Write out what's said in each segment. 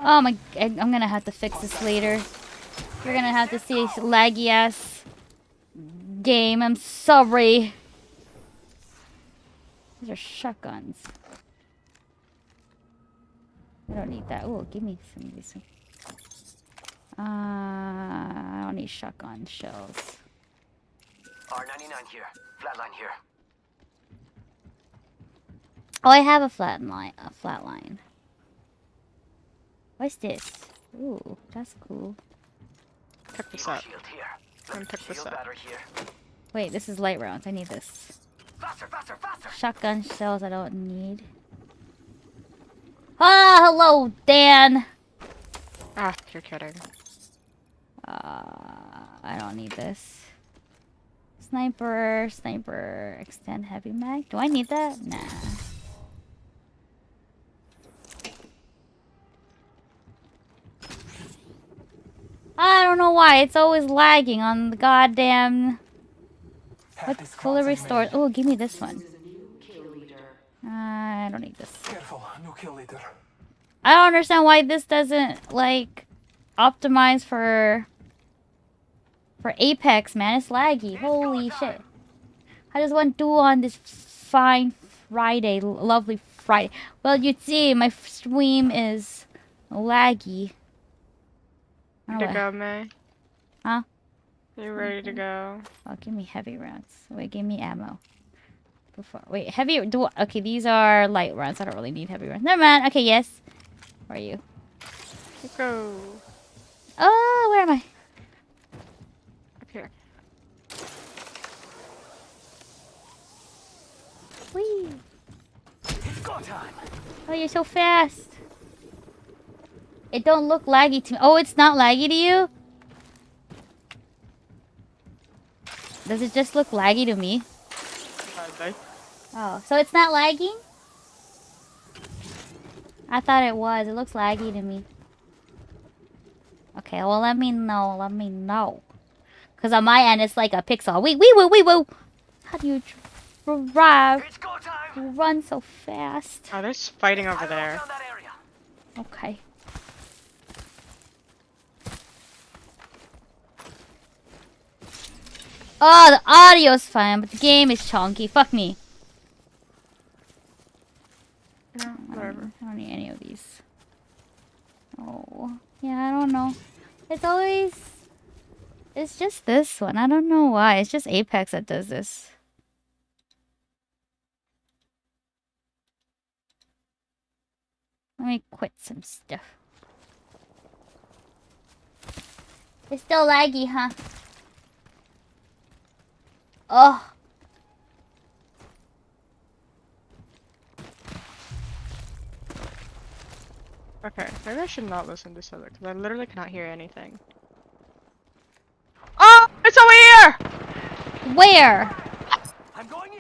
Oh my, I'm gonna have to fix this later. You're gonna have to see laggy ass game. I'm sorry. These are shotguns. I don't need that. Oh, give me some of these. I don't need shotgun shells. R99 here. Flatline here. Oh, I have a flatline. A flatline. What's this? Ooh, that's cool. Pick this up. Shield here. And pick this up. Here. Wait, this is light rounds. I need this. Faster, faster, faster. Shotgun shells I don't need. Ah, hello, Dan. Ah, you're kidding. I don't need this. Sniper, extend heavy mag. Do I need that? Nah. I don't know why. It's always lagging on the goddamn... What fully restored? Oh, give me this one. I don't need this. Careful, new kill leader. I don't understand why this doesn't, like, optimize for Apex, man. It's laggy. Holy shit. I just want to do on this fine Friday. Lovely Friday. Well, you'd see, my stream is laggy. Ready to go, May? Huh? You ready to go? Oh, give me heavy rounds. Wait, give me ammo. Wait, heavy... Okay, these are light rounds. I don't really need heavy rounds. Never mind. Okay, yes. Where are you? Go. Oh, where am I? Up here. Whee! It's go time. Oh, you're so fast. It don't look laggy to me. Oh, it's not laggy to you? Does it just look laggy to me? Oh, so it's not lagging? I thought it was. It looks laggy to me. Okay, well, let me know. Let me know. Because on my end, it's like a pixel. Wait, woo. How do you drive? It's go time. You run so fast. Oh, there's fighting over there. Down that area. Okay. Oh, the audio's fine, but the game is chunky. Fuck me. No, whatever. I don't need any of these. Oh, yeah, I don't know. It's always... It's just this one. I don't know why. It's just Apex that does this. Let me quit some stuff. It's still laggy, huh? Oh. Okay, maybe I should not listen to Silver, because I literally cannot hear anything. Oh! It's over here! Where? I'm going in.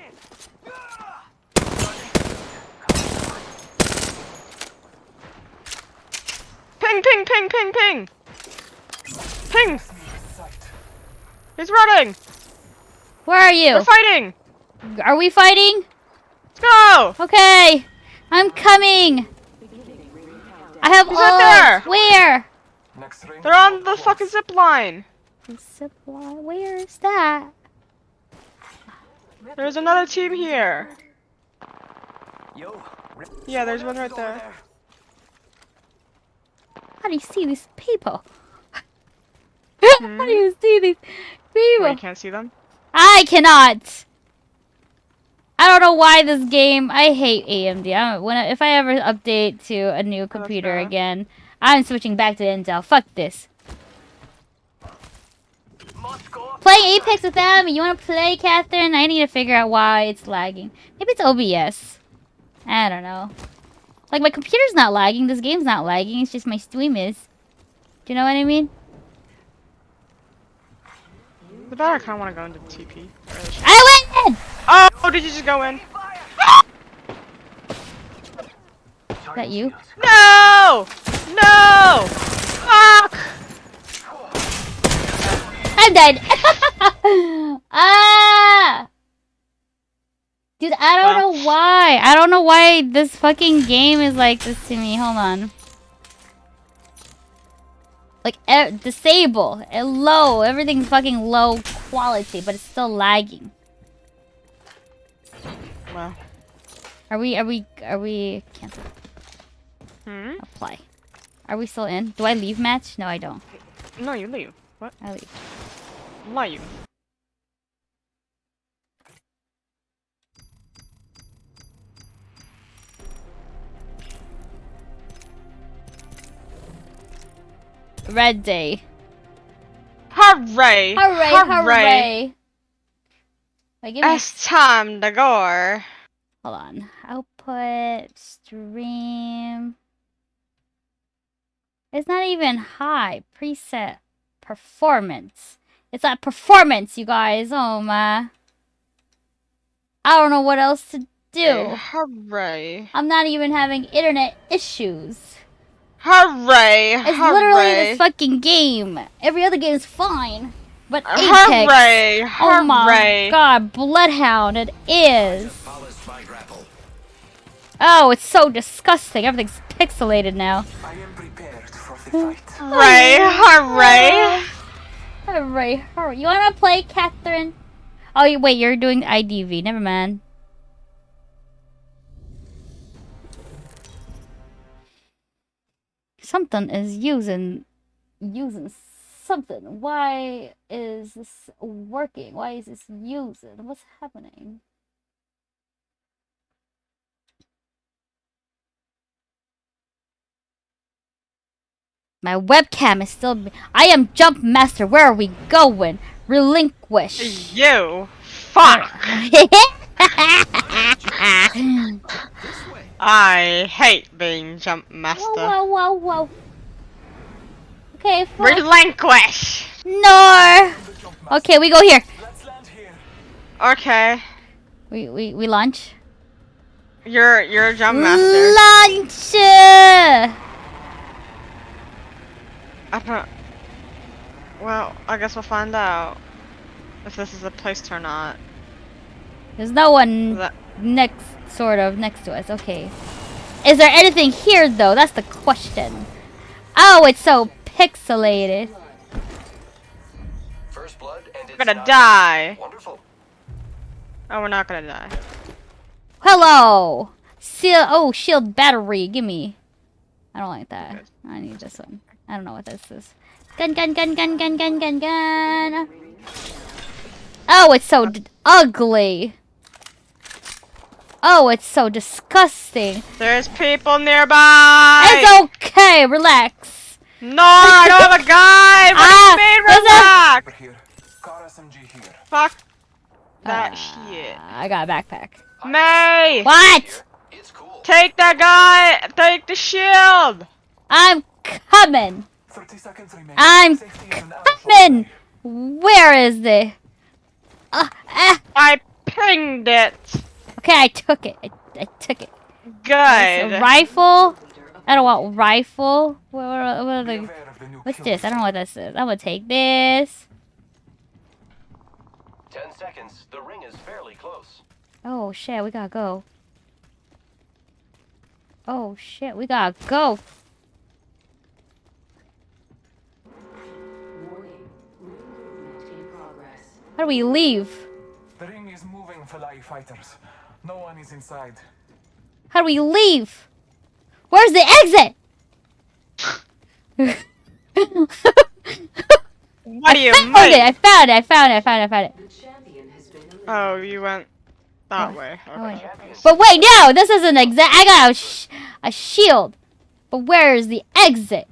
Ping, ping, ping, ping, ping! Ping! He's running! Where are you? We're fighting! Are we fighting? Let's go! Okay. I'm coming. I have He's all. right there! Where? Next ring. They're on the fucking zip line! Zip line. Where is that? There's another team here! Yo. Yeah, there's one right there. How do you see these people? How do you see these people? Wait, you can't see them? I cannot. I don't know why this game. I hate AMD. If I ever update to a new computer again, I'm switching back to Intel. Fuck this. Playing Apex without me. You want to play, Catherine? I need to figure out why it's lagging. Maybe it's OBS. I don't know. Like, my computer's not lagging. This game's not lagging. It's just my stream is. Do you know what I mean? The better I kind of want to go into TP. I went in! Oh, did you just go in? Is that you? No! No! Fuck! I'm dead. Ah! Dude, I don't know why. I don't know why this fucking game is like this to me. Hold on. Like, disable. Low. Everything's fucking low quality, but it's still lagging. Well. Are we cancel? Apply. Are we still in? Do I leave match? No, I don't. No, you leave. What? I leave. Why you? Red day. Hooray! Hooray, hooray! Wait, give me It's time to go. hold on. Output, stream. It's not even high. Preset, performance. It's at performance, you guys. Oh my. I don't know what else to do. Hooray! I'm not even having internet issues. Hooray! It's literally this fucking game. Every other game is fine. But Apex. Hooray! Oh my Hooray! god, Bloodhound, it is. Oh, it's so disgusting. Everything's pixelated now. I am prepared for the fight. Hooray! Hooray! Hooray, hooray. You wanna play, Catherine? Oh, wait, you're doing IDV. Never mind. Something is using something. Why is this working? Why is this using? What's happening? My webcam is still. I am Jump Master. Where are we going? Relinquish. You. Fuck. I hate being Jump Master. Whoa, whoa, whoa, whoa. Okay, fuck. Relinquish. No. Okay, we go here. Let's land here. Okay. We launch. You're Jump Master. Launch. I don't. Well, I guess we'll find out if this is a place or not. There's no one next to us. Okay. Is there anything here though? That's the question. Oh, it's so pixelated. First blood and it's We're gonna die. Wonderful. Oh, we're not gonna die. Hello. Shield battery. Give me. I don't like that. I need this one. I don't know what this is. Gun. Oh, it's so ugly. Oh, it's so disgusting. There's people nearby. It's okay. Relax. No, I don't have a guy. What do you mean, relax? Over here. Car SMG here. Fuck that shit. I got a backpack. May! What? It's cool. Take that guy! Take the shield! I'm coming. 30 seconds remaining. I'm Safety is an coming. Where is the? I pinged it. Okay, I took it. I took it. Good. A rifle. I don't want rifle. What are Be the? aware of the new What's kill this? I don't know what this is. I'm gonna take this. 10 seconds. The ring is fairly close. Oh shit, we gotta go. Oh shit, we gotta go. How do we leave? The ring is moving, Falai fighters. No one is inside. How do we leave? Where's the exit? What do you found mean? it. I found it. Oh, you went that way. Oh, Okay. wait. But wait, no, this isn't exact. I got a shield. But where is the exit?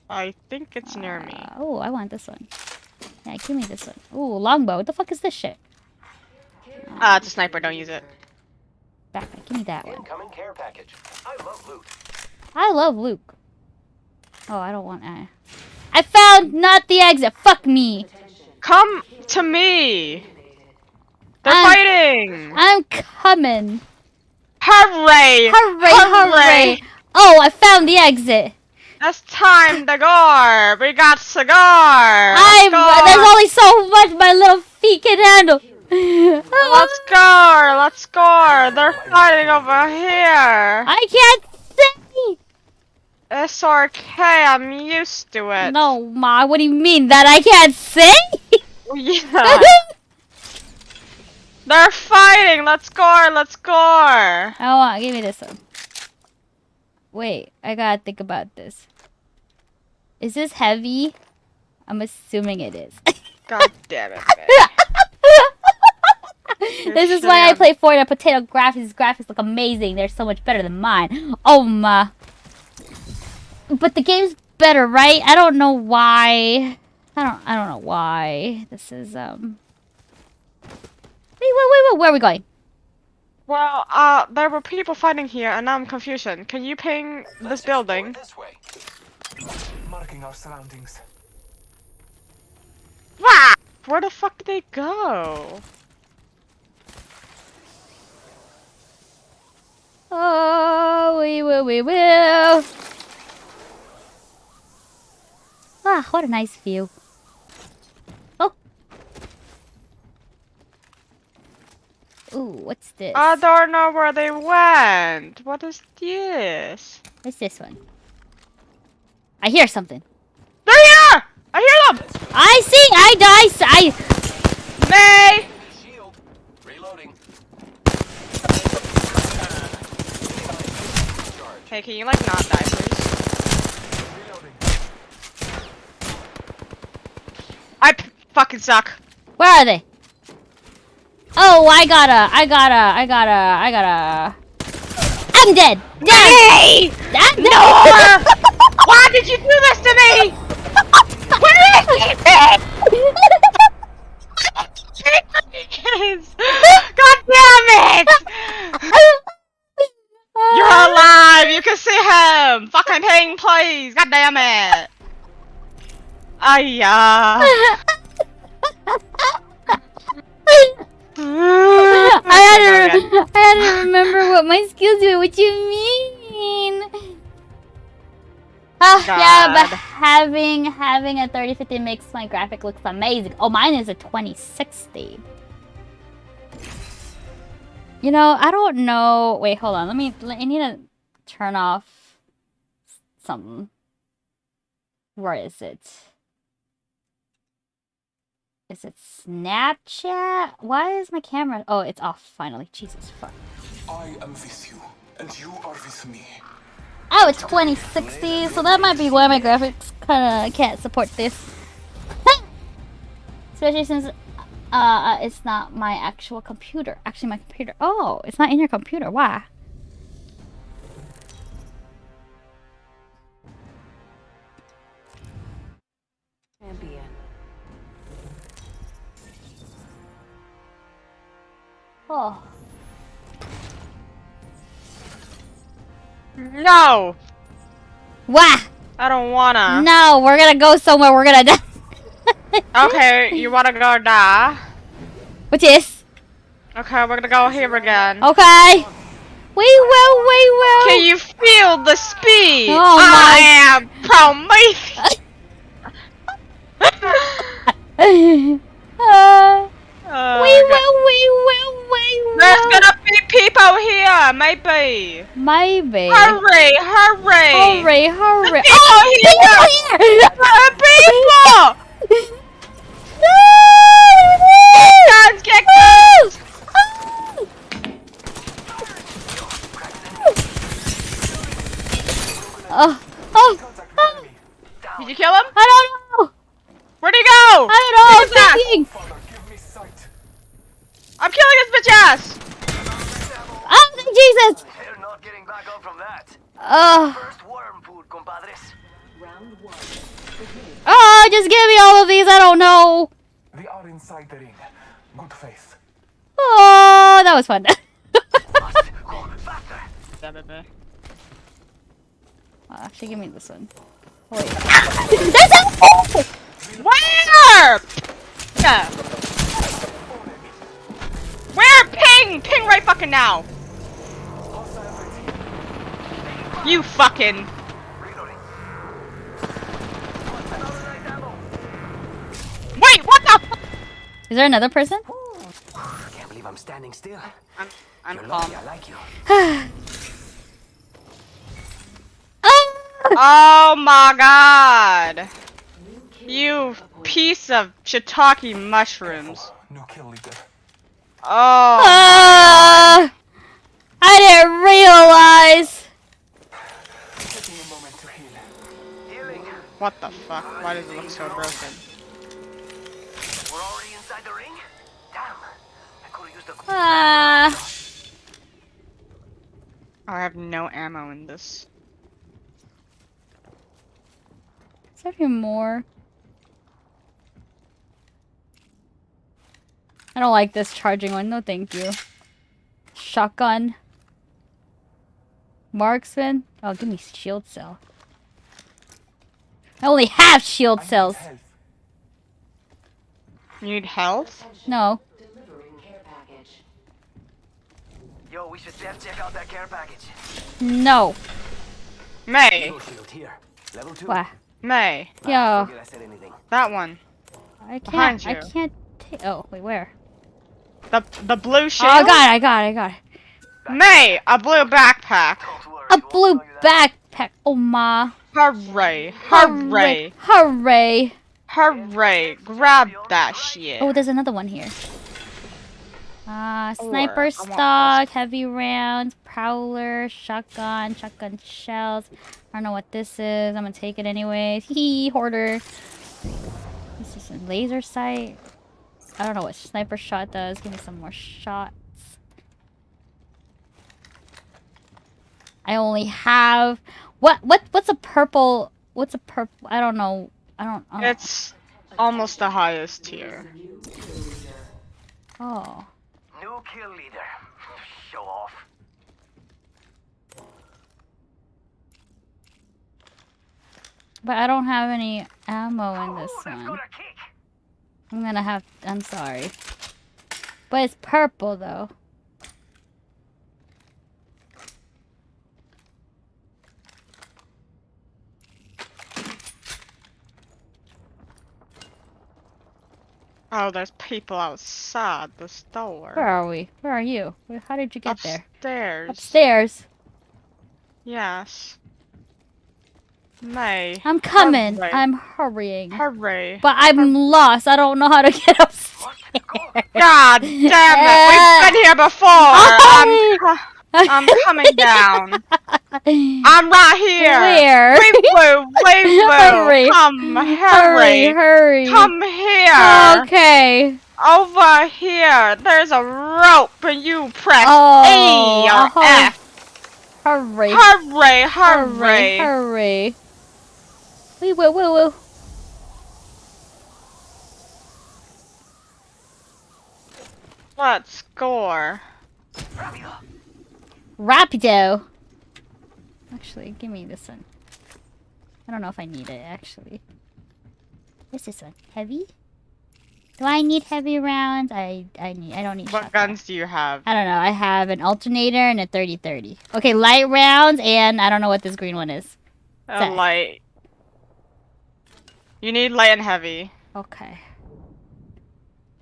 I think it's near me. Oh, I want this one. Yeah, give me this one. Ooh, longbow. What the fuck is this shit? It's a sniper. Don't use it. Backpack. Give me that one. Incoming care package. I love loot. I love Luke. Oh, I don't want. I found not the exit. Fuck me. Come to me. They're I'm- fighting. I'm coming. Hooray! Hooray! Oh, I found the exit. It's time to go. We got cigar. There's only so much my little feet can handle. Let's go. Let's go. They're fighting over here. I can't see. It's okay, I'm used to it. No, Ma, what do you mean? That I can't sing? Yeah. They're fighting! Let's go! Let's go! Give me this one. Wait, I gotta think about this. Is this heavy? I'm assuming it is. God damn it, This is why I play Fortnite. Potato graphics. Graphics look amazing. They're so much better than mine. Oh my. But the game's better, right? I don't know why. I don't know why. This is Wait, where are we going? Well, there were people fighting here, and now I'm confused. Can you ping this building? This way. Marking our surroundings. Wah! Where the fuck did they go? Oh, we will. Ah, what a nice view. Oh. Ooh, what's this? I don't know where they went. What is this? What's this one? I hear something. They're here! I hear them! I see! I May! Shield. Reloading. Hey, can you like not die, please? Reloading. I fucking suck. Where are they? Oh, I gotta. I'm dead! Nay! No! Why did you do this to me? Where is he? God damn it! You're alive! You can see him! Fucking ping, please! God damn it! Ayah! I had to remember what my skills do. What you mean? Yeah, but having a 3050 makes my graphic looks amazing. Oh, mine is a 2060. You know, I don't know. Wait, hold on. I need to turn off something. Where is it? Is it Snapchat? Why is my camera? Oh, it's off finally. Jesus fuck. I am with you, and you are with me. I have a 2060, so that might be why my graphics kinda can't support this. Especially since it's not my actual computer. Actually, my computer. Oh, it's not in your computer. Why? Champion. Oh. No! Why? I don't wanna. No, we're gonna go somewhere. We're gonna die. Okay, you wanna go die? Which is? Okay, we're gonna go here again. Okay. We will. Can you feel the speed? Oh my. I am Prometheus! We will. There's gonna be people here, maybe. Maybe. Hurry! Hurry. People here! People! Guys, get close! Oh. Did you kill him? I don't know. Where'd he go? I don't know. Who's that? I'm thinking. Father, give me sight. I'm killing his bitch ass! Oh, Jesus. They're not getting back up from that. Oh. First worm food, compadres. Round one. Oh, just give me all of these. I don't know. We are inside the ring. Good faith. Oh, that was fun. Must go faster. Actually, give me this one. Wait. That's a Where? Yeah. Where? Ping! Ping right fucking now! You fucking... Reloading. Wait, what the fuck? Is there another person? Can't believe I'm standing still. I'm You're calm. lucky I like you. Oh my god! You piece of shiitake mushrooms. New kill leader. Oh. I didn't realize. Taking a moment to heal. Healing. What the fuck? Why does it look so broken? We're already inside the ring? Damn. I could have used the I have no ammo in this. Is there any more? I don't like this charging one. No, thank you. Shotgun. Marksman. Oh, give me shield cell. I only have shield I need cells. health. You need health? No. Delivering care package. Yo, we should def check out that care package. No. May. No shield here. Level 2. Wow. May. Yo. Forget I said anything. That one. I Behind can't. I you. can't take. Oh, wait, where? The blue shield? Oh, I got it. I got it. I got it. May! A blue backpack. Don't worry, A it won't blue tell you that. backpack. Oh, ma. Hooray. Hooray. Hooray. Hooray. Grab that shit. Oh, there's another one here. Sniper I want stock, heavy rounds, prowler, shotgun, shotgun shells. I don't know what this is. I'm gonna take it anyways. Hee, hoarder. This is a laser sight. I don't know what sniper shot does. Give me some more shots. I only have what's a purple? What's a purple? I don't know. I don't. It's almost the highest tier. Oh. New kill leader. Show off. But I don't have any ammo in this Ooh, that's one. got a kick. I'm gonna have. I'm sorry. But it's purple though. Oh, there's people outside the store. Where are we? Where are you? How did you get there? Upstairs. Upstairs. Yes. May. I'm coming. Hooray. I'm hurrying. Hooray. But I'm lost. I don't know how to get upstairs. God damn it! We've been here before! I'm coming down. I'm right here! Where? Wave Hurry. Come, Hurry, hurry! hurry. Come here! Okay. Over here! There's a rope and you press Oh, E or F. Hurry. Hurry, Hurry. hurry! Hurry. Woo. Let's score. Rapido. Actually, give me this one. I don't know if I need it, actually. What's this one? Heavy? Do I need heavy rounds? I don't need What shotgun. guns do you have? I don't know. I have an alternator and a 30-30. Okay, light rounds and I don't know what this green one is. Set. Light. You need light and heavy. Okay.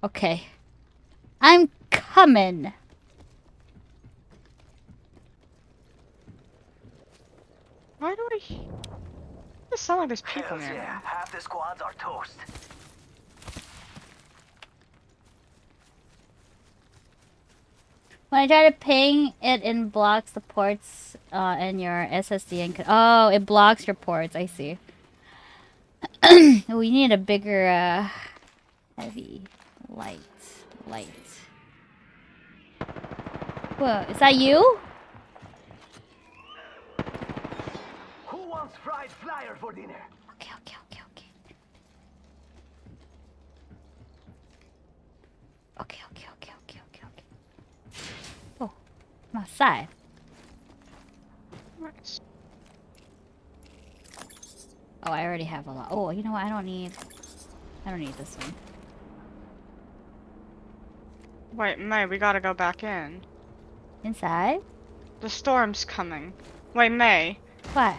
Okay. I'm coming. Why do I... It sound like there's people Hells near me. yeah, half the squads are toast. When I try to ping, it blocks the ports in your SSD and oh, it blocks your ports. I see. We need a bigger, heavy, light. Whoa, is that you? Who wants fried flyer for dinner? Okay. Oh, I'm outside. Nice. Oh, I already have a lot. Oh, you know what? I don't need this one. Wait, May, we gotta go back in. Inside? The storm's coming. Wait, May, What?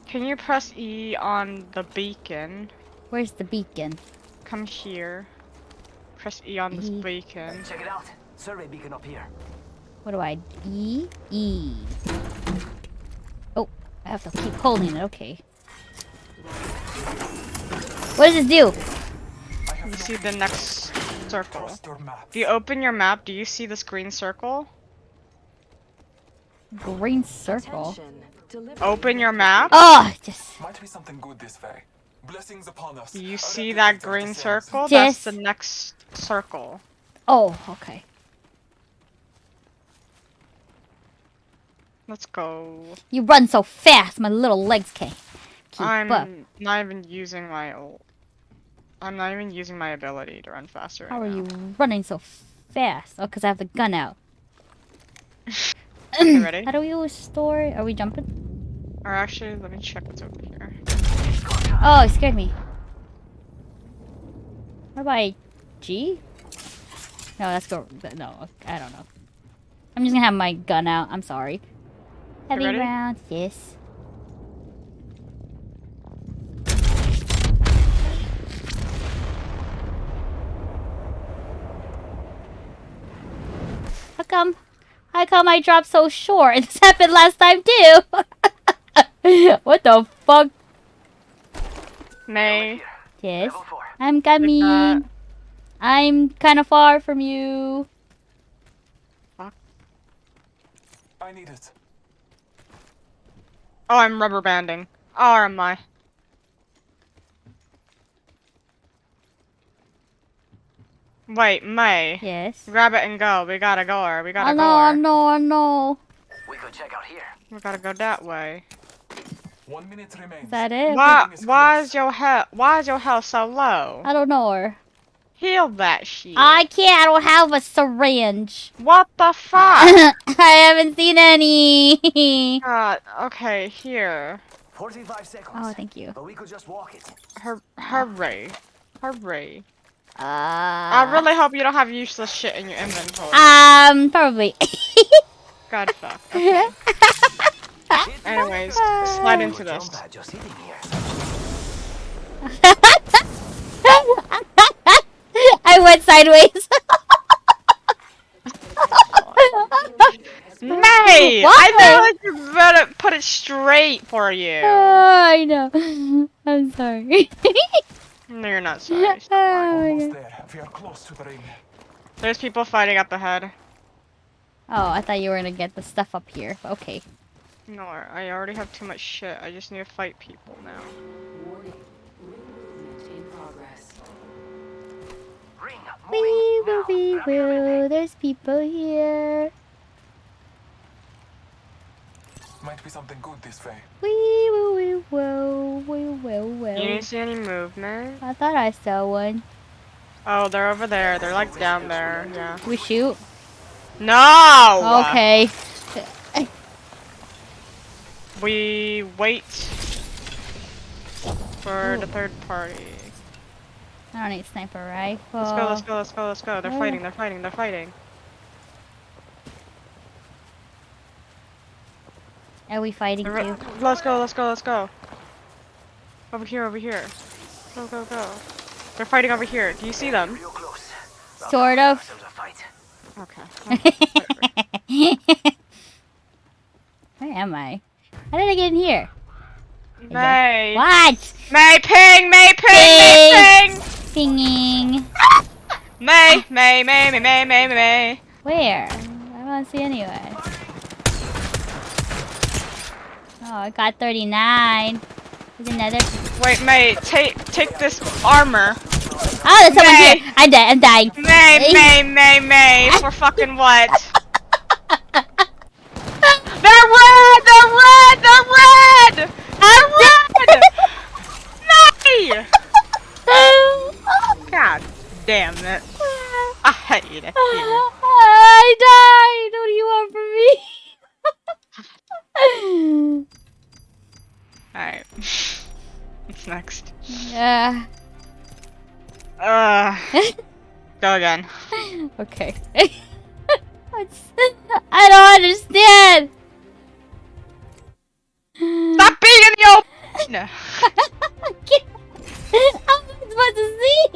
can you press E on the beacon? Where's the beacon? Come here. Press E on this E. beacon. Check it out. Survey beacon up here. What do I... E? Oh, I have to keep holding it. Okay. What does this do? I have You see the next circle. trust your maps. If you open your map, do you see this green circle? Green circle. Attention. Delivery Open your map. Oh, just Might be something good this way. Blessings upon us. Do you A see that replicator green descends. circle? Yes. That's the next circle. oh, okay. Let's go. You run so fast, my little legs can't keep up. I'm not even using my I'm not even using my ability to run faster. How right are now. you running so fast? Oh, because I have the gun out. Okay, ready? How do we restore? Are we jumping? Or actually, let me check what's over here. Oh, it scared me. What about G? No, let's go. No, I don't know. I'm just gonna have my gun out. I'm sorry. Heavy ready? rounds, yes. How come I dropped so short? This happened last time too. What the fuck? May. Yes. Level 4. I'm coming. that. I'm kind of far from you. I need it. Oh, I'm rubber banding. Or am I? Wait, May. Yes. Grab it and go. We gotta go her. We Oh gotta no, go oh her. no, oh no. We could check out here. We gotta go that way. 1 minute remains. Is that it? Why is your health so low? I don't know her. Heal that shit. I can't. I don't have a syringe. What the fuck? I haven't seen any. God, okay, here. 45 seconds. Oh, thank you. But we could just walk it. Hooray. Hooray. I really hope you don't have useless shit in your inventory. Probably. God fuck. Okay. Anyways, slide into this. Jump pad just sitting here. I went sideways. May! What? I feel like you better put it straight for you. Oh, I know. I'm sorry. No, you're not sorry. Stop lying. Oh, Almost there. We are close to the ring. There's people fighting up ahead. I thought you were gonna get the stuff up here. Okay. No, I already have too much shit. I just need to fight people now. warning. Movement in progress. Ring. We Moving will, now. we Grab your will. medic. There's people here. Might be something good this way. We will, we will, we will, You will. didn't see any movement? I thought I saw one. Oh, they're over there. They're like down there. Yeah. We shoot. No! Okay. We wait for the third party. I don't need sniper rifle. Let's go, let's go, let's go, let's go. They're Oh. fighting, they're fighting, they're fighting. Are we fighting too? Let's go, let's go, let's go. Over here, over here. Go, go, go. They're fighting over here. Do you see them? Real close. Sort of. Ourselves a fight. Okay. Where am I? How did I get in here? May. What? May ping, May ping, May ping. Pinging. May, May, May, May, May, May, May. Where? I don't see anywhere. Oh, I got 39. There's another. Wait, May, take this armor. Oh, there's someone May. here. I'm dead. I'm dying. May, for fucking what? They're red! They're red! They're red! They're red! May! God damn it. I hate it here. I died. What do you want from me? Alright. What's next? Yeah. Go again. Okay. I don't understand. Stop being in the open! I can't. How am I supposed to see?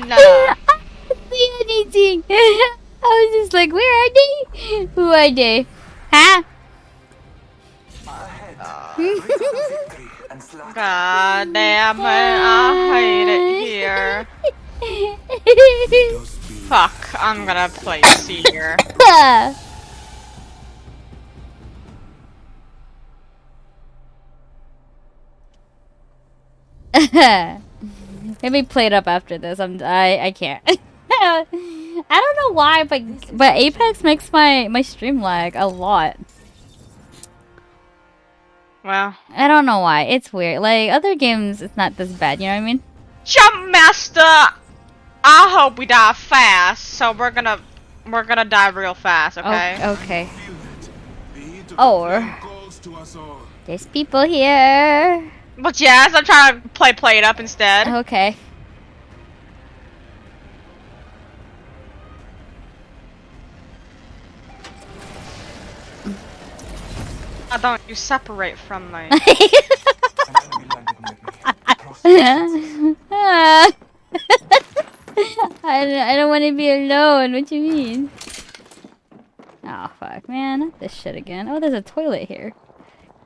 No. I don't see anything. I was just like, where are they? Who are they? Huh? Victory and slaughter. God damn it, I hate it here. Fuck, I'm gonna play C here. Maybe play it up after this. I can't. I don't know why, but Apex makes my stream lag a lot. Well, I don't know why. It's weird. Like other games, it's not this bad. You know what I mean? Jump Master! I hope we die fast, so we're gonna die real fast, okay? Okay. Or there's people here. But yes, I'm trying to play it up instead. Okay. Oh, don't you separate from me. An enemy landed near me. I don't want to be alone. What you mean? Oh fuck, man! Not this shit again. Oh, there's a toilet here.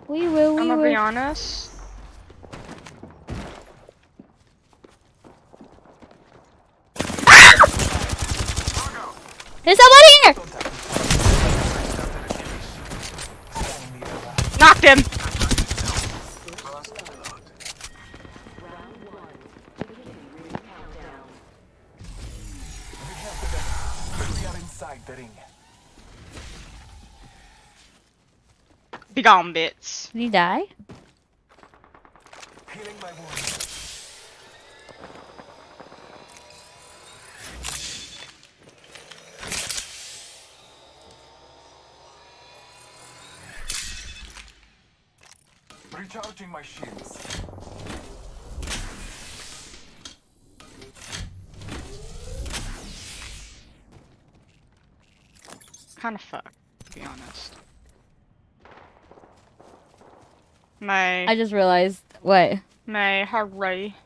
We will. I'm gonna be honest. There's somebody here. Knocked him. We are inside the ring. Be gone, bits. Did he die? Healing my wounds. Recharging my shields. Kind of fucked, to be honest. May I just realized. What? hurry.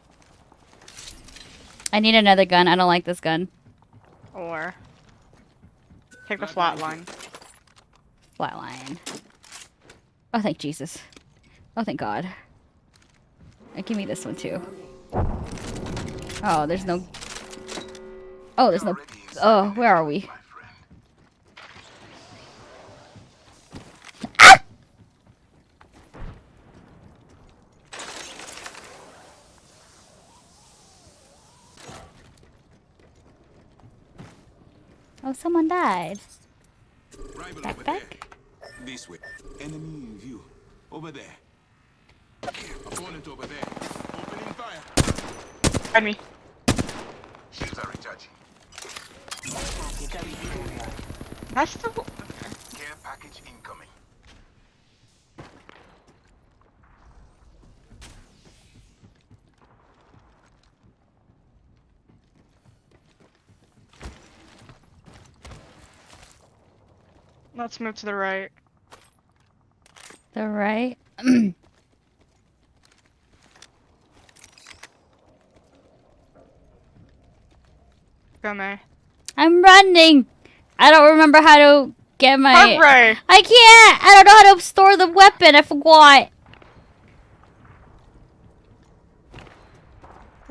I need another gun. I don't like this gun. Or take the flatline. Flatline. Oh, thank Jesus. Oh, thank God. Give me this one too. Oh, there's no. Oh, there's no. Oh, where are we? Oh, someone died. Backpack? This way. Enemy in view. Over there. Opponent over there. Opening fire. Find me. Shields are recharging. That's the. Care package incoming. Let's move to the right. The right. Go, May. I'm running. I don't remember how to get my. Hurry! I can't. I don't know how to store the weapon. I forgot.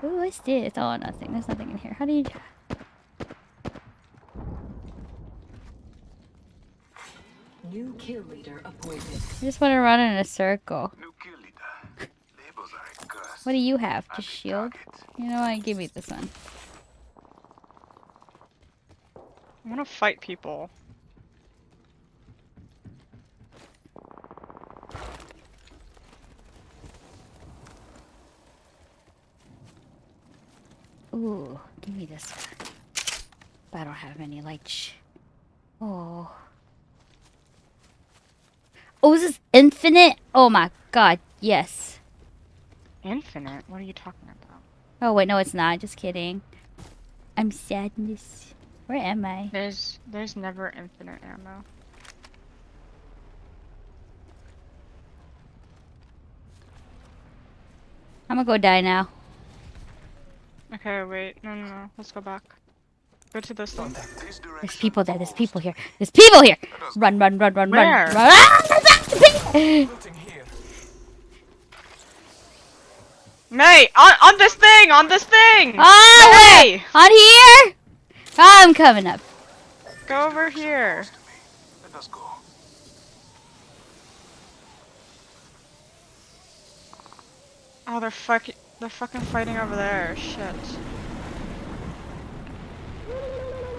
Ooh, what's this? Oh, nothing. There's nothing in here. How do you? New kill leader appointed. I just want to run in a circle. New kill leader. Labels are a curse. What do you have? Just shield? You know what? Give me this one. I wanna fight people. Ooh, give me this one. But I don't have any light. Oh. Oh, is this infinite? Oh my god, yes. Infinite? What are you talking about? Oh wait, no it's not. Just kidding. I'm sadness. Where am I? There's never infinite ammo. I'm gonna go die now. Okay, wait. No. Let's go back. Go to this one. This direction. There's people there. There's people here. There's people here. Run, run, run, run, Where? run. Run. Ah, Looting here. May, on this thing, on this thing. Oh, May, on here? I'm coming up. go over here. Let us go. Oh, they're fucking fighting over there. Shit.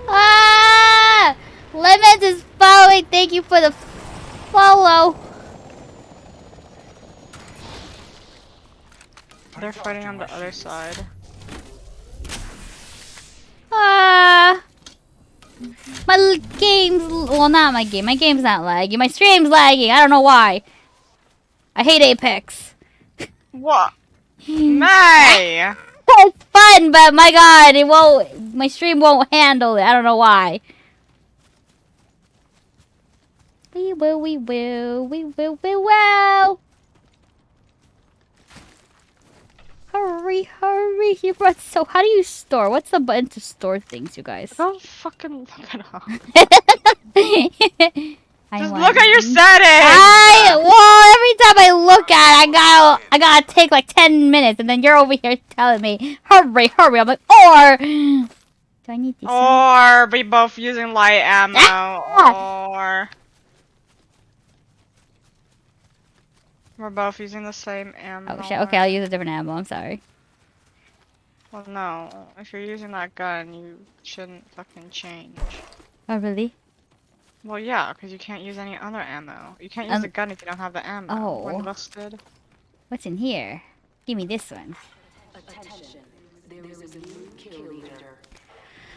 Ah! Lemons is following. Thank you for the follow. They're fighting on the other side. Ah! Game's, well, not my game. My game's not lagging. My stream's lagging. I don't know why. I hate Apex. What? May! It's fun, but my god, it won't. My stream won't handle it. I don't know why. We will. Hurry. You brought, so how do you store? What's the button to store things, you guys? Don't fucking look it up. I Just want- look at your settings! Every time I look at it, I gotta take like 10 minutes, and then you're over here telling me, hurry. I'm like, or do I need these? Or we both using light ammo, or we're both using the same ammo. Oh shit, okay, I'll use a different ammo, I'm sorry. Well, no. If you're using that gun, you shouldn't fucking change. Oh really? Well, yeah, because you can't use any other ammo. You can't use the gun if you don't have the ammo. Oh. One of us did. What's in here? Give me this one. Attention. There is a new kill leader.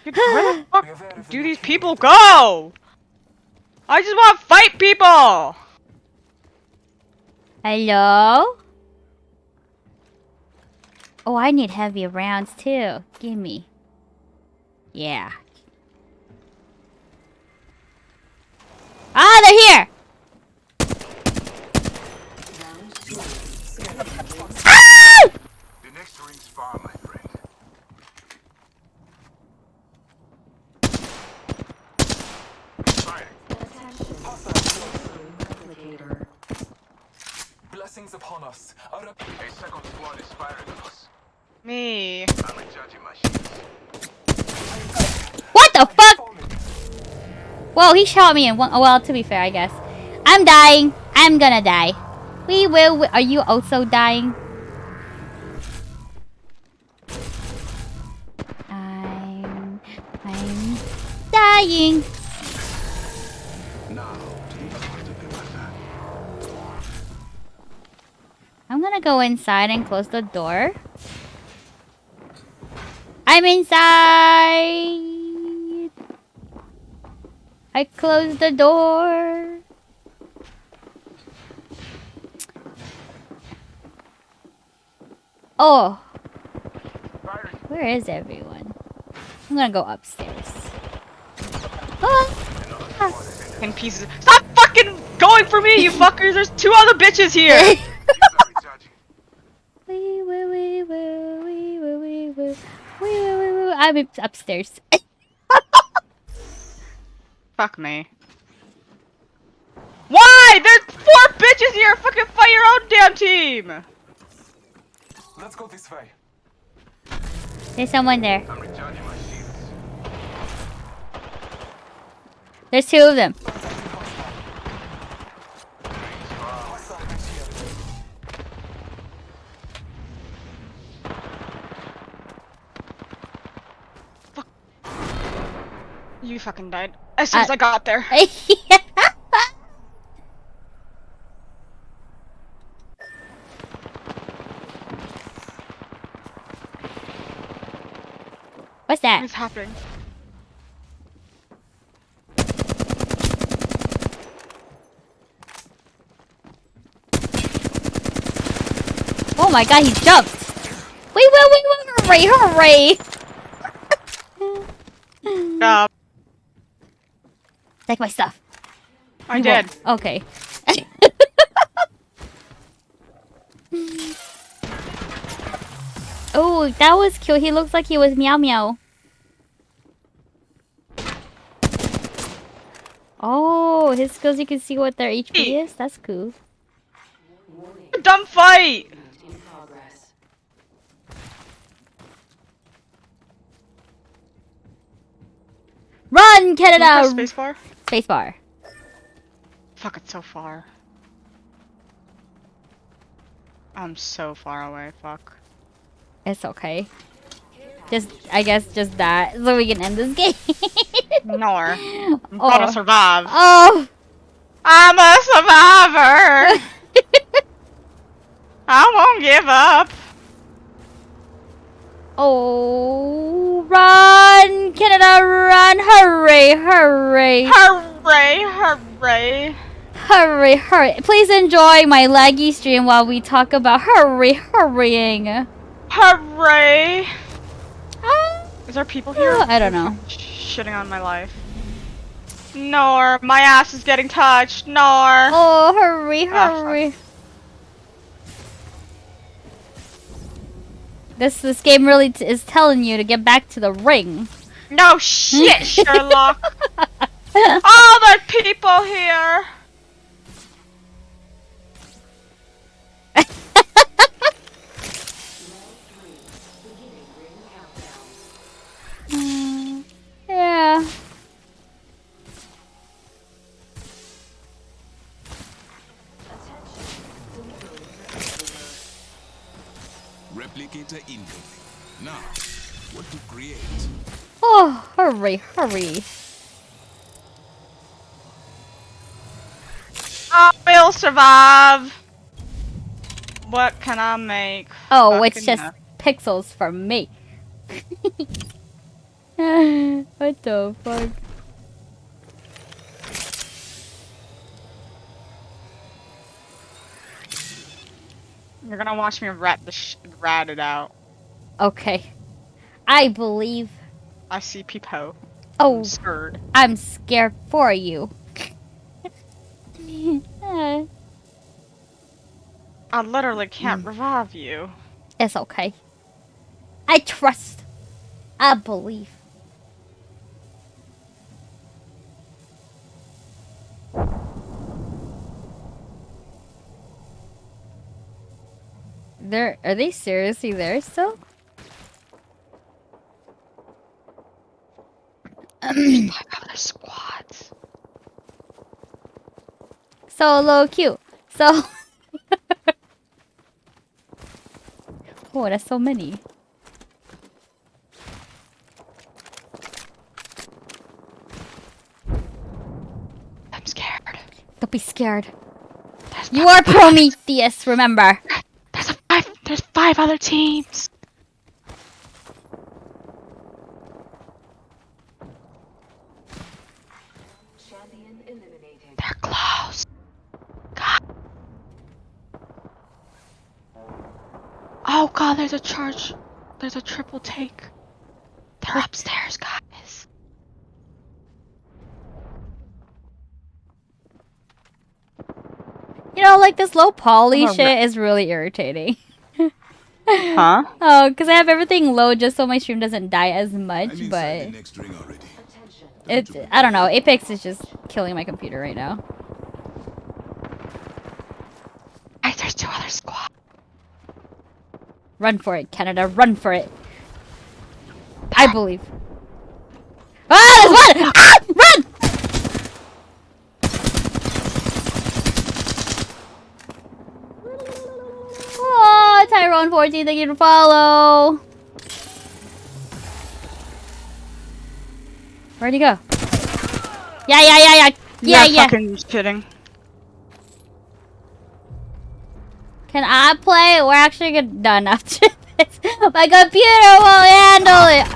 Dude, where the fuck do these people go? I just want to fight people! Hello? Oh, I need heavy rounds too. Give me. Yeah. Ah, they're here! Ah! The next ring's far, my friend. Firing. Replicator. Blessings upon us. A second squad is firing on us. Me. I'm recharging my shields. What the fuck? Whoa, he shot me in one. Oh, well, to be fair, I guess. I'm dying. I'm gonna die. We will. Are you also dying? I'm dying. Now, to the heart of the matter. I'm gonna go inside and close the door. I'm inside. I closed the door. Oh. Where is everyone? I'm gonna go upstairs. Ah. In pieces. Stop fucking going for me, you fuckers! There's two other bitches here! Shields are recharging. I'm upstairs. Fuck me. Why? There's 4 bitches here! Fucking fight your own damn team! Let's go this way. There's someone there. I'm recharging my shields. There's 2 of them. You fucking died. As soon as I got there. What's that? What's happening? Oh my god, he jumped! Wait, hooray! Take my stuff. I You did. won't. Okay. Oh, that was cute. He looks like he was meow meow. Oh, his skills, you can see what their HP is. That's cool. Dumb fight! In progress. Run, Canada! Press spacebar? Spacebar. Fuck, it's so far. I'm so far away, fuck. It's okay. I guess just that, so we can end this game. Nor. I'm Oh. gonna survive. Oh! I'm a survivor! I won't give up! Oh, run, Canada, run! Hurry, hurry, Hooray, hooray! hurry, hurry! Please enjoy my laggy stream while we talk about hurrying. Hooray! Ah, Is there people here? I don't know. Shitting on my life. Nor, my ass is getting touched. Nor. Oh, hurry, Ah, hurry! This game really is telling you to get back to the ring. No shit, Sherlock. Oh, there are people here. Yeah. Replicator incoming. Now, what to create? Oh, hurry, hurry. I will survive. What can I make? Oh, it's Fucking just hell. pixels for me. What the fuck? You're gonna watch me rat it out. Okay. I believe. I see people. Oh, I'm scared. I'm scared for you. I literally can't revive you. It's okay. I trust. I believe. Are they seriously there still? Five other squads. So cute. So. Oh, that's so many. I'm scared. Don't be scared. You are Prometheus, remember. There's five other teams. Champion eliminated. They're close. God. Oh god, there's a charge. There's a triple take. They're upstairs, guys. You know, like this low poly I'm a shit is really irritating. Huh? Oh, because I have everything low just so my stream doesn't die as much, I'm inside but the next ring already. Attention. I don't know, Apex is just killing my computer right now. Hey, there's two other squads. Run for it, Canada, run for it. I believe. Ah, there's one! Ah, run! Oh, Tyrone 14, thank you to follow. Where'd he go? Yeah. You're fucking kidding. Can I play? We're actually done after this. My computer won't handle it.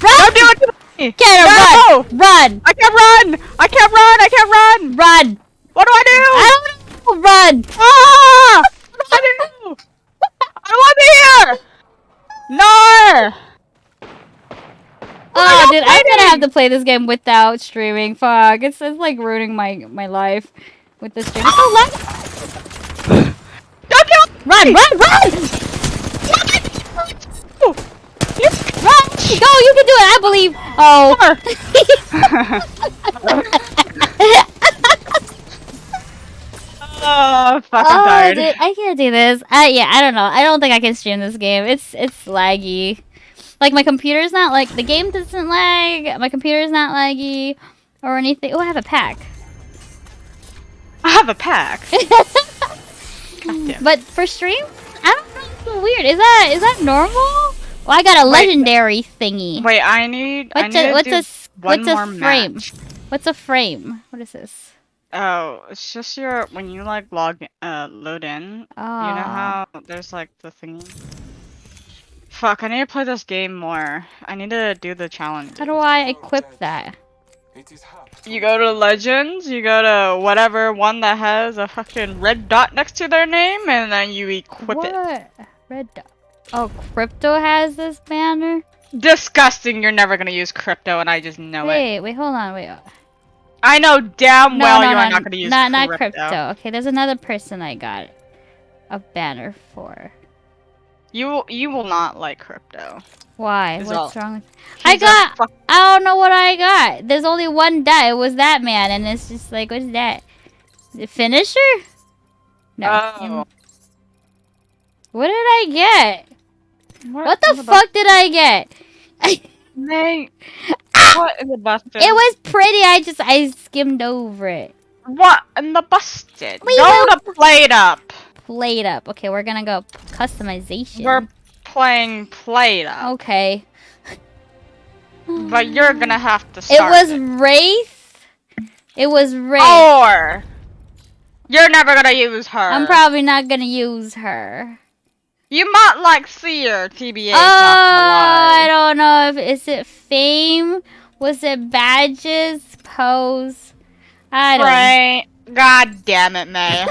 Run! Don't do it to me! Canada, No! run! I can't run! I can't run! I can't run! Run! What do I do? I don't know. Run! Ah! What do I do? I want to be here! No! Oh, dude, I'm gonna have to play this game without streaming. Fuck, it's like ruining my life with this stream. It's so lag- Don't do it! Run! Run! Go! You can do it! I believe! Oh. Oh, fuck, I'm Oh, tired. dude, I can't do this. Yeah, I don't know. I don't think I can stream this game. It's laggy. Like my computer's not like the game doesn't lag. My computer's not laggy or anything. Oh, I have a pack. I have a pack. But for stream, I don't know. It's so weird. Is that normal? Well, I got a legendary thingy. Wait, I need. What's I a need to do one more frame? match. What's a frame? What is this? Oh, it's just your when you like load in. Oh. You know how there's like the thingy. Fuck! I need to play this game more. I need to do the challenge. How do I equip that? It is hard. You go to Legends, you go to whatever one that has a fucking red dot next to their name, and then you equip it. What? Red dot. Oh, crypto has this banner? Disgusting, you're never gonna use crypto, and I just know it. Wait, hold on, wait. I know damn well you are not gonna use crypto. Not crypto. Okay, there's another person I got a banner for. You will not like crypto. Why? Is What's all- wrong with He's a fuck- I don't know what I got. There's only one die. It was that man, and it's just like, what's that? The finisher? No. Oh. What did I get? What the is fuck did I get? Nate, what in the busted? It was pretty. I skimmed over it. What in the busted? We Go will- to Played Up. Played up. Okay, we're gonna go customization. We're playing Played Up, Okay. but you're gonna have to It start. was Wraith. It was Wraith. Or you're never gonna use her. I'm probably not gonna use her. You might like Seer, TBH. Oh, I don't know if is it fame? Was it badges? Pose? I don't Right. God damn it, May.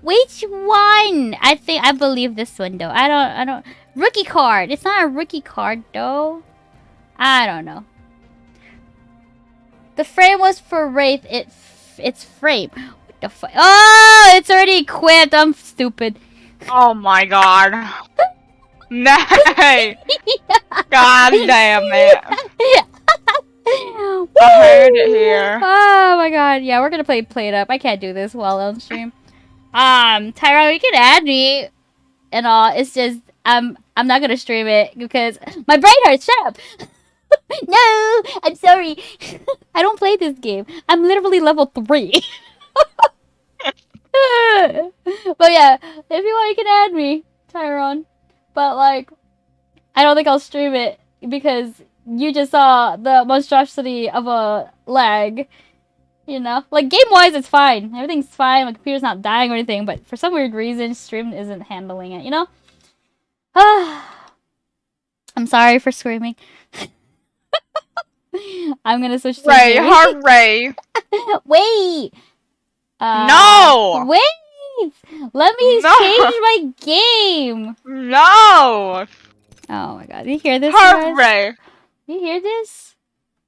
Which one? I believe this one though. I don't rookie card. It's not a rookie card though. I don't know. The frame was for Wraith. It's frame. What the fuck? Oh, it's already equipped. I'm stupid. Oh my god. May. God damn it. I heard it here. Oh my god, yeah, we're gonna play It Up. I can't do this while on stream. Tyrone, you can add me and all. It's just I'm not gonna stream it because my brain hurts. Shut up. No, I'm sorry. I don't play this game. I'm literally level 3. But yeah, if you want, you can add me, Tyrone. But like, I don't think I'll stream it because you just saw the monstrosity of a lag. You know, like game-wise, it's fine. Everything's fine. My computer's not dying or anything. But for some weird reason, stream isn't handling it. You know. I'm sorry for screaming. I'm gonna switch to Ray, Zoom. hooray. Wait. No! Wait! Let me No. change my game! No! Oh my god, you hear this, guys? Hooray! You hear this?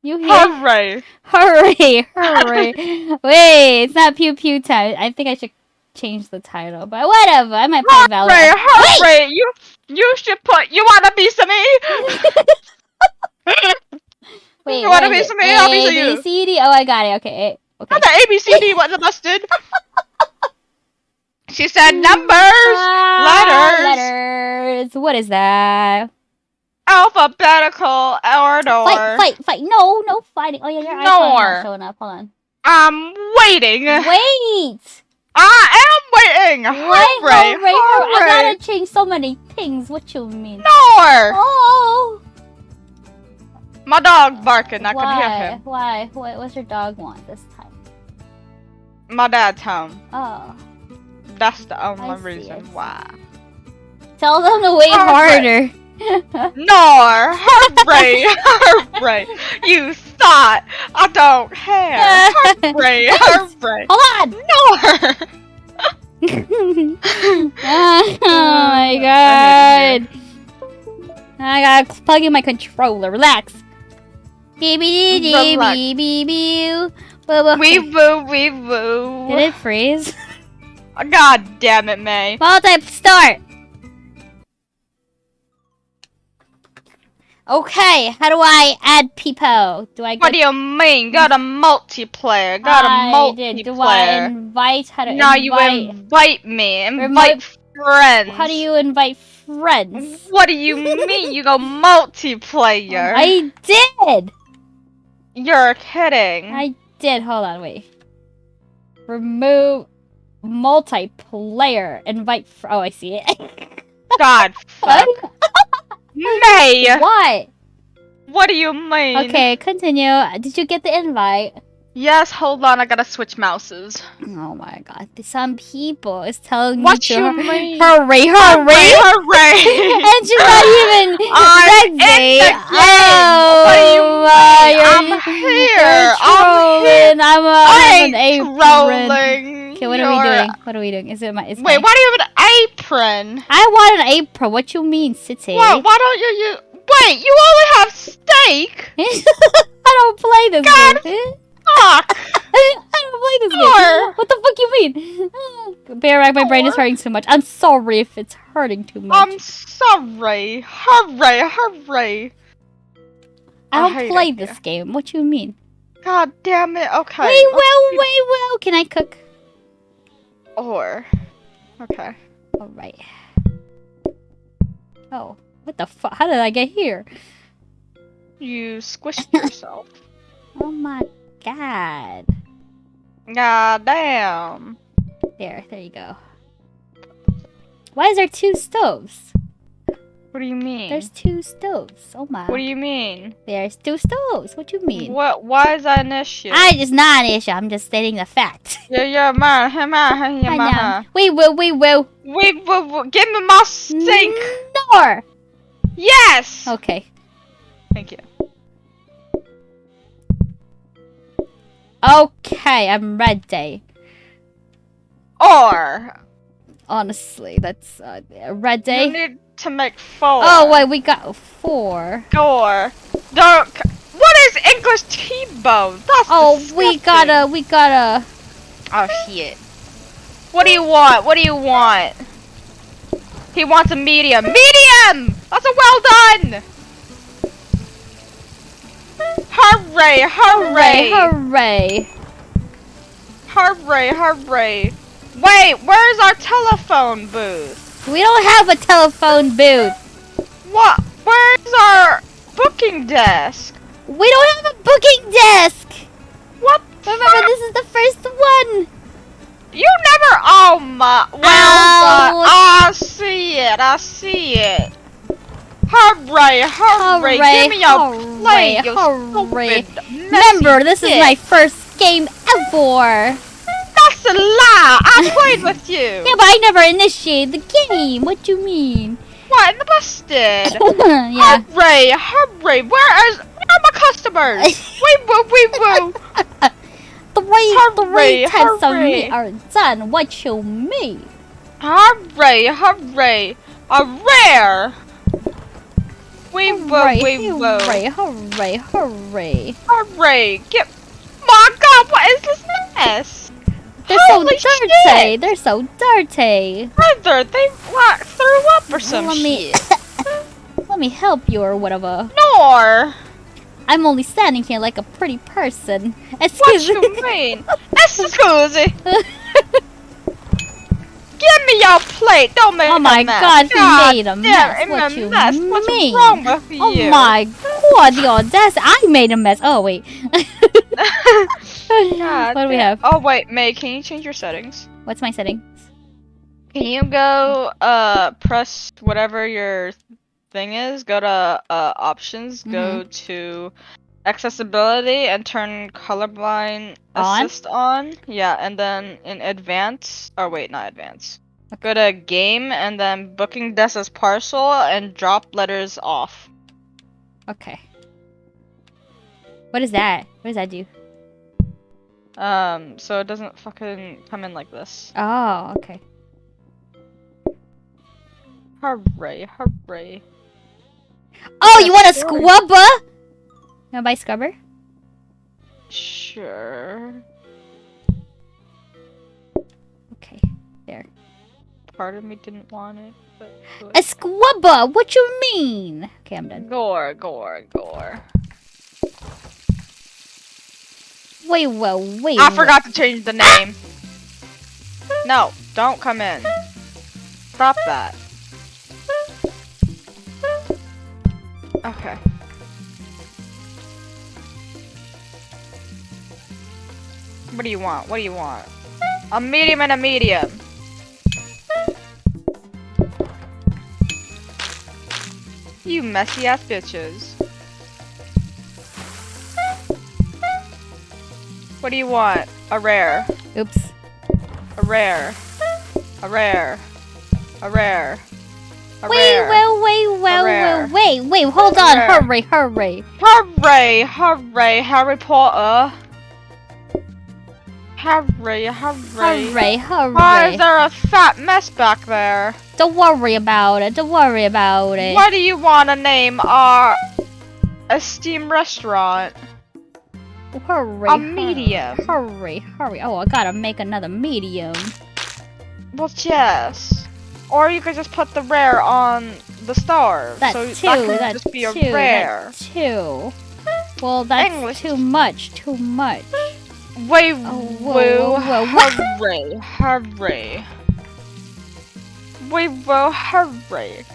You hear? Hooray! Hooray! Hooray! Wait, it's not pew pew time. I think I should change the title, but whatever. I might play Valorant. Hooray! Hooray! You should put. You wanna be some me? Wait, You wanna what be is some it? me? I'll be some A, you. B, C, D. Oh, I got it. Okay. Okay. Not the ABCD wasn't busted. She said numbers, letters, What is that? alphabetical order. Fight. No fighting. Oh yeah, your No. iPhone not showing up. Hold on. I'm waiting. Wait. I am waiting. Wait, Hooray! hooray. I Hooray! gotta change so many things. What you mean? Nor. Oh. My dog barking. I can hear him. Why? What's your dog want this time? My dad's home. Oh. That's the only I see, reason I see. why. Tell them to wait harder. Nor. Hooray! Hooray! You thought I don't care. Hooray! Hooray! Hold on. Nor. Oh my god. I gotta plug in my controller. Relax. Beep beep beep Relax. beep beep beep. Wee woo, wee woo. Did it freeze? God damn it, May. Multi start. Okay, how do I add people? Do I? What do you mean? Got a multiplayer. Got a multiplayer. Do I invite? How to Now invite? you invite me. Remote- Invite friends. How do you invite friends. What do you mean? You go multiplayer? I did. You're kidding. I did. Hold on, wait. Remove multiplayer. Invite. Oh, I see it. God, fuck. May. What? What do you mean? Okay, continue. Did you get the invite? Yes, hold on. I gotta switch mouses. Oh my god, some people is telling What me to you mean? hurry. Hooray! And she's not even I'm in ready. the game. What do you mean? I'm You're here. I'm here. trolling. I I'm an ain't apron. trolling. Okay, what are we doing? What are we doing? Is it my? Is Wait, my... why do you have an apron? I want an apron. What you mean, city? What? Why don't you use? Wait, you only have steak. I don't play this God game. Fuck. I don't play this game. What the fuck you mean? Barak, my brain is hurting too much. I'm sorry if it's hurting too much. I'm sorry. Hooray. I don't hate play it this here. game. What you mean? God damn it. Okay. Wait, well. Can I cook? Okay. Alright. Oh, what the fuck? How did I get here? You squished yourself. Oh my god. God damn. There you go. Why is there 2 stoves? What do you mean? There's 2 stoves. Oh my. What do you mean? There's 2 stoves. What you mean? What? Why is that an issue? It's not an issue. I'm just stating the fact. Yeah, man. I know. We will. Wait, give me my steak. No. Yes. Okay. Thank you. Okay, I'm ready. Or Honestly, that's ready. you need to make 4. Oh wait, we got 4. Or don't. What is English T-bone? That's Oh, disgusting. we gotta. Oh shit. What do you want? He wants a medium. Medium! That's a well done! Hooray. Wait, where's our telephone booth? We don't have a telephone booth. What? Where's our booking desk? We don't have a booking desk. What? Remember, this is the first one. You never. Oh my. Well Ow. done. I see it. Hooray. Give me your plate, you stupid. Remember, this is messy my bitch. first game ever. That's a lie. I played with you. Yeah, but I never initiated the game. What you mean? What in the busted? Yeah. Hooray. Where are my customers? Woo. Three types of hooray. meat are done. What you mean? Hooray. A rare. Hooray. Get. My God, what is this mess? They're Holy so dirty. shit. They're so dirty. Brother, they like threw up or some Let me- shit. Let me help you or whatever. Nor. I'm only standing here like a pretty person. What Excuse you me. mean? Excuse me. Give me your plate. Don't make Oh a my mess. God, he made a damn, mess. I'm What a you mess. What's mean? wrong with you? Oh my God, the audacity! I made a mess. Oh wait. God What do we damn. have? Oh wait, May, can you change your settings? What's my setting? Can you go press whatever your thing is, go to options, go to accessibility and turn colorblind On? assist on. Yeah, and then in advance, or wait, not advance. Go to game and then booking desk as parcel and drop letters off. Okay. What is that? What does that do? So it doesn't fucking come in like this. Oh, okay. Hooray. Oh, you want a Sure. squubber? You wanna buy scrubber? Sure. Okay, there. Part of me didn't want it, but A squubber? What you mean? Okay, I'm done. Gore. Wait. I forgot to change the name. No, don't come in. Stop that. Okay. What do you want? What do you want? A medium and a medium. You messy ass bitches. What do you want? A rare. Oops. A rare. A rare. A rare. A Wait, rare. rare. wait, hold on, rare. hurry. Hooray, Harry Potter. Hooray. Why is there a fat mess back there? Don't worry about it, Why do you want to name our esteemed restaurant? Hurry, A medium. Hurry. Oh, I gotta make another medium. Well, yes. Or you could just put the rare on the star. That so too, that could that just be too, a rare. that too. Well, that's English. too much. Wait, whoa. hurry. Wait, whoa, hurry.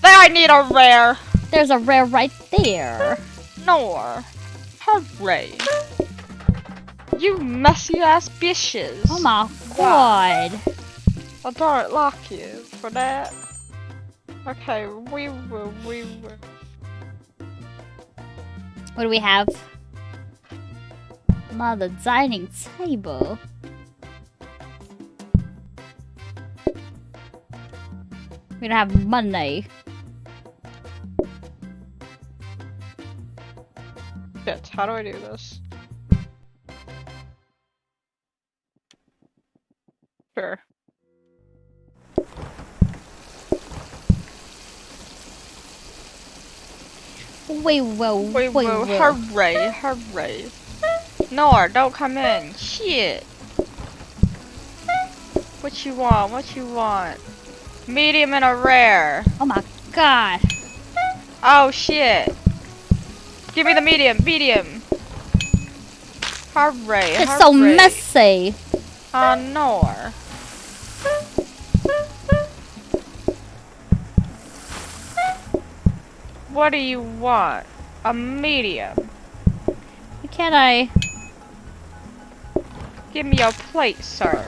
There, I need a rare. There's a rare right there. No. Hooray. You messy ass bitches. Oh my god. I don't like you for that. Okay, we will. What do we have? The dining table. We don't have money. Shit, how do I do this? Sure. Wait, whoa. Hooray. No, don't come in. Shit. What you want? Medium and a rare. Oh my god. Oh shit. Give me the medium. Hooray. It's so messy. No. What do you want? A medium. Why can't I? Give me your plate, sir.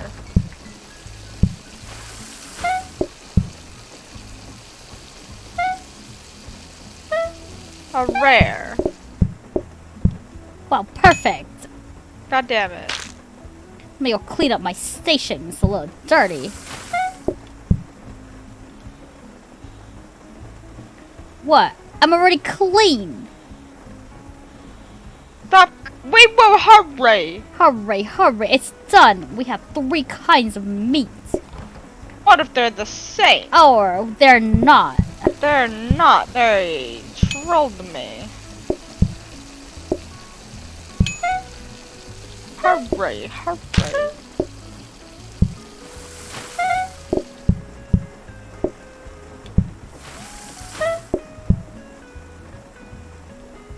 A rare. Well, perfect. God damn it. Let me go clean up my station. It's a little dirty. What? I'm already clean. Stop. Wait, whoa, hooray. Hurry. It's done. We have 3 kinds of meat. What if they're the same? Or they're not. They're not. They trolled me. Hooray.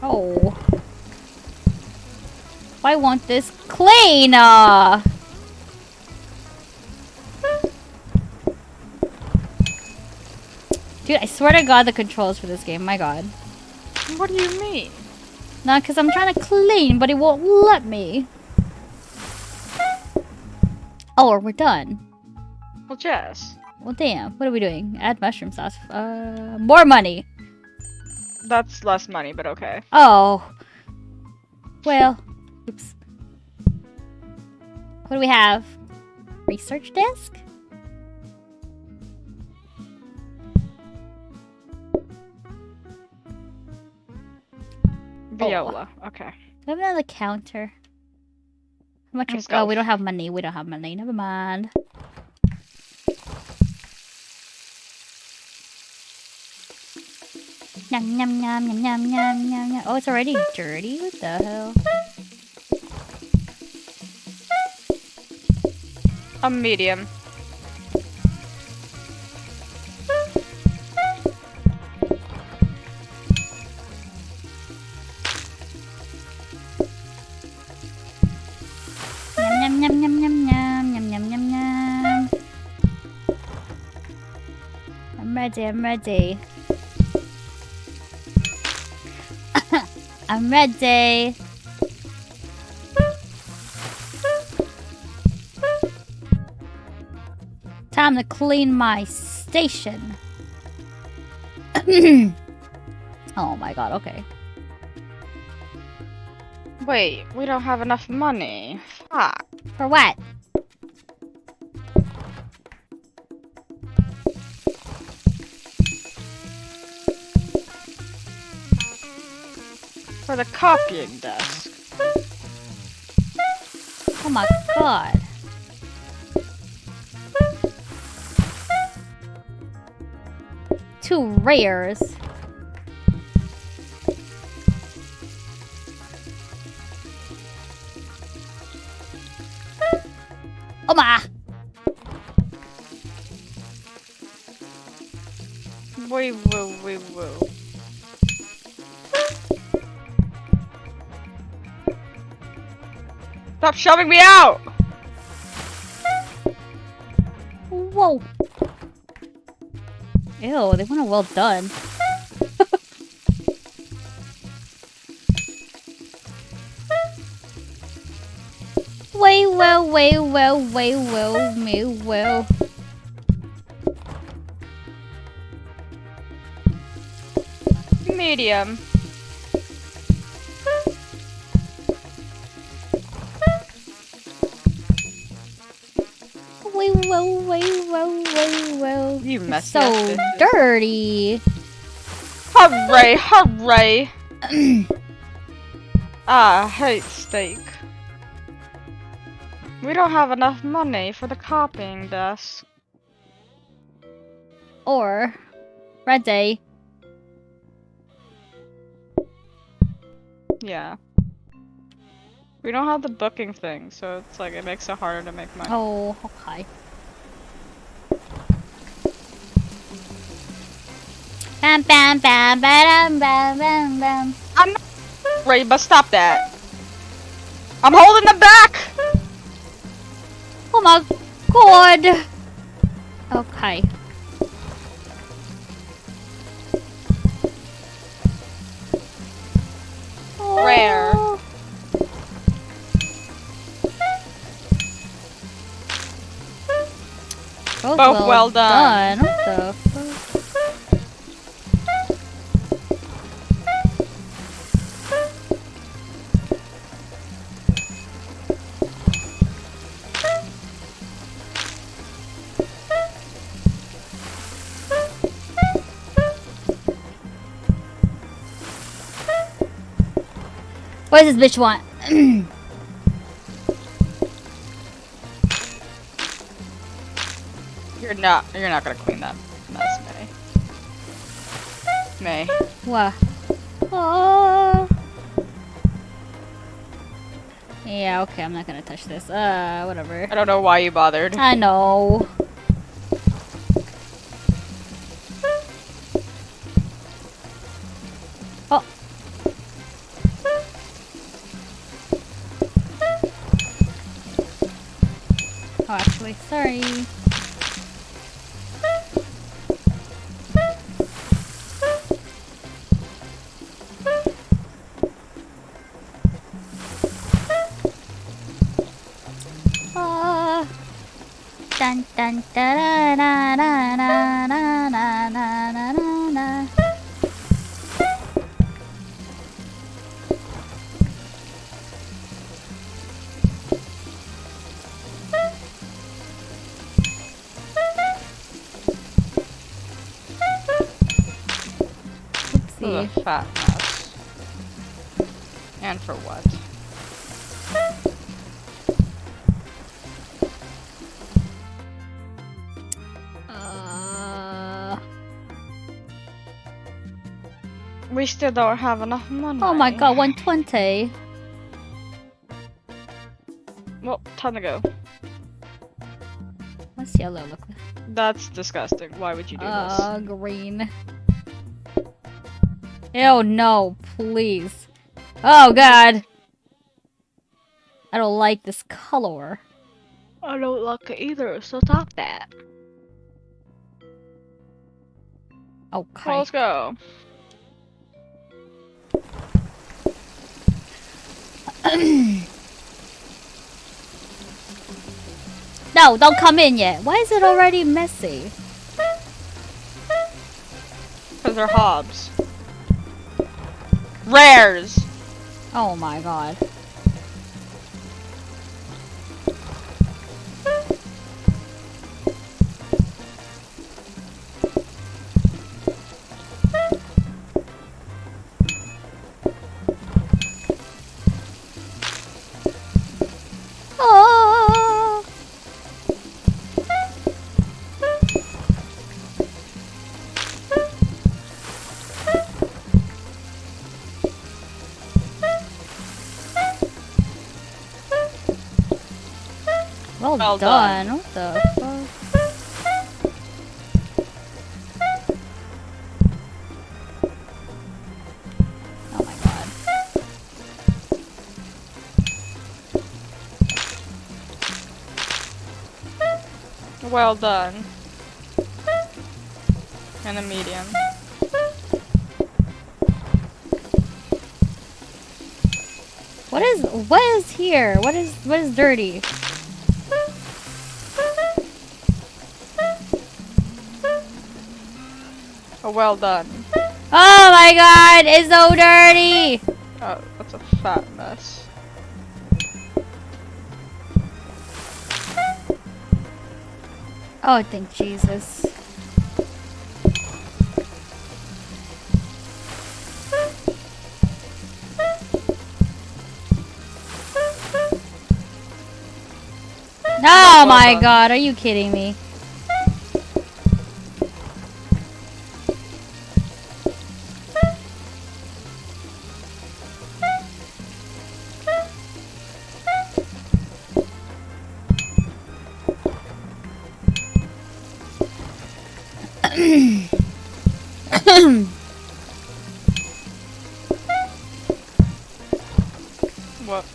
Oh. I want this clean. Dude, I swear to God the controls for this game, my god. What do you mean? Nah, because I'm trying to clean, but it won't let me. Oh, we're done. Well, Jess. Well, damn. What are we doing? Add mushroom sauce. More money. That's less money, but okay. Oh. Well. Oops. What do we have? Research desk? Viola. Okay. Do we have another counter? How much? Let's Oh, go. we don't have money. Never mind. Yum, yum, yum, yum, yum, yum, yum, yum. Oh, it's already dirty? What the hell? A medium. Yum, yum, yum, yum, yum, yum, yum, yum, yum. I'm ready. I'm ready. Time to clean my station. Oh my god, okay. Wait, we don't have enough money. Fuck. For what? For the copying desk. Oh my god. Two rares. Oh my! Wait, whoa. Stop shoving me out! Whoa! Ew, they want a well done. Me well. Medium. You messy So ass bitches. dirty. Hooray! Ah, I hate steak. We don't have enough money for the copying desk. Or ready. Yeah. We don't have the booking thing, so it's like it makes it harder to make money. Oh, okay. Bam bam bam bam bam bam bam. I'm not ready, but stop that. I'm holding them back! Oh my god. Okay. Rare. Oh. Both well done. What the fuck? What does this bitch want? You're not gonna clean that mess, May. May. What? Oh. Yeah, okay, I'm not gonna touch this. Whatever. I don't know why you bothered. I know. Oh. Oh, actually, sorry. Dun dun da da da da da da da da da da. This is a Oopsie. fat mess. And for what? We still don't have enough money. Oh my god, 120. Well, time to go. What's yellow look like? That's disgusting. Why would you do this? Green. Ew, no, please. Oh god. I don't like this color. I don't like it either, so stop that. Okay. Well, let's go. No, don't come in yet. Why is it already messy? Because they're hobs. Rares! Oh my god. Oh. Well, Well done. done. What the fuck? Oh my god. Well done. And a medium. What is here? What is dirty? Oh, well done. Oh my god, it's so dirty! Oh, that's a fat mess. Oh, thank Jesus. Oh my god, are you kidding me? What?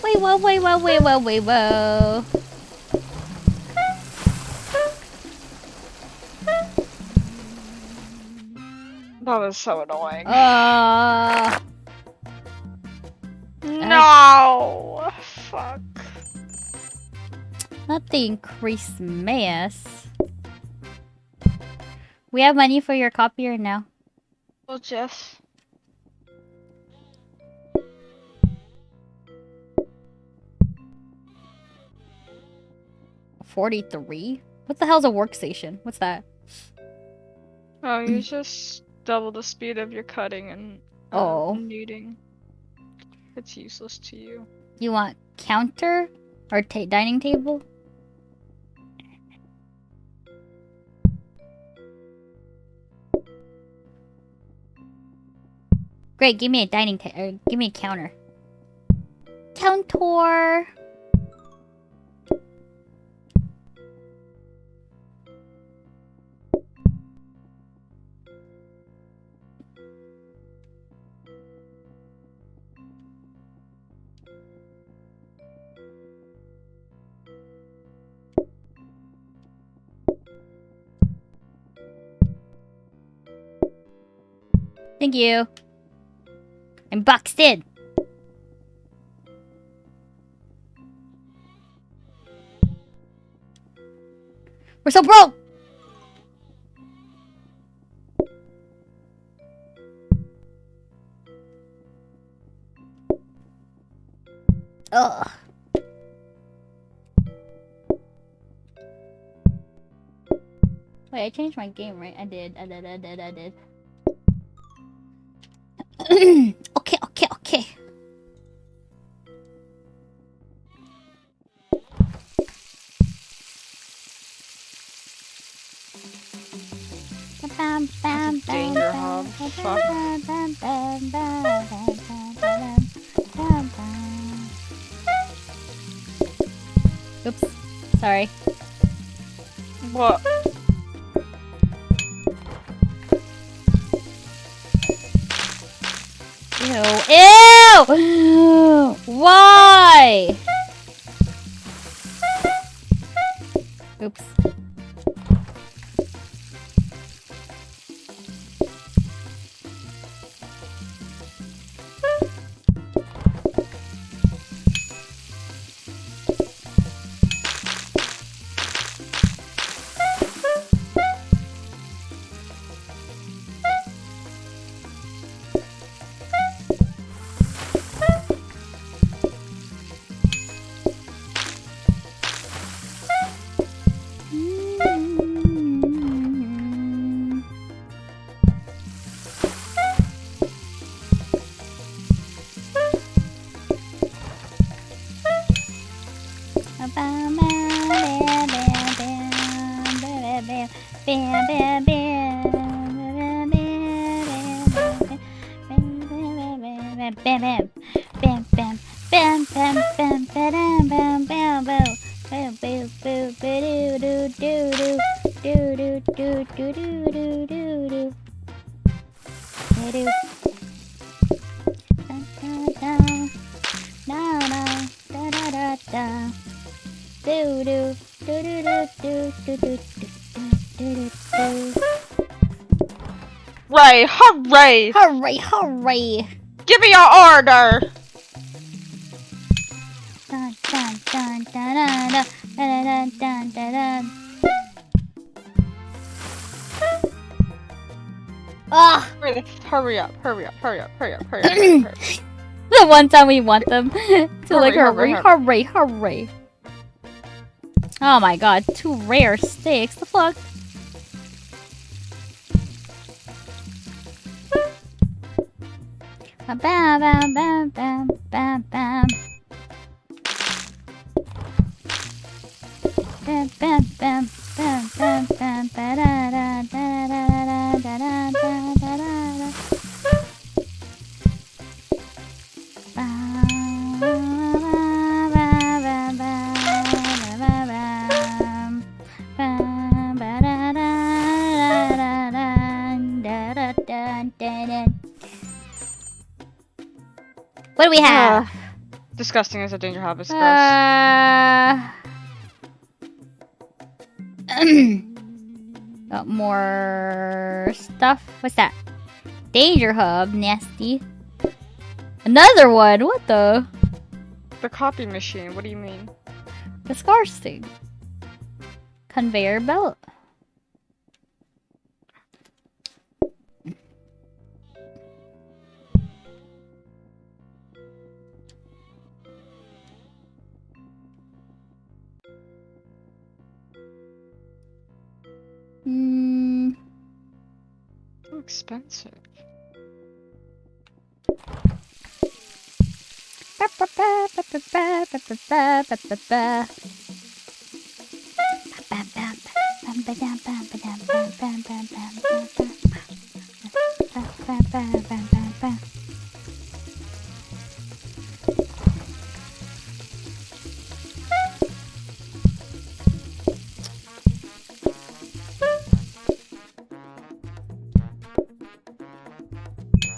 Wait, whoa, wait, whoa, wait, whoa, wait, whoa. That was so annoying. No! Fuck. Nothing Christmas. We have money for your copier now. Well, Jeff. $43? What the hell's a workstation? What's that? Oh, you just double the speed of your cutting and kneading. It's useless to you. You want counter or dining table? Great, give me a dining table. Give me a counter. Counter. Thank you. I'm boxed in. We're so broke. Ugh. Wait, I changed my game, right? I did. Okay. Danger hob. Fuck. Oops. Sorry. What? Ew! Why? Oops. bam, bam, bam, bam, bam, bam, bam, bam, bam. Bam, bam, bam, do do do do do do do do do do do. Do. Da da da. Da da da da da da. Do do do do do do do do do do do. Ray, hooray! Hooray! Hooray! Give me your order! Dun dun dun dun dun dun dun dun dun. Ah! Hurry up, hurry up, hurry up, hurry up, hurry up, hurry up. The one time we want them to like Hurry, hurry, hurry. Oh my god, 2 rare sticks. The fuck? Bam bam bam bam bam bam. Bam bam bam bam bam bam ba da da da da da da da da da. What do we have? Disgusting is a danger habit. Gross. Got more stuff. What's that? Danger hub. Nasty. Another one. What the? The copy machine. What do you mean? The scar thing. Conveyor belt. So expensive.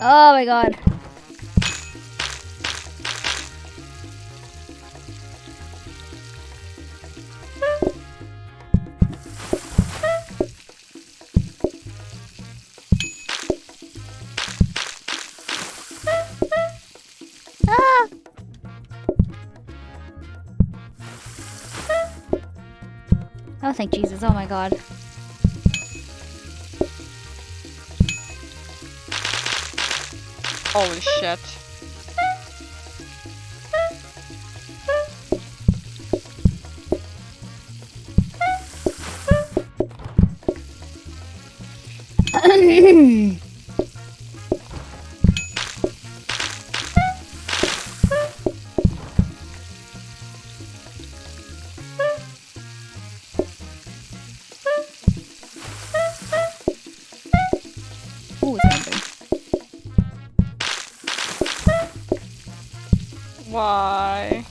Oh my god. Ah! Oh, thank Jesus. Oh my god. Holy shit. Ooh, it's open. Why?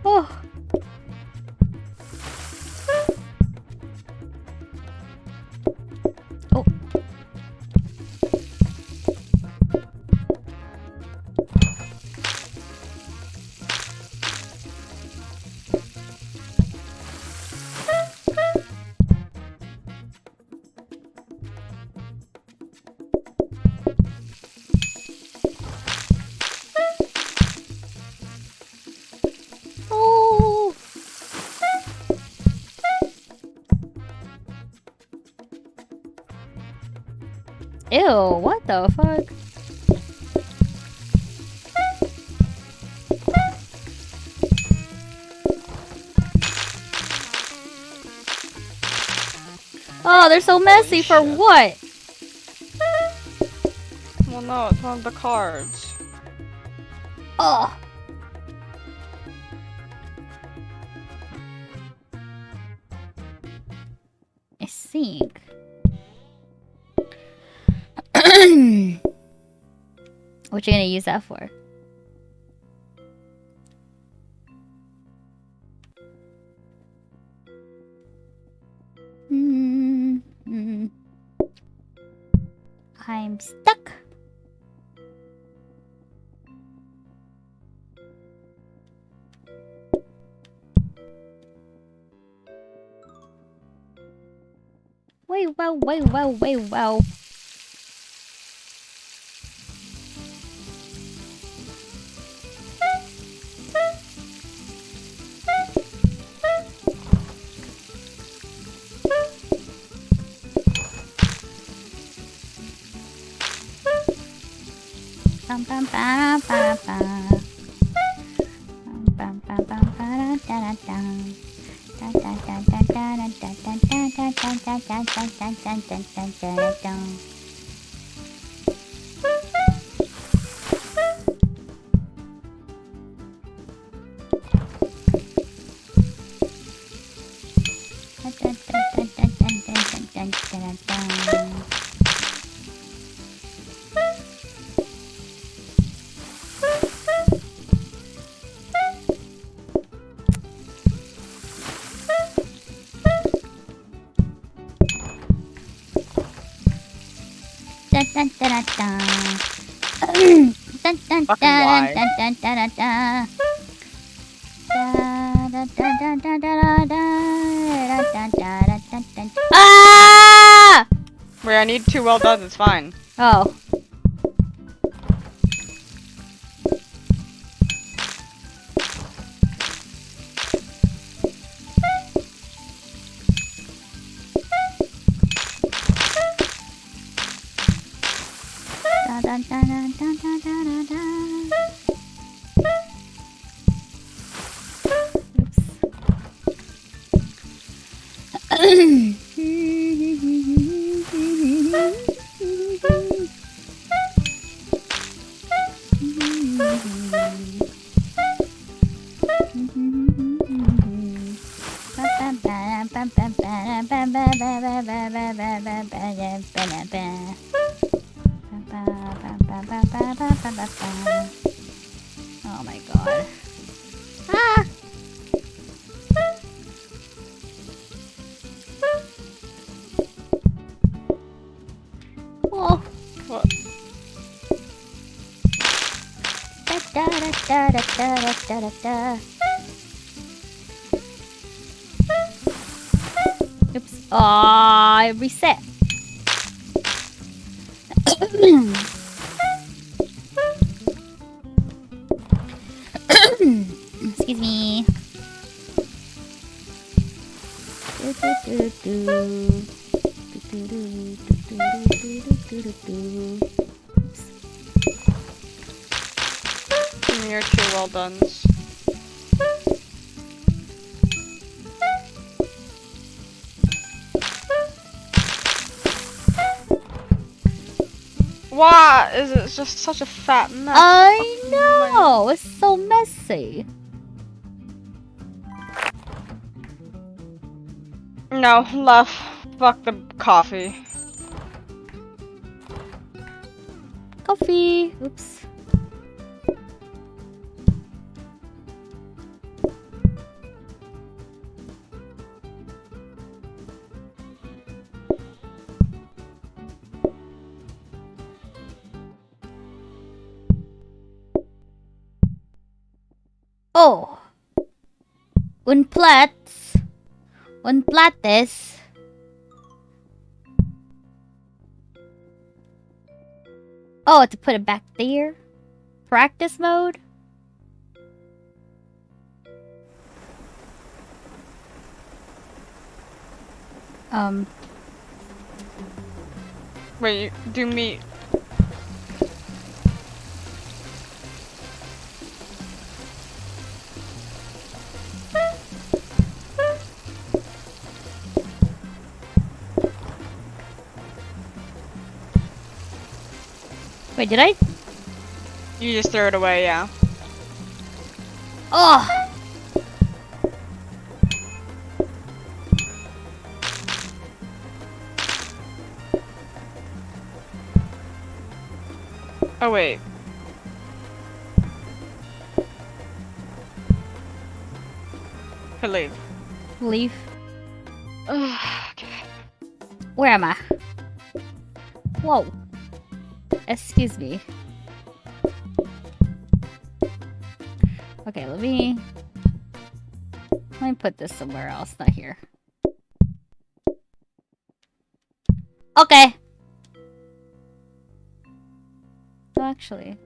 Oh. Oh. Oh. Ew, what the fuck? Oh, they're so messy for shit. what? Well, no, it's one of the cards. Oh. think. What you gonna use that for? I'm stuck. Wait, wow. Bum bum ba ba ba. Bum bum bum ba da da da. Da da da da da da da da da da da da da da da da. Ah! Wait, I need 2 well done. It's fine. Oh. Oh my god. Ah! Oh. What? Oops. Aw, reset. Excuse me. Give me your 2 well dones. Why is it just such a fat mess? I know. It's so messy. No, left. Fuck the coffee. Coffee. Oops. Oh. Un plates. Oh, to put it back there. Practice mode. Wait, you do meat. Wait, did I? You just throw it away, yeah. Oh wait. Could leave. Leave. Okay. Where am I? Whoa. Excuse me. Okay, let me put this somewhere else, not here. Okay. Actually.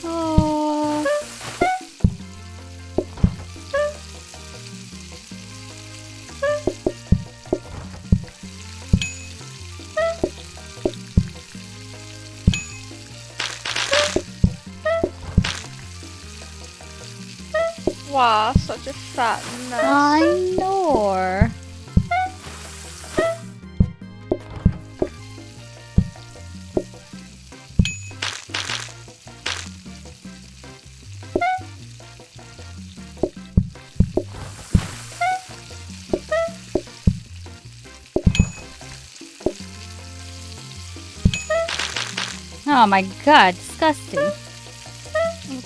Oh. Wow, such a fat mess. I know. Oh my god, disgusting.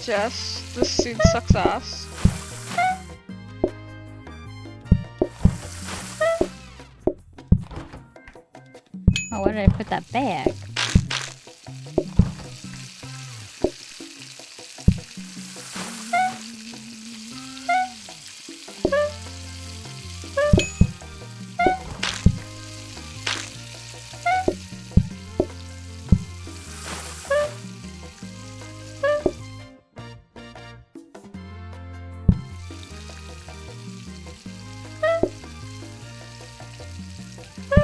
Jess, this seed sucks ass. Oh, where did I put that bag?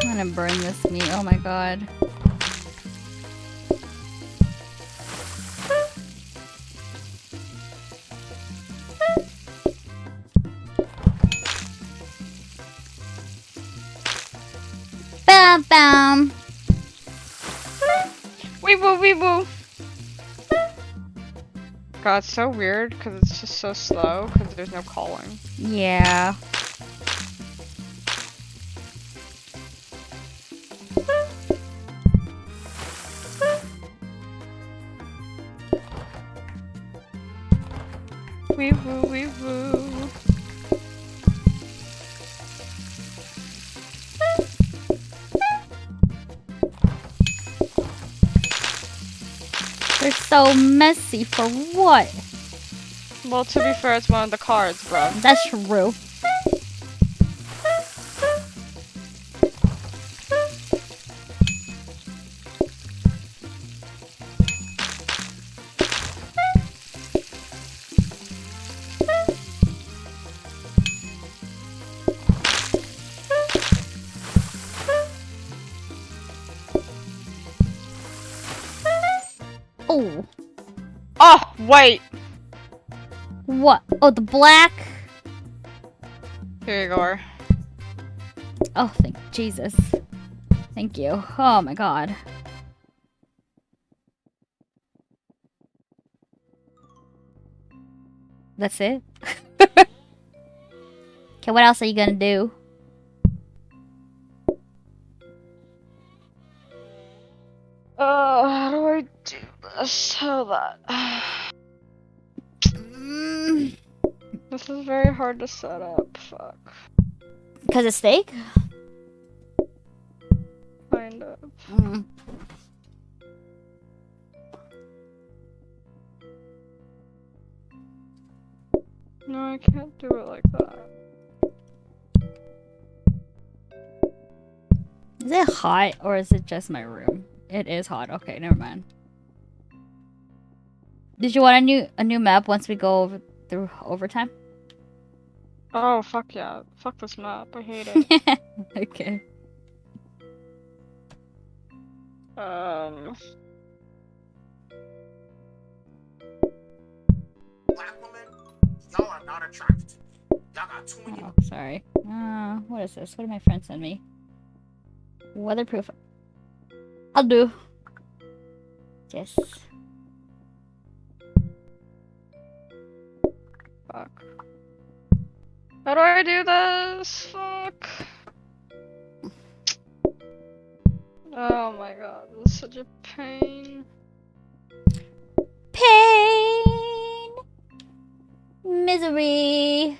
I'm gonna burn this meat, oh my god. Bam bam! Wee woo wee woo! God, it's so weird because it's just so slow because there's no calling. Yeah. Wee woo wee woo. They're so messy for what? Well, to be fair, it's one of the cards, bro. That's true. Oh. Oh, wait! What? Oh, the black? Here you go. Oh, thank Jesus. Thank you. Oh my god. That's it? Okay, what else are you gonna do? Oh, how do I do this so that... This is very hard to set up, fuck. Because it's steak? Kind of. No, I can't do it like that. Is it hot or is it just my room? It is hot. Okay, never mind. Did you want a new map once we go through overtime? Oh, fuck yeah. Fuck this map. I hate it. Okay. Black woman, Oh, sorry. What is this? What did my friend send me? Weatherproof. I'll do. Yes. Fuck. How do I do this? Fuck. Oh my god, this is such a pain. Pain! Misery!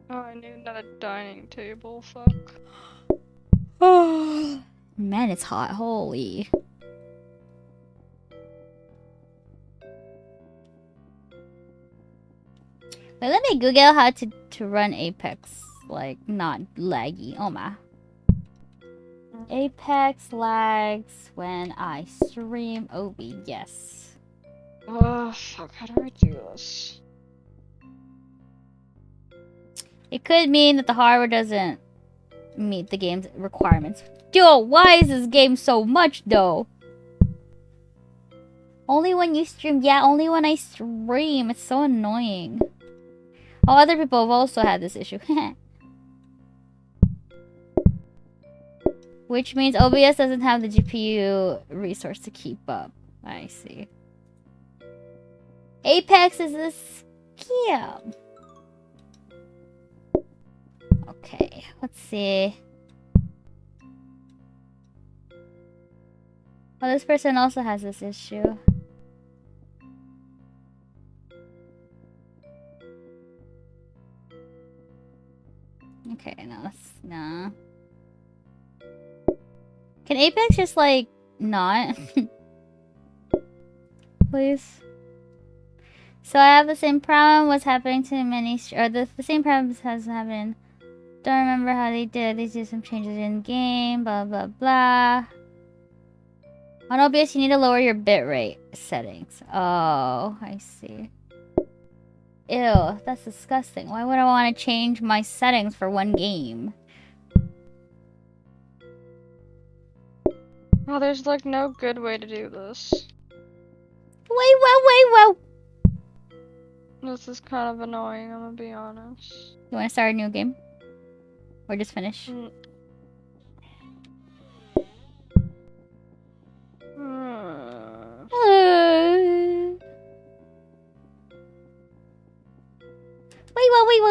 Oh, I need another dining table, fuck. Oh, man, it's hot. Holy. Wait, let me Google how to run Apex, like, not laggy. Oh my. Apex lags when I stream OBS. Oh, fuck, how do I do this? It could mean that the hardware doesn't meet the game's requirements. Yo, why is this game so much, though? Only when you stream. Yeah, only when I stream. It's so annoying. Oh, other people have also had this issue. Which means OBS doesn't have the GPU resource to keep up. I see. Apex is a scam. Okay, let's see. Oh, this person also has this issue. Okay, no, that's nah. Can Apex just like not? Please. So I have the same problem. What's happening to many? Or the same problem has happened. Don't remember how they did. They did some changes in game. Blah blah blah. On OBS, you need to lower your bitrate settings. Oh, I see. Ew, that's disgusting. Why would I want to change my settings for one game? Oh, there's like no good way to do this. Wait, whoa. This is kind of annoying, I'm gonna be honest. You want to start a new game? Or just finish?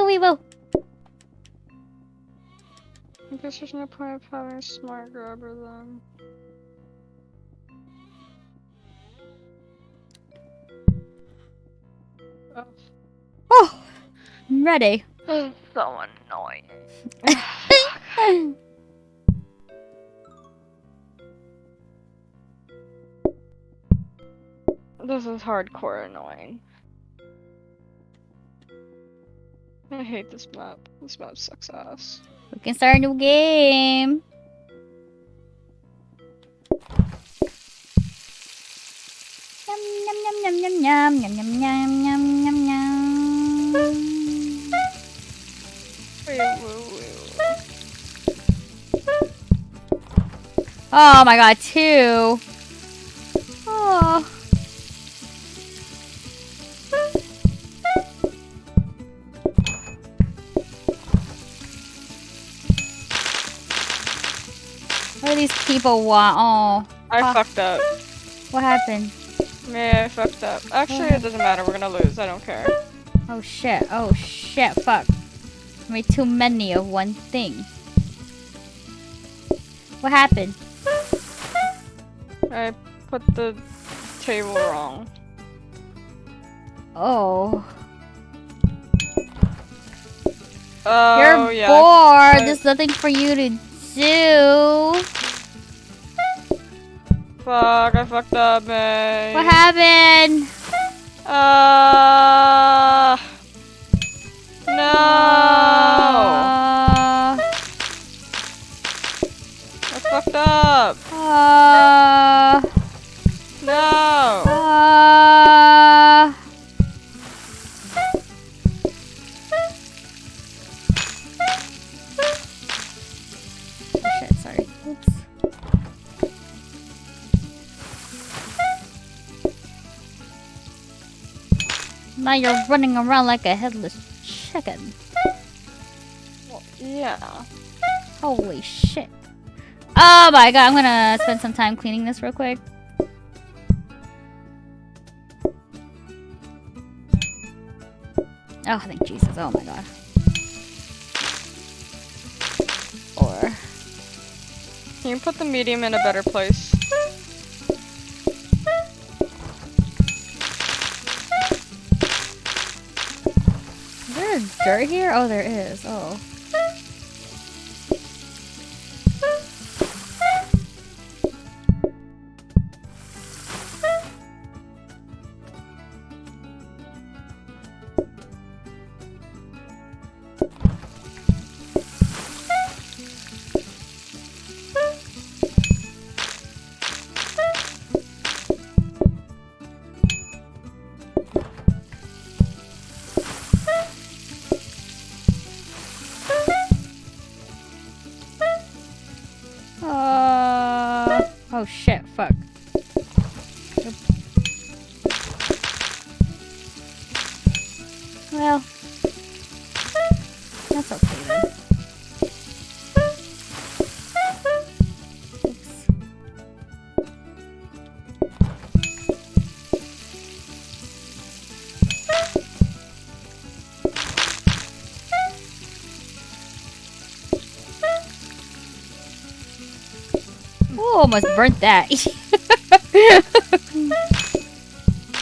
Wait, whoa. I guess there's no point of having a smart grabber then. Oh, I'm ready. This is so annoying. This is hardcore annoying. I hate this map. This map sucks ass. We can start a new game. Yum. Oh my god, two. Oh. What do these people want? Oh. I fucked up. What happened? Yeah, I fucked up. Actually, it doesn't matter. We're gonna lose. I don't care. Oh shit. Oh shit. Fuck. I made too many of one thing. What happened? I put the table wrong. Oh. Oh, You're yeah. bored. There's nothing for you to do. Fuck, I fucked up, man. What happened? No. I fucked up. No. Oh shit, sorry. Oops. Now you're running around like a headless chicken. Well, yeah. Holy shit. Oh my god, I'm gonna spend some time cleaning this real quick. Oh, thank Jesus. Oh my god. Or... Can you put the medium in a better place? Is there dirt here? Oh, there is. Oh. Oh shit, fuck. Well, that's okay then. Oops. Oh, almost burnt that.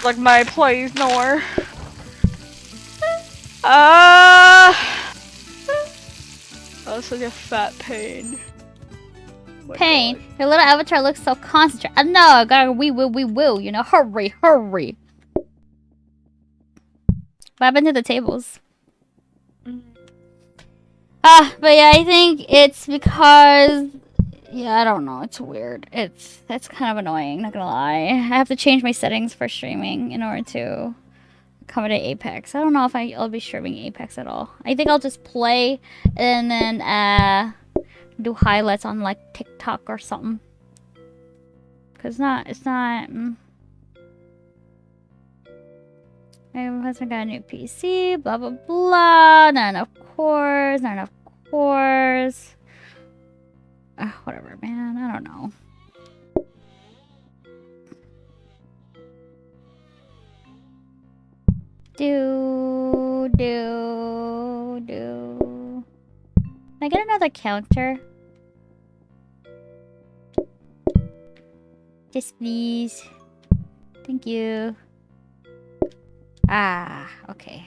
Like my place nor. That's such a fat pain. My Pain. God. Your little avatar looks so concentrated. I know, I gotta we will, you know. Hurry, hurry. What happened to the tables? But yeah, I think it's because... Yeah, I don't know. It's weird. That's kind of annoying, not gonna lie. I have to change my settings for streaming in order to accommodate Apex. I don't know if I'll be streaming Apex at all. I think I'll just play and then do highlights on like TikTok or something. Cause it's not. My husband got a new PC. Blah blah blah. Not enough cores. Not enough cores. Whatever, man. I don't know. Do. Can I get another counter? Yes, please. Thank you. Ah, okay.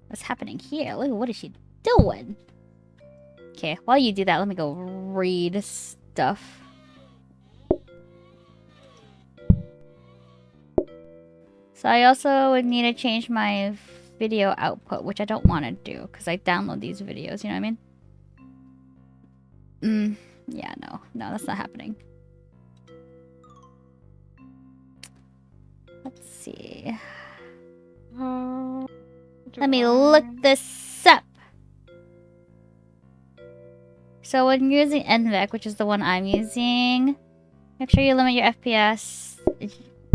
What's happening here? Look, what is she doing? Okay, while you do that, let me go read stuff. So I also would need to change my video output, which I don't want to do because I download these videos, you know what I mean? Yeah, no, that's not happening. Let's see. Let me look this up. So when you're using NVEC, which is the one I'm using, make sure you limit your FPS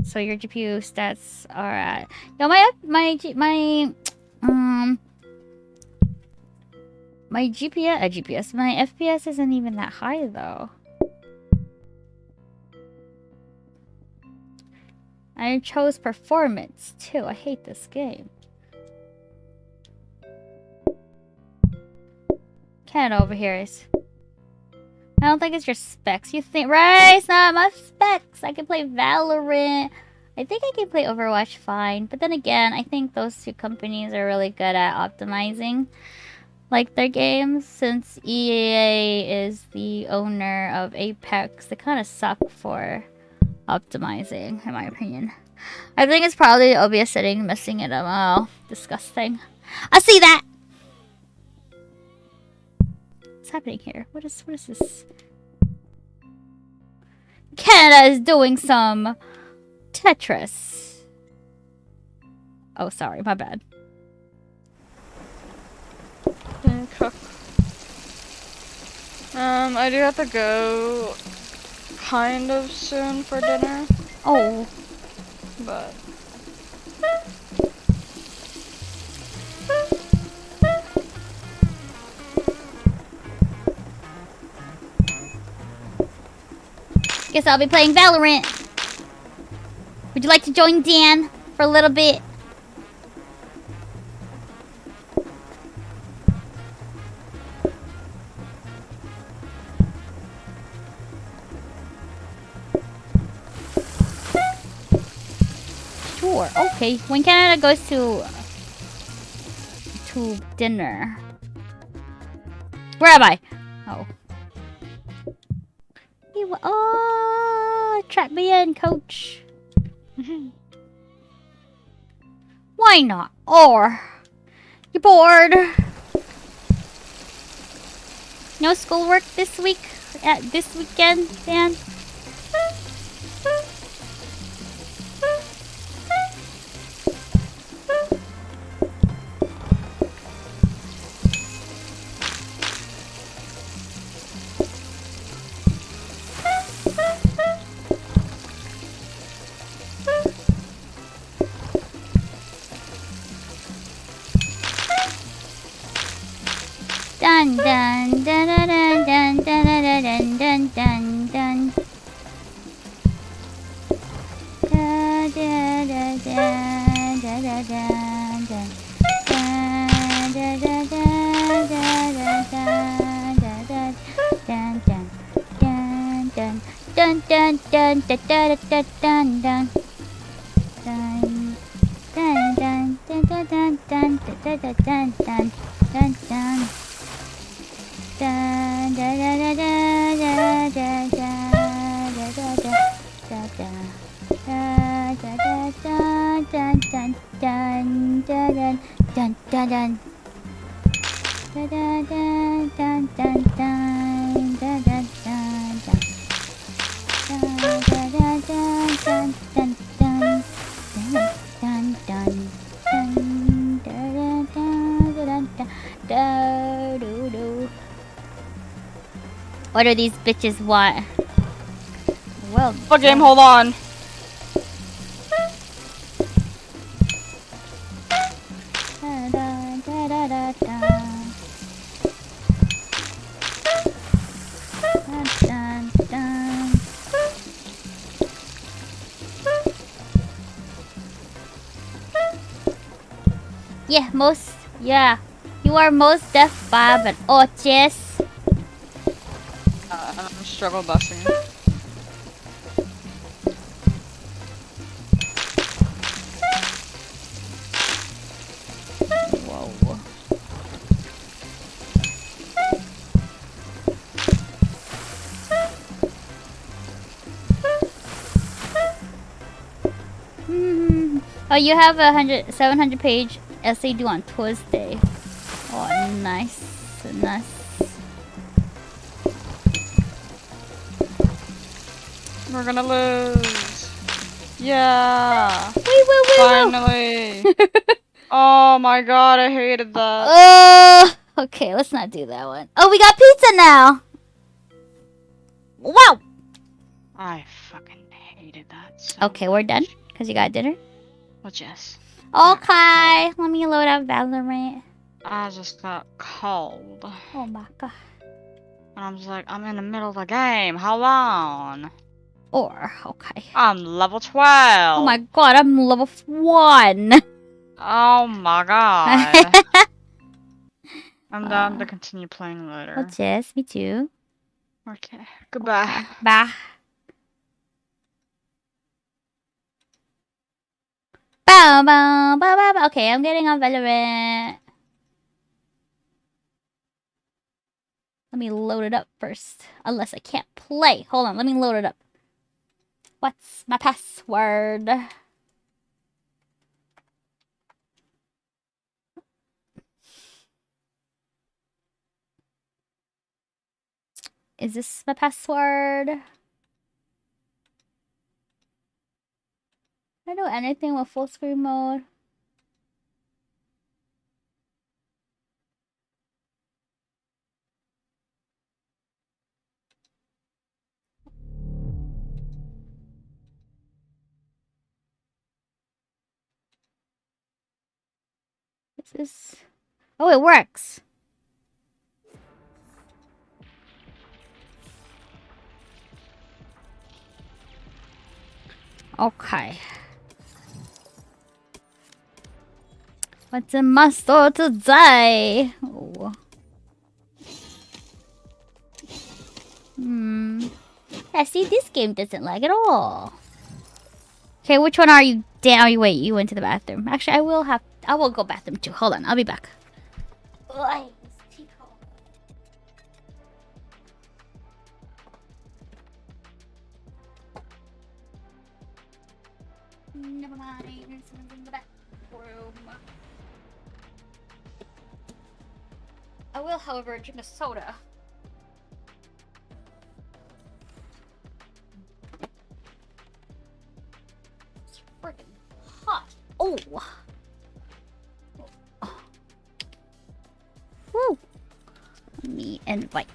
so your GPU stats are at. Yo, my FPS isn't even that high though. I chose performance too. I hate this game. Canada over here is. I don't think it's your specs. You think, right? It's not my specs. I can play Valorant. I think I can play Overwatch fine. But then again, I think those two companies are really good at optimizing like their games. Since EA is the owner of Apex, they kind of suck for optimizing, in my opinion. I think it's probably the OBS setting messing it up. Oh, disgusting. I see that. What's happening here? What is this? Canada is doing some Tetris. Oh, sorry, my bad. Okay. I do have to go kind of soon for dinner, Oh. but Guess I'll be playing Valorant. Would you like to join Dan for a little bit? Sure. Okay. When Canada goes to dinner. Where am I? Oh. Oh, trap me in, coach. Why not? Or you bored? No schoolwork this week? This weekend, Dan? Dun dun dun dun dun dun dun dun dun dun dun. Da da da da da da da da. Da da da da da da da da. Dun dun dun dun dun dun dun da da da dun dun. Dun dun dun dun dun dun dun da da dun dun dun dun. Dun da da da da da da da da da da da da da da da dun dun dun dun dun dun dun da da da dun dun dun da da dun dun da da da dun dun dun dun dun dun dun da da da da da do do. What do these bitches want? Well, what game? Hold on. Yeah, you are most deaf, Bob, and Otis. I'm struggle busing. Whoa. Oh, you have 700 page essay due on Tuesday. Oh, nice. We're gonna lose. Yeah. Wait. Finally. Oh my god, I hated that. Okay, let's not do that one. Oh, we got pizza now. Wow. I fucking hated that so Okay, we're done because you got dinner. much. Yes. Okay, let me load up Valorant. I just got cold. Oh my god. And I'm just like, I'm in the middle of the game. How long? Okay. I'm level 12. Oh my god, I'm level 1. Oh my god. I'm down to continue playing later. Well, yes, me too. Okay. Goodbye. Okay. Bye. Bow, bow, bow, bow, bow. Okay, I'm getting on Valorant. Let me load it up first. Unless I can't play. Hold on, let me load it up. What's my password? Is this my password? I don't do anything with full screen mode. This is... Oh, it works. Okay. What's in my store today? Oh. Yeah, see, this game doesn't lag at all. Okay, which one are you? Damn, wait, you went to the bathroom. Actually, I will go bathroom too. Hold on, I'll be back. Never mind, someone's in the bathroom. I will, however, drink a soda. It's freaking hot. Oh! Woo! Let me invite.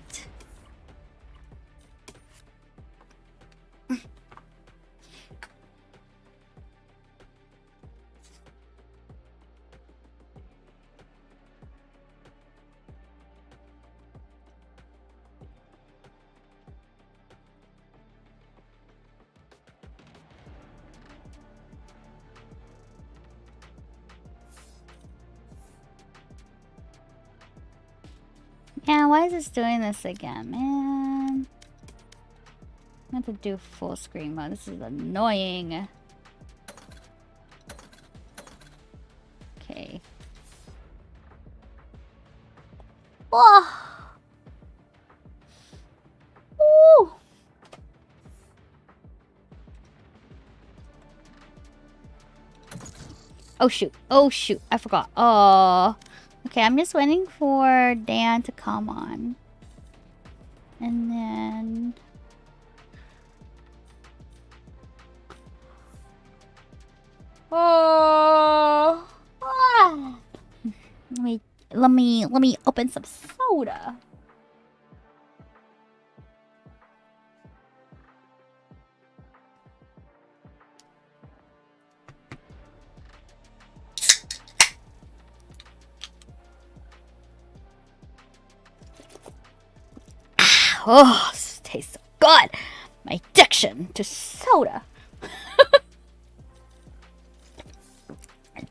Yeah, why is this doing this again, man? I have to do full screen mode. This is annoying. Okay. Oh! Ooh! Oh shoot. Oh shoot. I forgot. Oh. Okay, I'm just waiting for Dan to come on. And then... Oh. Ah. Let me open some soda. Oh, this tastes so good. My addiction to soda.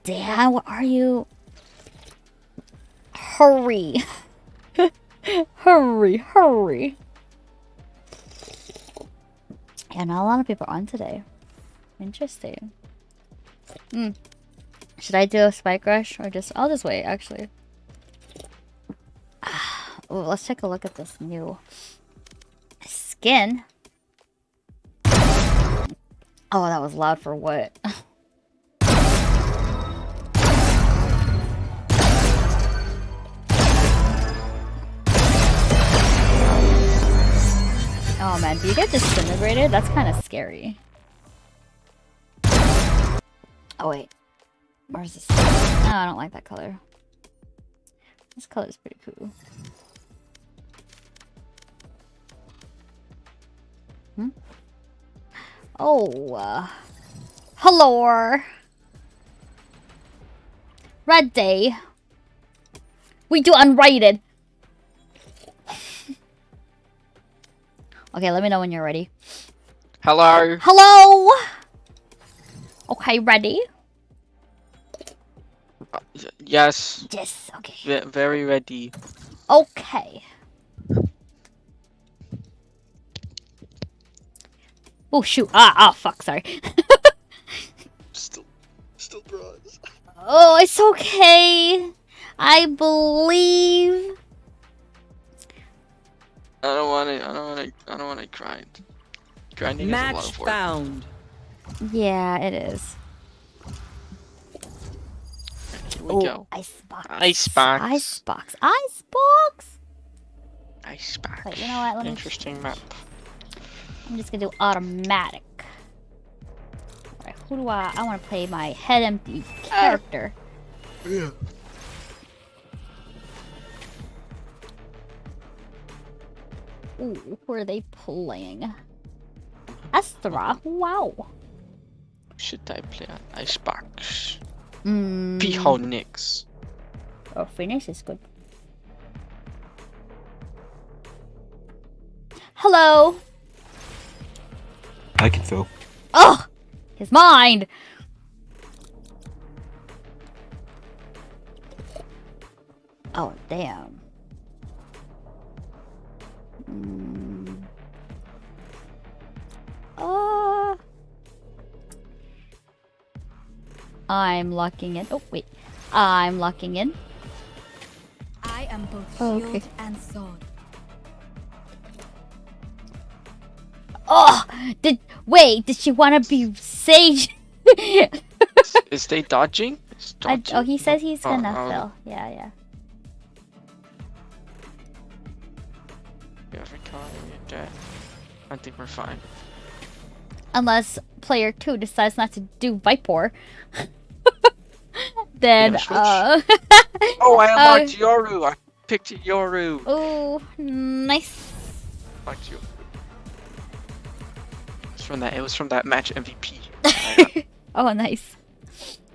Dan, what are you? Hurry. Hurry, hurry. Yeah, not a lot of people are on today. Interesting. Should I do a spike rush or just... I'll just wait, actually. Oh, let's take a look at this new skin. Oh, that was loud for what? Oh man, do you get disintegrated? That's kind of scary. Oh wait. Where's this? No, I don't like that color. This color is pretty cool. Oh, hello. Red day. We do unrated. Okay, let me know when you're ready. Hello. Hello. Okay, ready? Yes. Yes. Okay. Very ready. Okay. Oh shoot! Fuck! Sorry. Still bros. Oh, it's okay. I believe. I don't want to grind. Grinding is a lot of work. Found. Yeah, it is. Here we go. Icebox. Icebox. Icebox. Icebox. Icebox. Wait, you know what? Let me. Interesting map. I'm just gonna do automatic. Alright, who do I want to play my head empty character. Yeah. Ooh, who are they playing? Astra. Wow. Should I play an Icebox? Mm. P-Ho Nix. Oh, finish is good. Hello. I can fill. Oh, his mind. Oh, damn. I'm locking in. Oh, wait. I'm locking in. I am both Oh, shield okay. and sword. Oh, did she want to be Sage? Is they dodging? Is dodging? He says he's gonna oh. fill. Yeah, yeah. Yeah, okay. I think we're fine. Unless player 2 decides not to do Viper. Then, Oh, I unlocked Yoru! I picked Yoru! Oh, nice. Unlocked Yoru. It was from that match MVP. Oh, nice.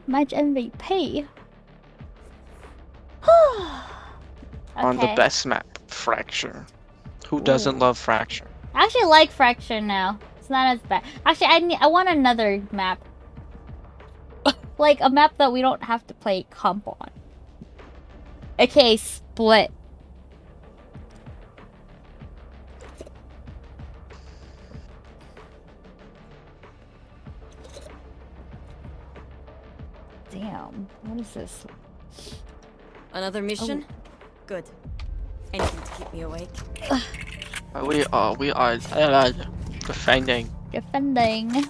Match MVP. On the Okay. best map, Fracture. Who doesn't love Fracture? I actually like Fracture now. It's not as bad. Actually, I want another map. Like a map that we don't have to play comp on. Okay, Split. Damn, what is this? Another mission? Good. Anything to keep me awake. We are defending. Defending.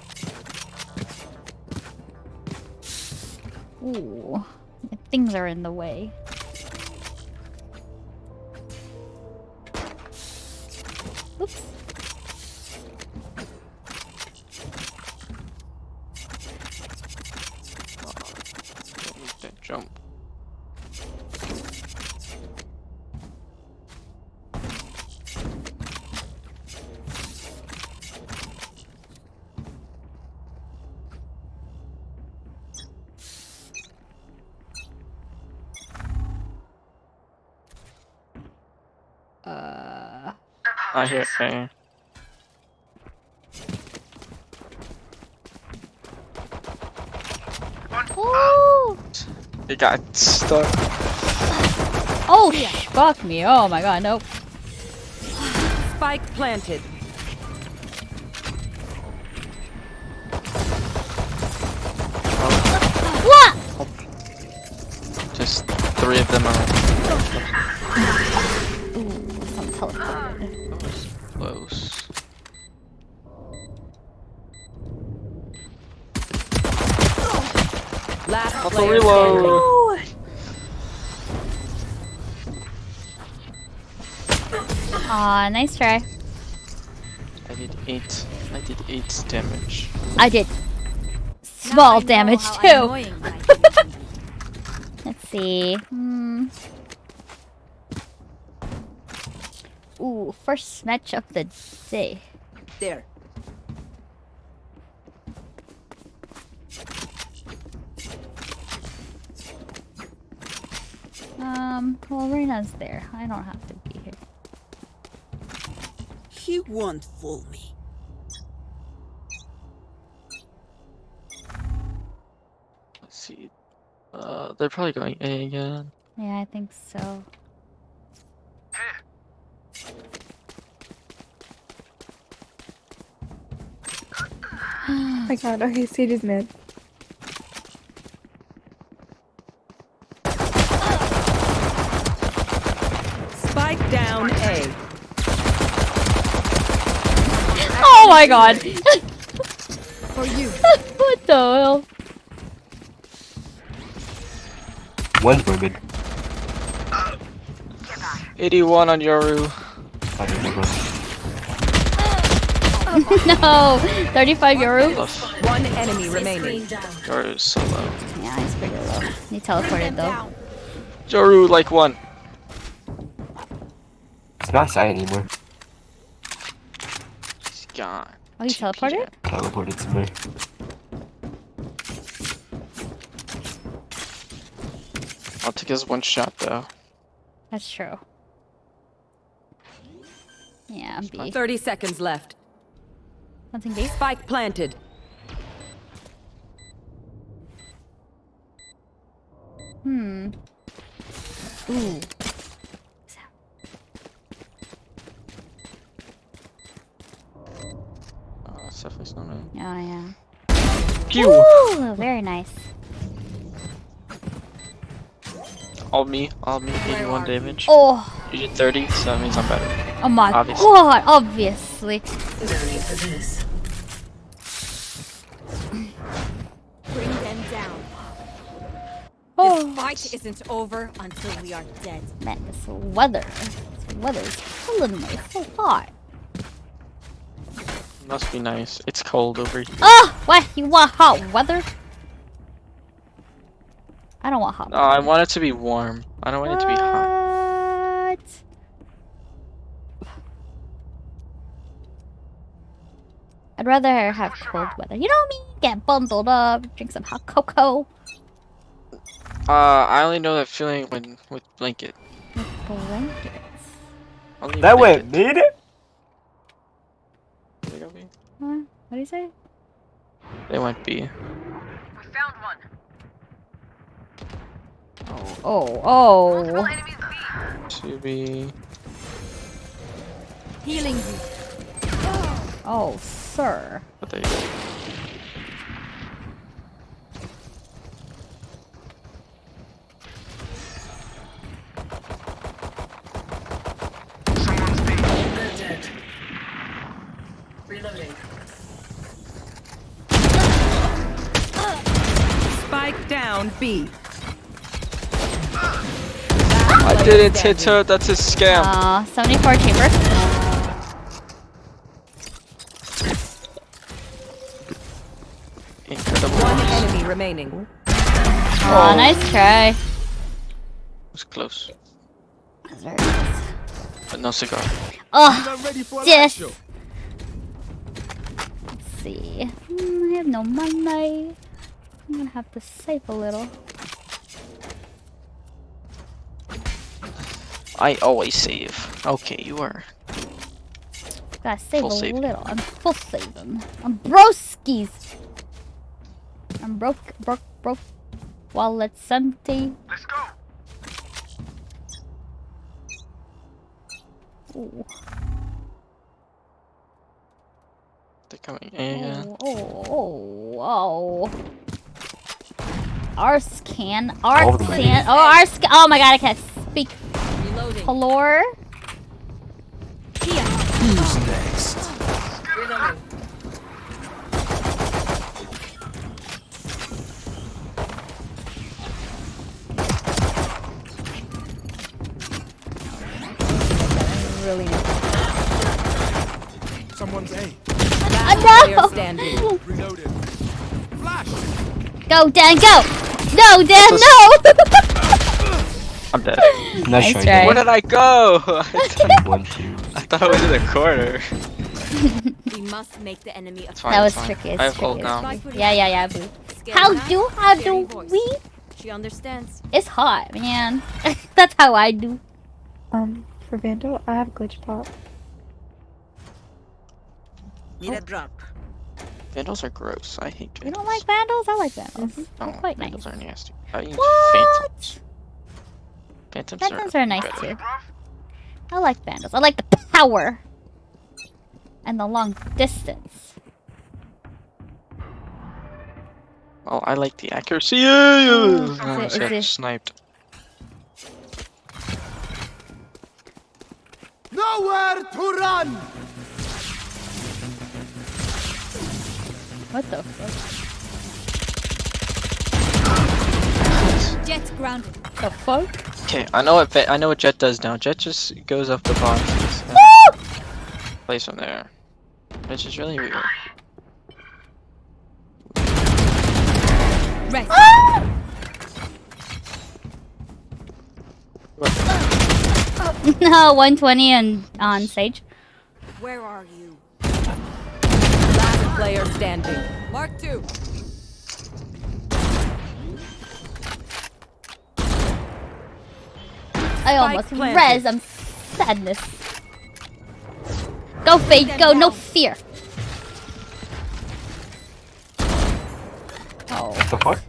Ooh, things are in the way. Oops. Jump. I hear A. Ooh. You got stuck. Oh, fuck me. Oh my god, nope. Spike planted. What? Just 3 of them are. Ooh, some teleported. That was close. Last Auto player reload. Aw, nice try. I did 8 damage. I did small damage too. Let's see. Ooh, first match of the day. There. Well, Reina's there. I don't have to be here. He won't fool me. Let's see. They're probably going A again. Yeah, I think so. Oh my god, okay, Sage is mid. Spike down A. Oh my god! For you. What the hell? One's mid. 81 on Yoru. No! 35 euros? One enemy remaining. Yoru is so low. Yeah, he's pretty low. He teleported though. Yoru like 1. It's not Sai anymore. He's gone. Oh, he teleported? Teleported somewhere. I'll take his one shot though. That's true. Yeah, B. 30 seconds left. Nothing B. Spike planted. Hmm. Ooh. It's definitely snowing. Oh yeah. Pew! Ooh, very nice. All me, 81 damage. Oh. You did 30, so that means I'm better. Oh my Obviously. god, obviously. Bring them down. Oh. This fight isn't over until we are dead. Man, this weather is killing me. It's so hot. Must be nice. It's cold over here. Oh, what? You want hot weather? I don't want hot No, weather. I want it to be warm. I don't want it to be hot. What? I'd rather have cold weather. You know me? Get bundled up, drink some hot cocoa. I only know that feeling when with blanket. Blankets. Only That blanket. went mid? They go B. What do you say? They went B. We found one. Oh. Enemies B. 2B. Healing you. Oh, sir. But they go. Reloading. Spike down B. I didn't hit her, that's a scam. 74 chambers. Incredible. One enemy remaining. Oh, nice try. It was close. That's very nice. But no cigar. Oh, ready for yes. Let's see. I have no money. I'm gonna have to save a little. I always save. Okay, you are. Gotta save Full a saving. little. I'm full saving. I'm broskies. I'm broke. Wallet's empty. Let's go. Ooh. They're coming in. Oh. Arscan. All the Arscan. Oh, Arscan. Oh my god, I can't speak. Reloading. Color. Who's next? Reloading. Really nice. Someone's A. Player No! standing. Reloaded. Flash! Go, Dan, go! No, Dan, no! I'm dead. Nice Nice try. try. Where did I go? I 1-2. thought I was in the corner. We must make the enemy a It's fine, That it's was fine. tricky. I It's have ult tricky. now. Yeah, boo. Scared How now? do Sharing voice. we? She understands. It's hot, man. That's how I do. For Vandal, I have glitch pop. Need a drop. Vandals are gross. I hate vandals. You don't like vandals? I like vandals. They're Oh, quite vandals nice. are nasty. I use What? Phantoms. Phantoms are nice better. too. I like vandals. I like the power and the long distance. Oh, I like the accuracy. Is Almost it- got is it- sniped. Nowhere to run! What the fuck? Jet grounded. The fuck? Okay, I know what Jet does now. Jet just goes up the boxes and plays from there, which is really weird. Rest. No, 120 on Sage. Where are you? Last player standing. Mark 2. I almost res. I'm sadness. Go, Fade, go. No fear. Oh, The fuck?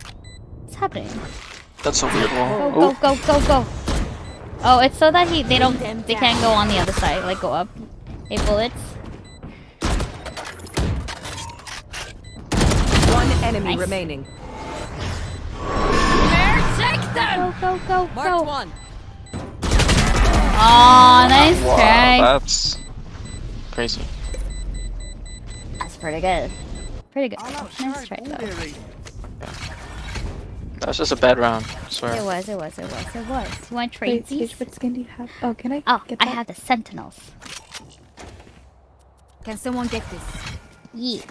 what's happening? That's a weird wall. Go, go, go, go, go. Oh, it's so that they can't go on the other side. Like go up. Hey, bullets. One enemy Nice. remaining. Go, go, go, Mark go. one. Aw, nice Wow, try. that's crazy. That's pretty good. Pretty good. Nice try though. That was just a bad round, I swear. It was. You want to trade Wait, these? Sage, what skin do you have? Oh, can I Oh, get I that? have the Sentinels. Can someone get this? Yeah.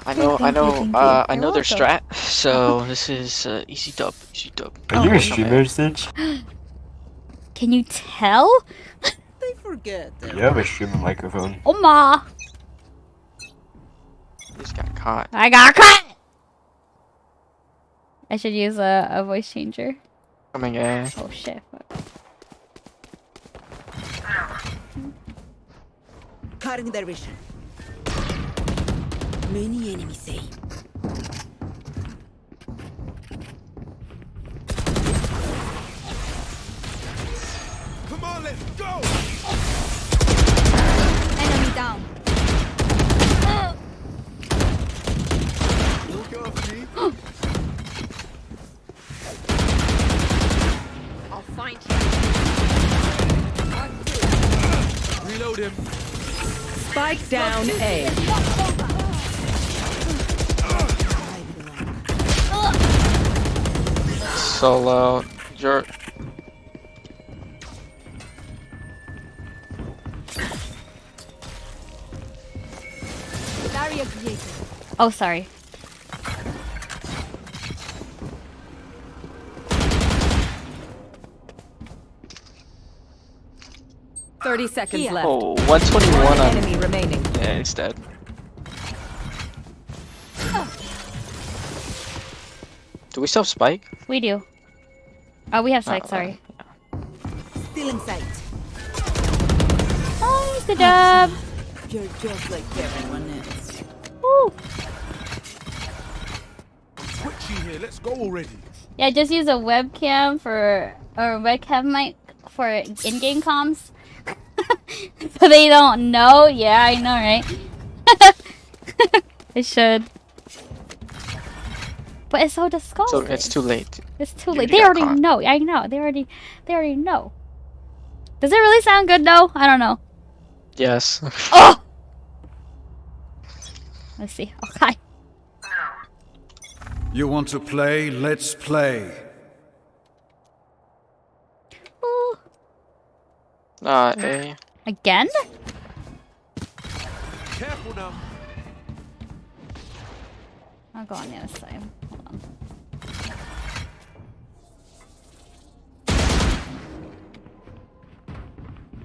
I know thank you. their welcome. strat, so this is easy dub, easy dub. Are you a streamer, Sage? Can you tell? You have a streamer microphone. Oh ma! Just got caught. I got caught! I should use a voice changer. Coming A. Oh shit. Fuck. Cutting their vision. Many enemies say. Come on, let's go! Enemy down. Look off me. I'll find you. Reload him. Spike down A. Solo. You're. Barrier created. Oh, sorry. Thirty seconds left. Oh, 121 One on. enemy remaining. Yeah, he's dead. Do we still have Spike? We do. Oh, we have sight, sorry. Still in sight. Oh, good job! You're just like everyone else. Woo! Twitchy here, let's go already. Yeah, just use a webcam or webcam mic for in-game comms. So they don't know. Yeah, I know, right? It should. But it's so disgusting. So it's too late. It's too You late. already They got already caught. know. I know. They already know. Does it really sound good though? I don't know. Yes. Oh! Let's see. Okay. You want to play? Let's play. Ooh. A. Again? Careful now. I'll go on the other side. Hold on.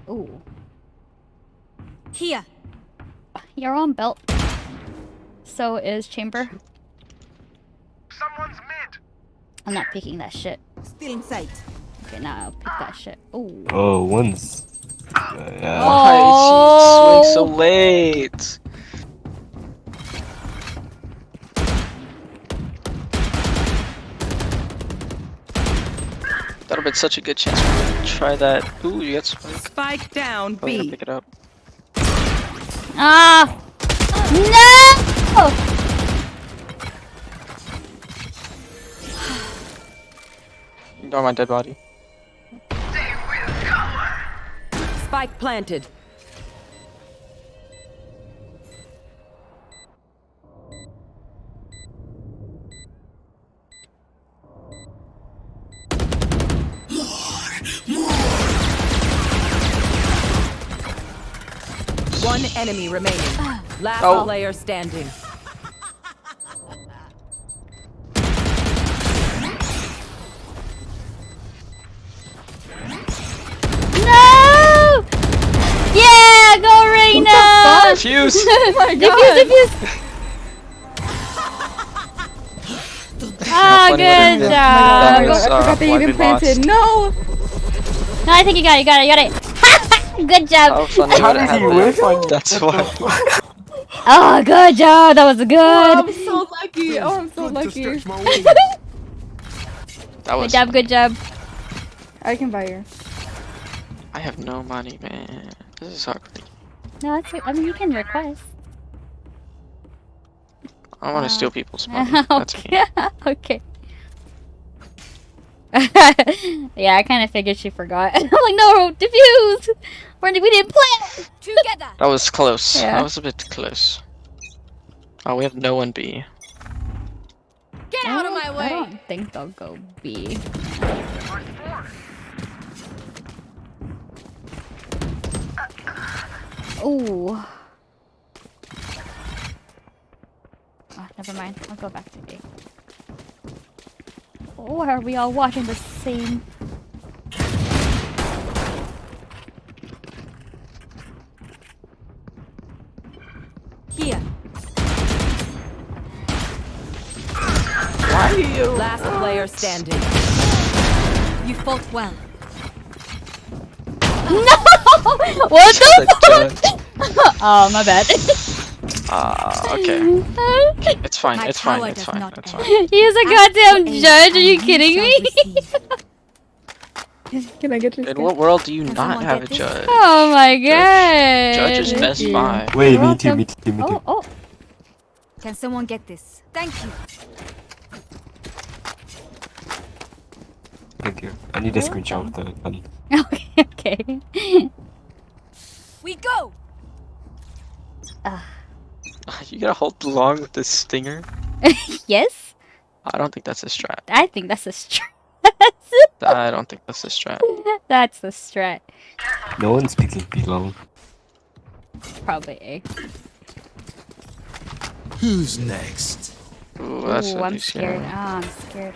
Ooh. Here. You're on belt. So is chamber. Someone's mid. I'm not picking that shit. Still in sight. Okay, now I'll pick that shit. Ooh. Oh, one's. Yeah. Why is he swing so late? That would have been such a good chance for me to try that. Ooh, you got Spike. Spike down Oh, you B. pick it up. Ah! No! Ignore my dead body. Spike planted. One enemy remaining. Last Oh. player standing. No! Yeah, go Reina! Fuse! Oh my god! Defuse! Ah, funny would it good be? job. That was, I forgot they why even we lost. planted. No! No, I think you got it. You got it. You got it. Good job. How funny How would it did have he been? whiff on you? That's What why. the fuck? Oh, good job. That was Oh, good. I'm so lucky. Oh, I'm so Good to lucky. stretch my wings. That Good was. job. Good job. I can buy you. I have no money, man. This is hard. No, that's. I mean, you can request. I want to steal people's money. That's me. Okay. Okay. Yeah, I kind of figured she forgot. I'm like, no, diffuse. We didn't plan. Together. That was close. Yeah. That was a bit close. Oh, we have no one B. Get out of my I way. don't think they'll go B. Ooh. Oh, never mind. I'll go back to B. Or are we all watching the same? Here. Why are you? Last player standing. You fought well. No! What the fuck? Oh, my bad. Okay. It's fine. My It's fine. power It's does fine. not It's end. fine. He's a goddamn judge. Are you kidding me? Can I get this? In what world do you Can not someone have a get this? judge? Oh my god. Judge is Thank best you. buy. Wait, You're me too, welcome. me too, me too. Oh, oh. Can someone get this? Thank you. Thank you. I need a screenshot of the money. Okay, okay. We go. You gotta hold long with this stinger. Yes? I don't think that's a strat. I think that's a strat. I don't think that's a strat. That's the strat. No one's picking B long. Probably A. Who's next? Ooh, that's Ooh, what I'm you scared. scared. Oh, I'm scared.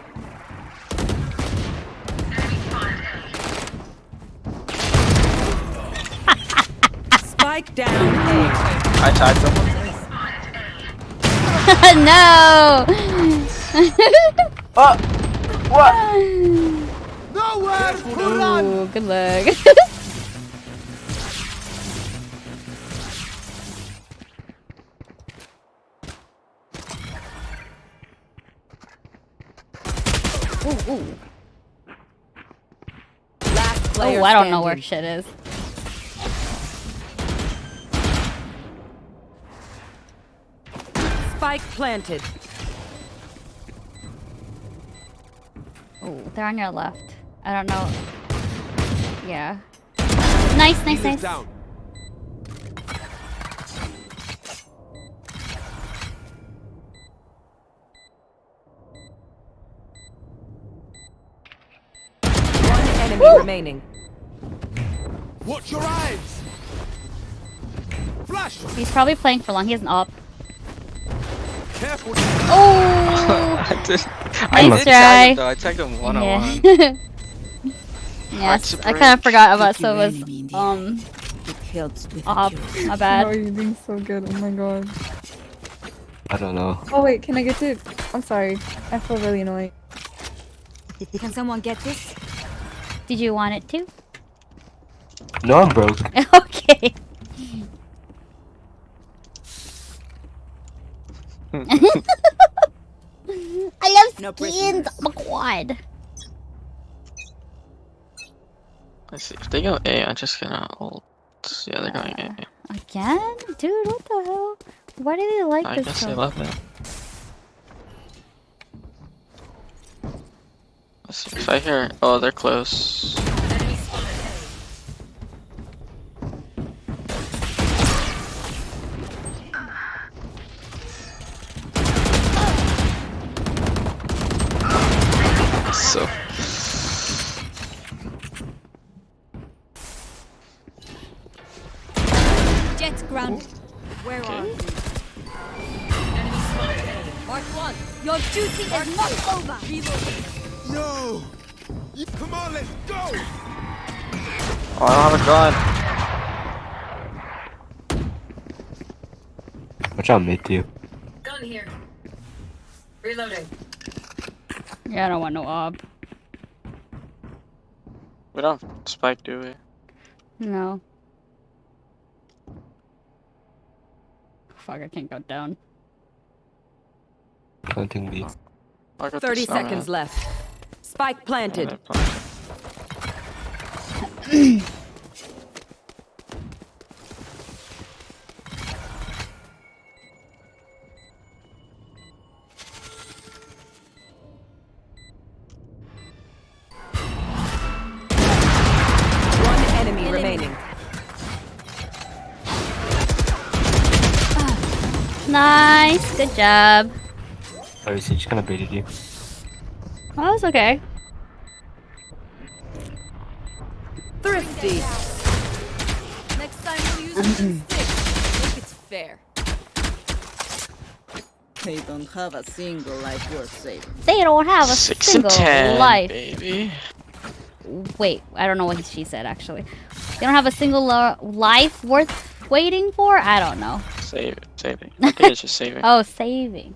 Spike down A. I tagged them. No! What? Nowhere to run! Ooh, good luck. Ooh, ooh. Last player Oh, I don't know where standing. shit is. Spike planted. Oh, they're on your left. I don't know. Yeah. Nice, nice, nice. Down. One enemy remaining. Watch your eyes. Flash. He's probably playing for long. He has an op. Careful. Oh! I did. Nice I did tag try. him though. I tagged him one on one. Yeah. Yes, I kind of forgot about so it was It helps with op. My Oh, bad. you're doing so good. Oh my god. I don't know. Oh wait, can I get to? I'm sorry. I feel really annoyed. Can someone get this? Did you want it to? No, I'm broke. Okay. I love skins. Oh my god. Let's see. If they go A, I'm just gonna ult. Yeah, they're going A. Again? Dude, what the hell? Why do they like I this guess so they love it. Let's see. If I hear. Oh, they're close. So. Jet grounded. Where Okay. are you? Mark one. Your duty is not over. Reloading. No. Come on, let's go. Oh, I don't have a gun. Watch out, mid too. Gun here. Reloading. Yeah, I don't want no op. We don't have spike, do we? No. Fuck, I can't go down. Planting B. I got the 30 stomach. seconds left. Spike planted. Yeah, planted. One enemy remaining. Nice, good job. Oh, so just kind of baited you. Oh, that's okay. Thrifty. Next time we'll use a stick. Think it's fair. They don't have a single life worth saving. They don't have a 6 single and 10, life. baby. Wait, I don't know what she said actually. They don't have a single life worth waiting for? I don't know. Saving. I think it's just saving. Oh, saving.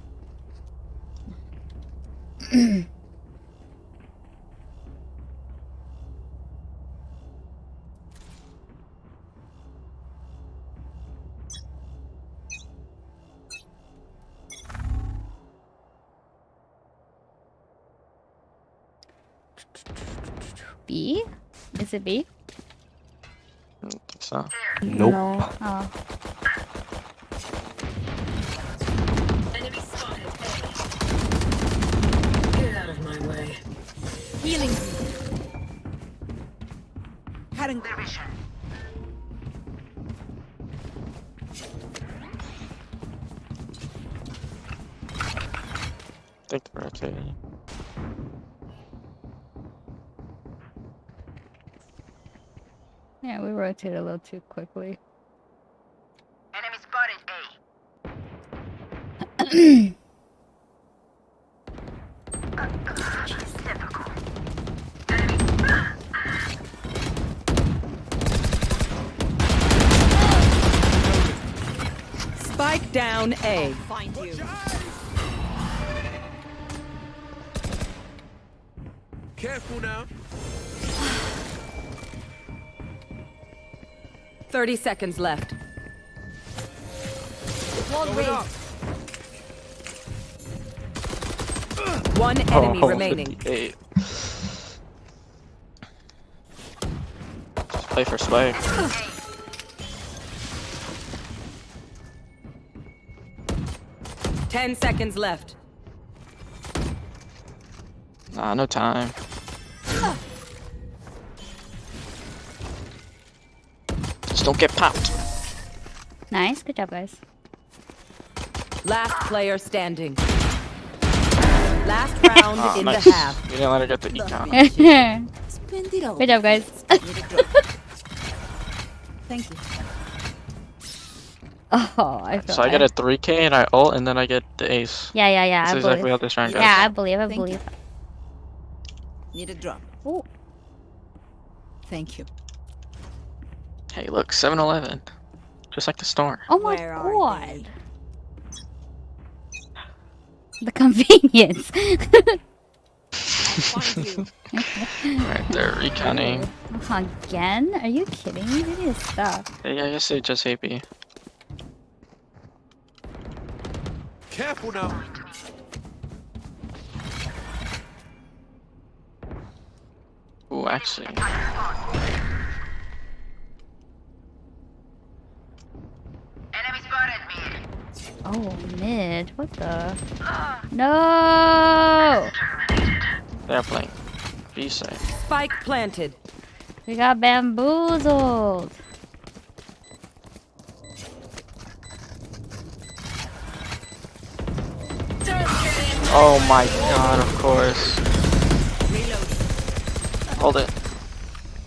B? Is it B? I don't think so. Nope. No. Oh. Enemy spotted. Get out of my way. Healing. Cutting their vision. I think they're rotating. Yeah, we rotated a little too quickly. Enemy spotted A. Difficult. Spike down A. Find you. Careful now. 30 seconds left. Wall raised. One enemy remaining. 58. Just play for spike. Ten seconds left. Nah, no time. Just don't get popped. Nice, good job, guys. Last player standing. Last round in Nice. the half. You didn't let her get the econ. Spend it all. Good job, guys. Thank you. Oh, I feel So I get a 3k and I ult and then I get the ace. Yeah, I That's exactly believe. how this round goes. Yeah, I believe. Thank you. Need a drop. Ooh. Thank you. Hey, look, 7-11. Just like the storm. Oh my Where are god. The convenience. Find you. Right there, reconning. Again? Are you kidding me? You need to stop. Yeah, I guess it just AP. Careful now. Ooh, actually. Enemy spotted me. Oh, mid. What the? No! They're playing B side. Spike planted. We got bamboozled. Oh my god, of course. Hold it.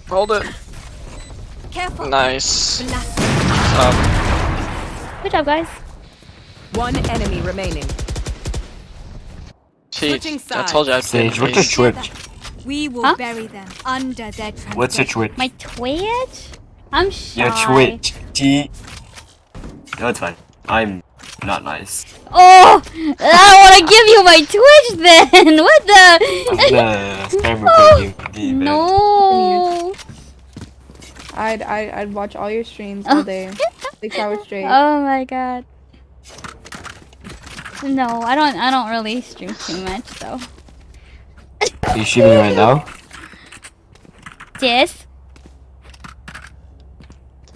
Hold it. Careful. Nice. Good job, guys. One enemy remaining. Switching Cheat. I told you I'd Sage, get what's your ace. Twitch? We will Huh? bury them under their What's your Twitch? My Twitch? I'm shy. Your Twitch. T. No, it's fine. I'm not nice. Oh! I want to give you my Twitch then! What the? I'm gonna spam recording you. No! I'd watch all your streams all day, 6 hours straight. Oh my god. No, I don't really stream too much though. Are you streaming right now? Yes.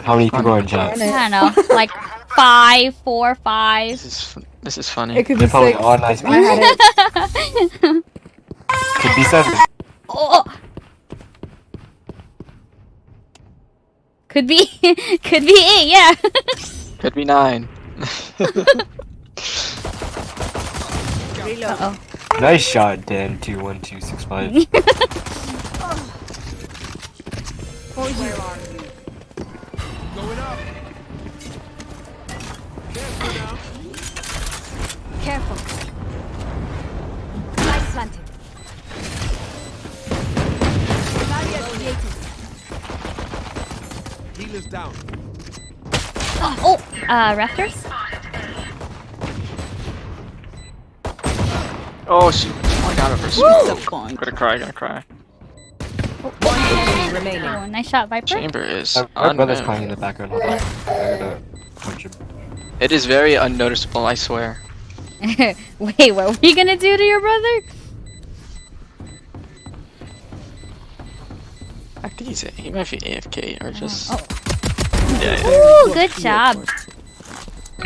How many people are in chat? I don't know, like 5, 4, 5. This is funny. It could be They're probably 6. all nice I had people. it. Could be 7. Oh. Could be 8, yeah. Could be 9. Uh-oh. Nice shot, Dan. 21265. For you. Going up. Careful now. Careful. Light planted. Barrier created. Healer's down. Oh, rafters? Oh shoot! Oh, I got it first. I'm gonna cry. One enemy remaining. Oh, nice shot, Viper. Chamber is My brother's unmanned. crying in the background. Hold on. I gotta punch him. It is very unnoticeable, I swear. Wait, what were you gonna do to your brother? I think he might be AFK or just. Oh. Yeah. Ooh, good job.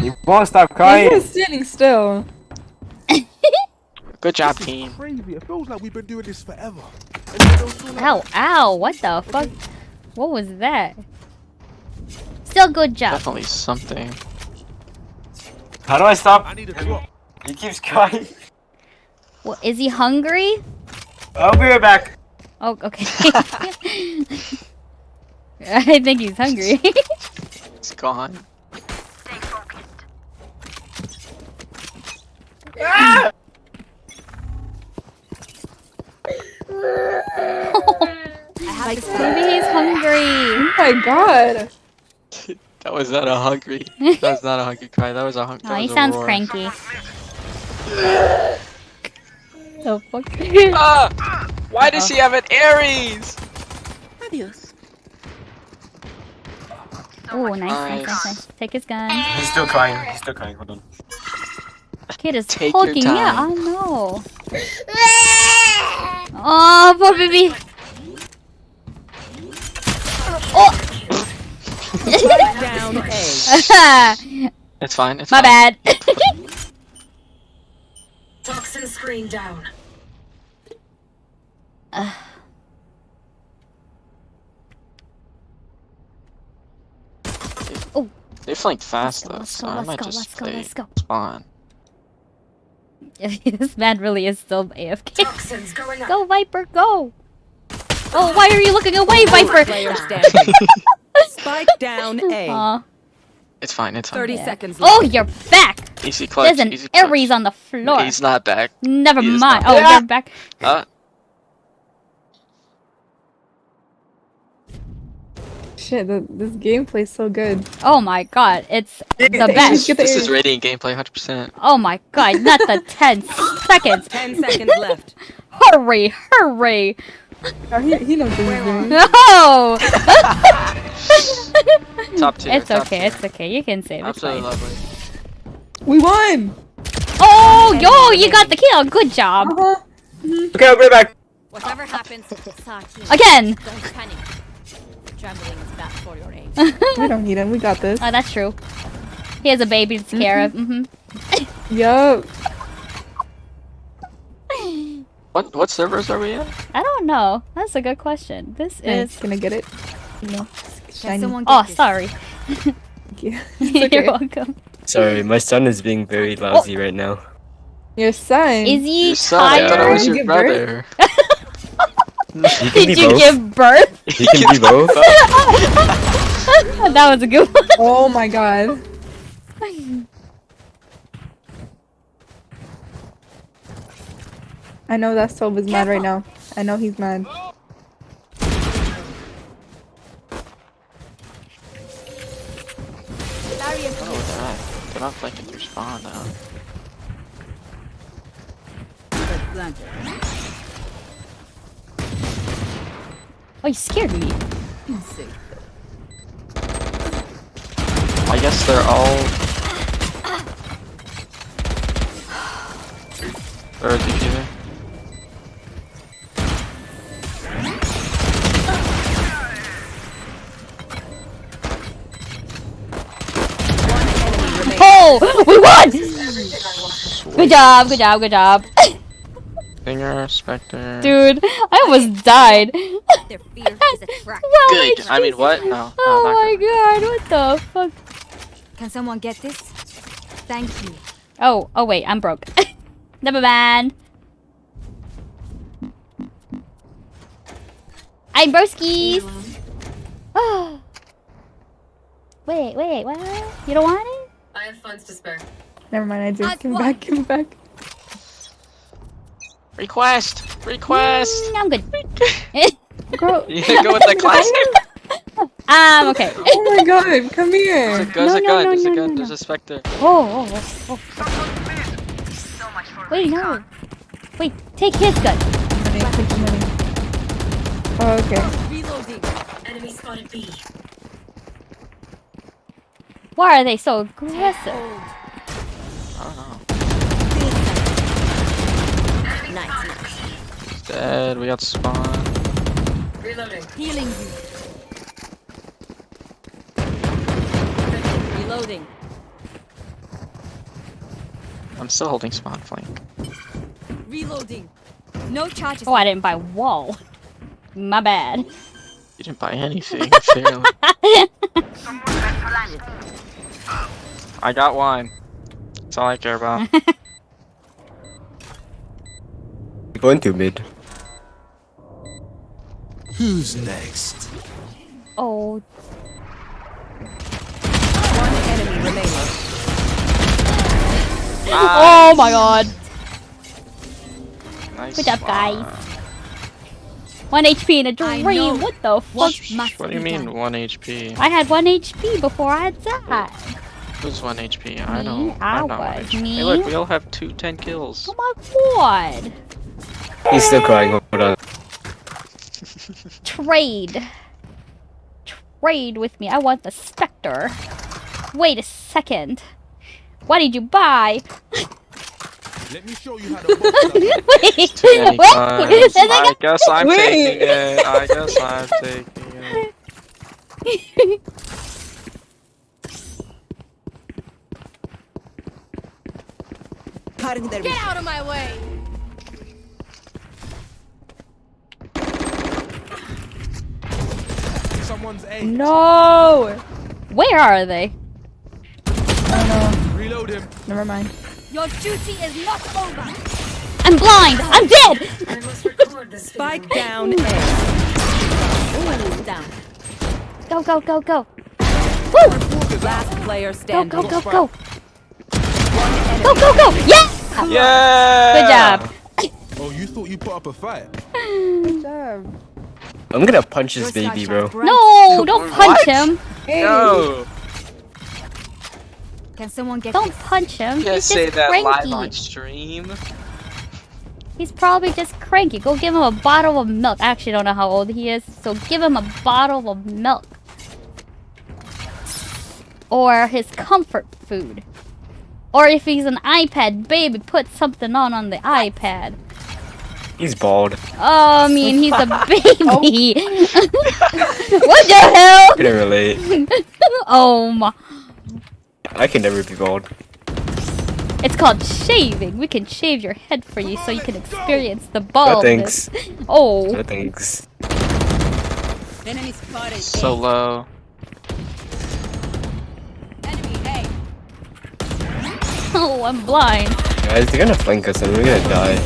You won't stop He crying! was standing still. Good job, This is team. crazy. It feels like we've been doing this forever. Ow, ow, what the fuck? What was that? Still good job. Definitely something. How do I stop? I need a drop. He keeps crying. What, is he hungry? I'll be right back. Oh, okay. I think he's hungry. It's gone. Ah! Maybe he's hungry. Oh my god. That was not a hungry. That was not a hungry cry. That was a hungry. Oh, he sounds cranky. The fuck? Ah! Why does he have an Aries? Oh, nice. Take his gun. He's still crying. He's still crying. Hold on. Kid is Take your hulking. Yeah, time. oh no. Oh, poor baby. Oh. Down A. It's fine. It's My fine. bad. Toxin screen down. Oh. They flanked fast though, let's so go, I let's might go, just let's go, stay let's go. spawn. This man really is still AFK. Toxins going up. Go, Viper, go! Oh, why are you looking away, Viper? Player standing. Spike down A. Aw. It's fine. It's fine. 30 seconds left. Oh, you're back! Easy clutch. There's an easy clutch. Aries on the floor. He's not back. Never He is mind. not Oh, back. you're back. Shit, this gameplay's so good. Oh my god, it's the Get best. the This Aries. is radiant gameplay, 100%. Oh my god, not the 10 seconds. 10 seconds left. Hurry, hurry. Oh, he knows what he's doing. No! Top tier. It's top okay, tier. it's okay. You can save it. Absolutely lovely. We won! Oh, yo, you got the kill. Good job. Uh-huh. Okay, I'll be right back. Whatever happens, Again. don't panic. Trembling is bad for your aim. We don't need him, we got this. Oh, that's true. He has a baby to take care of. Yup. What servers are we in? I don't know. That's a good question. This is. Can I get it? No. Shiny. Oh, sorry. Thank you. You're welcome. Sorry, my son is being very lousy right now. Your son? Is he Your son, I thought it tired? was your Give brother. He can Did be you both. give birth? He can be both. That was a good one. Oh my god. I know that Sov is mad right now. I know he's mad. Oh, they're not flanking through spawn now. Oh, you scared me. I guess they're all. Or defusing. Oh, we won! Good job, good job, good job. Finger, Spectre. Dude, I almost died. Their fear is a trap. Wow, Good. I mean, HPs. what? No. No, Oh not my good. god, what the fuck? Can someone get this? Thank you. Oh, wait, I'm broke. Never mind. I'm broskies. Oh. Wait, what? You don't want it? I have funds to spare. Never mind, I do. That's Give it one. back, give it back. Request! Request! I'm good. Girl. You can go with the classic. Okay. Oh my god, come here. There's a No, gun, no, there's a no, gun, no, there's no. a Spectre. Oh. Wait, no. Wait, take his gun. Money, take the money. Oh, okay. Reloading. Enemy spotted B. Why are they so aggressive? I don't know. Nice. He's dead, we got spawn. Reloading. Healing you. Reloading. I'm still holding spawn flank. Reloading. No charges. Oh, I didn't buy wall. My bad. You didn't buy anything, fairly. I got one. That's all I care about. Going to mid. Who's next? Oh, One enemy remaining. oh my god. Nice Good job, spawn. guys. 1 HP in a I dream. know What the fuck? what must What do you be mean done. 1 HP? I had 1 HP before I died. Who's 1 HP? I Me? know. I I'm not 1 was. HP. Me? Hey look, we all have 10 kills. Oh my god. He's still crying. Hold on. Trade. Trade with me. I want the Spectre. Wait a second. What did you buy? Let me show you how to box up. Wait. Too many Wait. times. I guess I'm Wait. taking it. I guess I'm taking it. Get out of my way. Someone's A. No! Where are they? Oh Reload him. no, never mind. Your duty is not over. I'm blind. I'm dead. I must record this. Spike down A. One is down. Go, go, go, go. Woo! Last player Go, standing. go, go, go. Go, go, go. Yeah! Yeah! Good job. Oh, you thought you put up a fight? Good job. I'm gonna punch Your this star baby, shines bro. bright. No, don't punch him. Hey. No! Can someone get Don't this? punch him. You can't He's say just that live cranky. on stream. He's probably just cranky. Go give him a bottle of milk. I actually don't know how old he is, so give him a bottle of milk. Or his comfort food. Or if he's an iPad baby, put something on the iPad. He's bald. Oh, I mean, he's a baby. What the hell? Couldn't relate. Oh my. I can never be bald. It's called shaving. We can shave your head for you so you can experience the No baldness. thanks. Oh. No thanks. Enemy spotted. So low. Enemy A. Oh, I'm blind. Guys, they're gonna flank us and we're gonna die.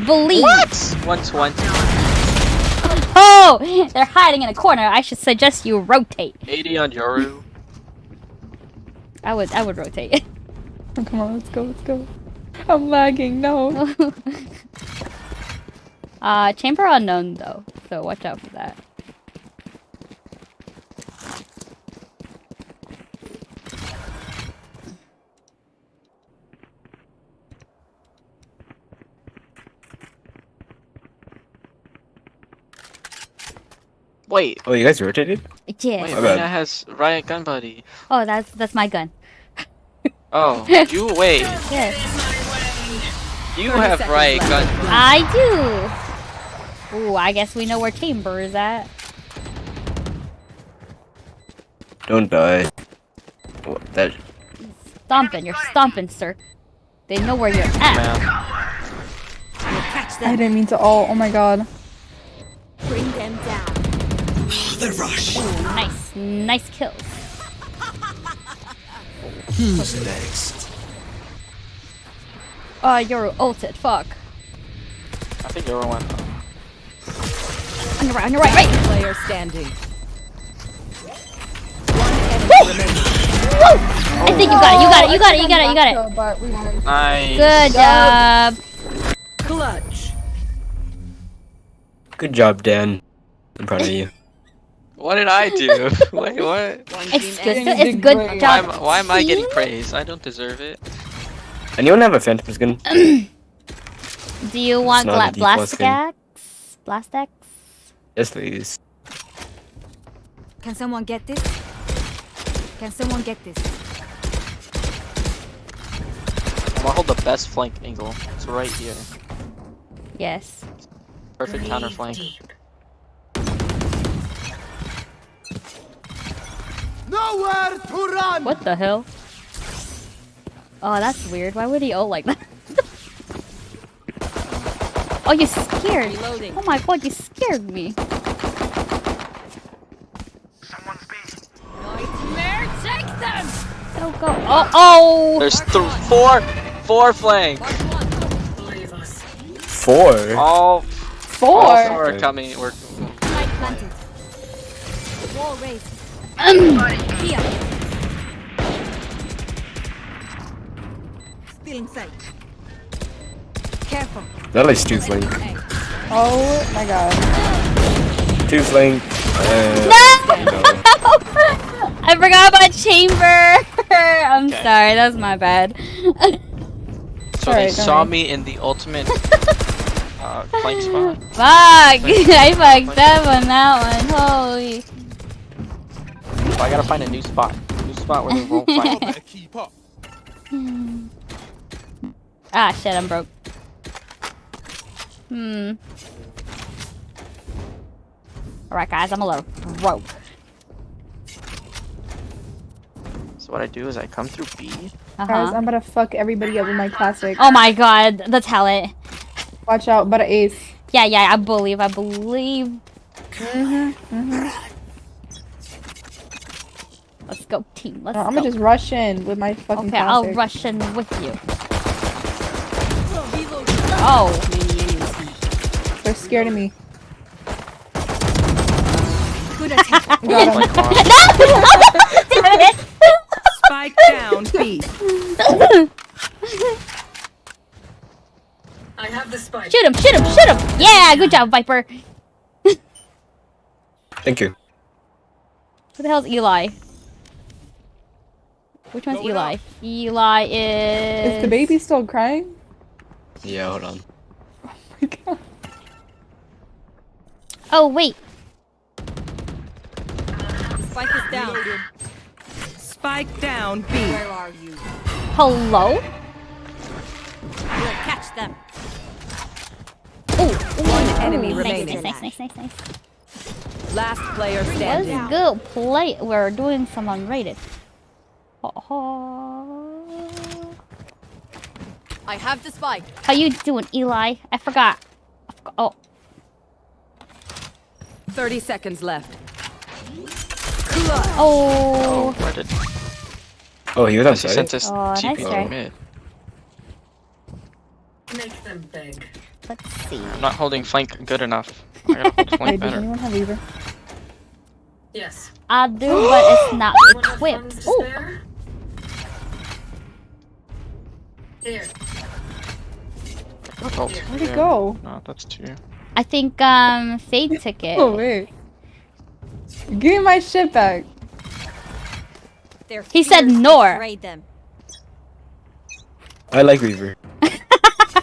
Believe. 120. Oh, they're hiding in a corner. I should suggest you rotate. 80 on Yoru. I would rotate. Oh, come on, let's go, let's go. I'm lagging, no. Chamber unknown though, so watch out for that. Wait. Oh, you guys rotated? Yeah. Wait, My bad. Reyna has Riot Gun Buddy. Oh, that's my gun. Oh, you wait. Yes. You 30 have seconds Riot left. Gun. I do. Ooh, I guess we know where Chamber is at. Don't die. What, that. Stomping. You're stomping, sir. They know where you're at. Man. Catch I them. didn't mean to ult. Oh my god. Bring them down. The rush. Ooh, nice. Nice kills. Who's next? You're ulted. Fuck. I think Euro went. On your right. On your right. Right. Player standing. One enemy remaining. Woo! I think you got it. You got it. You got it. You got it. You got it. But we won. Nice. Good job. Clutch. Good job, Dan. I'm proud of you. What did I do? Wait, what? It's good. You It's did good great. job. Why am I getting team. praise? I don't deserve it. Anyone have a Phantom skin? Do you want not a default skin. Blastax? Blastax? Yes, please. Can someone get this? Can someone get this? I'm gonna hold the best flank angle. It's right here. Yes. Perfect counter flank. Nowhere to run. What the hell? Oh, that's weird. Why would he ult like that? Oh, you scared. Reloading. Oh my god, you scared me. Someone's B. Nightmare, take them! Go, go. Oh, oh! There's four flank. Four. All Four. four are coming. We're Light planted. Wall raised. Here. Still in sight. Careful. That is two flank. Oh my god. Two flank. No! I forgot about Chamber. I'm Okay. sorry, that was my bad. So Alright, they don't saw worry. me in the ultimate flank spot. Fuck! I fucked up on that one. Holy. So I gotta find a new spot. New spot where they won't Y'all find me. better keep up. Ah, shit, I'm broke. Alright, guys, I'm a little broke. So what I do is I come through B. Guys, I'm about to fuck everybody up with my classic. Oh my god, the talent. Watch out, but an ace. Yeah, I believe. Let's go, team. Let's No, I'm go. gonna just rush in with my fucking Okay, classic. I'll rush in with you. Oh. They're scared of me. Good attack. Got 'em. Flank on. Damn it. Spike down B. I have the spike. Shoot him! Yeah, good job, Viper. Thank you. Who the hell's Eli? Which one's Going Eli? up. Eli is... Is the baby still crying? Yeah, hold on. Oh my god. Oh, wait. Spike is down. Spike down B. Where are you? Hello? We'll catch them. Oh, One enemy nice, remaining. nice. Last player That's standing. good play. We're doing some unrated. I have the spike. How you doing, Eli? I forgot. Oh, 30 seconds left. oh. Where did Oh, he was on he sent site. his Oh, nice TP try. to mid? Make them beg. Let's see. I'm not holding flank good enough. I gotta hold Wait, flank does better. anyone have Weaver? Yes. I do, but it's not equipped. Oh, Here. Oh, Where'd yeah. it go? No, that's two. I think Fade took it. Oh wait. Give me my shit back. Their He said fears nor. betrayed them. I like Reaver.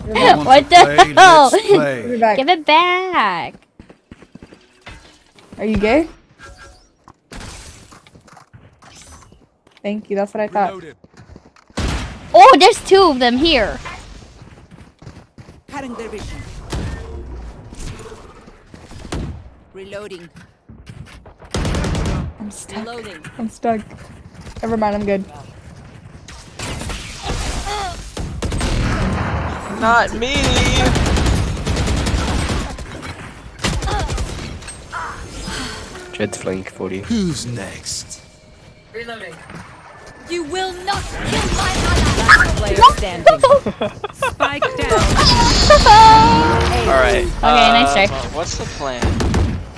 What the hell? Give it back. Give it back. Are you gay? Thank you. That's what I thought. Reloaded. Oh, there's 2 of them here. Cutting their vision. Reloading. I'm stuck. Reloading. I'm stuck. Never mind. I'm good. Not me. Jed's flank 40. Who's next? Reloading. You will not kill my ally. Player standing. Spike down. Alright. Okay, nice try. What's the plan?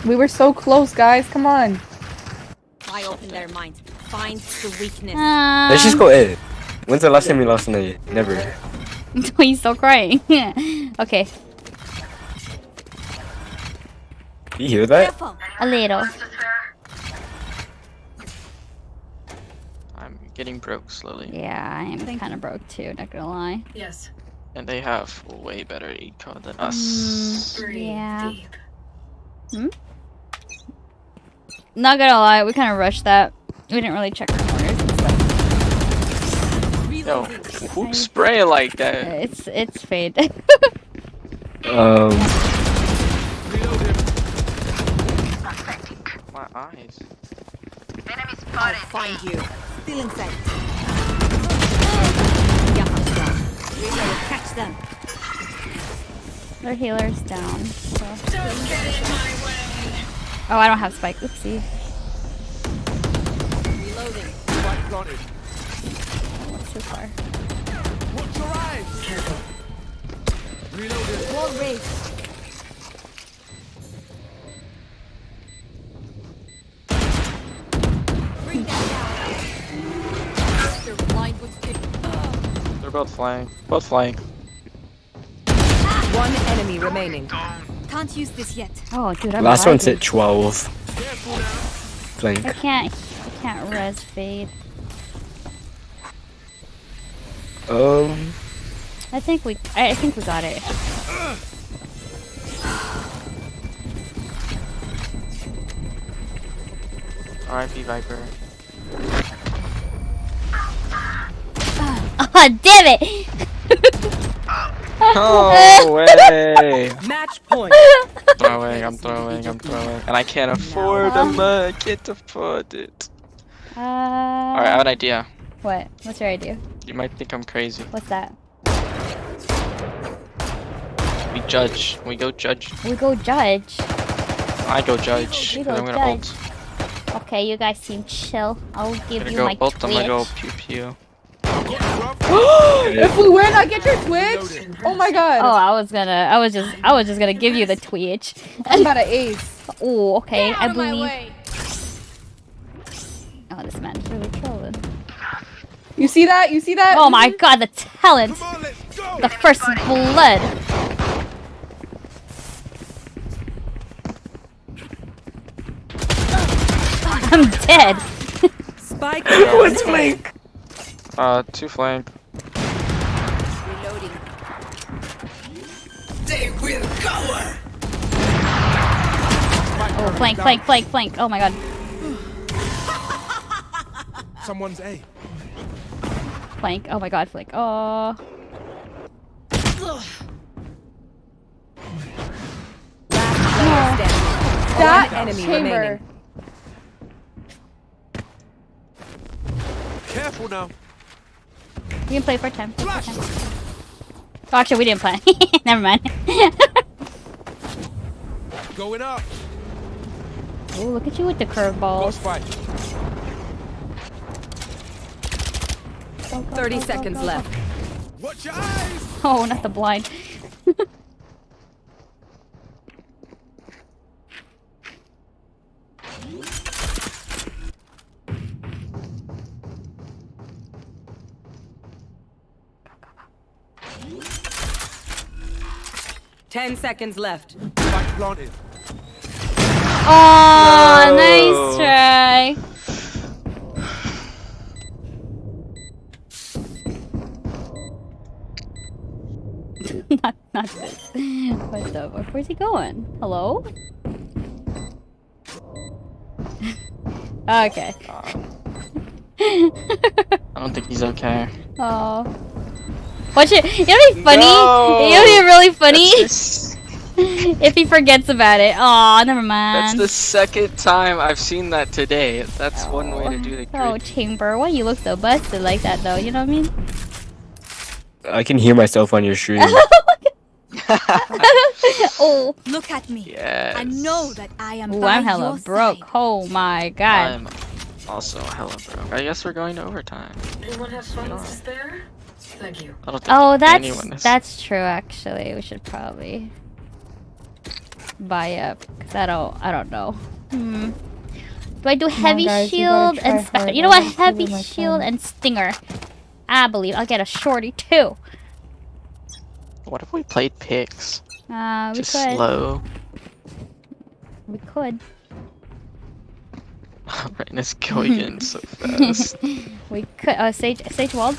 We were so close, guys. Come on. I open their minds. Find the weakness. Let's just go A. When's the last time we lost in A? Never. He's still crying. Okay, You hear that? Careful. a little. I'm getting broke slowly. Yeah, I am kind of broke too, not gonna lie. Yes. And they have way better eco than us. Yeah. Not gonna lie, we kind of rushed that. We didn't really check our corners and stuff. Yo, who spray like that? It's fade. My eyes. I'll find you. Still in sight. Reload. Catch them. Their healer's down. So. Oh, I don't have spike. Oopsie. Reloading. Spike planted. What's too far? Watch your eyes. Reloaded. Wall raised. Bring that down. Your blind was good. They're both flying. Both flying. One enemy remaining. Can't use this yet. Oh, dude, I'm Last one's lagging. at 12. Careful now. Flank. I can't res fade. I think we got it. RIP Viper. Oh, damn it! No way! Match point. I'm throwing. And I can't afford them. I can't afford it. Alright, I have an idea. What? What's your idea? You might think I'm crazy. What's that? We judge. We go judge. We go judge. I go judge. We 'Cause go I'm gonna judge. ult. Okay, you guys seem chill. I'll give I'm you gonna my go ult. I'm gonna go Twitch. pew pew. If we win, I get your Twitch. Oh my god. Oh, I was just gonna give you the Twitch. I'm about to ace. Oh, okay, I Out of my believe. way. Oh, this man's really trolling. You see that? You see that? Oh my god, the talent! Come on, let's go. The first blood! I'm dead! Spike What's down. flank? Two flank. Reloading. Oh, flank. Oh my god. Someone's A. Flank. Oh my god, flank. Oh. Player standing. That One enemy chamber. remaining. Careful now. We can play for 10. Oh, actually, we didn't play. Never mind. Going up. Oh, look at you with the Got curveballs. spike. 30 seconds left. Watch your eyes. Oh, not the blind. Ten seconds left. Spike planted. Oh, nice try. not this. What the fuck? Where's he going? Hello? Okay. I don't think he's okay. Oh. Watch it. You know what'd be funny? No! You know what'd be really funny? That's If he forgets about it. Oh, never that's mind. the second time I've seen that today. That's one way to do the Oh, grid. Chamber, why you look so busted like that though? You know what I mean? I can hear myself on your stream. Oh. Look at me. Yes. I know that I am Ooh, by I'm hella your broke. side. Oh my god. I'm also hella broke. I guess we're going to overtime. Anyone have funds to spare? Thank you. I don't think Oh, anyone is. that's true actually. We should probably buy up because I don't know. Do I do heavy guys, you shield gotta try and special? hard. You know I what? want to Heavy be my shield friend. and stinger. I believe I'll get a shorty too. What if we played picks? We Just could. slow. We could. Brightness going in so fast. We could. Sage walled.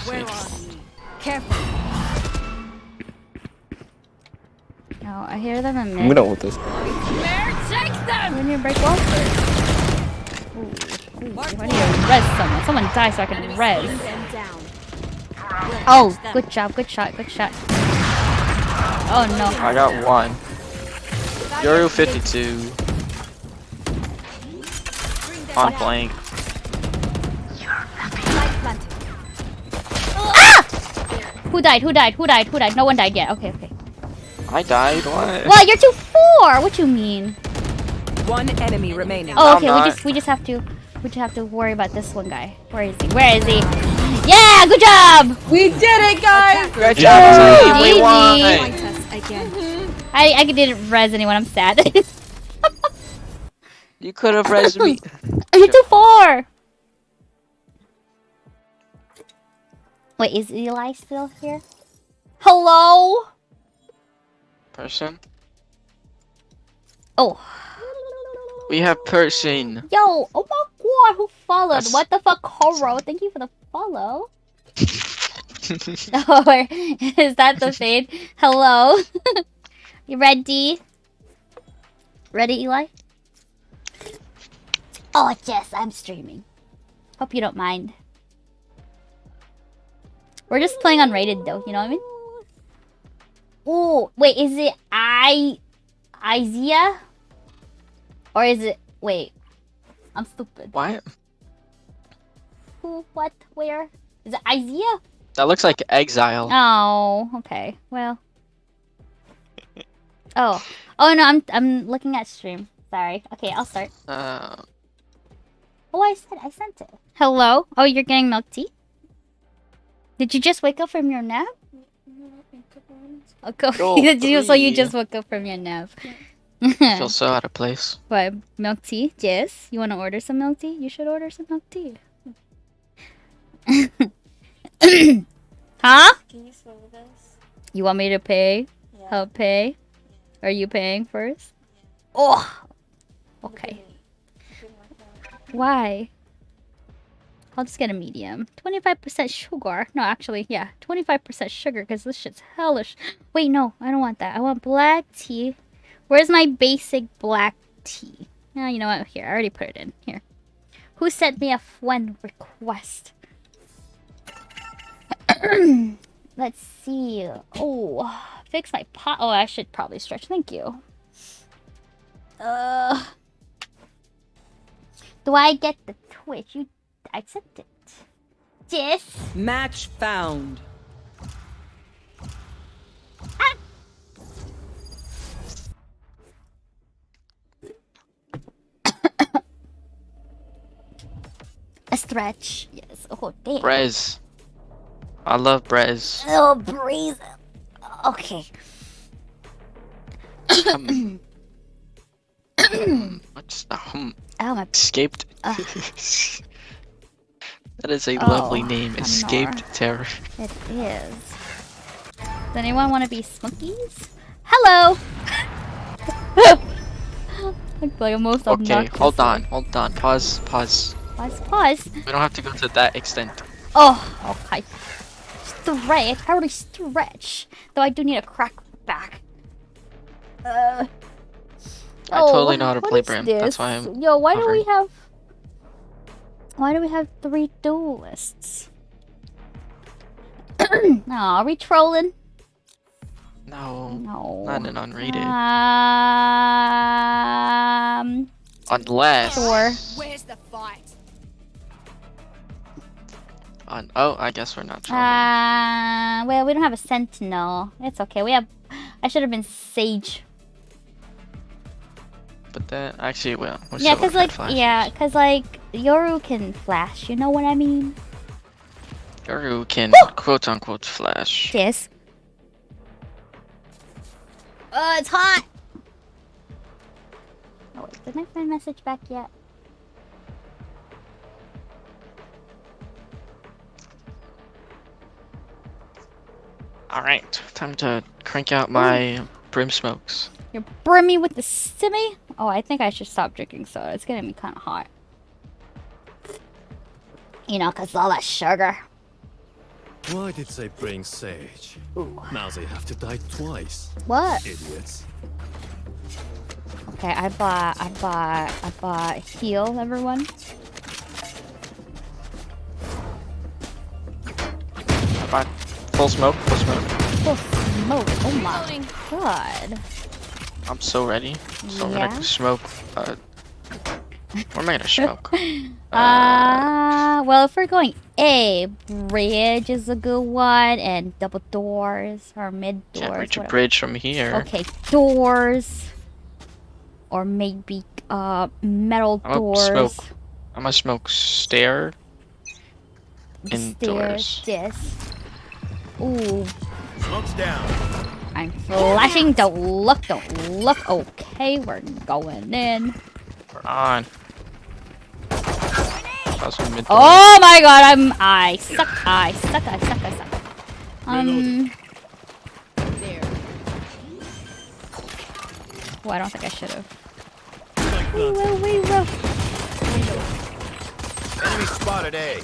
Where are you? Careful. Oh, I hear them in I'm mid. gonna ult this. Take them! We need to break wall first. Ooh, I need to res someone. Someone die so I can res. Them down. Oh, good job, good shot, good shot. Oh no. I got one. Yoru 52. On flank. Who died? Who died? Who died? Who died? No one died yet. Okay, okay. I died. What? Well, you're 2-4. What you mean? One enemy remaining. Oh, I'm okay. not. We just have to worry about this one guy. Where is he? Where is he? Yeah, good job. We did it, guys! Great job, team. We GG. won. Fight us again. I didn't res anyone. I'm sad. You could have resed me. You're 2-4. Wait, is Eli still here? Hello? Person. Oh. We have person. Yo, oh my god, who followed? That's- What the fuck, Koro? Thank you for the follow. Or is that the fade? Hello? You ready? Ready, Eli? Oh, yes, I'm streaming. Hope you don't mind. We're just playing unrated though, you know what I mean? Oh, wait, is it Izia? Or is it... Wait. I'm stupid. What? Who? What? Where? Is it Izia? That looks like Exile. Oh, okay. Well. Oh. Oh no, I'm looking at stream. Sorry. Okay, I'll start. Oh, I sent it. Hello? Oh, you're getting milk tea? Did you just wake up from your nap? Okay. Go, So you please. just woke up from your nap. Feel so out of place. What? Milk tea? Yes. You want to order some milk tea? You should order some milk tea. Huh? Can you swim with us? You want me to pay? Yeah. Help pay? Are you paying first? Oh. Okay. Why? I'll just get a medium. 25% sugar. No, actually, yeah. 25% sugar because this shit's hellish. Wait, no. I don't want that. I want black tea. Where's my basic black tea? Oh, you know what? Here, I already put it in. Here. Who sent me a friend request? Let's see. Oh, fix my pot. Oh, I should probably stretch. Thank you. Do I get the Twitch? I sent it. Yes. Match found. A stretch. Yes. Oh, damn. Brez. I love Brez. Oh, breeze. Okay. What's the hum? Oh, my. Escaped. Uh. That is a Oh, lovely name. I'm Escaped not. terror. It is. Does anyone want to be Smokies? Hello! like almost Okay, obnoxious. hold on. Pause. Pause, pause. We don't have to go to that extent. Oh, okay. Stretch. I already stretch. Though I do need a crack back. I totally know how to what play is Brim. this? That's why I'm. Yo, why do hovering. we have... Why do we have 3 duelists? Aw, are we trolling? No. No. Not an unrated. Unless. Sure. Where's the fight? Oh, I guess we're not trolling. Well, we don't have a sentinel. It's okay. We have. I should have been Sage. But then, actually, well, we Yeah, still cause like, flashes. yeah, cause like Yoru can flash. You know what I mean? Yoru can quote unquote flash. Yes. Oh, it's hot. Oh wait, did my friend message back yet? Alright, time to crank out my brim smokes. You're brimmy with the stimmy? Oh, I think I should stop drinking soda. It's getting me kind of hot. You know, cause all that sugar. Why did they bring Sage? Now they have to die twice. What? Idiots. Okay, I bought heal, everyone. I bought full smoke, full smoke. Full smoke, oh my god. I'm so ready. So I'm Yeah? gonna smoke, where am I gonna smoke? Well, if we're going A, bridge is a good one, and double doors, or mid doors. Can't reach a whatever. bridge from here. Okay, doors. Or maybe, metal I'm gonna doors. smoke. I'm gonna smoke stair. Indoors. Stairs, yes. Ooh. Smoke's down. I'm flashing. Don't look, don't look. Okay, we're going in. We're on. Mid Oh my god, I suck. There. Oh, I don't think I should have. Enemy spotted A.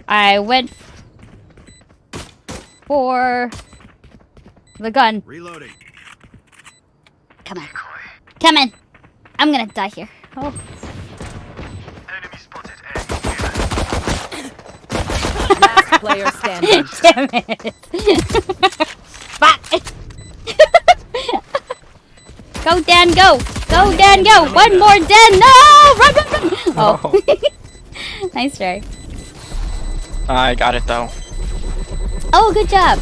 I went for the gun. Reloading. Come on. Come on. I'm gonna die here. Oh. Enemy spotted Last player standing. Damn it. Fuck. Go, Dan, go. Go, Dan, go. One more, Dan. No! Run, run, run. Oh. Nice try. I got it though. Oh, good job.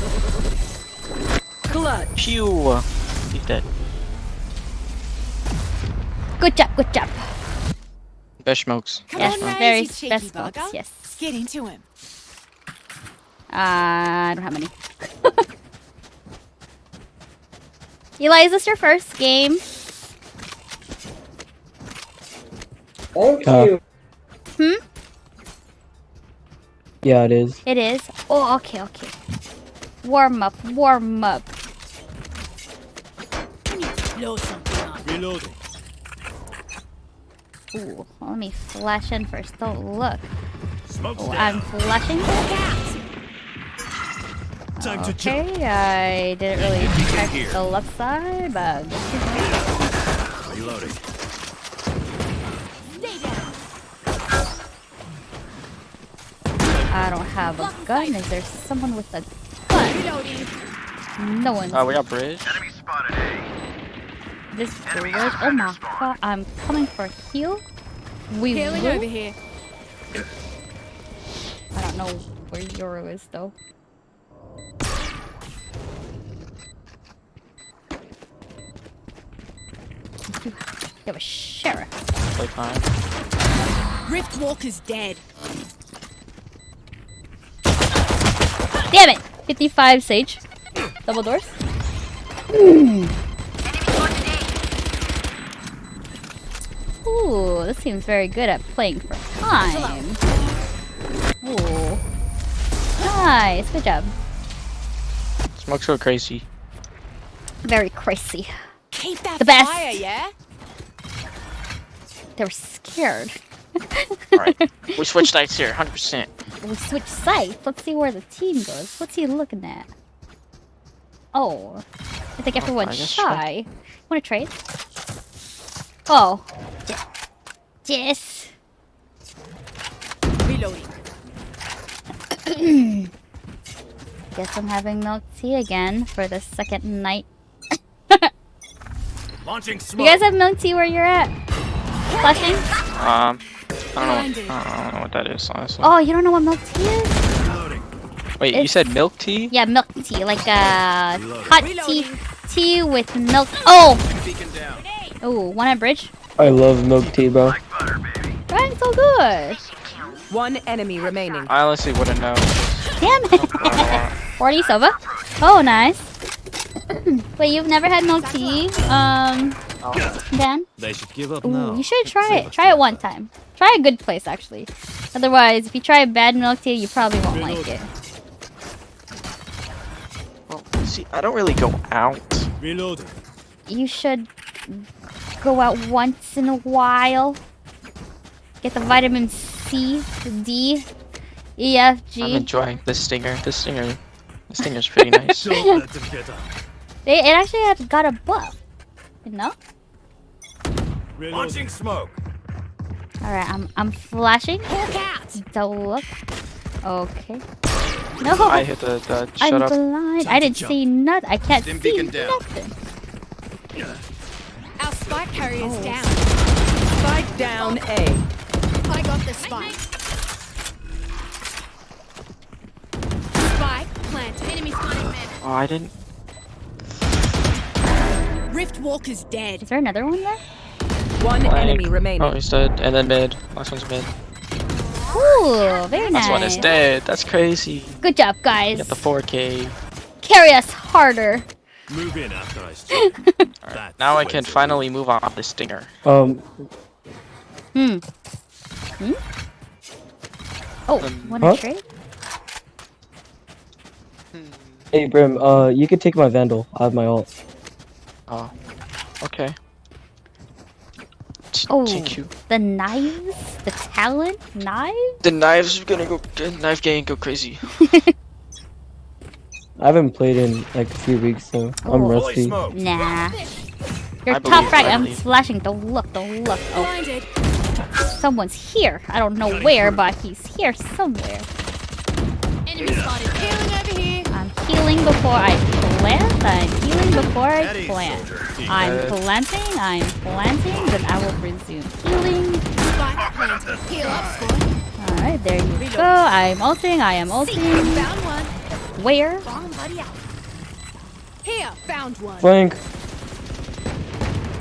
Clutch. Pew! He's dead. Good job, good job. Best smokes. Yes, on, Ray, very you cheeky best bugger. smokes, yes. Let's get into him. I don't have any. Eli, is this your first game? Thank you. Hmm? Yeah, it is. It is? Oh, okay, okay. Warm up, warm up. Blow something up. Reloading. Ooh, let me flash in first. Don't look. Smoke's Oh, down. I'm flashing. Time to jump. Okay, I didn't really check here. the left side, but Reloading. Stay down. I don't have a gun. Is there someone with a gun? Reloading. No one. Oh, we got bridge. Enemy spotted A. This bridge. Oh my god! I'm coming for heal. We Healing will? over here. I don't know where Euro is though. You have a sheriff. Play fine. Rift Walker's dead. Damn it! 55 Sage. Double doors. Ooh, this seems very good at playing for time. Ooh. Nice, good job. Smokes go crazy. Very crazy. Keep that The best. fire, yeah? They were scared. Alright. We switched sides here, 100%. We switched sides. Let's see where the team goes. What's he looking at? Oh. I think everyone's I guess shy. Wanna trade? Oh. Yes. Reloading. Guess I'm having milk tea again for the second night. Launching You smoke. guys have milk tea where you're at? Flushing? I don't know what that is, honestly. Oh, you don't know what milk tea is? Wait, you said milk tea? Yeah, milk tea, like hot tea with milk. Oh! Oh, one at bridge. I love milk tea, bro. Right, so good. One enemy remaining. I honestly wouldn't know. Damn it. 40 Sova. Oh, nice. Wait, you've never had milk tea? Dan? They should give up Ooh, now. you should try it. Try it one time. Try a good place, actually. Otherwise, if you try a bad milk tea, you probably won't like it. Well, see, I don't really go out. Reloading. You should go out once in a while. Get the vitamin C, the D, E, F, G. I'm enjoying the stinger. The stinger's pretty nice. Don't let them get up. It actually has got a buff. You know? Launching smoke. Alright, I'm flashing. Don't look. Okay. No. I hit the shut I'm up. blind. I didn't see nothing. I can't Stim see beacon down. nothing. Our spike carrier's down. Spike down A. I got the spike. Spike plant. Enemy spotted mid. Oh, I didn't. Rift Walker's dead. Is there another one there? One enemy remaining. Oh, he's dead. And then mid. Last one's mid. Ooh, very nice. Last one is dead. That's crazy. Good job, guys. Get the 4K. Carry us harder. Move in after I strike. Alright, now I can finally move on the stinger. Oh, wanna Huh? trade? Hey, Brim, you could take my Vandal. I have my ult. Oh, okay. Oh, TQ. the knives? The talent knives? The knives are gonna go. The knife gang go crazy. I haven't played in like a few weeks, so I'm Oh. rusty. Nah. You're I top believe, right. I I'm believe. flashing. Don't look. Don't look. Oh, Blinded. someone's here. I don't know where, but he's here somewhere. Enemy spotted. Healing over here. I'm healing before I plant. I'm healing before I plant. I'm planting. I'm planting. Then I will resume healing. Spike planted. Heal up, squad. Alright, there you go. I'm ulting. I am ulting. Found one. Where? Bomb buddy out. Here, found one. Flank.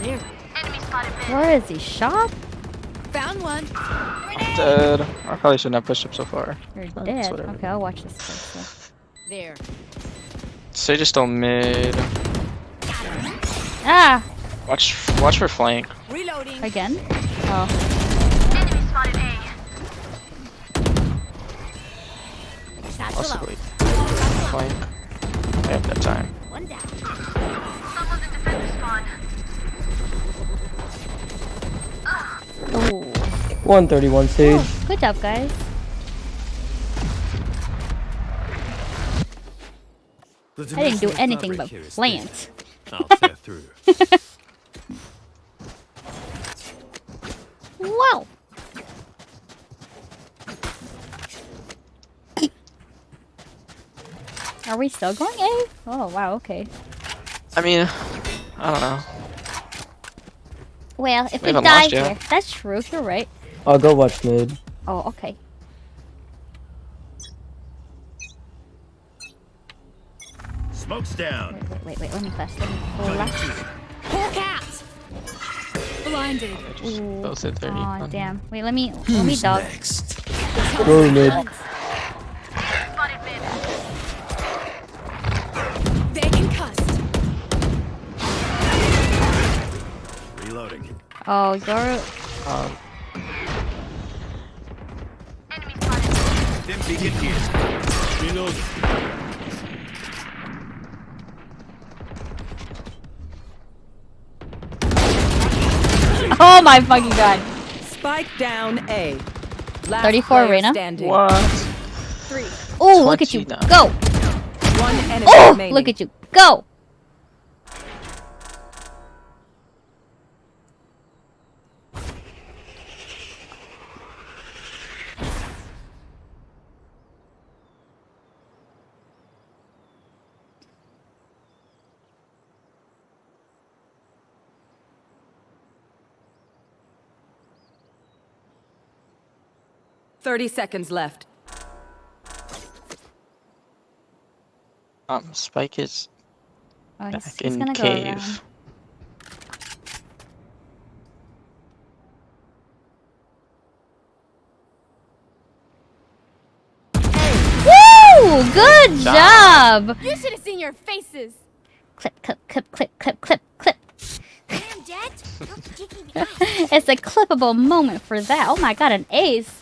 There. Where is he? Shop? Found one. I'm dead. I probably shouldn't have pushed up so far. You're That's dead. whatever. Okay, I'll watch this first. There. Sage is still mid. Ah! Watch for flank. Reloading. Again? Oh. Possibly. Flank. I have that time. One down. 131 Sage. Oh, good job, guys. The I didn't do dimensional anything but fabric here is plant. thin. I'll tear through. Wow! Are we still going A? Oh, wow, okay. I mean, I don't know. Well, if We we haven't die lost yet. here, that's true, you're right. I'll go watch mid. Oh, okay. Smoke's down. Wait, let me flash, let me flash. Hawk out. Blinded. Both at 30. Aw, damn. Wait, let me dog. Go mid. They concussed. Reloading. Oh, you're... Stim beacon here. Reloading. Oh my fucking god. Spike down A. Last 34 player Reyna? standing. What? 3. Oh, look at you. 20 Go! One enemy Oh, remaining. look at you. Go! 30 seconds left. Spike is Oh, back he's in gonna go cave. around. Woo! Good job! You should have seen your faces. Clip, clip, clip, clip, clip, clip, clip. Damn, Jet. It's a clippable moment for that. Oh my god, an ace.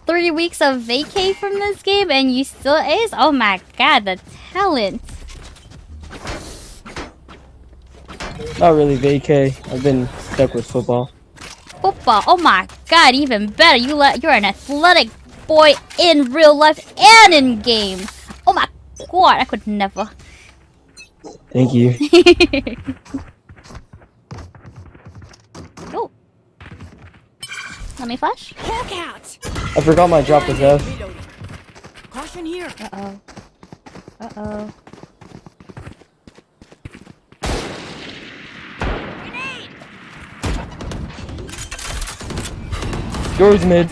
3 weeks of vacay from this game and you still ace? Oh my god, the talent. Not really vacay. I've been stuck with football. Football. Oh my god, even better. You're an athletic boy in real life and in game. Oh my god, I could never. Thank you. Oh. Let me flash. Hawk out. I forgot my drop was F. Caution here. Uh-oh. Uh-oh. Yours mid.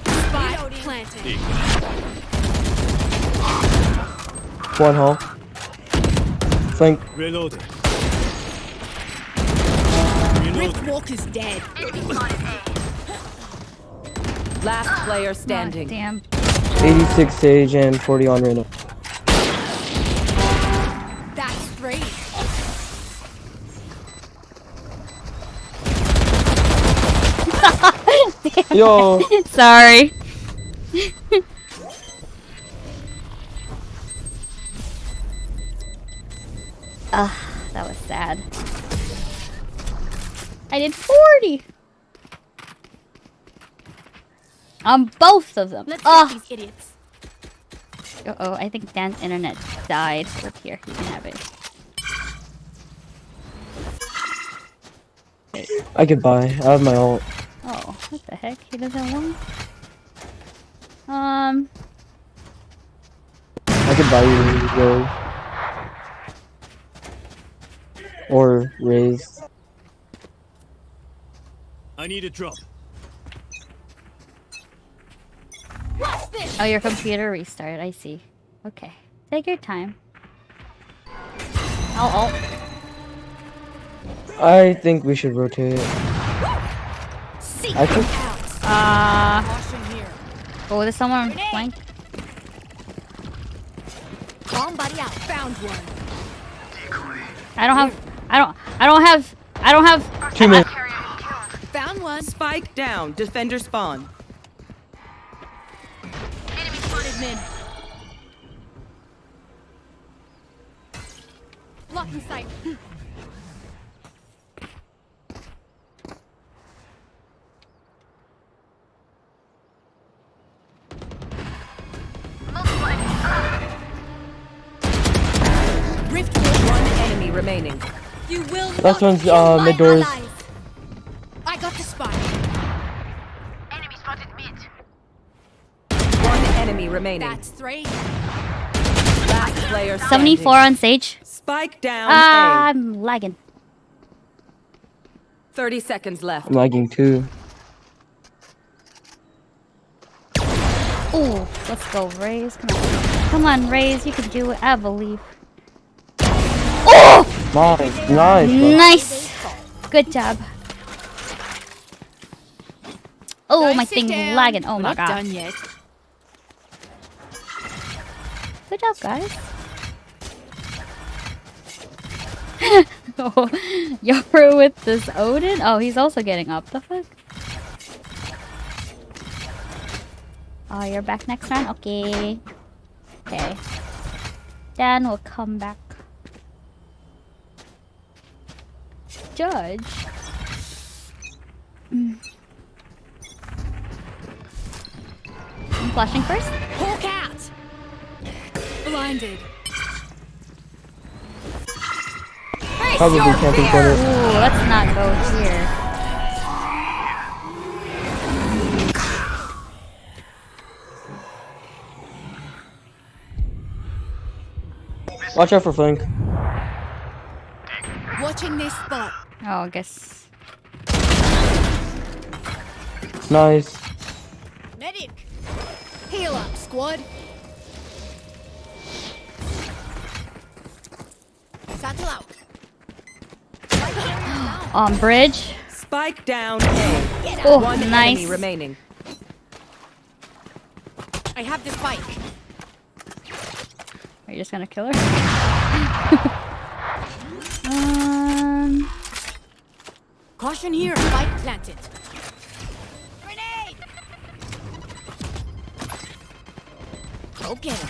Spike planted. One hole. Flank. Reloading. Rift Walk is dead. Last player standing. Oh, damn. 86 Sage and 40 on Reyna. That's great. Yo. Sorry. That was sad. I did 40 on both of them. Let's get these idiots. Uh-oh, I think Dan's internet died. Look here, you can have it. I could buy. I have my ult. Oh, what the heck? He doesn't want? I could buy you Go. Or Raze. I need a drop. Oh, your computer restarted. I see. Okay. Take your time. I'll ult. I think we should rotate. I think. Oh, there's someone on flank. Bomb buddy out. Found one. I don't have 2 minutes. Found one. Spike down. Defender spawn. Enemy spotted mid. Blocking sight. Rift. One enemy remaining. You will Last not one's kill my mid doors. allies. I got the spot. Enemy spotted mid. One enemy remaining. That's 3. Last player standing. 74 on Sage. Spike down. I'm lagging. 30 seconds left. I'm lagging too. Ooh, let's go, Raze. Come on. Come on, Raze. You can do it. I believe. Oh! Nice. Nice. Bro. Nice. Good job. Oh, Guys, my sit thing's down. lagging. Oh We're my not god. done yet. Good job, guys. Oh, Yara with this Odin? Oh, he's also getting up. The fuck? Oh, you're back next round? Okay. Okay. Dan will come back. Judge. I'm flashing first. Hawk out. Blinded. Probably camping corner. Ooh, let's not go here. Watch out for flank. Watching this spot. Oh, I guess. Nice. Medic! Heal up, squad! Satchel out! On bridge. Spike down A. Oh, One nice. enemy remaining. I have the spike. Are you just gonna kill her? Caution here. Spike planted. Grenade! Go get him.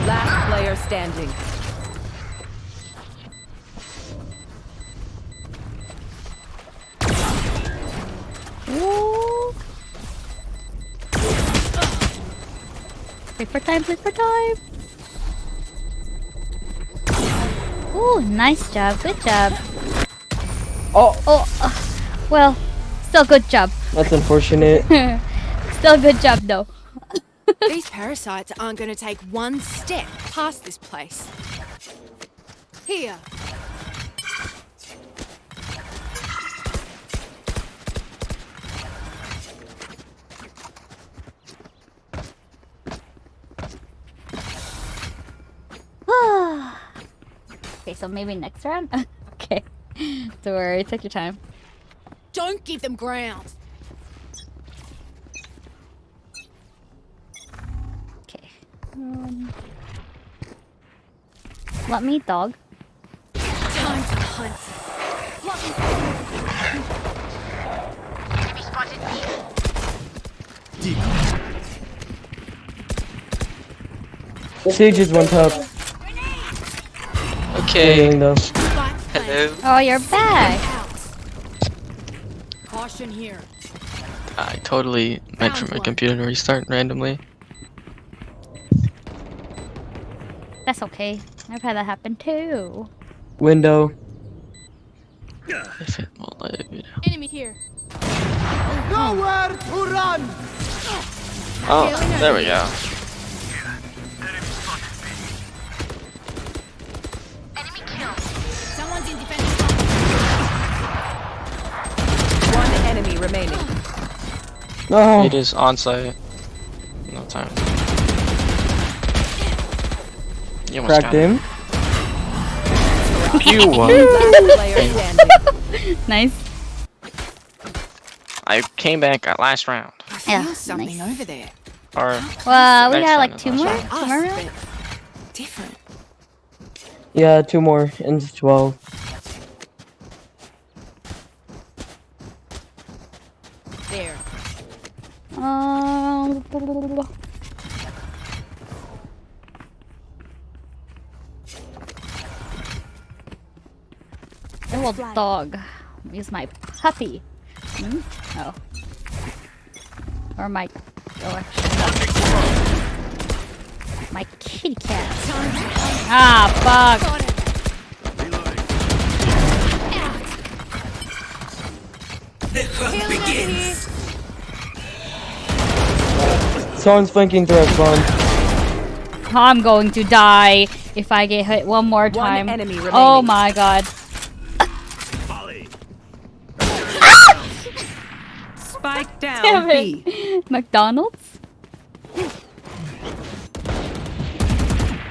Last player standing. Ooh. Play for time, play for time. Ooh, nice job, good job. Oh, well, still good job. That's unfortunate. Still good job though. These parasites aren't going to take one step past this place. Here. Okay, so maybe next round? Okay. Don't worry, take your time. Don't give them ground. Okay. Let me, dog. Time to hunt. Enemy spotted B. Siege is one top. Okay. Though. Hello. Oh, you're back. Caution here. I totally meant for my computer to restart randomly. That's okay. I've had that happen too. Window. If it won't let it, you know. Enemy here. Nowhere to run! Oh, there we go. Enemy kill. Someone's in defense. One enemy remaining. No. It is on site. No time. You almost Cracked got it. him. You won. Nice. I came back at last round. Yeah, Something nice. over there. Or Well, we next got round like is two last more? round. Two more rounds? Different. Yeah, 2 more. Ends 12. There. Oh, dog. Use my puppy. Hmm? Oh. Or my. Oh, actually. My kitty cat. Ah, fuck. Someone's flanking through spawn. I'm going to die if I get hit one more time. enemy Oh remaining. my god. Spike down Damn B. it. McDonald's?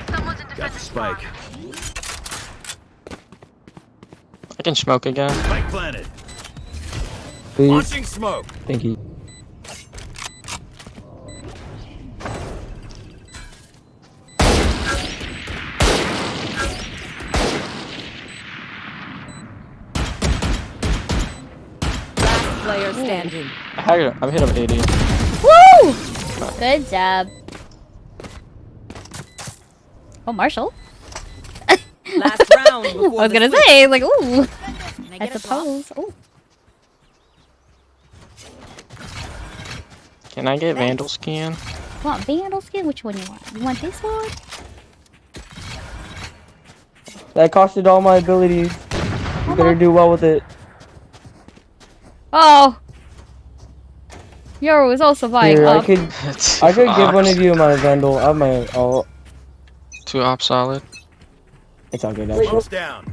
Someone's in Got the defense. spike. I can smoke again. Spike planted. Please. Launching smoke. Thank you. Last player standing. I'm hit him 80. Woo! Good job. Oh, Marshall. Last round. I was gonna say, like, ooh. I get a suppose. Ooh. Can I get Vandal scan? Want Vandal skin? Which one you want? You want this one? That costed all my abilities. You better do well with it. Oh! Yoru is also buying Here, up. I could give one of you my Vandal. I have my ult. 2 op solid. It's all good, actually. Bombs down.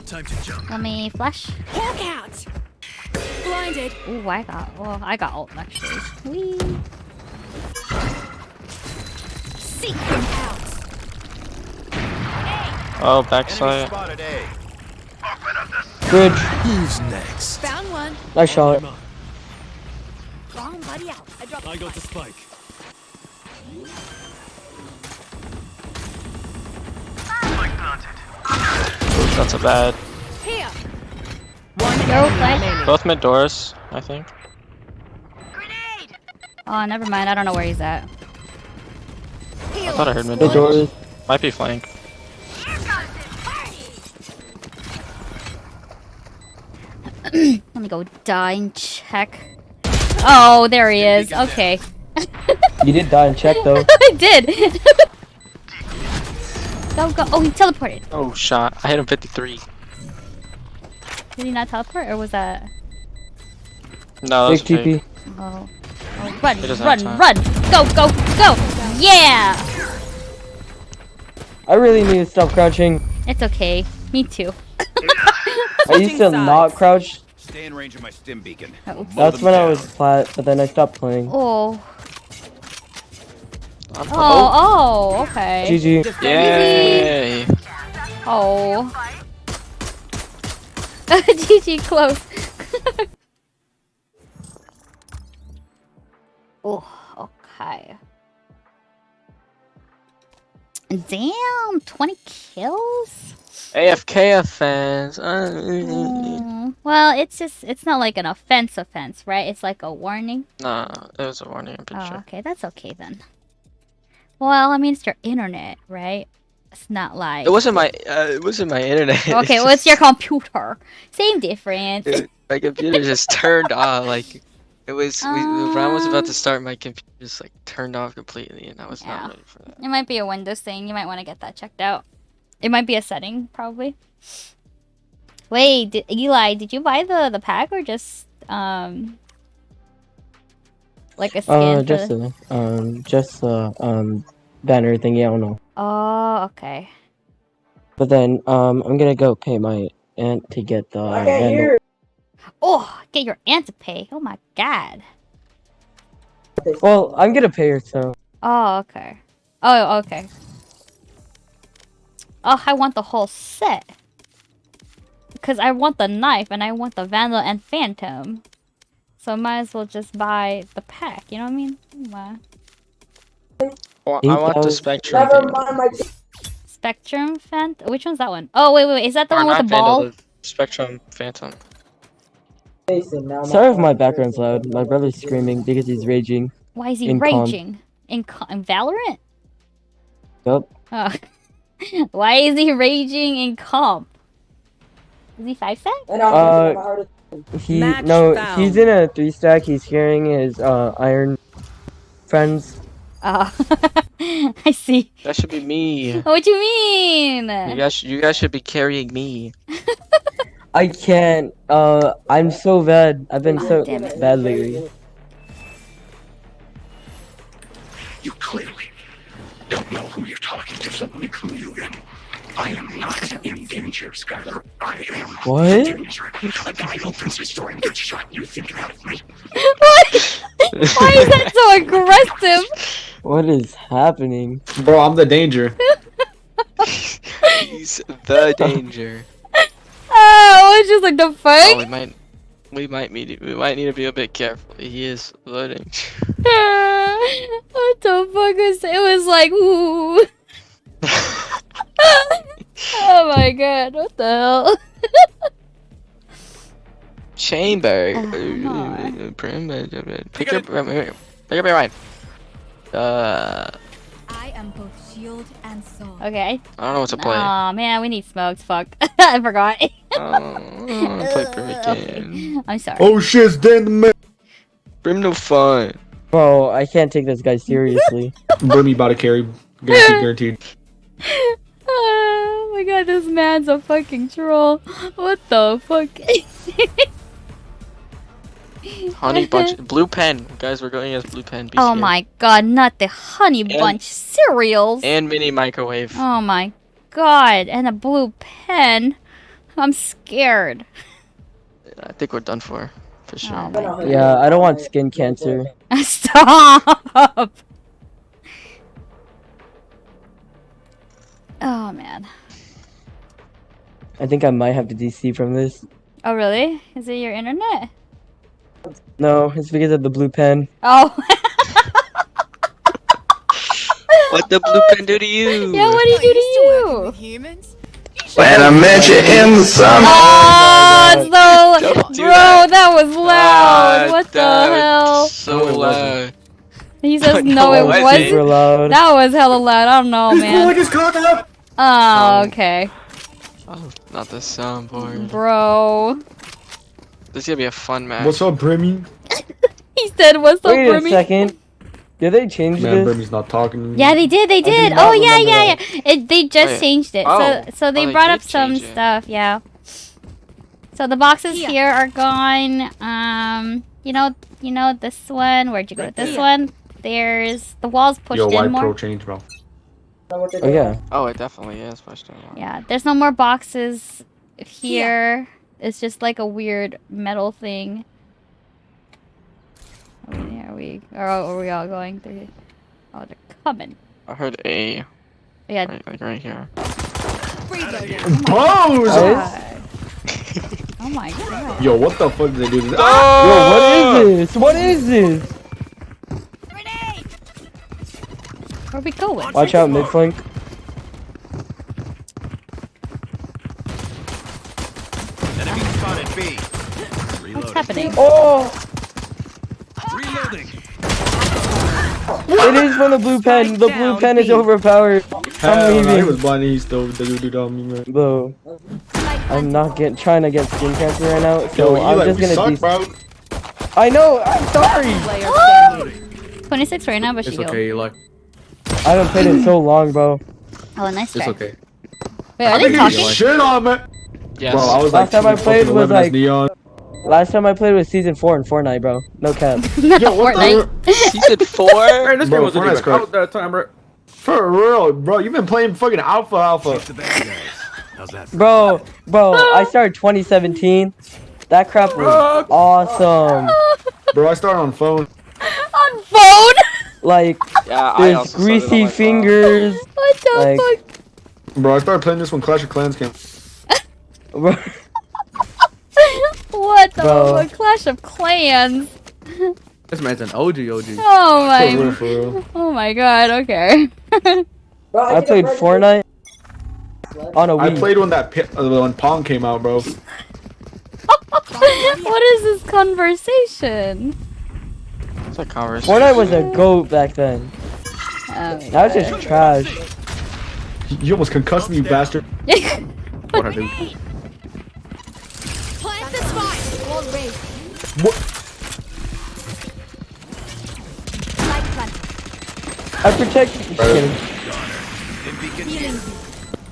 Time to jump. Let me flash. Hawk out. Blinded. Ooh, I got ult actually. Whee! Seek them out. Oh, backside. Spotted A. Bridge. Who's next? Found one. Nice shot. Bomb buddy out. I dropped I got the spike. Ooh, that's a bad. Here. Yoru flash. Both mid doors, I think. Oh, never mind. I don't know where he's at. I thought I heard mid The doors. doors. Might be flank. Let me go die and check. Oh, there he is. Okay. You did die and check though. I did. Go, go. Oh, he teleported. Oh, shot. I hit him 53. Did he not teleport, or was that? No, that was Big a fake. TP. Oh. Oh, run, He doesn't run, have time. run! Go, go, go! Yeah! I really need to stop crouching. It's okay. Me too. I used to not crouch. Stay in range of my stim beacon. Oh. That's when I was flat, but then I stopped playing. Oh. Oh, okay. GG. Yay! Oh. GG close. Oh, okay. Damn, 20 kills? AFK offense. Well, it's not like an offense, right? It's like a warning. Nah, it was a warning, I'm pretty Oh, sure. okay, that's okay then. Well, I mean, it's your internet, right? It's not like... It wasn't my internet. Okay, well, it's your computer. Same difference. My computer just turned off, like, it was, the round was about to start, my computer just, like, turned off completely, and I was not ready for that. It might be a Windows thing. You might want to get that checked out. It might be a setting, probably. Wait, Eli, did you buy the pack or just, like a skin? Just the banner thingy, I don't know. Oh, okay. But then, I'm gonna go pay my aunt to get the Vandal. Oh, get your aunt to pay. Oh my god. Well, I'm gonna pay her, so. Oh, okay. Oh, okay. Oh, I want the whole set. Because I want the knife, and I want the Vandal and Phantom. So I might as well just buy the pack, you know what I mean? Well, I want the Spectrum. Spectrum Phantom? Which one's that one? Oh, wait. Is that the Or one with not the ball? Vandal, the Spectrum Phantom. Sorry if my background's loud. My brother's screaming because he's raging. Why is he in raging? In Valorant? Yup. Oh. Why is he raging in comp? Is he 5-stack? He's in a 3-stack. He's carrying his iron friends. I see. That should be me. What you mean? You guys should be carrying me. I can't. I'm so bad. I've been so damn it. bad lately. You clearly don't know who you're talking to, so let me clue you in. I am not in danger, Skylar. I am What? in danger. A guy opens his door and gets shot. You think out of me. What? Why is that so aggressive? What is happening? Bro, I'm the danger. He's the danger. Oh, it's just like the fuck? Oh, we might need to be a bit careful. He is the danger. What the fuck was it? Was like, ooh. Oh my god, what the hell? Chamber. Pick up your mind. I am both shield and sword. Okay. I don't know what to play. Aw, man, we need smokes. Fuck. I forgot. I want to play perfect game. I'm sorry. Oh shit, stand the man. Brim no fun. Bro, I can't take this guy seriously. Brimmy about to carry. Guaranteed. Oh my god, this man's a fucking troll. What the fuck? Honey bunch, blue pen. Guys, we're going as blue pen. Be Oh scared. my god, not the honey bunch cereals. And mini microwave. Oh my god, and a blue pen. I'm scared. I think we're done for sure. Oh my Yeah, I don't want skin cancer. Stop! Oh man. I think I might have to DC from this. Oh really? Is it your internet? No, it's because of the blue pen. Oh. What the blue pen do to you? Yeah, what did he do to you? Humans? When I met you in the summer. Oh, Don't do bro, that was loud. What the that hell? So loud. He says No, no, it it wasn't. wasn't. Super loud. That was hella loud. I don't know, man. His cock up. Oh, okay. Oh, not the soundboard. Bro. This is gonna be a fun match. What's up, Brimmy? He said, what's up, Wait a Remy? second. Did they change Man, this? Brimmy's not talking. Yeah, they did. They did. did Oh, not yeah, remember yeah, that. yeah. They just Wait. changed it. Oh. So they Oh, they brought up did some change it. stuff. Yeah. So the boxes here are gone. You know this one. Where'd you go? This one. There's the walls pushed Yo, in white more. pro change, bro. Oh yeah. Oh, it definitely is pushed in. Yeah, there's no more boxes here. It's just like a weird metal thing. Are we all going through? Oh, they're coming. I heard A. Yeah. Right here. Bros! Oh my god. Yo, what the fuck did they do to this? Yo, what is this? What is this? Where we going? Watch out, mid flank. Enemy spotted B. What's happening? Oh! Reloading. It is from the blue pen. The blue pen is overpowered. Hell, I'm no, he leaving. was blind. He still did on me, man. Bro, I'm not trying to get skin cancer right now, Yo, so you I'm like, just we gonna suck, be. bro. I know. I'm sorry. 26 right now, but she It's go. okay, like. I haven't played it so long, bro. Oh, nice try. It's okay. Wait, are they talking? Shit on me. Yes. Bro, I was Last like, time I played was 11 as like- Neon. Last time I played was season 4 in Fortnite, bro. No cap. Not Yo, what Fortnite. Season 4? Man, this Bro, game was Fortnite's like correct. out that time, bro. For real, bro. You've been playing fucking alpha. The bad guys. How's that? Bro, I started 2017. That crap was awesome. Bro, I started on phone. On phone? Like, Yeah, I there's also started on greasy my phone. fingers. What the Like, fuck? Bro, I started playing this when Clash of Clans came. bro, What the Bro. fuck? Clash of Clans. This man's an OG. Oh For real. Oh my god, okay. I played Fortnite on a I Wii. played when Pong came out, bro. What is this conversation? It's a conversation. Fortnite was a goat back then. Oh, Now it's just trash. You almost concussed me, you bastard. What I do? Plant the spot. Wall raised. What? Light plant. I protect. Just kidding.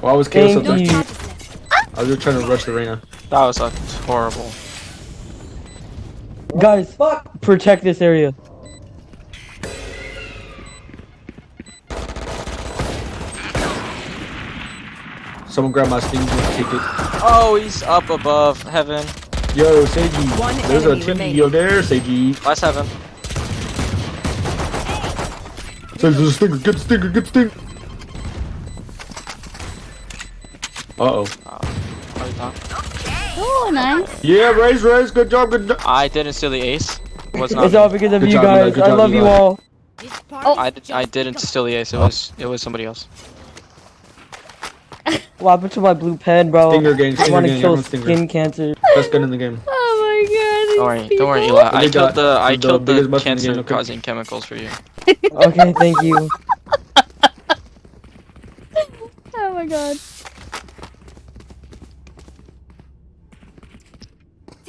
Well, I was killed Thank something. you. I was just trying to rush the arena. That was horrible. Guys, protect this area. Someone grab my Steam and take it. Oh, he's up above heaven. Yo, Seiji. One There's a enemy team remaining. over there, Seiji. Last heaven. There's a stinger. Get the stinger. Get the stinger. Uh-oh. What are you talking? Oh, nice. Yeah, Raze. Good job. Good job. I didn't steal the ace. It was not. It's all because of Good you job, guys. Eli. Good I job, love you Eli. all. I didn't steal the ace. It was somebody else. What happened to my blue pen, bro? Stinger gang, I stinger want to gang, kill everyone's stinger. skin cancer. Best gun in the game. Oh my god. Don't worry, Eli. I They got killed the biggest the mushroom in the game, cancer okay? causing chemicals for you. Okay, thank you. Oh my god.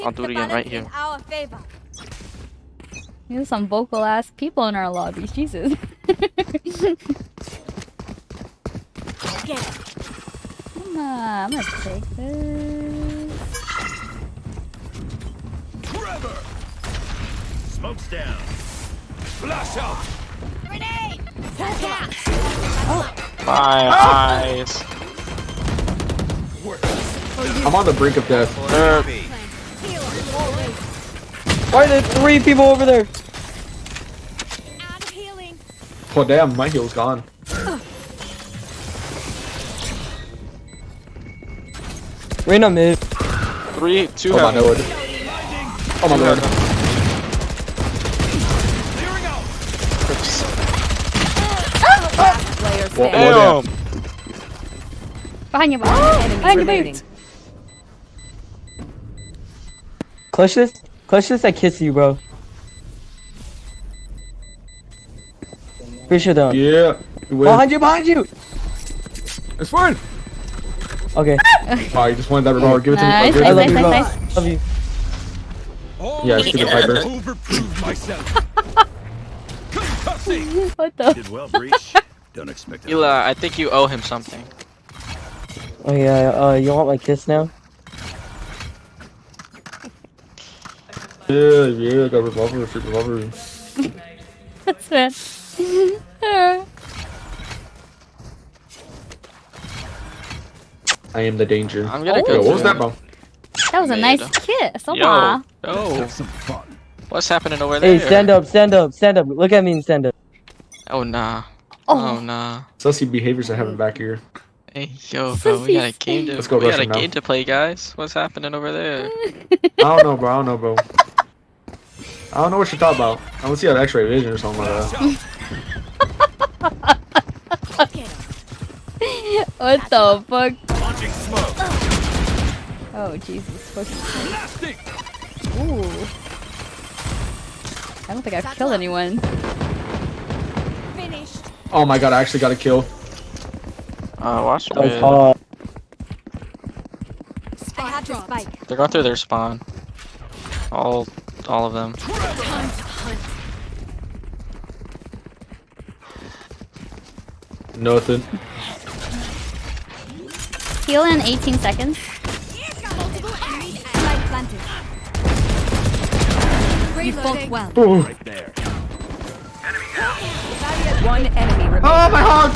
I'll do it again right here. Our favor. There's some vocal ass people in our lobby. Jesus. Get it. I'm gonna take this. Smoke's down. Flash out. Grenade! My eyes. I'm on the brink of death. Why are there 3 people over there? Out of healing. Oh damn, my heal's gone. Reyna mid. 3, 2 Oh my heaven. lord. Oh my lord. Player Well, standing. well, Damn. Behind you, Enemy behind you, remaining. boots. Clutch this. Clutch this, I kiss you, bro. Pretty sure down. yeah. You win. Behind you! It's fine. Okay. Oh, you just wanted that revolver. Give it to me. Nice, Give it I to love me. you, nice. love you. Yeah, stupid Viper. Overprove myself. Concussing. What the? Did well, Breach. Don't expect it. Hila, I think you owe him something. Oh yeah, you want my kiss now? Yeah, I got revolver, free revolver. That's bad. I am the danger. I'm gonna Yo, go. what was that, bro? That was a nice Mid. kiss. Oh, Yo, my. yo. Some fun. What's happening over there? Hey, stand up. Look at me and stand up. Oh nah. Oh. Oh nah. Sussy behaviors I have back here. Hey yo, bro, we got a game to Let's go we rush got a him now. game to play, guys. What's happening over there? I don't know, bro. I don't know what you're talking about. I don't see an X-ray vision or something like that. What the fuck? Launching smoke. Oh, Jesus. Blasting. Ooh. I don't think I've killed anyone. Finished. Oh my god, I actually got a kill. Watch That was mid. hot. I have the spike. They're going through their spawn. All of them. Nothing. Heal in 18 seconds. Multiple enemies. Spike planted. You fought well. Ooh. Right there. One enemy remaining. Oh, my hawk!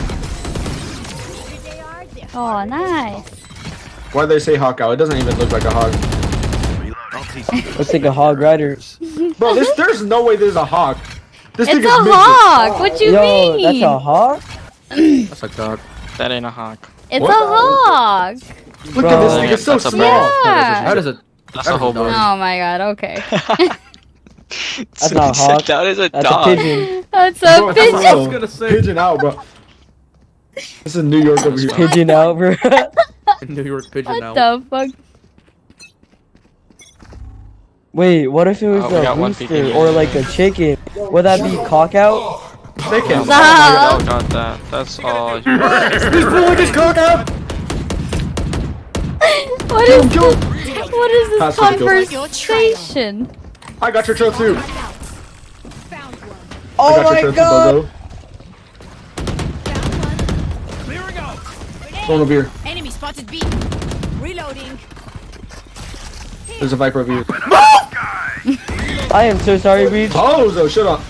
Oh, nice. Why'd they say hawk out? It doesn't even look like a hawk. I'll teach you. Looks like a hog rider. Bro, there's no way there's a hawk. This It's thing a is midget. hawk. What you Yo, mean? that's a hog? That's a hawk. That ain't a hawk. It's What? a hawk. Look at this thing, it's so That's a small. Yeah. How does it? That's a whole bird. Oh my god. Okay. That's not a hawk. That is a That's dog. a pigeon. That's a Bro, pigeon. Pigeon out, bro. This is New York over here. Pigeon out, bro. New York pigeon What the fuck? Wait, what if it was Oh, we got a one rooster peeking. or like a chicken? Would that be cock out? They can't. Stop. Oh god, that's all. This fool just cock out. What is this? What is this Pass the kill. conversation? I got your trail too. Oh I got my your trail god! too, Clearing out. Bozo. Going over here. Enemy spotted B. Reloading. There's a Viper over here. I am so sorry, Reed. Bozo, shut up.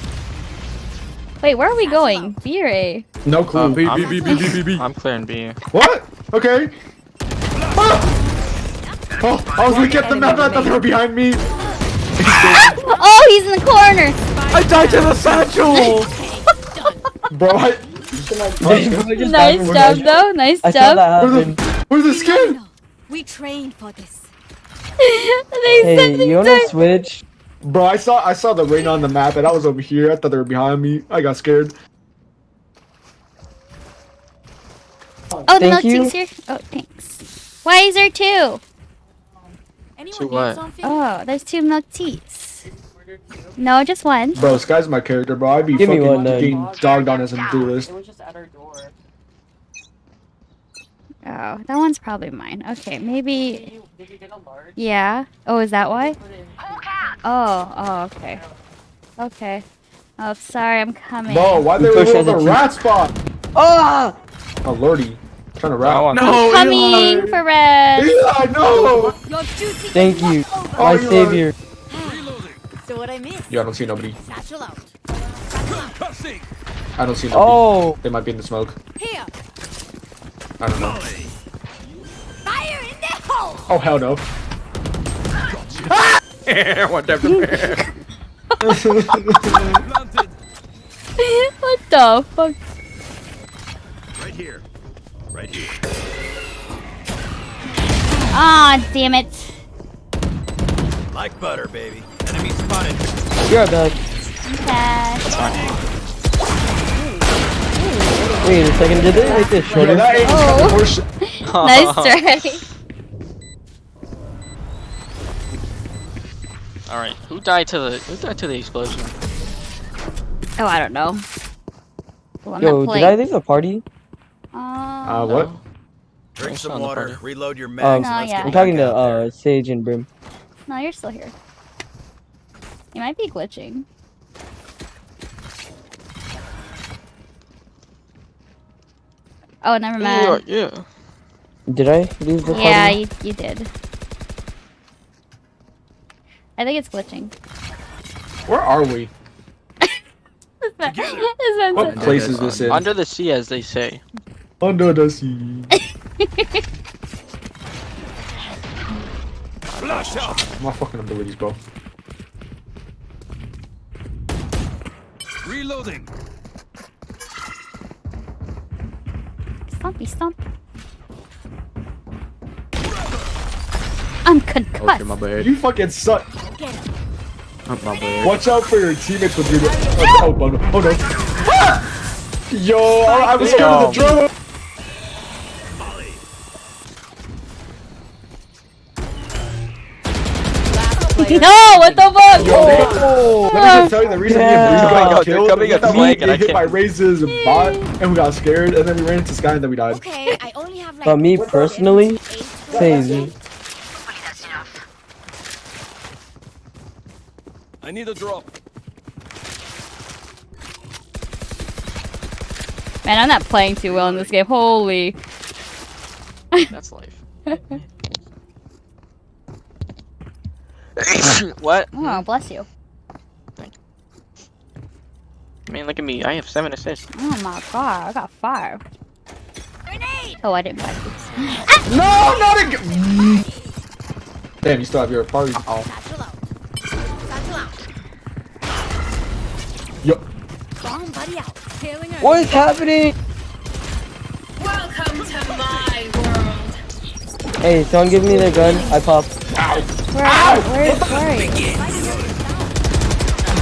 Wait, where are we going? B or A? No clue. I'm clearing B. What? Okay. Ah! Oh, I was looking at the map. I thought they were behind me. Oh, he's in the corner. I died to the satchel. Bro, Nice job, though. Nice I saw job. that happen. Where's the skin? We trained for this. They Hey, sent me you wanna switch? Bro, I saw the rain on the map and I was over here. I thought they were behind me. I got scared. Oh, the milk Thank you. tea's here. Oh, thanks. Why is there two? To what? Oh, there's two milk teas. No, just one. Bro, Sky's my character, bro. I'd be Give me fucking one, then. getting dogged on as a duelist. Oh, that one's probably mine. Okay, maybe. Yeah. Oh, is that why? Oh, okay. Okay. Oh, sorry, I'm coming. Bro, why they push were as a the team. rat spot? Ah! Oh, lordy. Trying to rat. I want I'm coming for red. Eli, no! Your duty Thank you, Oh, my you are- savior. So what I missed. Yeah, I don't see nobody. Satchel out. I don't see nobody. Oh. They might be in the smoke. Here. I don't know. Fire in the hole. Oh, hell no. What the What the fuck? Right here. Right here. Ah, damn it. Like butter, baby. Enemy spotted. You're back. Okay. Wait a second, did they make this shorter? That ain't horseshit. Nice try. All right, who died to the explosion? Oh, I don't know. Well, I'm Yo, not did playing. I leave the party? What? Drink Still some on the water. party. Reload your mags. No, and let's yeah. get I'm talking back out there. to Sage and Brim. No, you're still here. You might be glitching. Oh, never mind. Yeah. Did I leave the Yeah, party? you did. I think it's glitching. Where are we? What place is this in? Under the sea, as they say. Under the sea. Flash out. I'm not fucking abilities, bro. Reloading. Stumpy stump. I'm concussed. Okay, my bad. You fucking suck. My bad. Watch out for your teammates with you. Oh, no. Oh, no. Ah! Yo, I was scared of the drone. No, what the fuck? Yo, let me just tell you the reason me and Breeze got killed. coming at the We flank and I hit by can't. Raze's bot, and we got scared, and then we ran into Sky, and then we died. Okay, I only have like. But me personally, Sage. I need a drop. Man, I'm not playing too well in this game. Holy. That's life. What? Oh, bless you. I mean, look at me. I have 7 assists. Oh my god, I got 5. Grenade. Oh, I didn't buy this. No, not again. Damn, you still have your party. Satchel out. Satchel out. Yo. Bomb buddy out. Tailing What is happening? Welcome to my world. Hey, someone give me the gun. I pop. Where are you?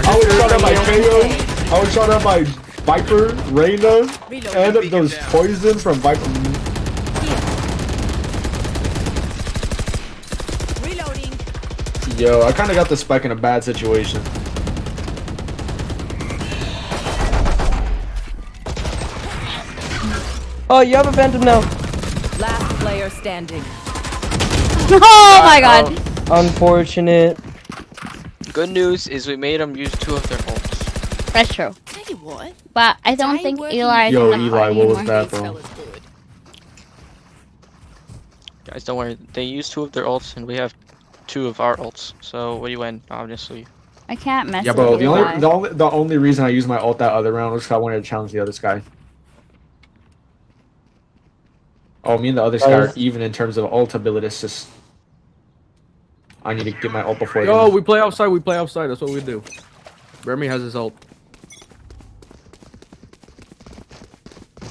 I was shot at by Kayo. I was shot at by Viper, Reyna, and those poison from Viper. Reloading. Yo, I kind of got the spike in a bad situation. Oh, you have a phantom now. Last player standing. Oh my god. Unfortunate. Good news is we made them use 2 of their ults. That's true. Tell you what. But I don't think Eli is Yo, in the Eli, party what was anymore. that, bro? Guys, don't worry. They used 2 of their ults, and we have 2 of our ults. So we win, obviously. I can't mess Yeah, with bro. Eli. The only reason I used my ult that other round was because I wanted to challenge the other Sky. Oh, me and the other Sky are even in terms of ult abilities. Just I need to get my ult before. Yo, them. we play outside. We play outside. That's what we do. Remy has his ult.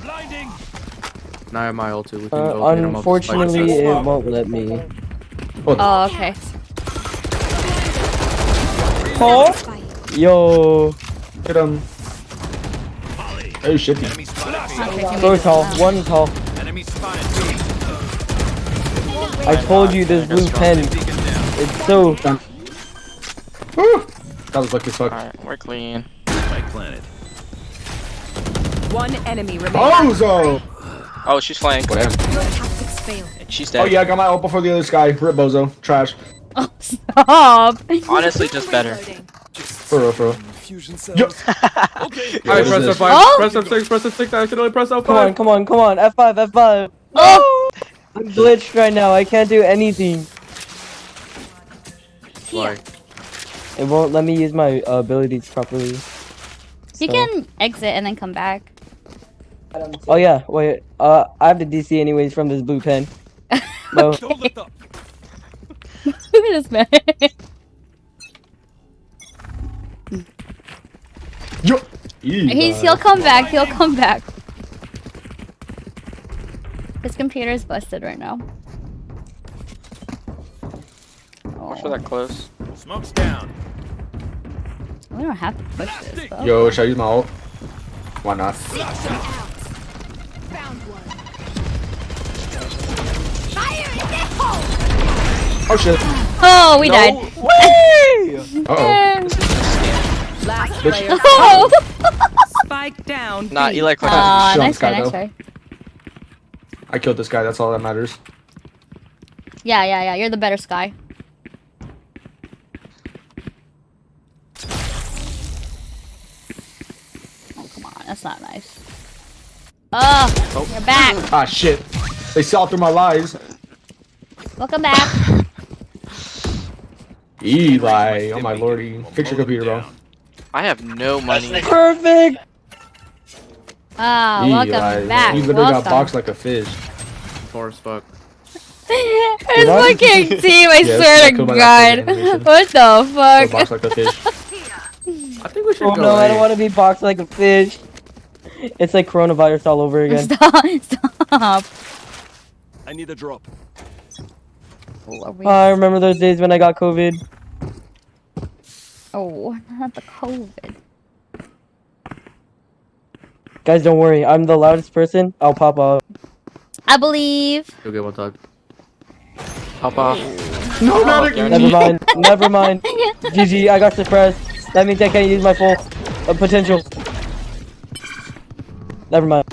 Blinding. Now I have my ult too. We can go hit him up. Unfortunately, it won't let me. Oh, okay. Oh, yo. Hit him. Oh shit. Go tall. One tall. Enemy spotted. I told you this blue pen. It's so. Woo! That was lucky as fuck. Alright, we're clean. Spike planted. One enemy remaining. Bozo! Oh, she's flying. Damn. She's dead. Oh yeah, I got my ult before the other Sky. Rip Bozo. Trash. Oh, stop. Honestly, just better. For real, for real. Yo. Okay. Alright, press F5. Oh! Press F6. Press F6. I should only press F5. Come on, come on, come on. F5, F5. Oh! I'm glitched right now. I can't do anything. Why? It won't let me use my abilities properly. You So- can exit and then come back. Oh yeah, wait. I have the DC anyways from this blue pen. Well, Don't let the Look at this man. Yo. Eli. He'll come back. He'll come back. His computer is busted right now. Watch for that close. smoke's down. We don't have to push this. But Yo, should I use my ult? Why not? Oh shit. Oh, we died. Uh-oh. Last Bitch. player. Oh! Spike down. Nah, B. Eli clicked. Aw, Shit on nice Sky, try, nice though. try. I killed this guy, that's all that matters. Yeah, you're the better Sky. Oh, come on, that's not nice. Oh, you're back. Ah shit. They saw through my lies. Welcome back. Eli, oh my lordy. Fix your computer, bro. I have no money. perfect. Ah, Eli, welcome back. you literally got Welcome. boxed like a fish. Far as fuck. There's What? fucking team, I Yes, swear I to killed by God. that fucking animation. What the So fuck? boxed like a fish. I think we should Oh go. no, I don't A. want to be boxed like a fish. It's like coronavirus all over again. Stop. I need a drop. I remember those days when I got COVID. Oh, not the COVID. Guys, don't worry. I'm the loudest person. I'll pop up. I believe. Okay, one time. Hop off. No, not again. Never mind. Never mind. GG, I got suppressed. That means I can't use my full potential. Never mind.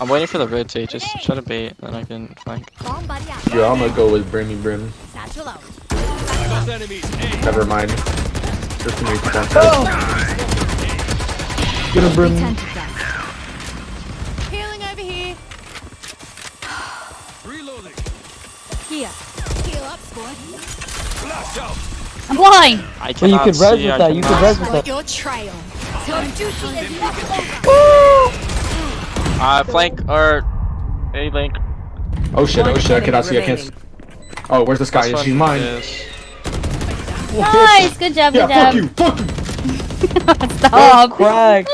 I'm waiting for the rotate. Just try to bait, then I can flank. Yeah, I'm gonna go with Brimmy Brim. Those enemies. Hey. Never mind. There's too many people on site. Get him, Brim. Healing over here. Reloading. Here. Heal up, squad. Blast out. I'm blind. I Well, you cannot could res see, with I that. You could cannot- res with that. Your trail. Your duty is not over. Flank or A link. Oh shit, I cannot see, I can't see. Oh, where's this guy? This She's one mine. is- Nice. Good job. Yeah, Good job. fuck you, fuck you. Stop. Crack.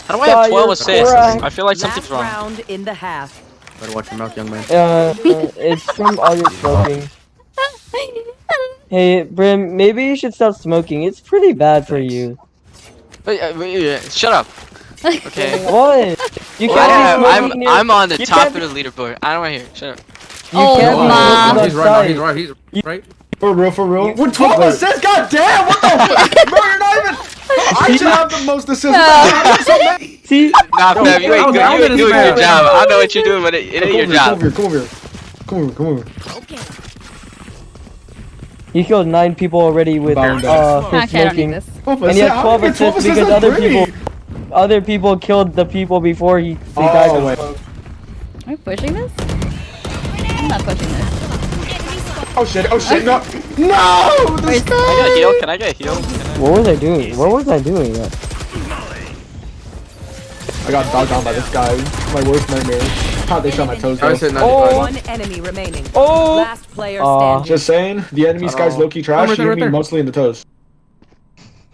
How do I have 12 you're assists? correct. I feel like something's Last wrong. round in the half. Better watch your mouth, young man. It's from all your smoking. Hey, Brim, maybe you should stop smoking. It's pretty bad for you. Shut up. Okay. What? You can't Well, be smoking. I'm on the you top can't of the leaderboard. I don't want to hear it. Shut up. Oh, can't be Mom. smoking He's right. outside. He's right. He's right. For real, for real. With 12 assists, goddamn! What the fuck? Bro, you're not even. I should have the most assists. I'm so mad. See? Nah, Yo, Fab, you ain't I good. You ain't doing was your mad. job. I know what you're doing, but it ain't your job. Come over here. Come over. He killed 9 people already with Bound his Okay, I don't need smoking. this. And he had 12 assists because other people killed the people before he died of wait. smoke. Are we pushing this? I'm not pushing this. Oh shit, no! No! Where's Can I get a heal? Can I get a heal? What was I doing? What was I doing? I got dogged down by this guy. My worst nightmare. How they shot my toes I said though. 95. One enemy remaining. Oh! Last player standing. Just saying, the enemy guy's low-key trash. right He there, hit me right there. mostly in the toes.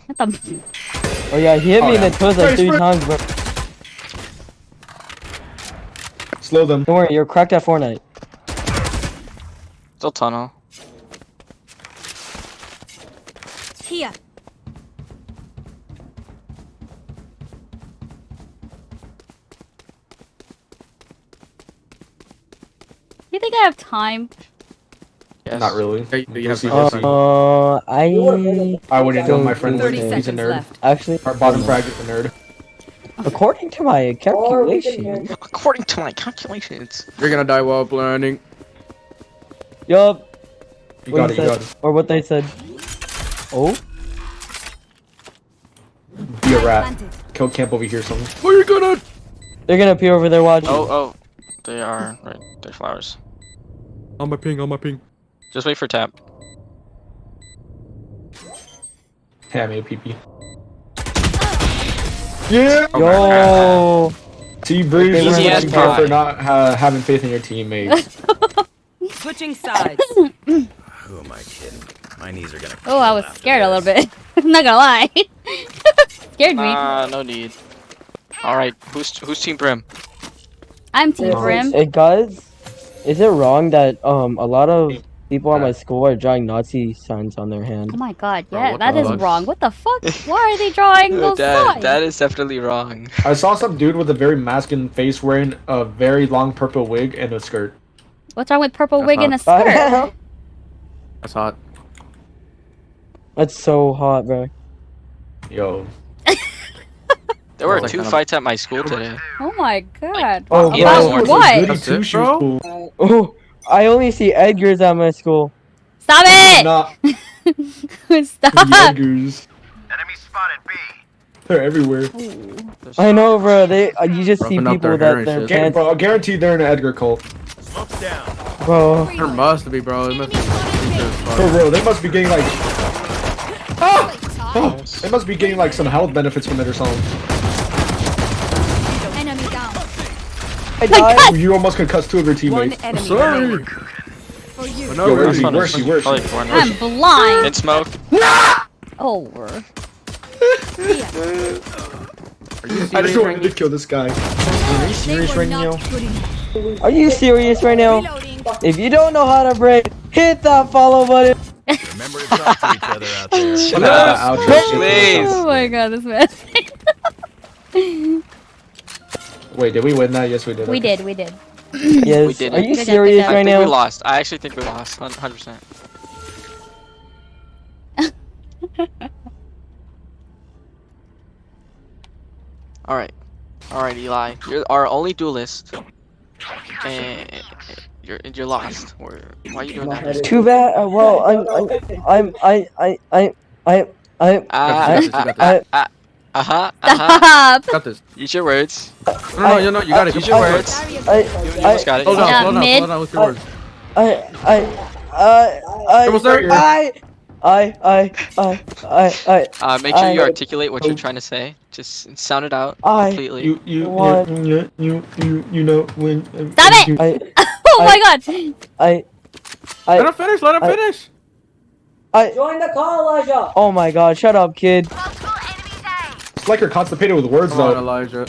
What the? Oh yeah, he hit me in yeah. the toes like 3 times, bro. Slow them. Don't worry, you're cracked at Fortnite. Still tunnel. Here. You think I have time? Yes. Not really. Yeah, you have See, to- see. I wouldn't know my friend. 30 He's a seconds nerd. left. actually, Our bottom frag is a nerd. according to my calculation, According to my calculations. You're gonna die while planning. yup. You What got he it, you said, got it. or what they said. Oh, Be a rat. Kill camp over here, something. Oh, you're gonna. they're gonna appear over there watching. Oh. They are. Right. They're flowers. On my ping. Just wait for tap. Hey, I made a PP. Yeah! Yo! See, Bruce, Okay, this is easy what as you get pie. for not having faith in your teammates. Switching sides. Who am I kidding? My knees are gonna. Oh, I was scared a little bit. I'm not gonna lie. Scared me. No need. Alright, who's Team Brim? I'm Team Brim. Hey guys, is it wrong that a lot of people at my school are drawing Nazi signs on their hand? Oh my god, Bro, yeah, what that the is fuck? wrong. What the fuck? Why are they drawing those signs? That is definitely wrong. I saw some dude with a very masculine face wearing a very long purple wig and a skirt. What's wrong with purple That's wig and a hot. skirt? That's hot. That's so hot, bro. Yo. There were Like 2 kind of- fights at my school today. Oh my god. Oh, Yeah, About more what? Goody That's it, two-shoes bro? pool. Oh, I only see Edgar's at my school. Stop it! Not Stop! the Edgars. Enemy spotted B. They're everywhere. I know, bro. They you just see Rubbing up people their hair that and their shit. pants, Bro, I guarantee they're in an Edgar cult. Smoke's down. bro. There must be, bro. It must be For real, they must be getting like... Oh, they must be getting like some health benefits from it or something. Enemy down. I died. You almost concussed 2 of your One teammates. enemy sorry. remaining. But no, Yo, where's really. he? Where's he? Where's he? Probably 400. I'm blind. In smoke. Oh. Are you I just serious? wanted to kill this guy. Are you serious They were right now? not good enough. Are you serious right now? Reloading. If you don't know how to break, hit that follow button. Remember to talk to each other out there. Shut That up. outro shit Please. was Oh my god, this man. awesome. Wait, did we win that? Yes, we did. We Okay. did, we did. Yes. We did Are it. you Good job, serious good job. I right think we now? lost. I actually think we lost. 100%. Alright. Alright, Eli. You're our only duelist. And you're lost. Why are you doing that? Too bad. Well, Uh-huh. Stop! Got this. Use your words. No, you know, you got it. Use your words. You almost got it. Hold on, Yeah, hold on, mid. hold on. What's your words? Make sure you articulate what you're trying to say. Just sound it out completely. You know when. Stop it! Oh my god! Let him finish. Let him finish. Join the call, Elijah. Oh my god, shut up, kid. It's like you're constipated with words, Come on, though. Elijah.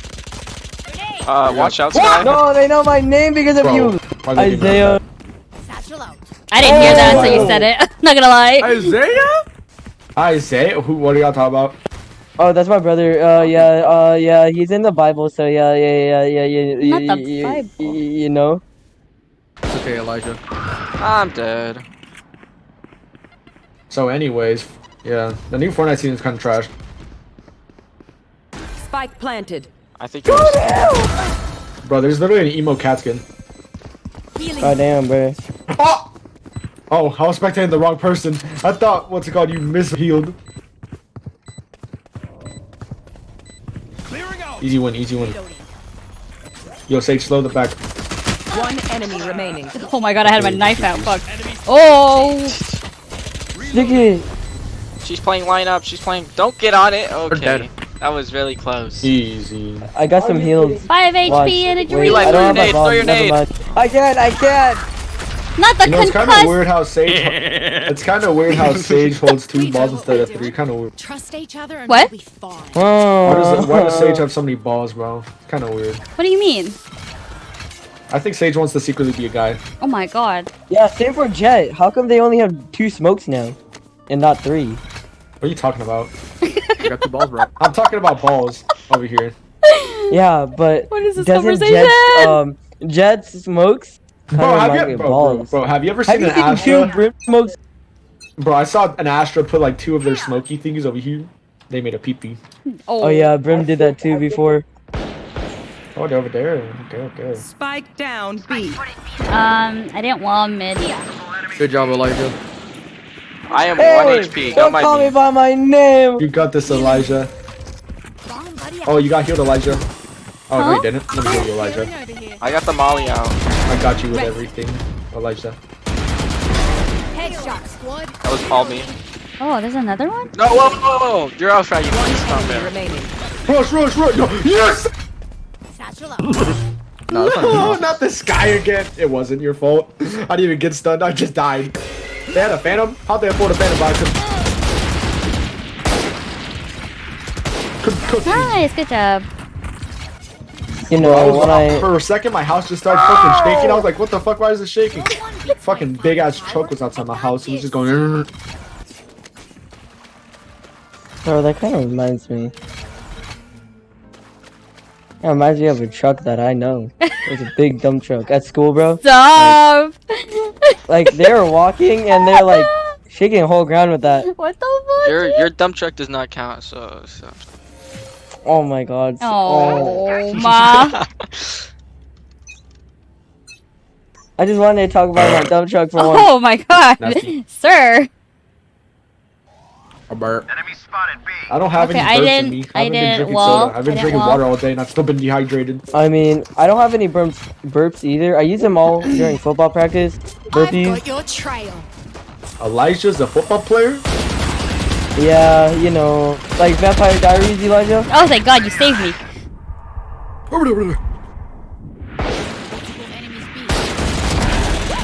Watch out, Sky. No, they know my name because of Bro, you, why they do Isaiah. Satchel out. I didn't hear that until you said it. Not gonna lie. Isaiah? Isaiah? Who? What are y'all talking about? Oh, that's my brother. Yeah, he's in the Bible, so yeah. Not the Bible. You know. It's okay, Elijah. I'm dead. So, anyways, yeah, the new Fortnite season is kind of trash. Spike planted. I think it was. Bro, there's literally an emo cat skin. God damn, bro. Oh! Oh, I was spectating the wrong person. I thought, what's it called, you mishealed. Easy win, easy win. Yo, Sage, slow the back. One enemy remaining. Oh my god, I had my knife out. Fuck. Oh! Sticky. She's playing lineup. She's playing. Don't get on it. Okay. dead. That was really close. Easy. I got some heals. 5 HP Watch. and a Wait, dream. Eli, I throw your don't have my nade, throw bomb. your Never nade. mind. I can't. Not the You know, it's kind of concuss. weird how Sage. It's kind of weird how Sage holds 2 balls instead of 3. Kind of weird. Trust each other and What? we'll be fine. Why does Sage have so many balls, bro? It's kind of weird. What do you mean? I think Sage wants to secretly be a guy. Oh my god. Yeah, same for Jet. How come they only have 2 smokes now, and not 3? What are you talking about? You got 2 balls, bro. I'm talking about balls over here. Yeah, but What is this doesn't conversation? Jet's smokes kind Bro, of have remind me you, of bro, balls? have you ever Have seen you an seen 2 Astra? Brim smokes? Bro, I saw an Astra put like 2 of their smoky thingies over here. They made a pee-pee. Oh yeah, Brim did that too before. Oh, they're over there. Okay. Spike down B. I didn't wall mid. Good job, Elijah. I am Hey, 1 HP. don't Don't call mind me me. by my name. You got this, Elijah. Oh, you got healed, Elijah. Oh, no, you didn't. Let me heal you, Elijah. I got the molly out. I got you with everything, Elijah. Headshot squad. That was called me. Oh, there's another one? No, whoa, whoa, whoa! You're outside. You can't stop there. Remaining. Rush! No, yes! Satchel out. No, that's No, not not this guy again. It wasn't your fault. I didn't even get stunned. I just died. They had a phantom. How'd they afford a phantom box? Nice, good job. You know, for a second, my house just started fucking shaking. I was like, what the fuck? Why is it shaking? Fucking big ass truck was outside my house. It was just going. Bro, that kind of reminds me. It reminds me of a truck that I know. It was a big dump truck at school, bro. Stop! Like they were walking and they're like shaking the whole ground with that. What the fuck? Your dump truck does not count. So. Oh my god. Oh, ma. I just wanted to talk about my dump truck for once. Oh my god, sir. A burp. I don't have Okay, any I burps didn't- in me. I haven't been didn't drinking wall. soda. I've been I didn't drinking wall. water all day and I've still been dehydrated. I mean, I don't have any burps either. I use them all during football practice. Burpees. Your trail. Elijah's a football player? Yeah, you know, like Vampire Diaries, Elijah. Oh, thank God, you saved me.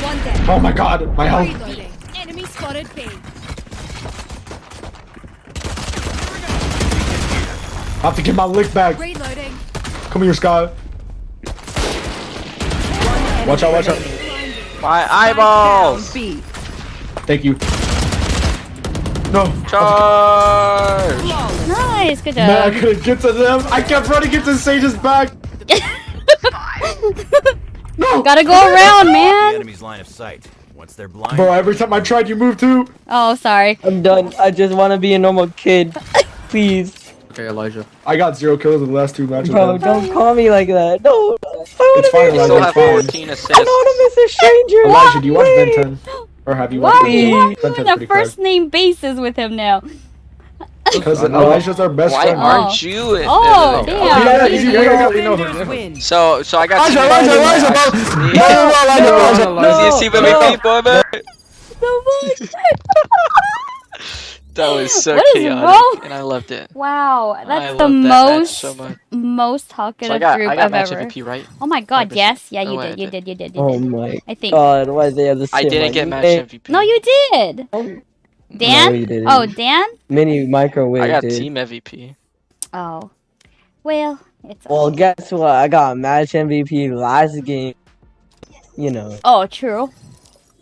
One dead. Oh my god, my health. Reloading. Enemy spotted B. I have to get my lick back. Reloading. Come here, Sky. Watch out, watch out. My eyeballs. B. Thank you. No. Charge. Nice, good job. Man, I couldn't get to them. I kept running into Sage's back. No. Gotta go around, The man. enemy's line of sight. Once they're blind. Bro, every time I tried, you moved too. Oh, sorry. I'm done. I just want to be a normal kid. Please. Okay, Elijah. I got 0 kills in the last 2 matches. Bro, don't call me like that. No. It's fine, You Elijah. still It's have fine. 14 assists. I don't want to miss a stranger. Elijah, do you watch Ben 10? Or have you Why watched are you Ben 10? on a first name basis with him now? Because Elijah's our best Why friend. aren't you? Oh, damn. Yeah, you know. Defenders win. So I got. Elijah, bro. No, you see what we boy, man? That was so What is chaotic, wrong? and I loved it. Wow, I that's the loved that match most so much. most talkative So I got group match I've ever. MVP, right? Oh my god, Like, yes, yeah, oh, you wait, did, you did, you did, you Oh did. my I think. god, why they have to say I didn't my get match name? MVP. No, you did. Dan? No, you didn't. Oh, Dan? Mini microwave, I got dude. team MVP. Oh, well, it's. Well, guess what? I got match MVP last game. You know. Oh, true.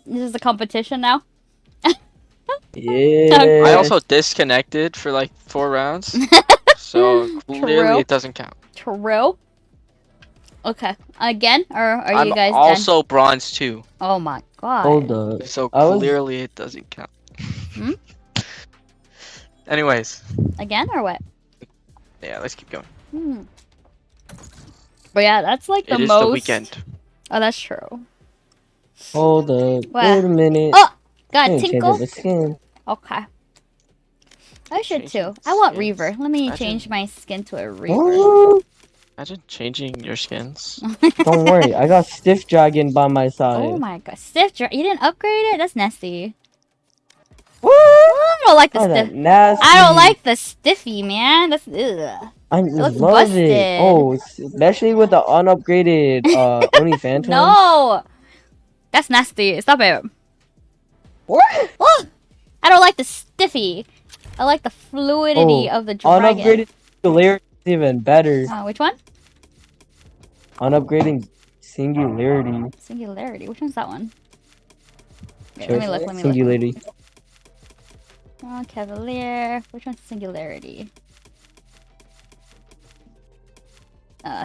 This is a competition now. Yeah. I also disconnected for like 4 rounds, so clearly True. it doesn't count. True. Okay, again, or are I'm you guys also bronze 2, done? Oh my god. Hold up. so I was- clearly it doesn't count. Hmm? Anyways, Again or what? yeah, let's keep going. Hmm. But yeah, that's like the It is most. the weekend. Oh, that's true. Hold up. What? Wait a minute. Oh, got I ain't changing tinkle. the skin. Okay. I should Changing too. I want skins. Reaver. Let me Imagine- change my skin to a Reaver. Woo! Imagine changing your skins. Don't worry, I got Stiff Dragon by my side. Oh my god, stiff dra- You didn't upgrade it? That's nasty. What? I don't like the Oh, stiff. that nasty. I don't like the stiffy, man. That's ugh. I looks love busted. it. Oh, especially with the unupgraded Oni Phantom. No, that's nasty. Stop it. What? Oh, I don't like the stiffy. I like the fluidity Oh, of the dragon. unupgraded Singularity is even better. Which one? Unupgrading Singularity. Singularity. Which one's that one? Okay, Sure. let me look. Let me Singularity. look. Oh, Cavalier. Which one's Singularity? I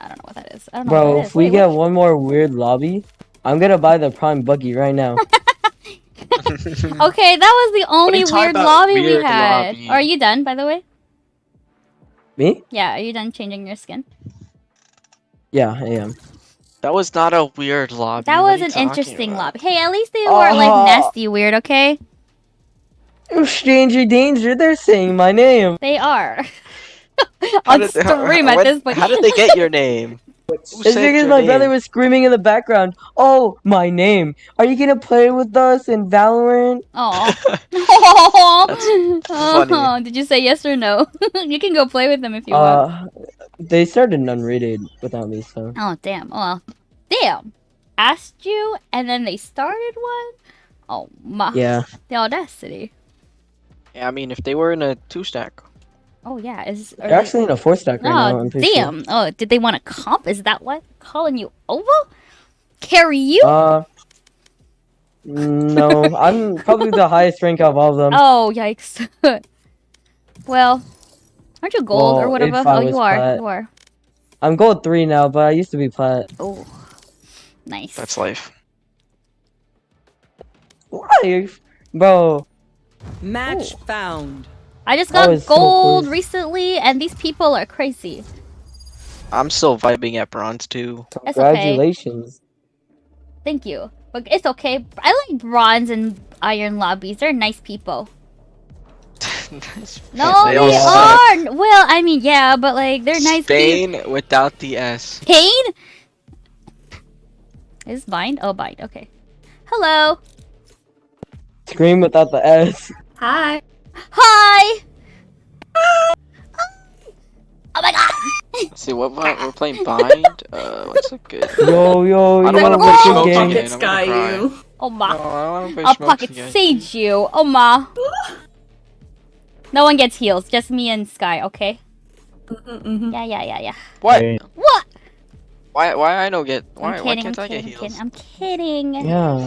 don't know what that is. I don't know Bro, what that is. if we Wait, get what? one more weird lobby, I'm gonna buy the Prime Buggy right now. Okay, that was the only you talking weird about lobby we weird had. lobby? Are you done, by the way? Me? Yeah, are you done changing your skin? Yeah, I am. That was not a weird lobby. That What was are an you talking interesting about? lobby. Hey, at least they weren't like Oh. nasty weird, okay? Stranger danger, they're saying my name. They are. How On did they- stream at what- this point. How did they get your name? It's because my brother was screaming in the background. Oh, my name. Are you gonna play with us in Valorant? Oh. funny. Did you say yes or no? You can go play with them if you want. They started unrated without me, so. Oh, damn. Well, damn. Asked you, and then they started one? Oh, my. Yeah. The audacity. Yeah, I mean, if they were in a 2-stack. Oh, yeah. They're actually in a 4-stack right now, I'm pretty damn. sure. Oh, did they want to comp? Is that what? Calling you over? Carry you? No. I'm probably the highest rank of all of them. Oh, yikes. Well, aren't you gold or whatever? If I Oh, you was are. plat. You are. I'm gold 3 now, but I used to be plat. Oh, nice. That's life. Life? Bro. Match found. I just That got was so gold close. recently, and these people are crazy. I'm still vibing at bronze too. That's okay. Congratulations. Thank you. But it's okay. I like bronze and iron lobbies. They're nice people. No, They they all suck. aren't. Well, I mean, yeah, but like they're nice people. Spain without the S. Pain? Is bind? Oh, bind. Okay. Hello. Scream without the S. Hi. Hi. Oh my god. Let's see what we're playing bind. What's a good? Yo, yo, I don't yo. want to What's play your smokes game? again. I'm gonna cry. Oh ma. No, I don't want to play I'll smokes pocket again. sage you. Oh ma. No one gets heals. Just me and Sky. Okay. Yeah. What? What? Why I don't get? I'm Why kidding. can't I get heals? I'm kidding. Yeah,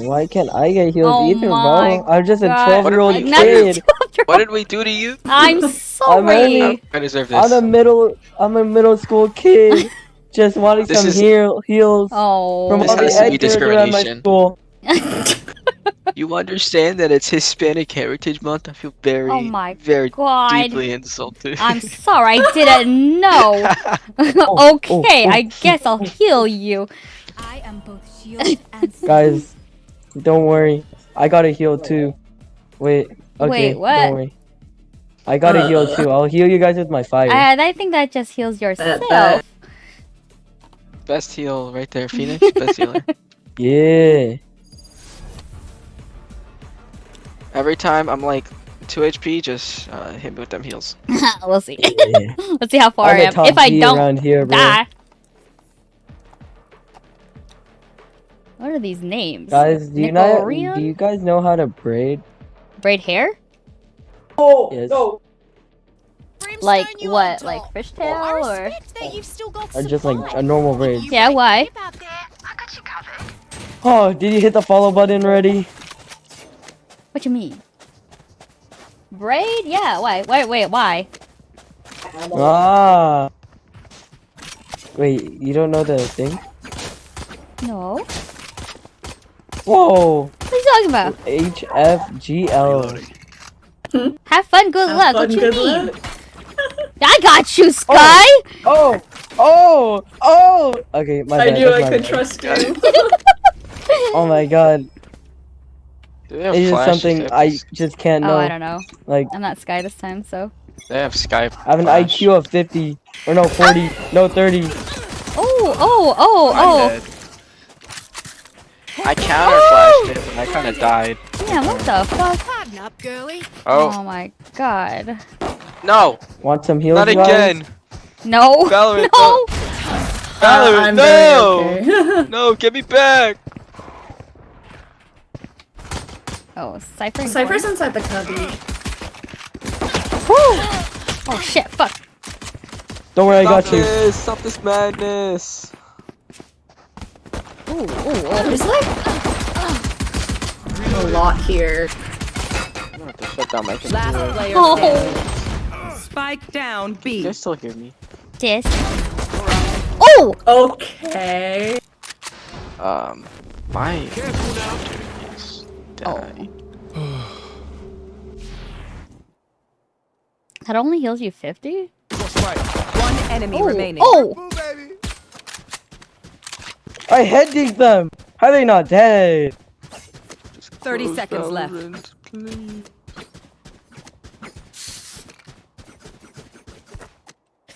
why can't I get healed Oh either, my bro? I'm just a God. 12-year-old Not kid. What did we do to you? I'm sorry. I deserve I'm this. a middle school kid, just wanting This some is- heals Oh. from This all the has to be editors around my discrimination. school. You understand that it's Hispanic Heritage Month? I feel very, Oh my very God. deeply insulted. I'm sorry. I didn't know. Okay, I guess I'll heal you. I am both shield and Guys, don't worry. I got a heal too. Wait, okay, Wait, what? don't worry. I got a heal too. I'll heal you guys with my fire. I think that just heals yourself. Best heal right there, Phoenix. Best healer. Yeah. Every time I'm like 2 HP, just hit me with them heals. We'll see. Yeah. Let's see how far I'm I the am. top If I G don't around here, bro. die. What are these names? Guys, do Nicorian? you guys know how to braid? Braid hair? Oh, Yes. no. Like what? Like fishtail or? Or just like a normal braid? Yeah, why? Oh, did you hit the follow button already? What you mean? Braid? Yeah, why? Wait, why? Ah. Wait, you don't know the thing? No. Whoa. What are you talking about? HFGL. Have fun, good luck. What you good mean? luck. I got you, Sky! Oh! Okay, my I bad. knew that's I my could bad. trust you. Oh my god. Do they have It's just flash something examples? I just can't know. Oh, I don't know. Like, I'm not Sky this time, so. They have Skype. I have an flash. IQ of 50. Or no, 40. No, 30. Oh! I counter flashed it, but I kind of died. Yeah, what the fuck? Harden up, girly. Oh my god. No! Want some heals, Not guys? again! No! Valorant, No! Valorant, I'm no! very okay. No, get me back! Oh, Cypher. Cypher's inside the cubby. Oh shit, fuck. Don't worry, I got you. Stop this madness! Ooh. There's like a lot here. I'm gonna have to shut down my computer. Last player Oh. standing. Spike down You B. guys still hear me? Dis. Oh! Okay. My computer is died. That only heals you 50? One enemy remaining. Oh! I head digged them. How are they not dead? 30 seconds left. Please.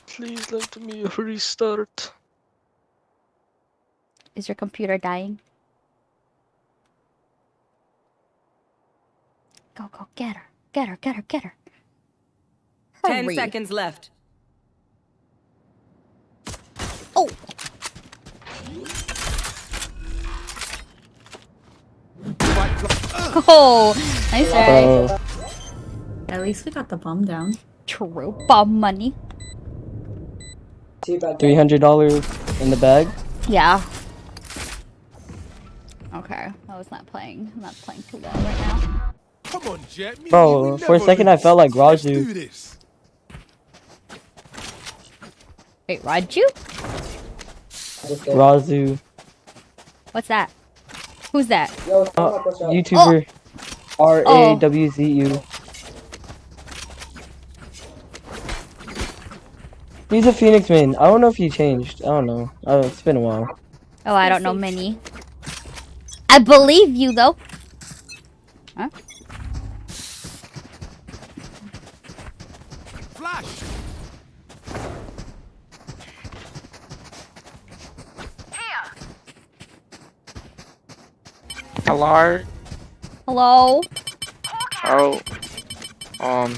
Please let me restart. Is your computer dying? Go, go, get her. Get her, get her, get her. 10 Hurry. seconds left. Oh! Oh, nice try. At least we got the bomb down. True. Bomb money. $300 in the bag. Yeah. Okay, I was not playing. I'm not playing too well right now. Come on, Jet. Me and you, Bro, we for a never second I lose. felt like Let's do Raju. this. Wait, Raju? Razu. What's that? Who's that? YouTuber. RAWZU. He's a Phoenix man. I don't know if he changed. I don't know. It's been a while. Oh, I don't know many. I believe you though. Huh? Flash. Hello? Hello? Oh.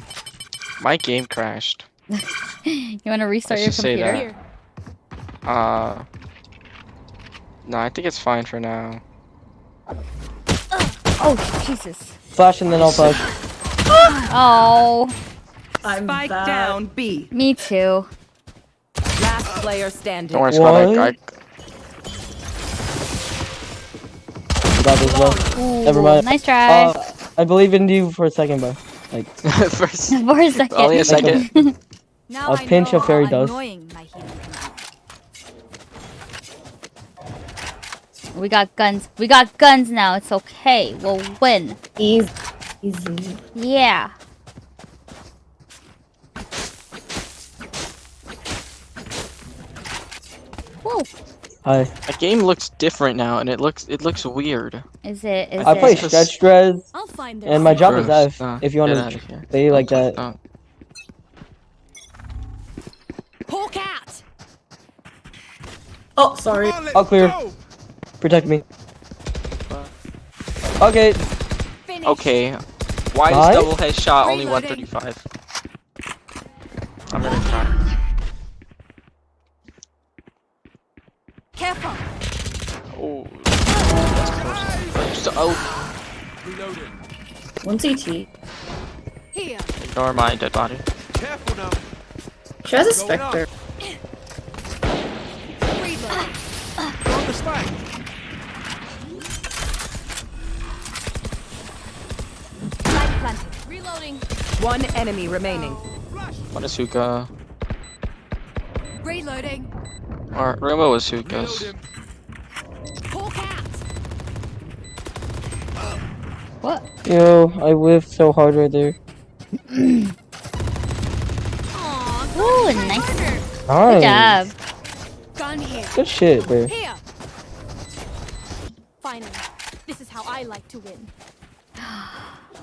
My game crashed. You wanna restart your Let's just say computer? that. No, I think it's fine for now. Oh, Jesus. Flash and then I'll flash. Oh. Spike down B. Me too. Last player standing. Don't worry, Scott. I Got this, bro. Ooh, Never mind. nice try. I believe in you for a second, bro. Like, for a second. Only a second. A pinch of fairy dust. We got guns. We got guns now. It's okay. We'll win. Easy. Yeah. Whoa. Hi. The game looks different now, and it looks weird. Is it? I play stretch dress, and my job is Gross. F. If you want Get outta to here. stay like Don't- that. don't. Hawk out. Oh, sorry. All clear. Protect me. Okay. Okay. Why Nice. is double headshot only 135? I'm gonna try. Careful. Oh, that's close. So, oh, Reloading. One CT. Here. ignore my dead body. Careful now. She has a Spectre. Throw the spike. Light planted. Reloading. One enemy remaining. One is Hookah. Reloading. Or Rainbow was Hookah's. Reloading. Hawk out. What? Yo, I whiffed so hard right there. Ooh, nice. Good Nice. job. Gun here. Good shit, bro. Here. Finally, this is how I like to win.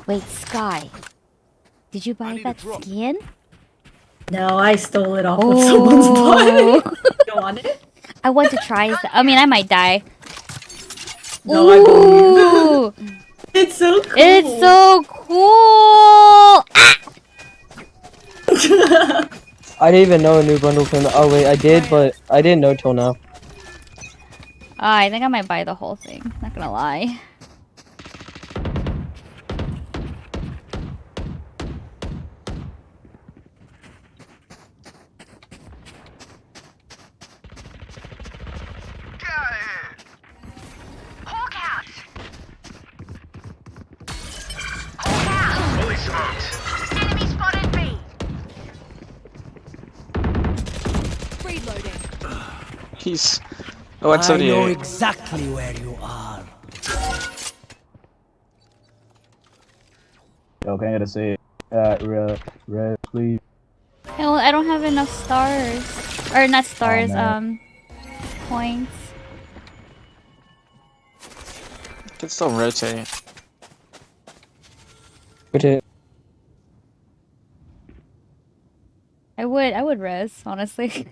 Wait, Sky. Did you buy that skin? No, I stole it off of someone's body. You want it? I want to try. I mean, I might die. No, I believe. Ooh, It's so cool. it's so cool. I didn't even know a new bundle came out. Oh wait, I did, but I didn't know till now. I think I might buy the whole thing. Not gonna lie. Hawk out. Hawk out. Fully smoked. Enemy spotted B. Reloading. He's. Oh, it's 78. exactly where you are. Yo, can I get a say? Red, please. Well, I don't have enough stars. Or not stars, man. points. Can still rotate. Rotate. I would res, honestly.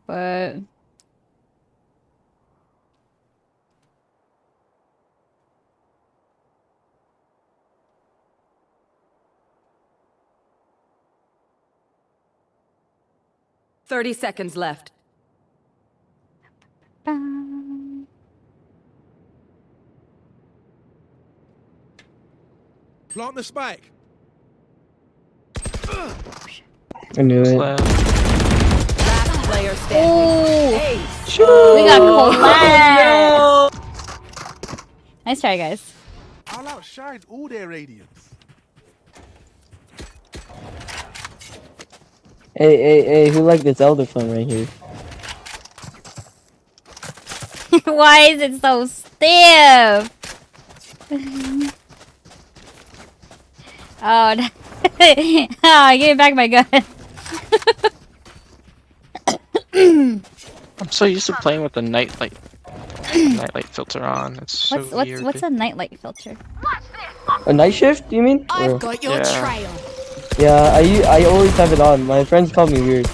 But 30 seconds left. Plant the spike. I knew it. Last player standing. Ace. We got collapsed. Nice try, guys. I'll outshine all their radiance. Hey, who liked this Elder phone right here? Why is it so stiff? Oh, no. Oh, give me back my gun. I'm so used to playing with the nightlight filter on. It's so weird. What's a nightlight filter? A night shift, you mean? I've Or- got your Yeah. trail. Yeah, I always have it on. My friends call me weird.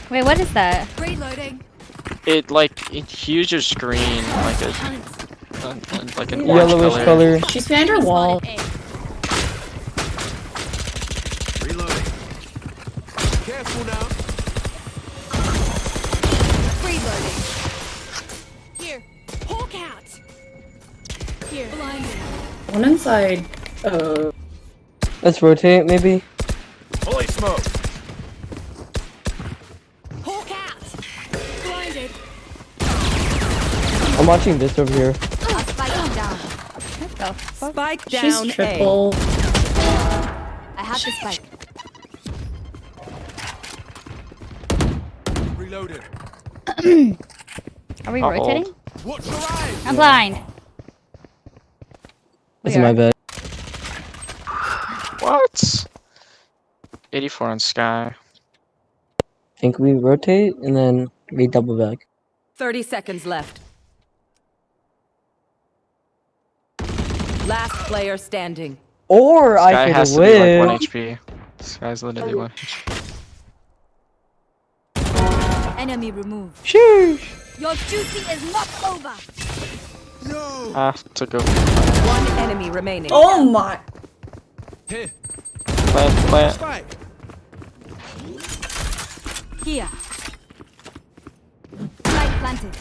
Wait, what is that? Reloading. It hues your screen like an orange Yellowish color. color. She's behind her wall. Reloading. Careful now. Reloading. Here. Hawk out. Here. Blinding. One inside. Let's rotate, maybe. Holy smoke. Hawk out. Blinded. I'm watching this over here. Spike down. What the fuck? Spike down. She's triple. I have the spike. Reloading. Are we I'll rotating? hold. Watch your eyes. I'm blind. This We is my are. bad. What? 84 on Sky. Think we rotate and then we double back. 30 seconds left. Last player standing. Or Sky I could has to be like 1 live. HP. Sky's literally 1 HP. Enemy removed. Sheesh. Your duty is not over. No. Have to go. One enemy remaining. Oh my. Here. Plant. Spike. Here. Spike planted.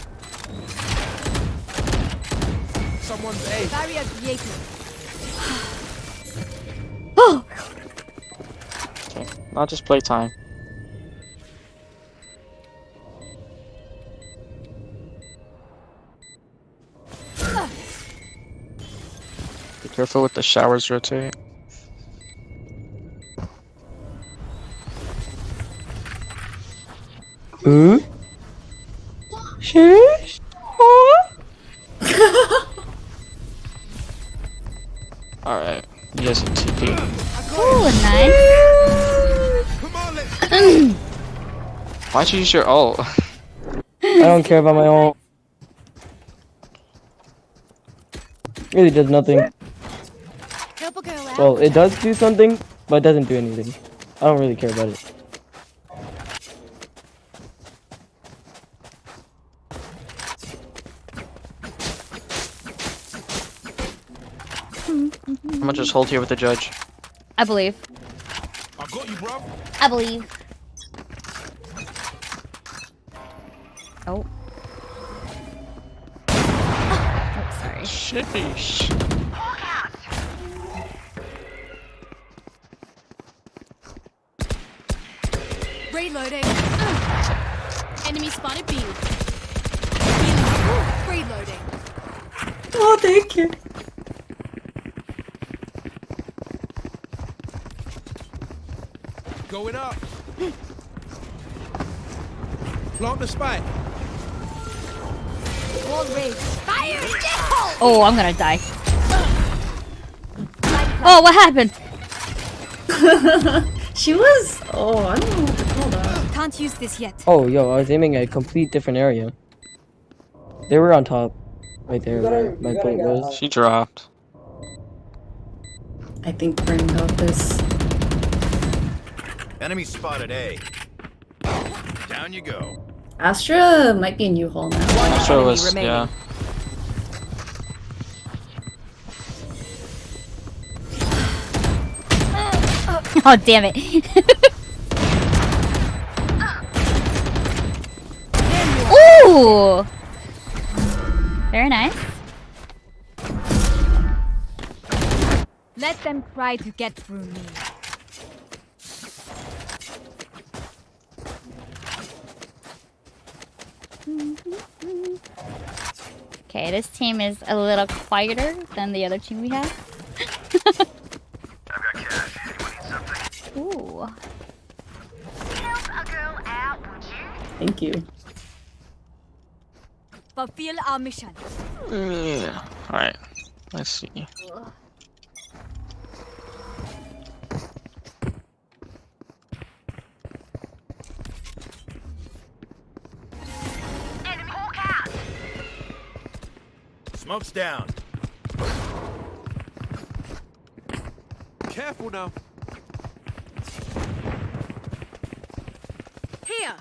Someone's A. Barrier created. Oh! Okay. Not just playtime. Be careful with the showers rotate. Hmm? Sheesh. Alright. You guys can TP. Ooh, nice. Come on, let's Why'd you use your ult? I don't care about my own. Really does nothing. Help a girl out. Well, it does do something, but it doesn't do anything. I don't really care about it. I'm gonna just hold here with the judge. I believe. I got you, bro. I believe. Oh. Oh, sorry. Sheesh. Reloading. Enemy spotted B. Reloading. Oh, thank you. Going up. Plant the spike. Wall raised. Fire! Oh, I'm gonna die. Oh, what happened? She was. Oh, I don't know what to call that. Can't use this yet. Oh, yo, I was aiming at a complete different area. They were on top. Right there where my bullet was. She dropped. I think Brim got this. Enemy spotted A. Down you go. Astra might be in U-Haul now. Astra enemy was, remaining. yeah. Oh, damn it. Ooh. Very nice. Let them try to get through me. Okay, this team is a little quieter than the other team we have. I've got cash. Anyone need something? Ooh. Help a girl out, would you? Thank you. Fulfill our mission. Yeah. Alright. Let's see. Enemy hawk out. Smoke's down. Careful now. Here.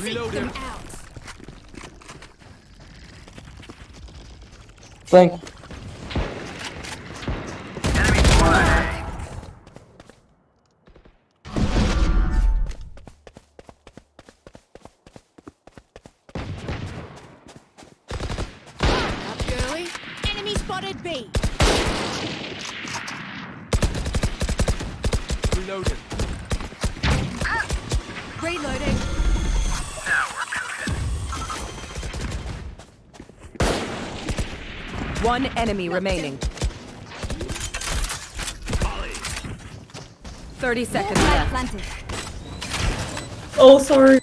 Reload Them him. out. Flank. Up, girly. Enemy spotted B. Reloading. Reloading. Now we're cooking. One enemy remaining. 30 seconds left. Oh, sorry.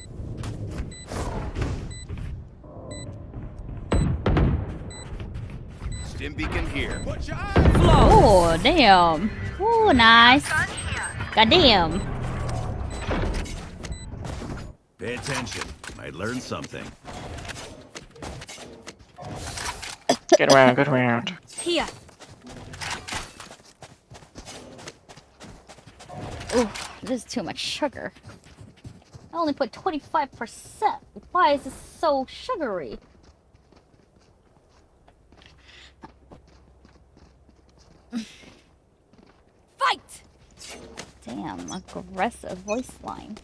Stim beacon here. Oh, damn. Ooh, nice. Goddamn. Pay attention. Might learn something. Good round, good round. Here. Ooh, this is too much sugar. I only put 25%. Why is this so sugary? Fight! Damn, aggressive voice line.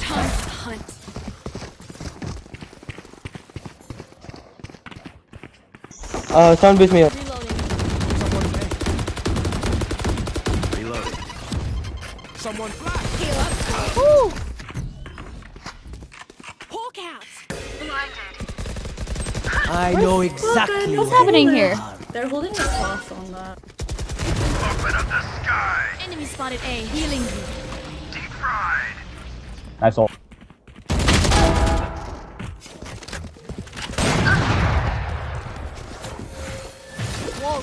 Time to hunt. Someone boost me up. Reloading. Someone flash. Heal up. Woo! Hawk out. Blinded. I know exactly What's happening here? They're holding a cross on that. Open up the sky. Enemy spotted A. Healing you. Deep fried. That's all.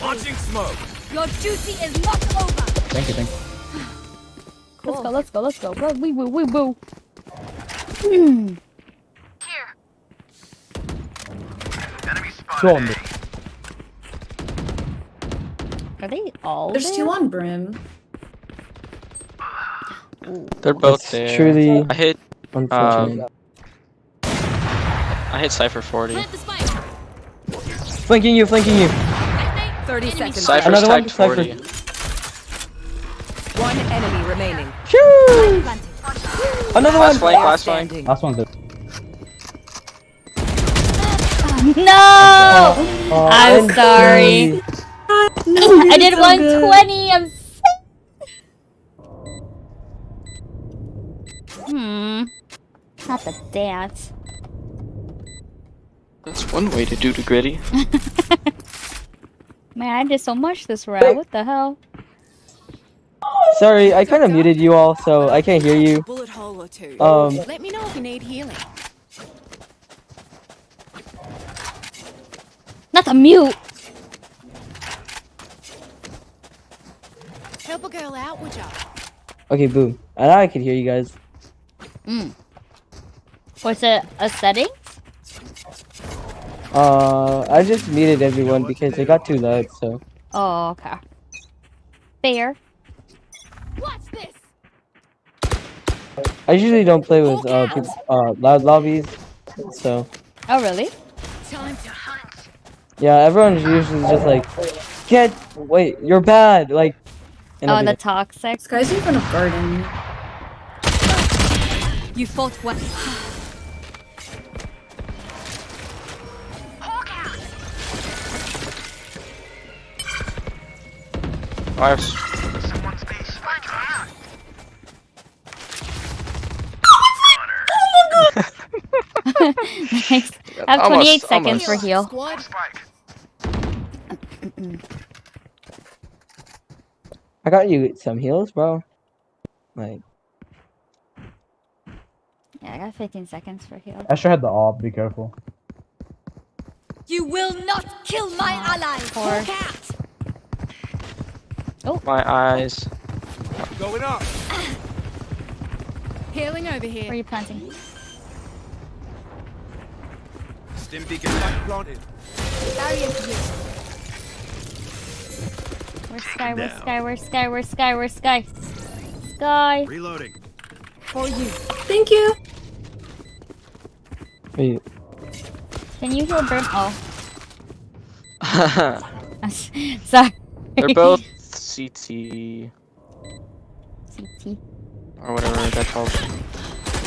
Launching smoke. Your duty is not over. Thank you, thank you. Let's go, let's go, let's go. Wee woo, wee woo. Here. Enemy Two spotted. on me. Are they all There's there? two on Brim. They're both That's there. truly I hit unfortunate. I hit Cypher 40. Plant the spike. Flanking you, flanking you. 30 seconds. Cypher's Another one, tagged 40. Cypher. One enemy remaining. Shoo! Another Last one. flank, last flank. Last one's it. No! Oh, I'm and sorry. No, I did so 120. I'm sick. Not the dance. That's one way to do the gritty. Man, I did so much this round. What the hell? Sorry, I kind of muted you all, so I can't hear you. Bullet hole or two. Let me know if you need healing. Not the mute. Help a girl out, would ya? Okay, boom. And now I can hear you guys. Was it a setting? I just muted everyone because it got too loud, so. Oh, okay. Fair. Watch this. I usually don't play with loud lobbies, so. Oh, really? Time to hunt. Yeah, everyone's usually just like, can't. Wait, you're bad. Like. and Oh, the everything. toxic. This guy's in front of garden. You fought well. Nice. Nice. I have 28 seconds for heal. I got you some heals, bro. Like. Yeah, I got 15 seconds for heal. Asher had the AWP, be careful. You will not kill my allies. Poor. Oh. My eyes. Going up. Healing over Where are here. you planting? Stim beacon back planted. Where's Sky? Where's Sky? Where's Sky? Where's Sky? Where's Sky? Sky. Reloading. For you. Thank you. Wait. Can you heal Brim? Oh. Sorry. They're both CT CT. or whatever that's called. I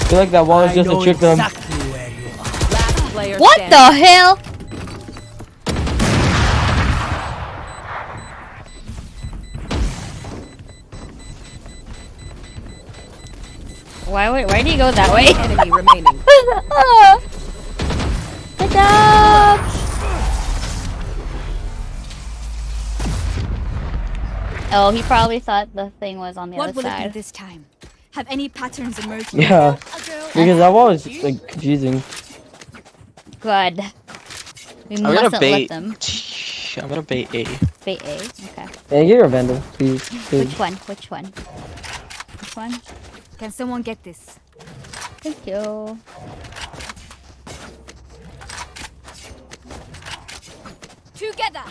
feel like that wall is just to trick them. Last player What standing. the hell? Why do you go that way? Enemy remaining. Good job! Oh, he probably thought the thing was on the What other will it be side. this time? Have any patterns emerged? Yeah. A girl Because that wall is like confusing. Good. We I'm gonna mustn't let bait. them. I'm gonna bait A. Bait A. Okay. Hey, get your Vandal, please. Please. Which one? Which one? Which one? Can someone get this? Thank you. Together.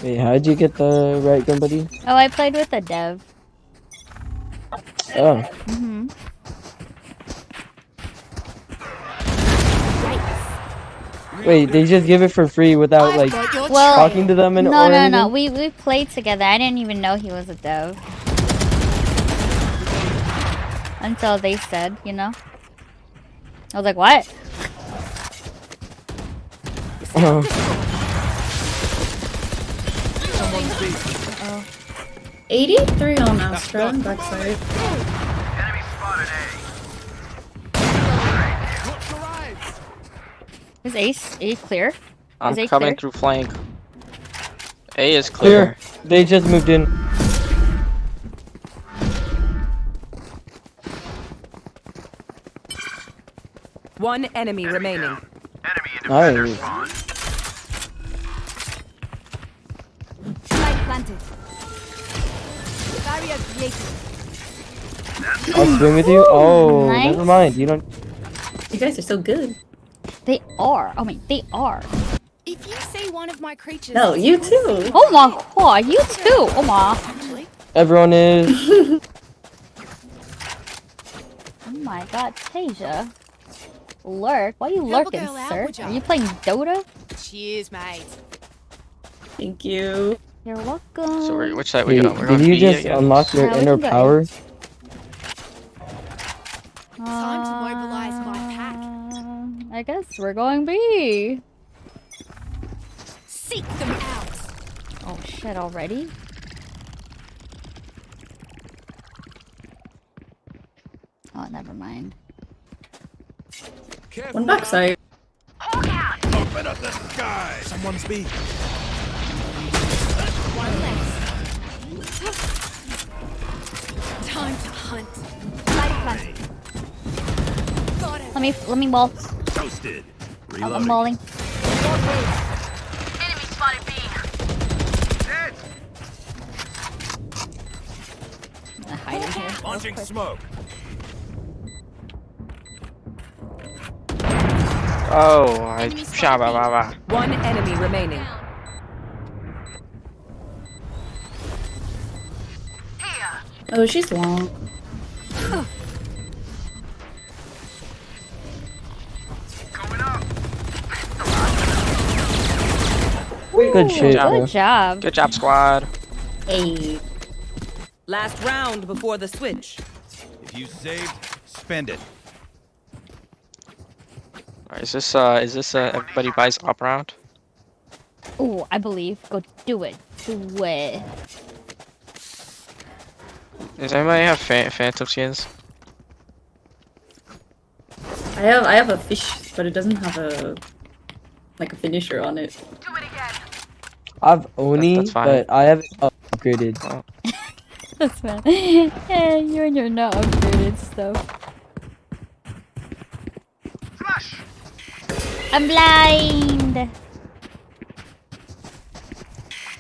Wait, how'd you get the right gun, buddy? Oh, I played with a dev. Oh. Mm-hmm. Wait, they just give it for free without like Well, talking to them and no, or no, anything? no. We played together. I didn't even know he was a dev until they said, you know. I was like, what? Oh. Someone's beat. 83 on Astra, backside. Enemy spotted A. Is Ace clear? I'm Is A coming clear? through flank. A is clear. Clear. They just moved in. One enemy remaining. Nice. Spike planted. Barrier created. I'll swim with you. Oh, Nice. never mind. You don't. You guys are so good. They are. Oh my, they are. If you say one of my creatures. No, you too. Oh my god, you too. Oh my. Everyone is. Oh my god, Tasia. Lurk? Why are you Help a lurking, girl out, sir? would ya? Are you playing Dota? Cheers, mate. Thank you. You're welcome. So which side we Wait, going? We're did going you B, just I guess? unlock your Yeah, we inner can go power? Time to mobilize my pack. I guess we're going B. Seek them out. Oh shit, already? Oh, never mind. Careful One now. backside. Open up the sky. Someone's beat. One less. Time to hunt. Light planted. Got it. Let me wall. Toasted. I'm walling. Enemy spotted B. Dead. I'm gonna hide in here. Launching smoke. Oh, I shabba. One enemy remaining. Oh, she's long. Going up. Wait, Good shit, job. bro. Good job. Good job, squad. Hey. Last round before the switch. If you saved, spend it. Alright, is this everybody buys up round? Oh, I believe. Go do it. Do it. Does anybody have phantom skins? I have a fish, but it doesn't have a like a finisher on it. I've Oni, That's fine. but I haven't upgraded. Oh. That's fine. Yeah, you and your not upgraded stuff. I'm blind.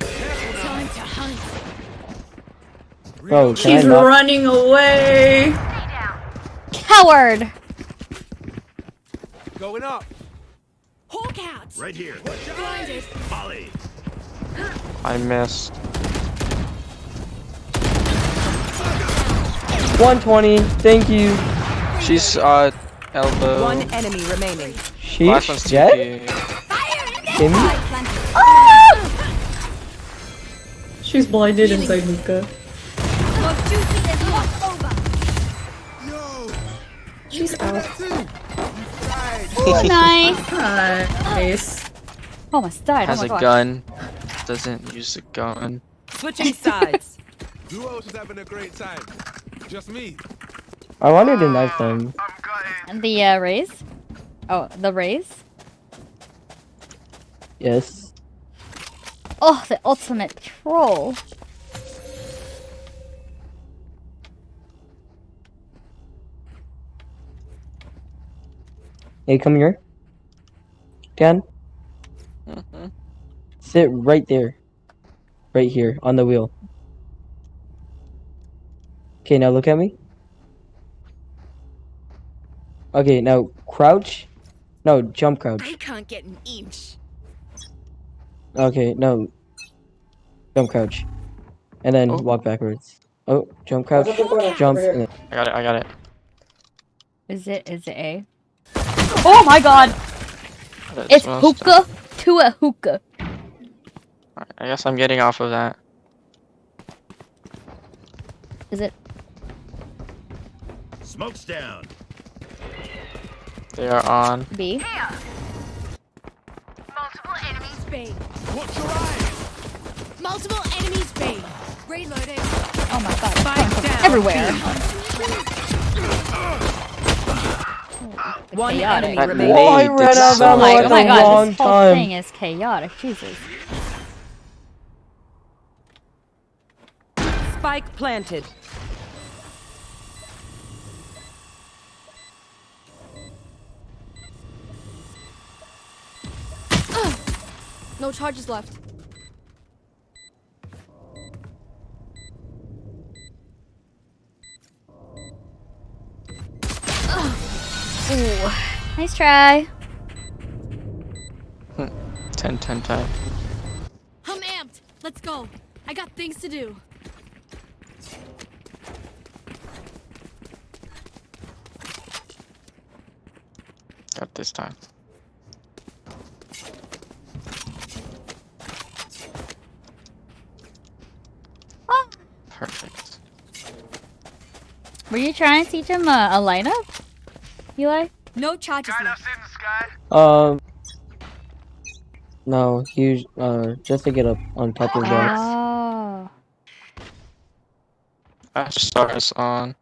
Time to hunt. Bro, can She's I not? running away. Coward. Going up. Hawk out. Right here. Blinded. Molly. I missed. 120. Thank you. She's elbow. One enemy remaining. Last one's Sheesh. Jet? TP. Kimmy? She's blinded inside hookah. She's out. Oh, nice. Nice. Almost died. Has Oh a my god. gun. Doesn't use a gun. Switching sides. Who else is having a great time? Just me. I wanted to knife them. And the raise? Oh, the raise? Yes. Oh, the ultimate troll. Hey, come here. Dan, sit right there. Right here, on the wheel. Okay, now look at me. Okay, now crouch. No, jump crouch. They can't get an inch. Okay, no. Jump crouch. And then walk backwards. Oh, jump crouch. Jump. And then... I got it. Is it A? Oh my god! It's hookah to a hookah. Alright, I guess I'm getting off of that. Is it? Smoke's down. They are on. B. Multiple enemies B. Watch your eyes. Multiple enemies B. Reloading. Oh my god, it's Spike coming from down. everywhere. One Chaotic. enemy That remaining. Oh, I nade ran did out of so ammo Oh at my the god, wrong this whole time. thing is chaotic. Jesus. Spike planted. No charges left. Ooh, nice try. 10 time. I'm amped. Let's go. I got things to do. Got this time. Perfect. Were you trying to teach him a lineup, Eli? No charges left. No, he just to get up on top of that. Oh. Flash stars on.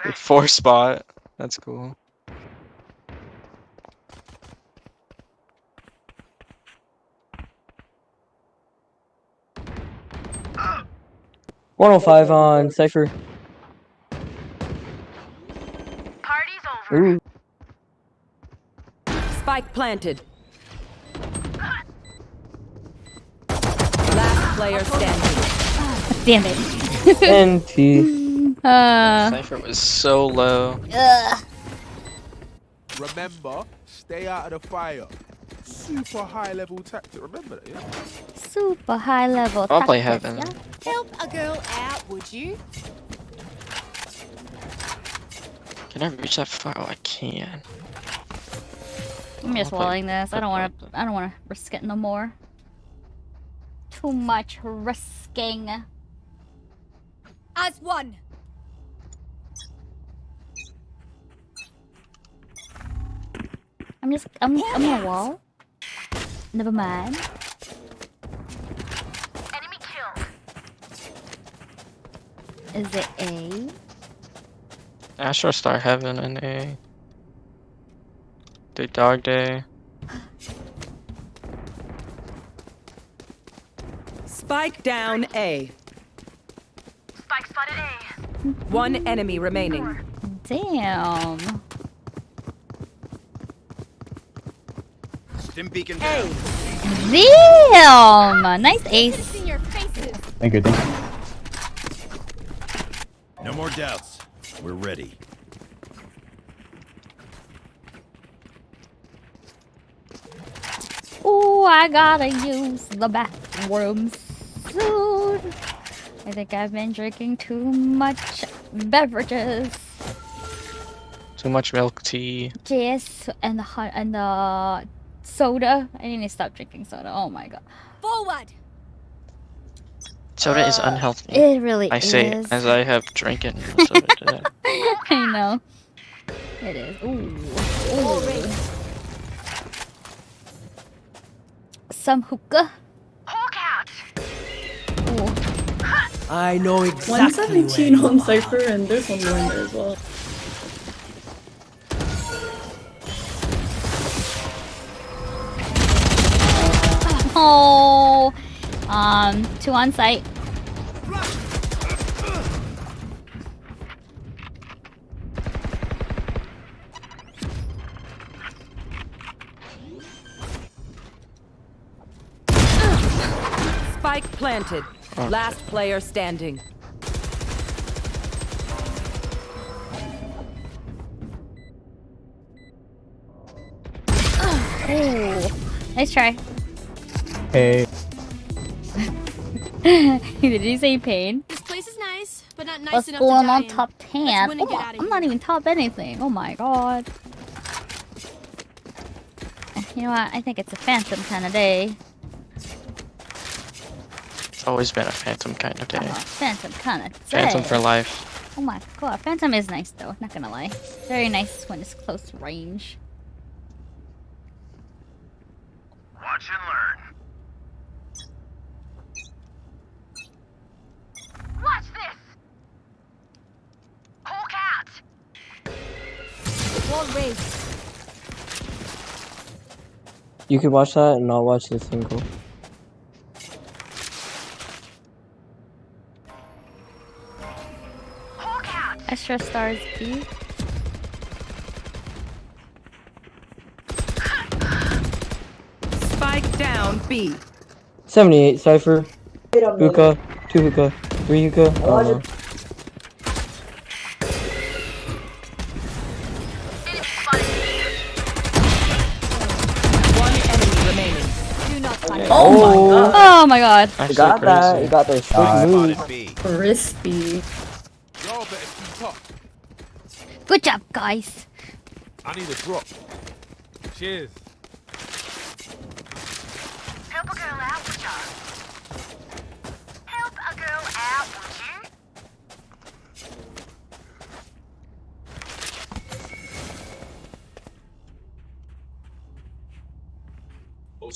With 4 spot. That's cool. Uh, 105 on Cypher. Party's Ooh. Spike planted. Last player standing. Damn it. NT. Cypher was so low. Remember, stay out of the fire. Super high level tactic. Remember that, yeah? Super high level. I'll play tactics, heaven. yeah? Help a girl out, would you? Can I reach that far? Oh, I can. I'm just walling this. I don't wanna risk it no more. Too much risking. As one. I'm gonna wall. Never mind. Enemy killed. Is it A? Astro Star Heaven and A. The Dog Day. Spike down A. Spike spotted A. One enemy remaining. Damn. Stim beacon down. Damn! Nice ace. Thank you, thank you. No more doubts. We're ready. Ooh, I gotta use the bathroom soon. I think I've been drinking too much beverages. Too much milk tea. Yes, and the soda. I need to stop drinking soda. Oh my god. Forward. Soda is unhealthy. It really I say is. as I have drinking soda today. I know. It is. Ooh. Ooh. Some hookah. Ooh. I know exactly. 117 on Cypher, and there's one more in there as well. Oh. 2 on site. Spike planted. Last player standing. Ooh. Nice try. Hey. Did you say pain? This place is nice, but not nice What's enough going to die on in. top 10? Let's win and Oh, get out of I'm not even top anything. Oh my god. You know what? I think it's a phantom kind of day. It's always been a phantom kind of day. Phantom kind of day. Phantom for life. Oh my god. Phantom is nice though. Not gonna lie. Very nice when it's close range. Watch and learn. Watch this. Hulk out. Wall raised. You can watch that and I'll watch the single. Extra stars B. Spike down B. 78 Cypher. Hookah. 2 hookah. 3 hookah. Oh no. One enemy remaining. Do not punish. Oh my god. You got that. You got those quick moves. Crispy. Y'all better keep up. Good job, guys. I need a drop. Cheers. Help a girl out, would ya? Help a girl out, would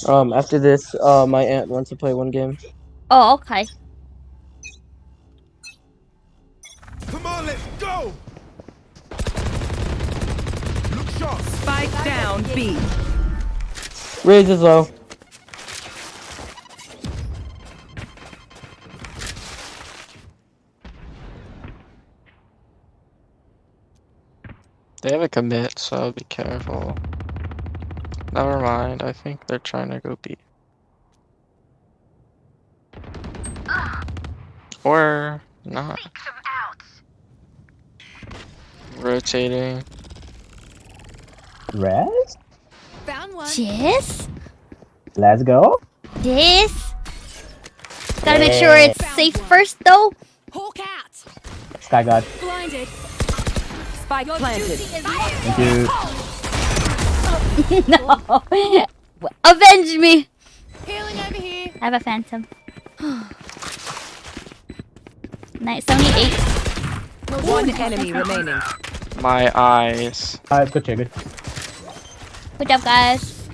you? After this, my aunt wants to play one game. Oh, okay. Come on, let's go. Look sharp. Spike down B. Raise is low. They have a commit, so be careful. Never mind, I think they're trying to go B. Or not. Rotating. Res? Found one. Yes? Let's go. Yes? Gotta make sure it's safe first though. Hawk out. Sky God. Blinded. Spike planted. Thank you. No. Avenge me. Healing over here. I have a phantom. Nice. 78. One enemy remaining. My eyes. Good check. Good. Good job, guys.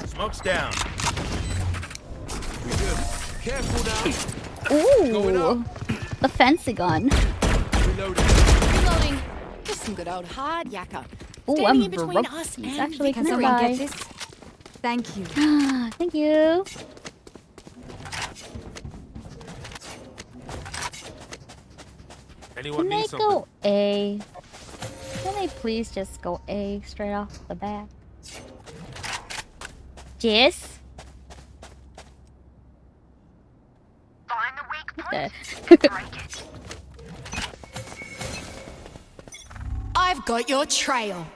Smoke's down. We good. Careful now. Ooh. The fancy gun. Reloading. Just some good old hard yakka. Ooh, Standing I'm in between broke. us He's and actually Can gonna someone die. get this? Thank you. Thank you. Anyone Can they need something? go A? Can they please just go A straight off the bat? Jess? Find the weak point. Okay. Break it. I've got your trail.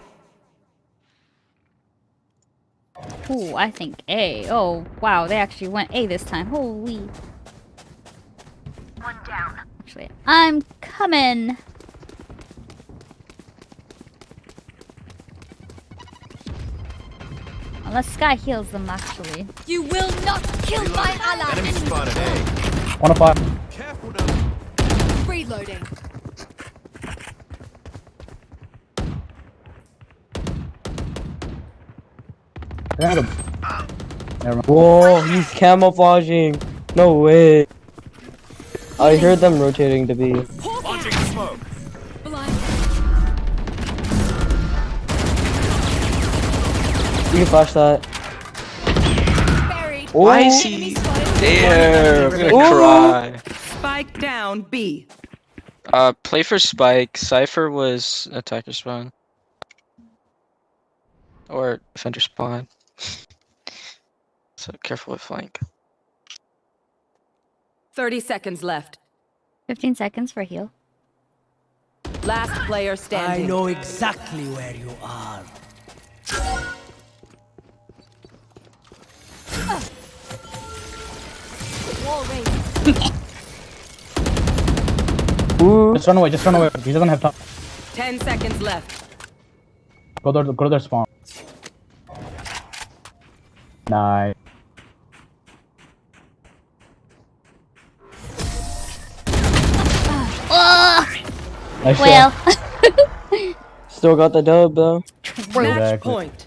Ooh, I think A. Oh, wow, they actually went A this time. Holy. One down. Actually, I'm coming. Unless Sky heals them, actually. You will not kill my ally. Enemy spotted A. 105. Careful now. Reloading. Never mind. Whoa, he's camouflaging. No way. I heard them rotating to B. Launching smoke. Blind. You can flash that. Buried. Why is he there? I'm gonna cry. Spike down B. Play for Spike. Cypher was attacker spawn. Or defender spawn. So careful with flank. 30 seconds left. 15 seconds for heal. Last player standing. I know exactly where you are. Wall raised. Ooh. Just run away. Just run away. He doesn't have time. 10 seconds left. Go to their spawn. Nice. Nice Well. Still got the dub though. Match point.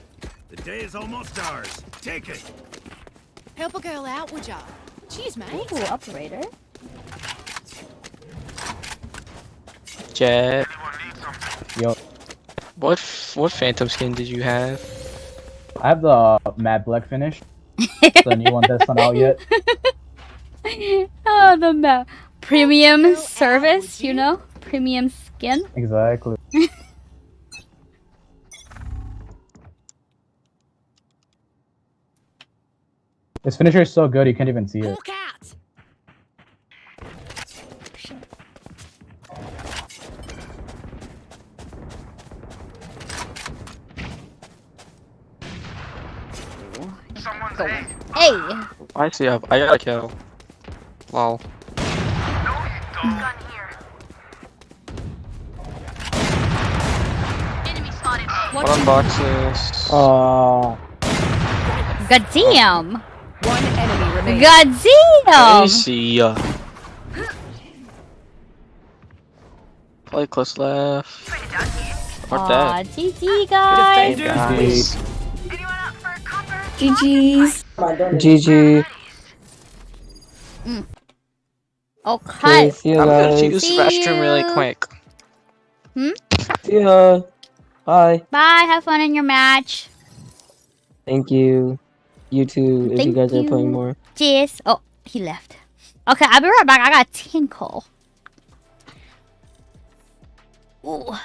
The day is almost ours. Take it. Help a girl out, would ya? Cheers, mate. Ooh, operator. Jet. Yo, What phantom skin did you have? I have the matte black finish. The new one that's not out yet. Oh, the map. Premium service, you know? Premium skin. Exactly. His finisher is so good you can't even see it. Look out. Someone's Go. A. Hey! I see. I got a kill. Lol. Gun here. Enemy spotted. What on boxes? Goddamn! One enemy remaining. Goddamn! Easy. Play close left. Or Aw, dead. GG, guys! Hey, guys. Anyone up for a copper? GG's. GG. Okay. See you I'm gonna guys. use the restroom really quick. See ya. Bye. Bye, have fun in your match. Thank you. You too, if you Thank guys are you. playing more. Cheers. Oh, he left. Okay, I'll be right back. I got a tinkle. Ooh.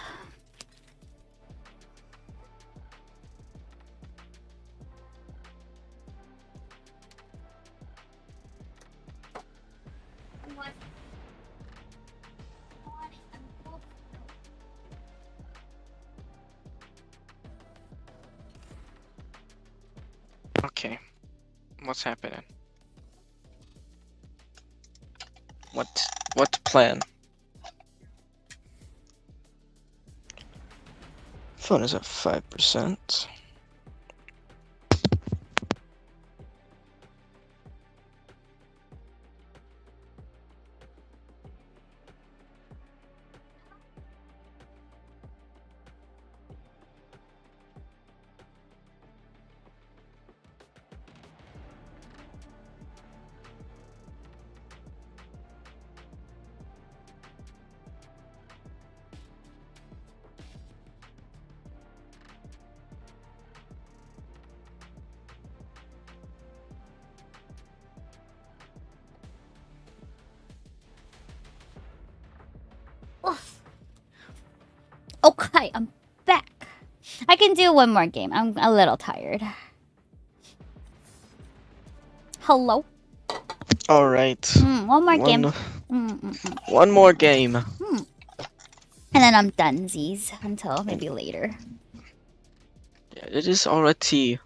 Okay. What's happening? What plan? Phone is at 5%. Okay, I'm back. I can do one more game. I'm a little tired. Hello? Alright. One more game. One more game. And then I'm donesies until maybe later. Yeah, it is already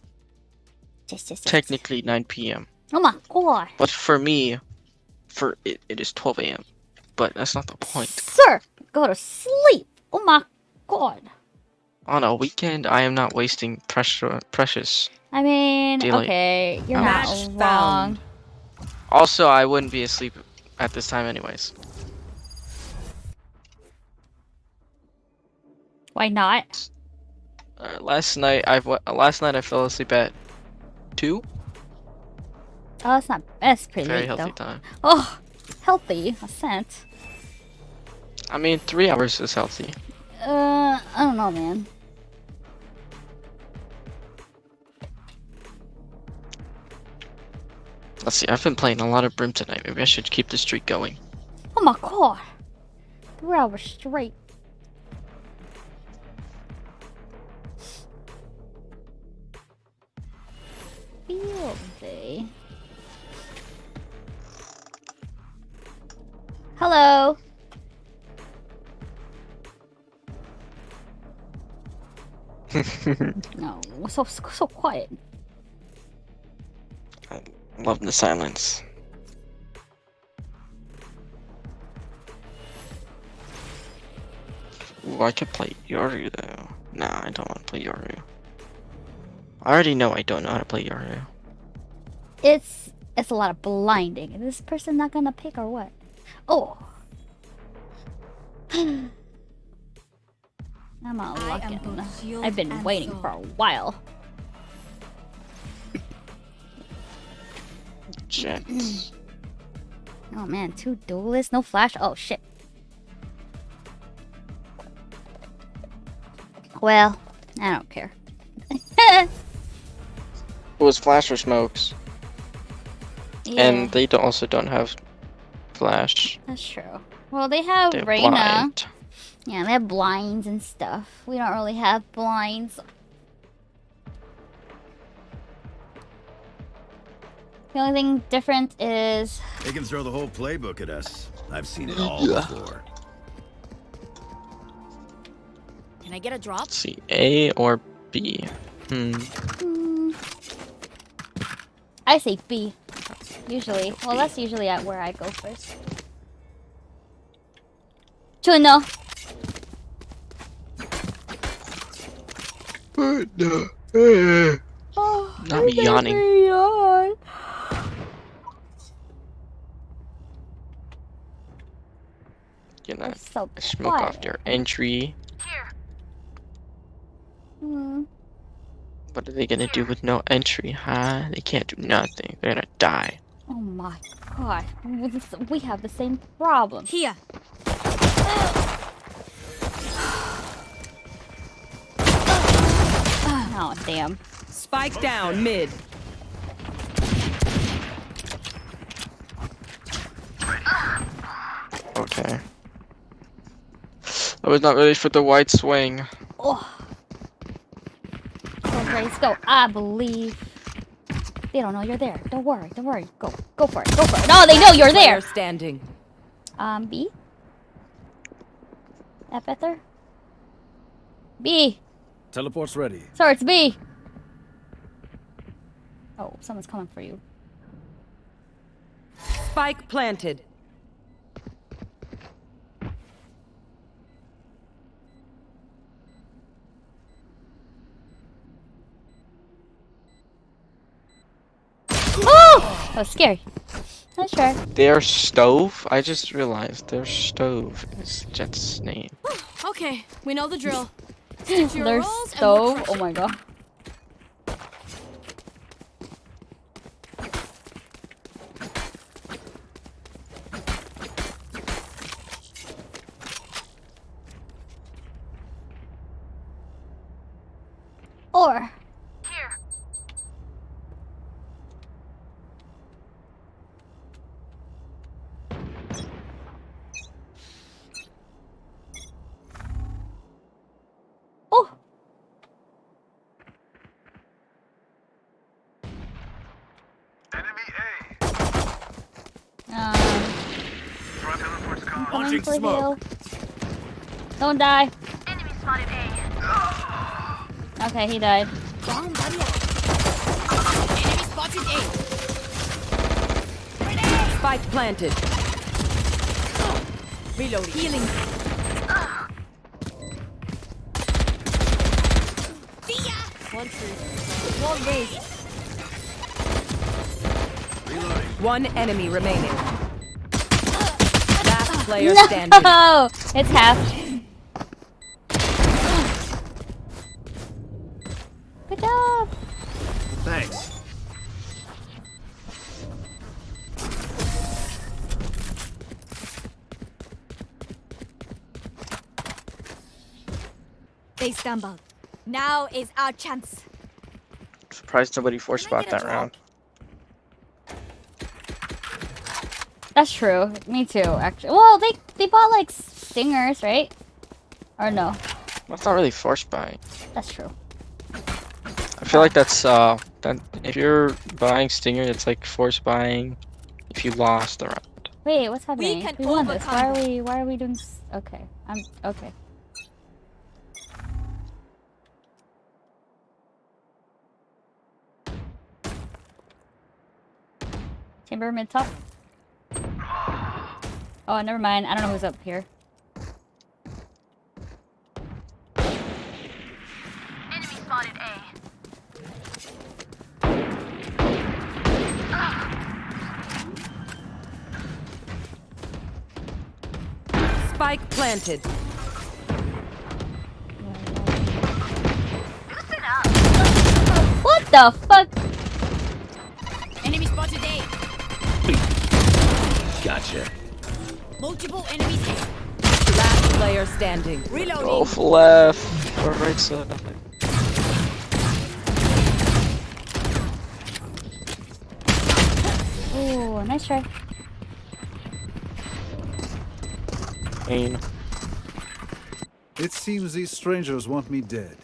Just. technically 9 p.m. Oh my god. But for me, it is 12 a.m. But that's not the point. Sir, go to sleep. Oh my god. On a weekend, I am not wasting precious. I mean, daylight. okay, you're not wrong. Also, I wouldn't be asleep at this time anyways. Why not? Last night I fell asleep at 2. Oh, that's not. That's pretty Very late, healthy though. time. Oh, healthy. A cent. I mean, 3 hours is healthy. I don't know, man. Let's see. I've been playing a lot of Brim tonight. Maybe I should keep the streak going. Oh my god. 3 hours straight. Field day. Hello. No, so quiet. I love the silence. Ooh, I could play Yoru though. Nah, I don't want to play Yoru. I already know I don't know how to play Yoru. It's a lot of blinding. Is this person not gonna pick or what? Oh. I'm not looking. I've been waiting for a while. Jets. Oh man, 2 duelists, no flash. Oh shit. Well, I don't care. It was flash or smokes. Yeah. And they also don't have flash. That's true. Well, they have They're Reyna. blind. Yeah, they have blinds and stuff. We don't really have blinds. The only thing different is... They can throw the whole playbook at us. I've seen it all before. Can I get a drop? Let's see, A or B? I say B. Usually. Well, that's usually at where I go first. Chuno. No. Oh, Not me yawning. Yawn. You're not so smoke off your entry. What are they gonna do with no entry, huh? They can't do nothing. They're gonna die. Oh my god. We have the same problem. Here. Oh, damn. Spike down mid. Okay. I was not ready for the white swing. Oh. Go, Grace, go. I believe. They don't know you're there. Don't worry. Go for it. Go for it. No, they know you're there. Standing. B. That better? B. Teleport's ready. Sorry, it's B. Oh, someone's coming for you. Spike planted. That was scary. Not sure. Their stove? I just realized their stove is Jet's name. Okay, we know the drill. Stick to your Their roles and we'll stove? crush Oh it. my god. Or Here. oh, coming for heal. Don't die. Enemy spotted A. Okay, he died. Bomb buddy out. Enemy spotted A. Spike planted. Reloading. Healing. One tree. One raise. One enemy remaining. Last player standing. No! It's half. Good job. Thanks. They stumbled. Now is our chance. Surprised nobody force bought that round. That's true. Me too, actually. Well, they bought like stingers, right? Or no? That's not really force buying. That's true. I feel like that's that if you're buying stinger, it's like force buying if you lost the round. Wait, what's happening? can We won this. Why overcome are we doing okay. Okay. Chamber mid top. Oh, never mind. I don't know who's up here. Enemy spotted A. Spike planted. Listen up. What the fuck? Enemy spotted A. Gotcha. Multiple enemies here. Last player standing. Reloading. Both left or right side. Ooh, nice try. Pain. It seems these strangers want me dead.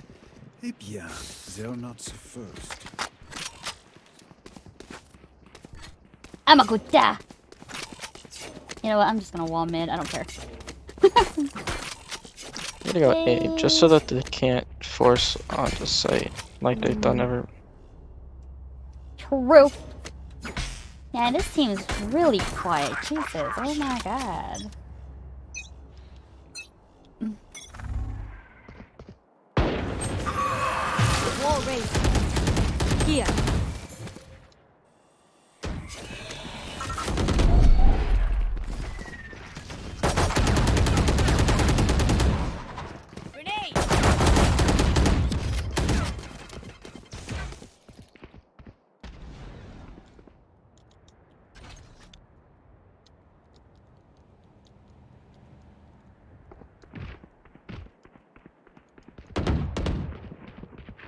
Eh bien, they're not the first. I'm a good guy. You know what? I'm just gonna wall mid. I don't care. I'm gonna go A just so that they can't force onto site like they've done ever. True. Yeah, this team's really quiet. Jesus. Oh my god. Wall raised. Here. Grenade.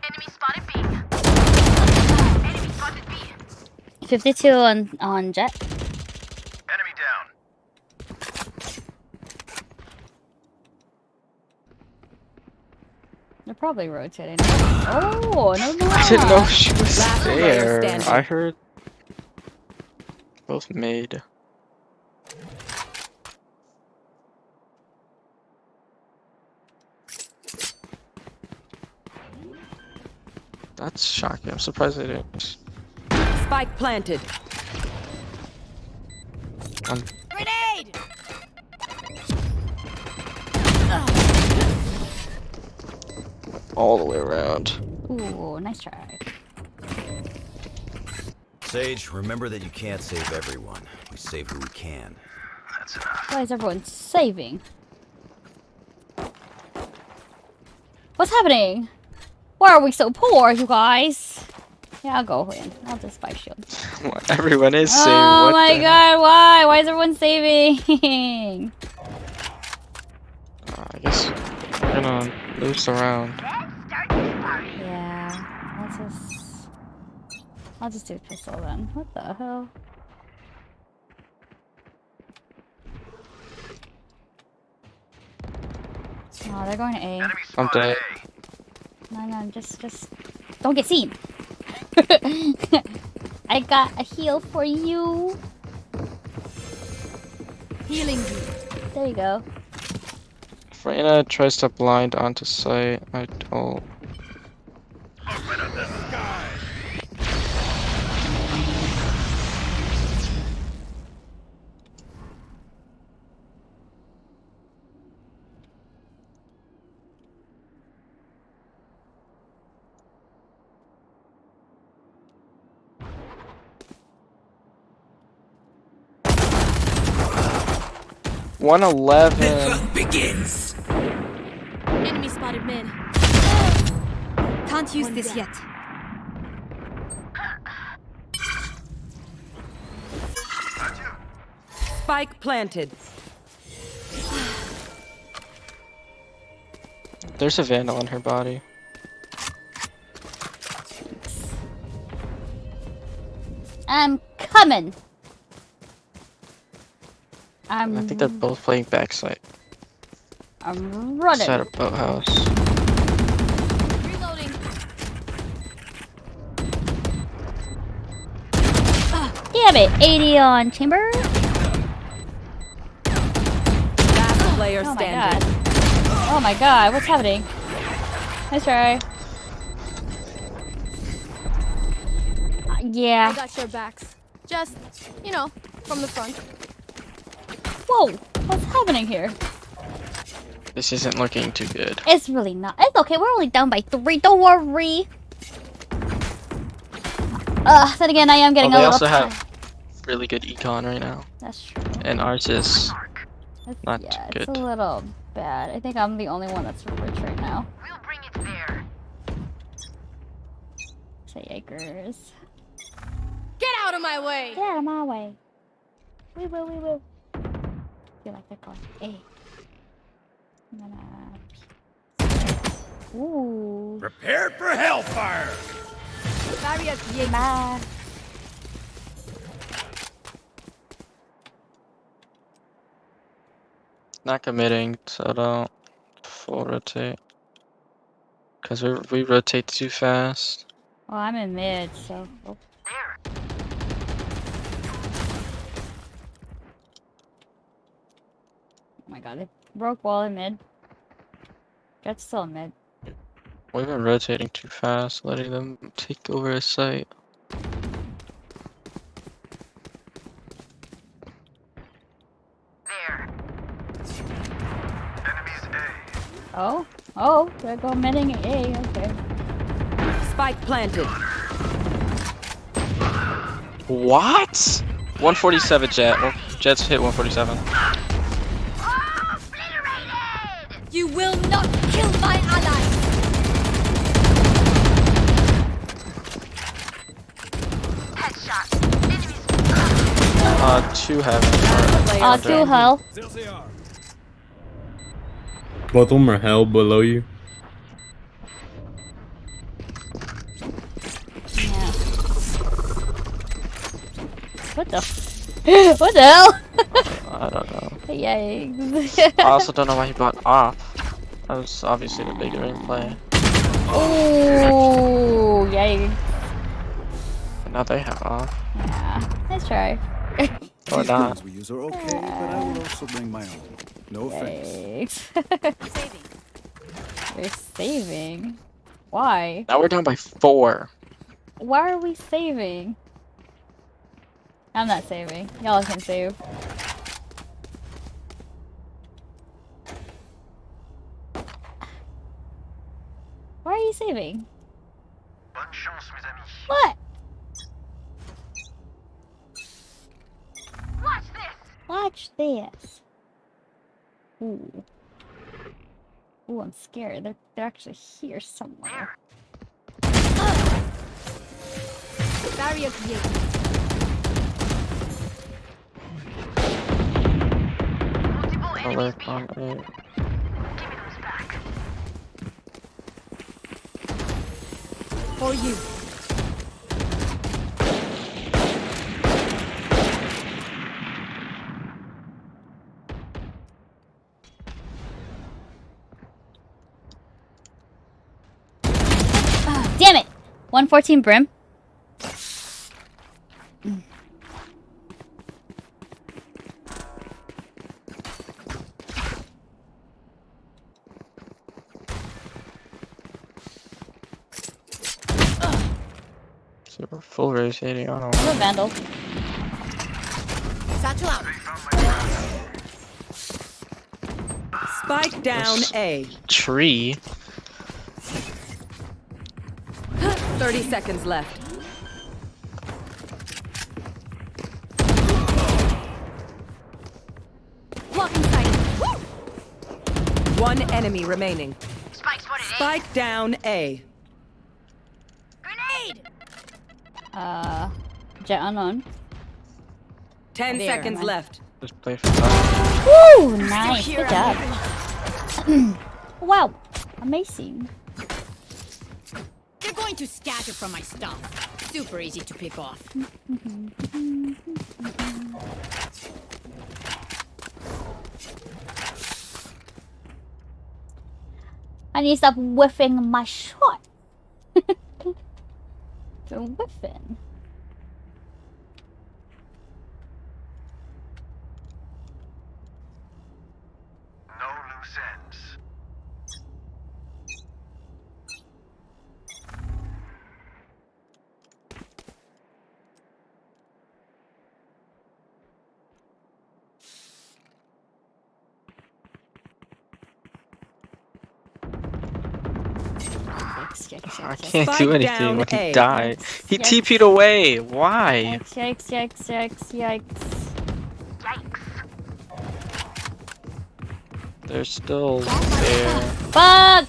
Enemy spotted B. Enemy spotted B. 52 on Jet. Enemy down. They're probably rotating. Oh, no, no. I didn't know she was Last player there. standing. I heard both made. That's shocking. I'm surprised they didn't. Spike planted. Grenade. All the way around. Ooh, nice try. Sage, remember that you can't save everyone. We save who we can. That's enough. Why is everyone saving? What's happening? Why are we so poor, you guys? Yeah, I'll go in. I'll just buy shields. Everyone is saving. Oh What my the god, why? Why is everyone saving? I guess we're gonna lose the round. Yeah, I'll just do pistol then. What the hell? Oh, they're going to A. I'm dead. No, just don't get seen. I got a heal for you. Healing you. There you go. Freyna tries to blind onto site. I don't. Open up the sky. The 111. hunt begins. Enemy spotted mid. Can't use this yet. Spike planted. There's a vandal on her body. I'm coming. I think they're both playing backside. I'm running. Inside a boathouse. Reloading. Damn it, 80 on chamber. Last player Oh my standing. god. Oh my god, what's happening? Nice try. Yeah. I got your backs. Just, you know, from the front. Whoa, what's happening here? This isn't looking too good. It's really not. It's okay, we're only down by 3. Don't worry. Then again, I am getting a They little. also have really good econ right now. That's true. And ours is not Yeah, good. it's a little bad. I think I'm the only one that's rich right now. We'll bring it there. Say acres. Get out of my way! Get out of my way. We will. Feel like they're going A. I'm gonna... Ooh. Prepare for hellfire. Barrier created. Bye. Not committing, so don't full rotate. Cause we rotate too fast. Well, I'm in mid, so. Oh. Oh my god, it broke wall in mid. That's still in mid. We've been rotating too fast, letting them take over a site. There. Enemies A. Oh, they're going midding A, okay. Spike planted. What? 147 jet. Well, Jet's hit 147. You will not kill my ally! Headshot. Enemies. 2 heaven. 2 hell. Both of them are hell below you. Yeah. What the? What the hell? I don't know. Yikes. I also don't know why he bought off. That was obviously the big ring play. Oh, yikes. But now they have off. Yeah, nice try. Or These not. guns we use are okay, but I will also bring my own. No offense. Saving. We're saving. Why? Now we're down by 4. Why are we saving? I'm not saving. Y'all can save. Why are you saving? Bonne chance, mes amis. What? Watch this. Ooh. Ooh, I'm scared. They're actually here somewhere. Barrier created. Alert on it. For you. Damn it! 114 Brim. So we're full rotating on a No Vandal. Satchel out. Spike down A. tree. 30 seconds left. Blocking sight. One enemy remaining. Spike down A. Grenade. Jet unknown. 10 There, seconds man. left. Just play for time. Woo! Nice. Good job. Wow. Amazing. They're going to scatter from my stuff. Super easy to pick off. I need to stop whiffing my shot. So whiffing. No loose ends. I can't Spike do anything down when he A. died. He Yes. TP'd away. Why? Yikes, yikes, yikes, yikes. They're still there. Fuck!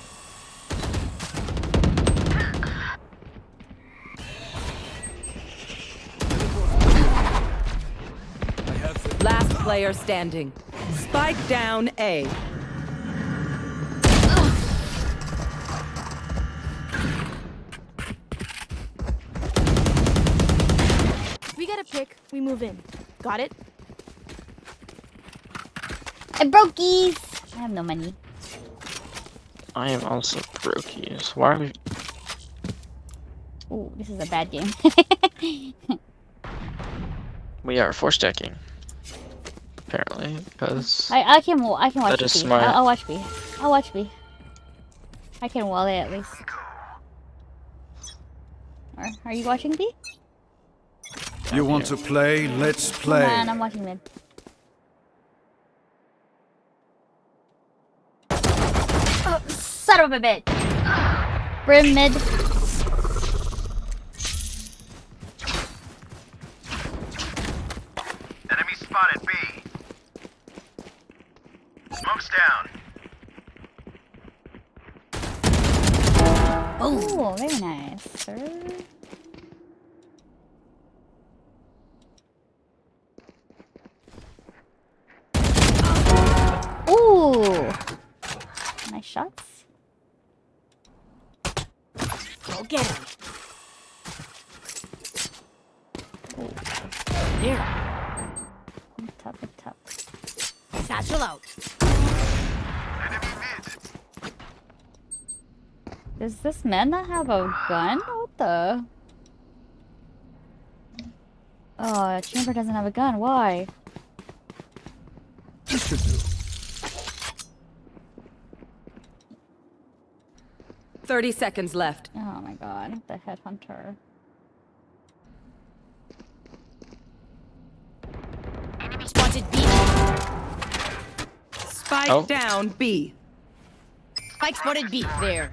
Last player standing. Spike down A. We get a pick. We move in. Got it? I brokies! I have no money. I am also brokies. Why are we? Ooh, this is a bad game. We are force checking. Apparently, because I can watch that is B. smart. I'll watch B. I'll watch B. I can wall it at least. Are you watching B? You want to play? Let's play. Come on, I'm watching mid. Son of a bitch! Brim mid. Enemy spotted B. Smoke's down. Oh, very nice, sir. Ooh! Nice shots. Go get him. There. Top. Satchel out. Does this man not have a gun? What the? Oh, Chamber doesn't have a gun. Why? You should do. 30 seconds left. Oh my god, the headhunter. Enemy spotted B. Spike down B. Spike spotted B. There.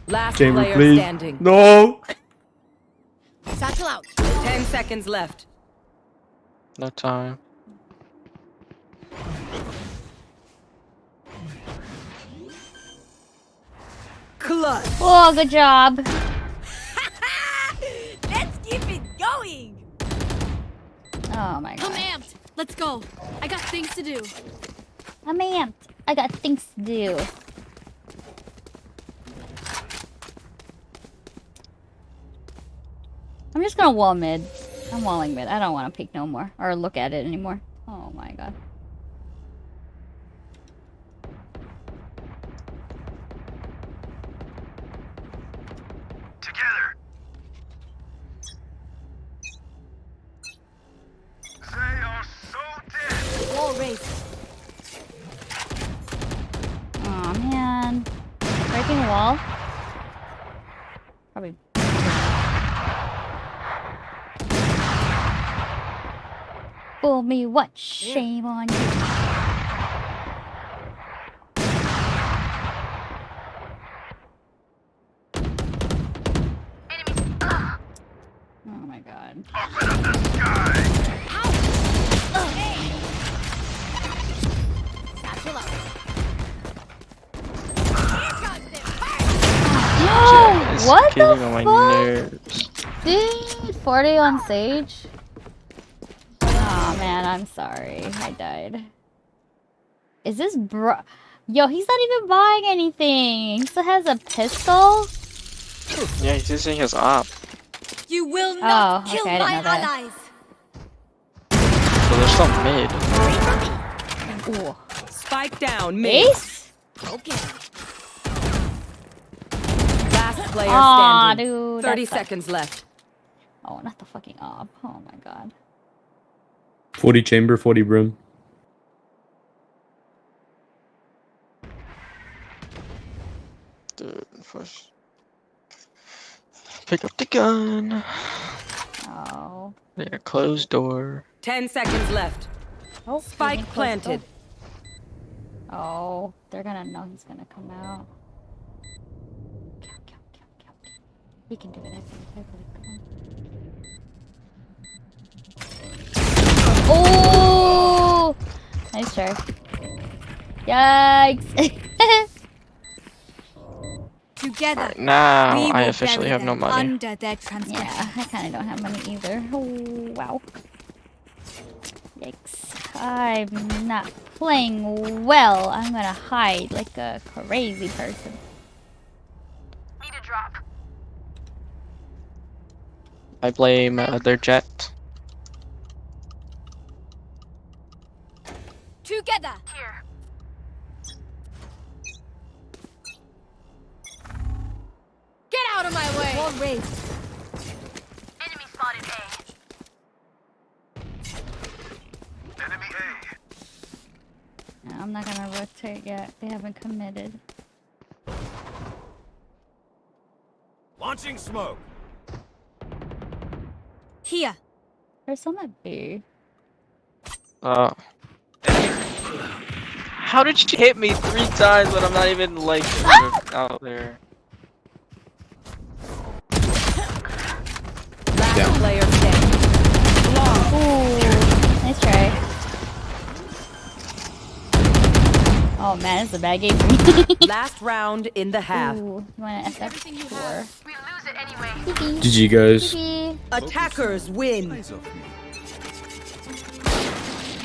Last Chamber, player please. standing. No. Satchel out. 10 seconds left. No time. Clutch. Oh, good job. Let's keep it going. Oh my I'm god. amped. Let's go. I got things to do. I'm amped. I got things to do. I'm just gonna wall mid. I'm walling mid. I don't want to peek no more. Or look at it anymore. Oh my god. Together. They are so dead. Wall raised. Oh man. Breaking the wall. Probably. Fool me what? Shame on you. Oh my god. Open up the sky. Jet is What getting the on my fuck? nerves. Dude, 40 on Sage. Oh man, I'm sorry. I died. Is this bro? Yo, he's not even buying anything. He still has a pistol? Yeah, he's using his op. You will not kill I didn't my know that. allies. So they're still mid. Ooh. Spike down, mid. Ace? Okay. Last player Aw, standing. dude. 30 that sucks. seconds left. Oh, not the fucking op. Oh my god. 40 chamber, 40 broom. Dude, first. Pick up the gun. Oh. Yeah, closed door. 10 seconds left. Oh, Spike planted. Oh, they're gonna know he's gonna come out. He can do it. I believe. Oh! Nice try. Yikes. Together. Right, now we I will officially bury have no them money. Under their transgression. Yeah, I kind of don't have money either. Oh, wow. Yikes. I'm not playing well. I'm gonna hide like a crazy person. Need a drop. I blame their jet. Together. Here. Get out of my way. Wall raised. Enemy spotted A. Enemy A. No, I'm not gonna rotate yet. They haven't committed. Launching smoke. Here. There's some at B. How did she hit me 3 times when I'm not even like out there? Last player standing. Ooh, nice try. Oh man, this is a bad game for me. Last round in the half. Ooh, you want an FF? Sure. We lose it anyway. GG, guys. GG. Attackers win.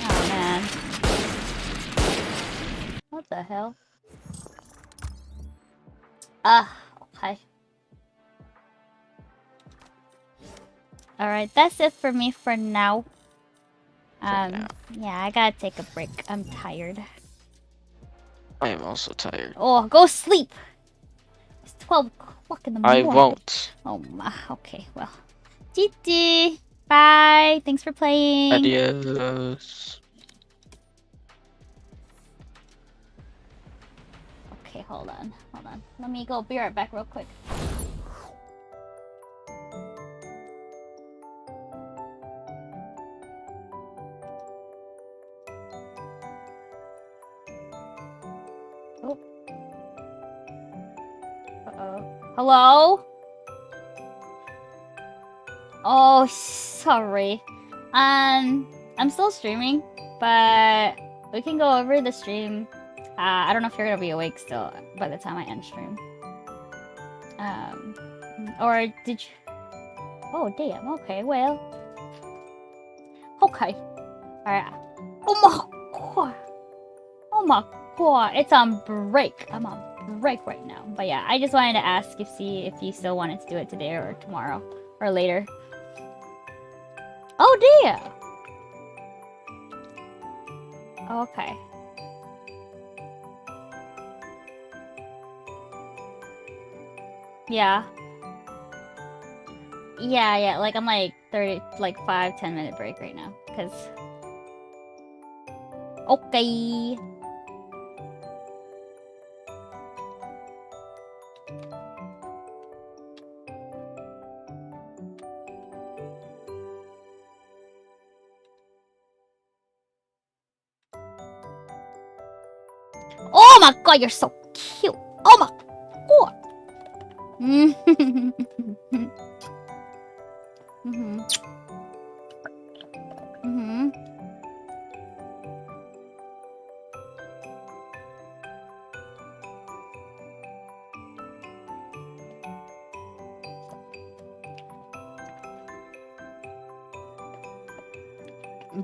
Oh man. What the hell? Okay. Alright, that's it for me for now. Yeah, I gotta take a break. I'm tired. I am also tired. Oh, go sleep! It's 12 o'clock in the I morning. won't. Oh my, okay, well. GG! Bye! Thanks for playing! Adios. Okay, hold on. Let me go be right back real quick. Oh. Uh-oh. Hello? Oh, sorry. I'm still streaming, but we can go over the stream. I don't know if you're gonna be awake still by the time I end stream. Or did you? Oh damn. Okay. Well. Okay. Alright. Oh my god. Oh my god. It's on break. I'm on break right now. But yeah, I just wanted to ask see if you still wanted to do it today or tomorrow or later. Oh dear. Okay. Yeah. Yeah, like I'm like 5-10 minute break right now. Cause okay. Oh my god, you're so cute. Oh my god.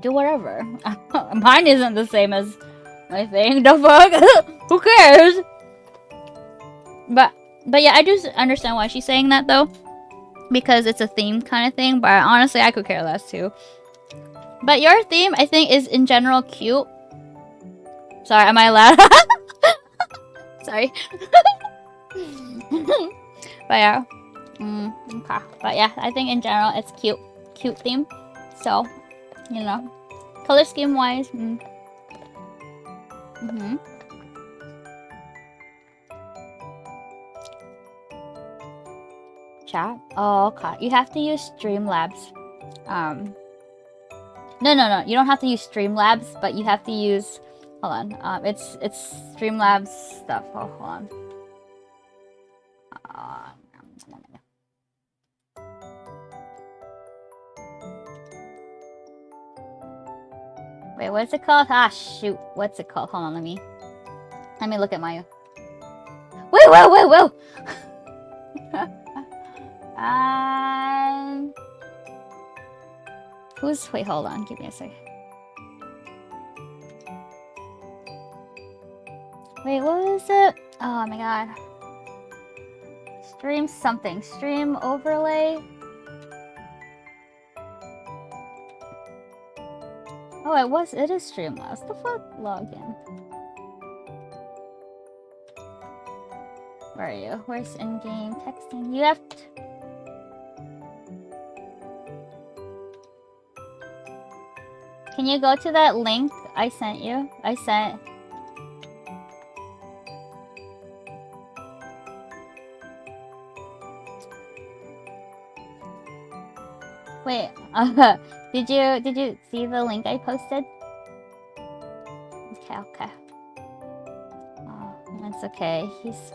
Do whatever. Mine isn't the same as my thing. The fuck? Who cares? But yeah, I do understand why she's saying that though, because it's a theme kind of thing. But honestly, I could care less too. But your theme, I think, is in general cute. Sorry, am I allowed? Sorry. But yeah. Okay. But yeah, I think in general it's cute. Cute theme. So, you know. Color scheme wise. Chat? Oh, okay. You have to use Streamlabs. No. You don't have to use Streamlabs, but you have to use... Hold on. It's Streamlabs stuff. Oh, hold on. Wait, what's it called? Ah, shoot. What's it called? Hold on, let me look at my... Whoa! Wait, hold on. Give me a sec. Wait, what was it? Oh my god. Stream something. Stream overlay. Oh, it is Streamlabs. The fuck? Login. Where are you? Where's in-game texting? You have to... Can you go to that link I sent you? I sent... Wait, did you see the link I posted? Okay. Oh, that's okay. He's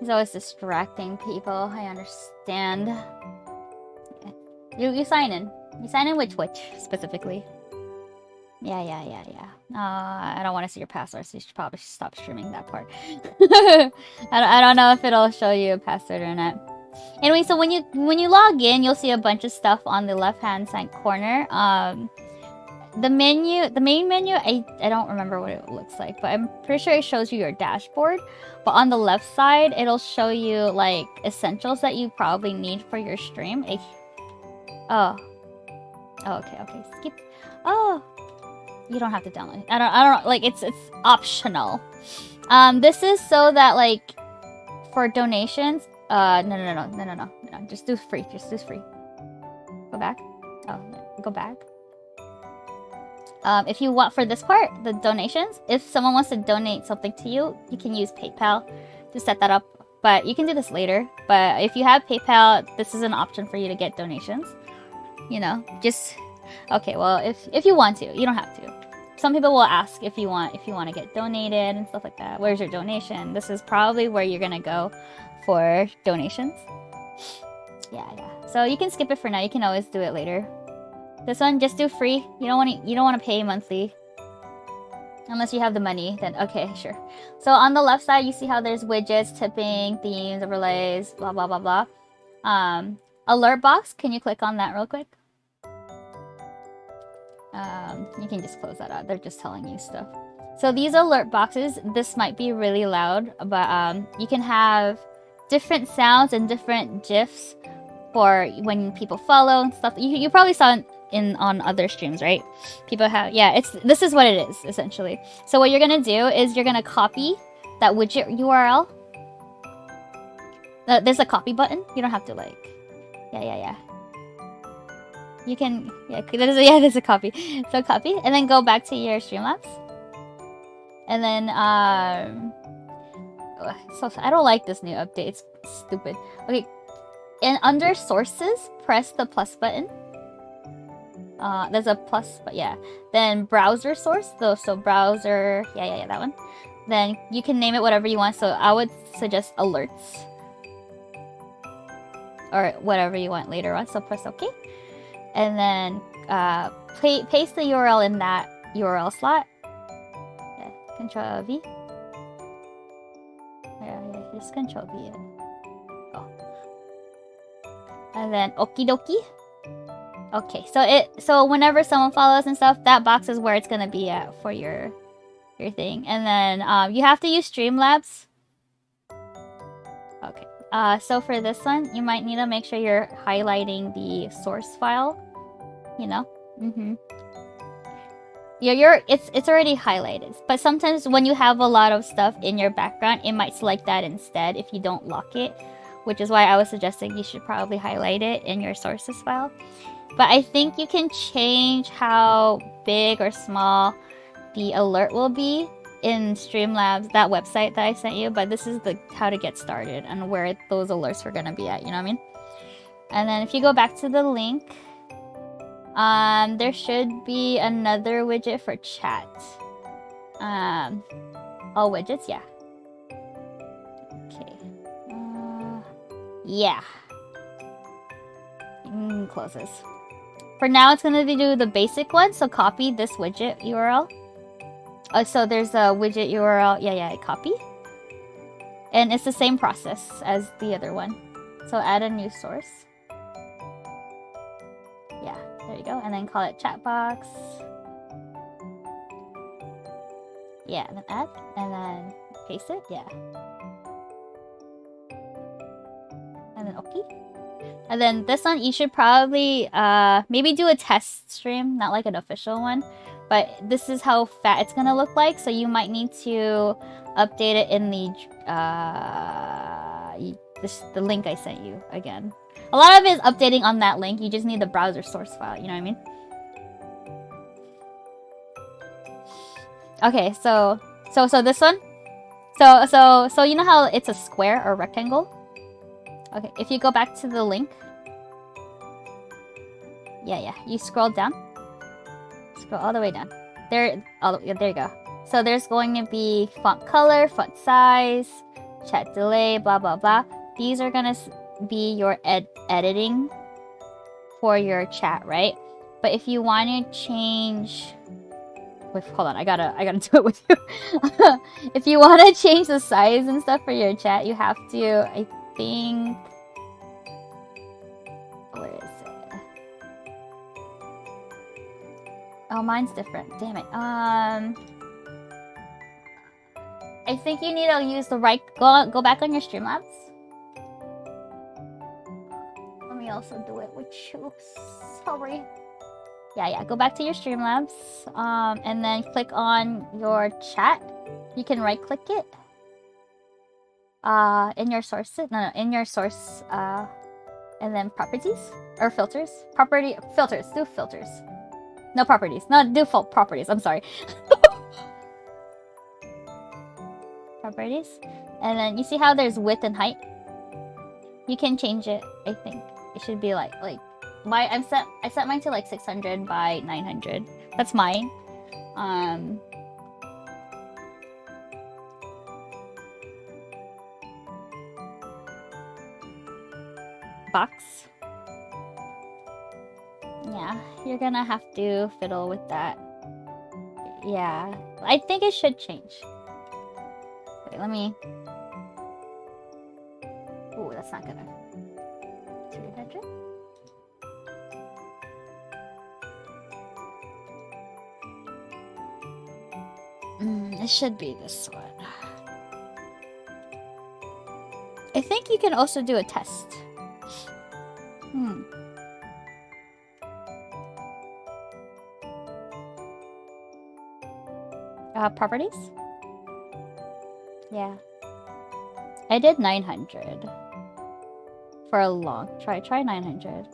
always distracting people. I understand. You sign in. You sign in with Twitch specifically. Yeah. I don't want to see your password, so you should probably stop streaming that part. I don't know if it'll show you a password or not. Anyway, so when you log in, you'll see a bunch of stuff on the left-hand side corner. The main menu, I don't remember what it looks like, but I'm pretty sure it shows you your dashboard. But on the left side, it'll show you like essentials that you probably need for your stream. Oh, okay. Skip. Oh, you don't have to download it. I don't like it's optional. This is so that like for donations. No. Just do free. Go back. Oh, go back. If you want for this part, the donations, if someone wants to donate something to you, you can use PayPal to set that up. But you can do this later. But if you have PayPal, this is an option for you to get donations. You know, just okay. Well, if you want to, you don't have to. Some people will ask if you want to get donated and stuff like that. Where's your donation? This is probably where you're gonna go for donations. Yeah. So you can skip it for now. You can always do it later. This one, just do free. You don't want to pay monthly. Unless you have the money, then okay, sure. So on the left side, you see how there's widgets, tipping, themes, overlays, blah, blah, blah, blah. Alert box, can you click on that real quick? You can just close that out. They're just telling you stuff. So these alert boxes, this might be really loud, but you can have different sounds and different GIFs for when people follow and stuff. You probably saw it on other streams, right? People have, yeah, this is what it is, essentially. So what you're gonna do is you're gonna copy that widget URL. There's a copy button. You don't have to like, yeah. You can, there's a copy. So copy, and then go back to your Streamlabs. And then, so I don't like this new update. It's stupid. Okay, and under sources, press the plus button. There's a plus, but yeah. Then browser source, so browser, yeah, that one. Then you can name it whatever you want. So I would suggest alerts. Or whatever you want later on, so press OK. And then paste the URL in that URL slot. Yeah, Control V. Yeah, just Control V it. Oh. And then okie dokie. Okay, so whenever someone follows and stuff, that box is where it's gonna be at for your thing. And then you have to use Streamlabs. Okay. So for this one, you might need to make sure you're highlighting the source file. You know? Yeah, it's already highlighted. But sometimes when you have a lot of stuff in your background, it might select that instead if you don't lock it. Which is why I was suggesting you should probably highlight it in your sources file. But I think you can change how big or small the alert will be in Streamlabs, that website that I sent you. But this is how to get started and where those alerts are going to be at, you know what I mean? And then if you go back to the link, there should be another widget for chat. All widgets, yeah. Okay. Yeah. Close this. For now, it's going to do the basic one, so copy this widget URL. So there's a widget URL. Yeah, copy. And it's the same process as the other one. So add a new source. Yeah, there you go. And then call it chat box. Yeah, and then add. And then paste it. Yeah. And then okay. And then this one, you should probably maybe do a test stream, not like an official one. But this is how fat it's gonna look like, so you might need to update it in the link I sent you again. A lot of it is updating on that link. You just need the browser source file. You know what I mean? Okay, so this one. So you know how it's a square or rectangle? Okay, if you go back to the link. Yeah. You scroll down. Scroll all the way down. There you go. So there's going to be font color, font size, chat delay, blah, blah, blah. These are going to be your editing for your chat, right? But if you want to change... Wait, hold on. I gotta do it with you. If you want to change the size and stuff for your chat, you have to, I think... Where is it? Oh, mine's different. Damn it. I think you need to use the right... Go back on your Streamlabs. Let me also do it with you. Sorry. Yeah. Go back to your Streamlabs. And then click on your chat. You can right-click it. In your source... No, in your source... and then properties? Or filters? Filters. Do filters. No properties. No, default properties. I'm sorry. Properties. And then you see how there's width and height? You can change it, I think. It should be like I set mine to like 600 by 900. That's mine. Box. Yeah, you're gonna have to fiddle with that. Yeah, I think it should change. Wait, let me. Oh, that's not gonna. 200. It should be this one. I think you can also do a test. Properties? Yeah. I did 900. For a long try 900.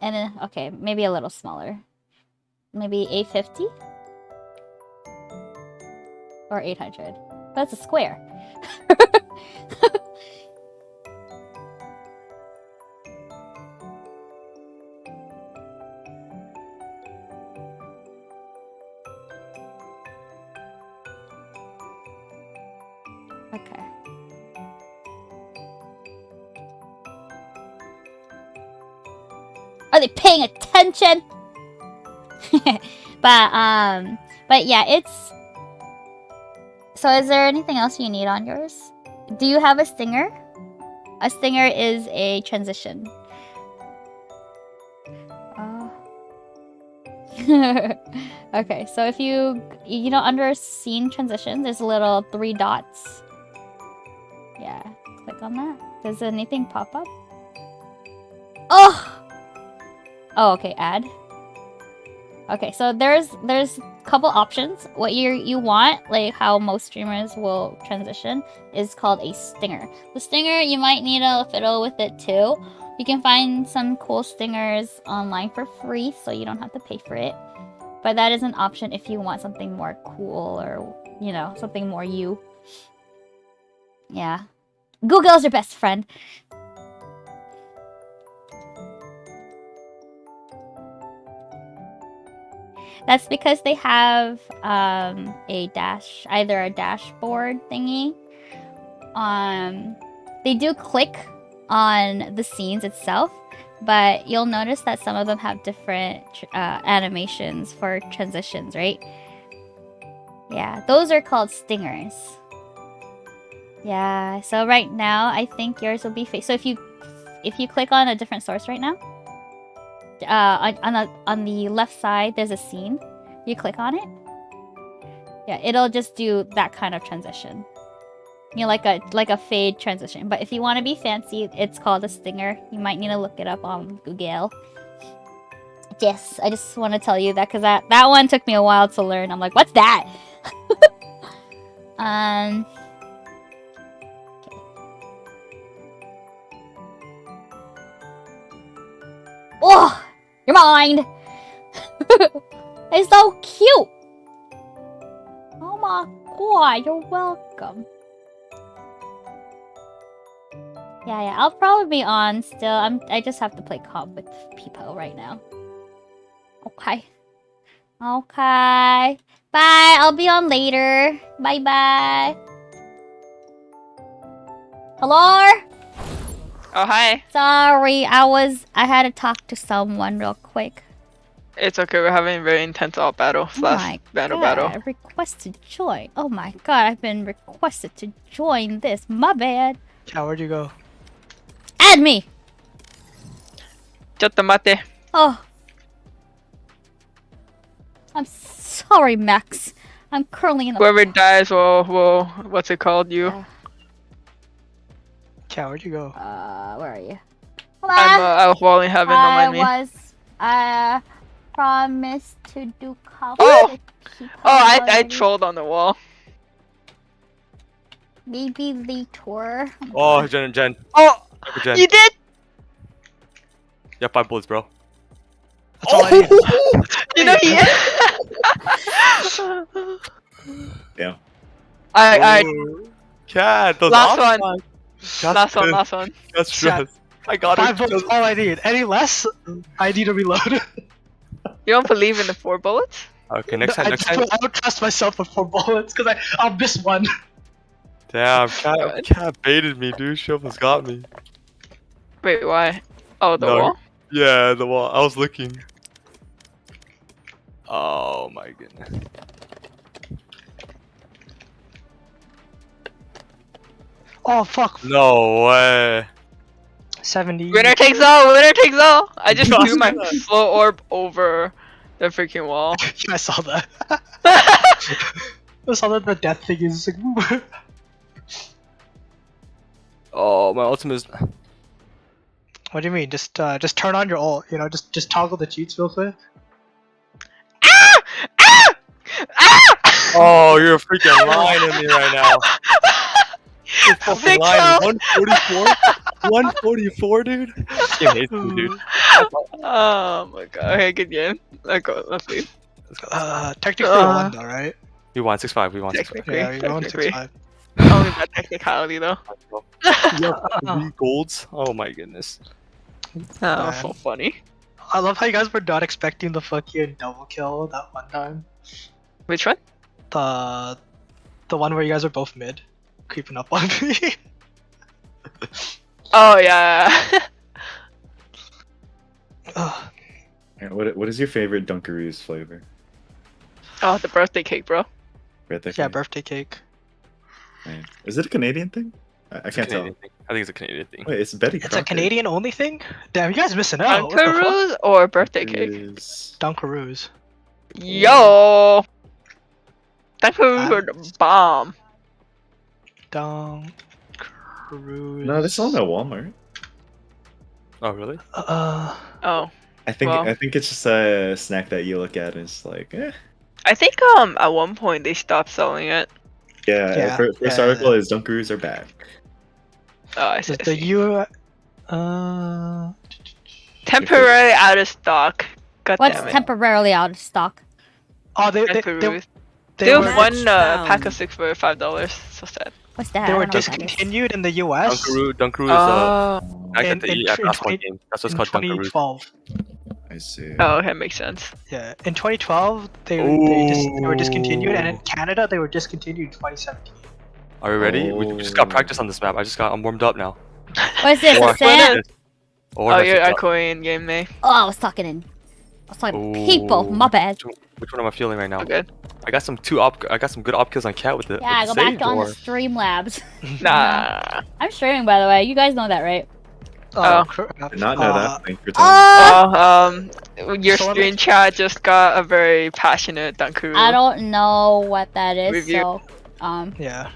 And then, okay, maybe a little smaller. Maybe 850? Or 800. That's a square. Okay. Are they paying attention? But yeah, it's... So is there anything else you need on yours? Do you have a stinger? A stinger is a transition. Okay, so if you know, under scene transition, there's a little 3 dots. Yeah, click on that. Does anything pop up? Oh! Oh, okay, add. Okay, so there's a couple options. What you want, like how most streamers will transition, is called a stinger. The stinger, you might need to fiddle with it too. You can find some cool stingers online for free, so you don't have to pay for it. But that is an option if you want something more cool or, you know, something more you. Yeah. Google's your best friend. That's because they have either a dashboard thingy. They do click on the scenes itself, but you'll notice that some of them have different animations for transitions, right? Yeah, those are called stingers. Yeah, so right now I think yours will be so if you click on a different source right now, on the left side there's a scene. You click on it. Yeah, it'll just do that kind of transition. You know, like a fade transition. But if you want to be fancy, it's called a stinger. You might need to look it up on Google. Yes, I just want to tell you that because that one took me a while to learn. I'm like, what's that? Okay. Oh, you're mine. It's so cute. Oh my god, you're welcome. Yeah, I'll probably be on still. I just have to play comp with people right now. Okay. Okay. Bye. I'll be on later. Bye. Hello? Oh, hi. Sorry, I had to talk to someone real quick. It's okay, we're having a very intense alt battle slash battle. Request to join. Oh my god, I've been requested to join this. My bad. Chow, where'd you go? Add me! Mate. Oh. I'm sorry, Max. I'm currently in the... Whoever dies will what's it called? You. Chow, where'd you go? Where are you? I was falling heaven, don't mind me. I promised to do comp. I trolled on the wall. Maybe later. Oh, Jen. Oh, Jen. you did? Yeah, 5 bullets, bro. That's all I need. You know he. Yeah. I. Cat, those Last off one. Last one. That's stress. I got 5 bullets, all I need. Any less, I need to reload. You don't believe in the 4 bullets? Okay, next time. I don't trust myself with 4 bullets because I'll miss one. Damn, Cat baited me, dude. She almost got me. Wait, why? Oh, the wall? Yeah, the wall. I was looking. Oh my goodness. Oh fuck. No way. 70. Winner takes all. Winner takes all. I just threw my flow orb over the freaking wall. I saw that. I saw that the death thing is like. Oh, my ultimate is. What do you mean? Just turn on your ult. You know, just toggle the cheats real quick. Oh, you're freaking lying to me right now. You're fucking lying. 144? 144, dude? This game hates me, dude. Oh my god. Okay, good game. Let's go. Let's leave. Technically won though, right? We won 6-5. We won 6-5. Yeah, we won 6-5. Only that technicality though. You have 3 golds? Oh my goodness. Oh, so funny. I love how you guys were not expecting the fucking double kill that one time. Which one? The one where you guys are both mid, creeping up on me. Oh yeah. What is your favorite Dunkaroos flavor? Oh, the birthday cake, bro. Birthday Yeah, cake? birthday cake. Man. Is it a Canadian thing? I can't tell. Thing. I think it's a Canadian thing. Wait, it's Betty It's Crocker. a Canadian only thing? Damn, you guys missing out. What the Dunkaroos or birthday cake? Dunkaroos. Yo. Dunkaroos are the bomb. Dunkaroos. No, this is at Walmart. Oh, really? Oh. I think well. I think it's just a snack that you look at and it's like, eh. I think at one point they stopped selling it. Yeah. First article is Dunkaroos are back. Oh, I see. The temporarily out of stock. God What's damn it. temporarily out of stock? Oh, they Dunkaroos. they They were- have one pack of 6 for $5. So sad. What's that? They I were don't know what that is. discontinued in the US. Dunkaroo is snack that they eat at basketball games. That's what's in called Dunkaroos. 2012. I see. Oh, okay, makes sense. Yeah, in 2012 they were discontinued, and in Canada they were discontinued in 2017. Are we ready? We just got practice on this map. I'm warmed up now. What's this? Or- A Sam? or Oh, that's you're it. echoing game, May. Oh, I was talking people. My bad. Which one am I feeling right now? Okay. I got some good op kills on Cat with the Yeah, with go the back Sage, on or... the Streamlabs. Nah. I'm streaming, by the way. You guys know that, right? Oh. Did not know that. Thanks for telling me. Oh, your stream chat just got a very passionate Dunkaroo. I don't know what that is, Review. so Yeah.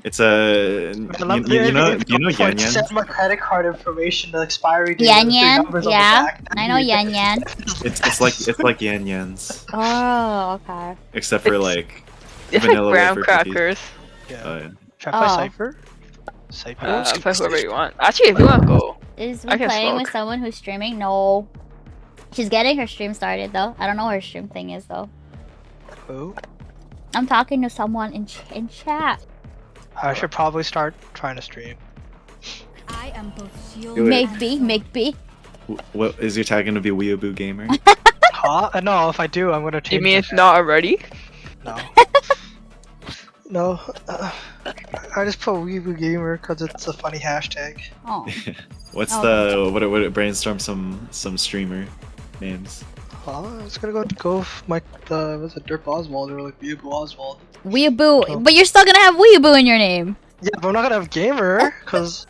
It's a you know Yan Yan? Send my credit card information, the expiry date. Yan and the three Yan? numbers on the Yeah, back. I know Yan Yan. It's like Yan Yan's, Oh, okay. except for like It's like vanilla graham wafer crackers. cookies. Oh yeah. Should I play Oh. Cypher? Cypher? Play whoever you want. Actually, if you want to go. Is I we can playing smoke. with someone who's streaming? No. She's getting her stream started, though. I don't know what her stream thing is, though. Who? I'm talking to someone in chat. I should probably start trying to stream. I am both shield Wait. Maybe. What is your tag gonna be? Weeaboo Gamer? Huh? No, if I do, I'm gonna change. You mean it. it's not already? No. No. I just put Weeaboo Gamer because it's a funny hashtag. Oh. What's Oh, what brainstorm some streamer names? I was gonna go my was it Derp Oswald or like Weeaboo Oswald? Weeaboo. But you're still gonna have Weeaboo in your name. Yeah, but I'm not gonna have Gamer because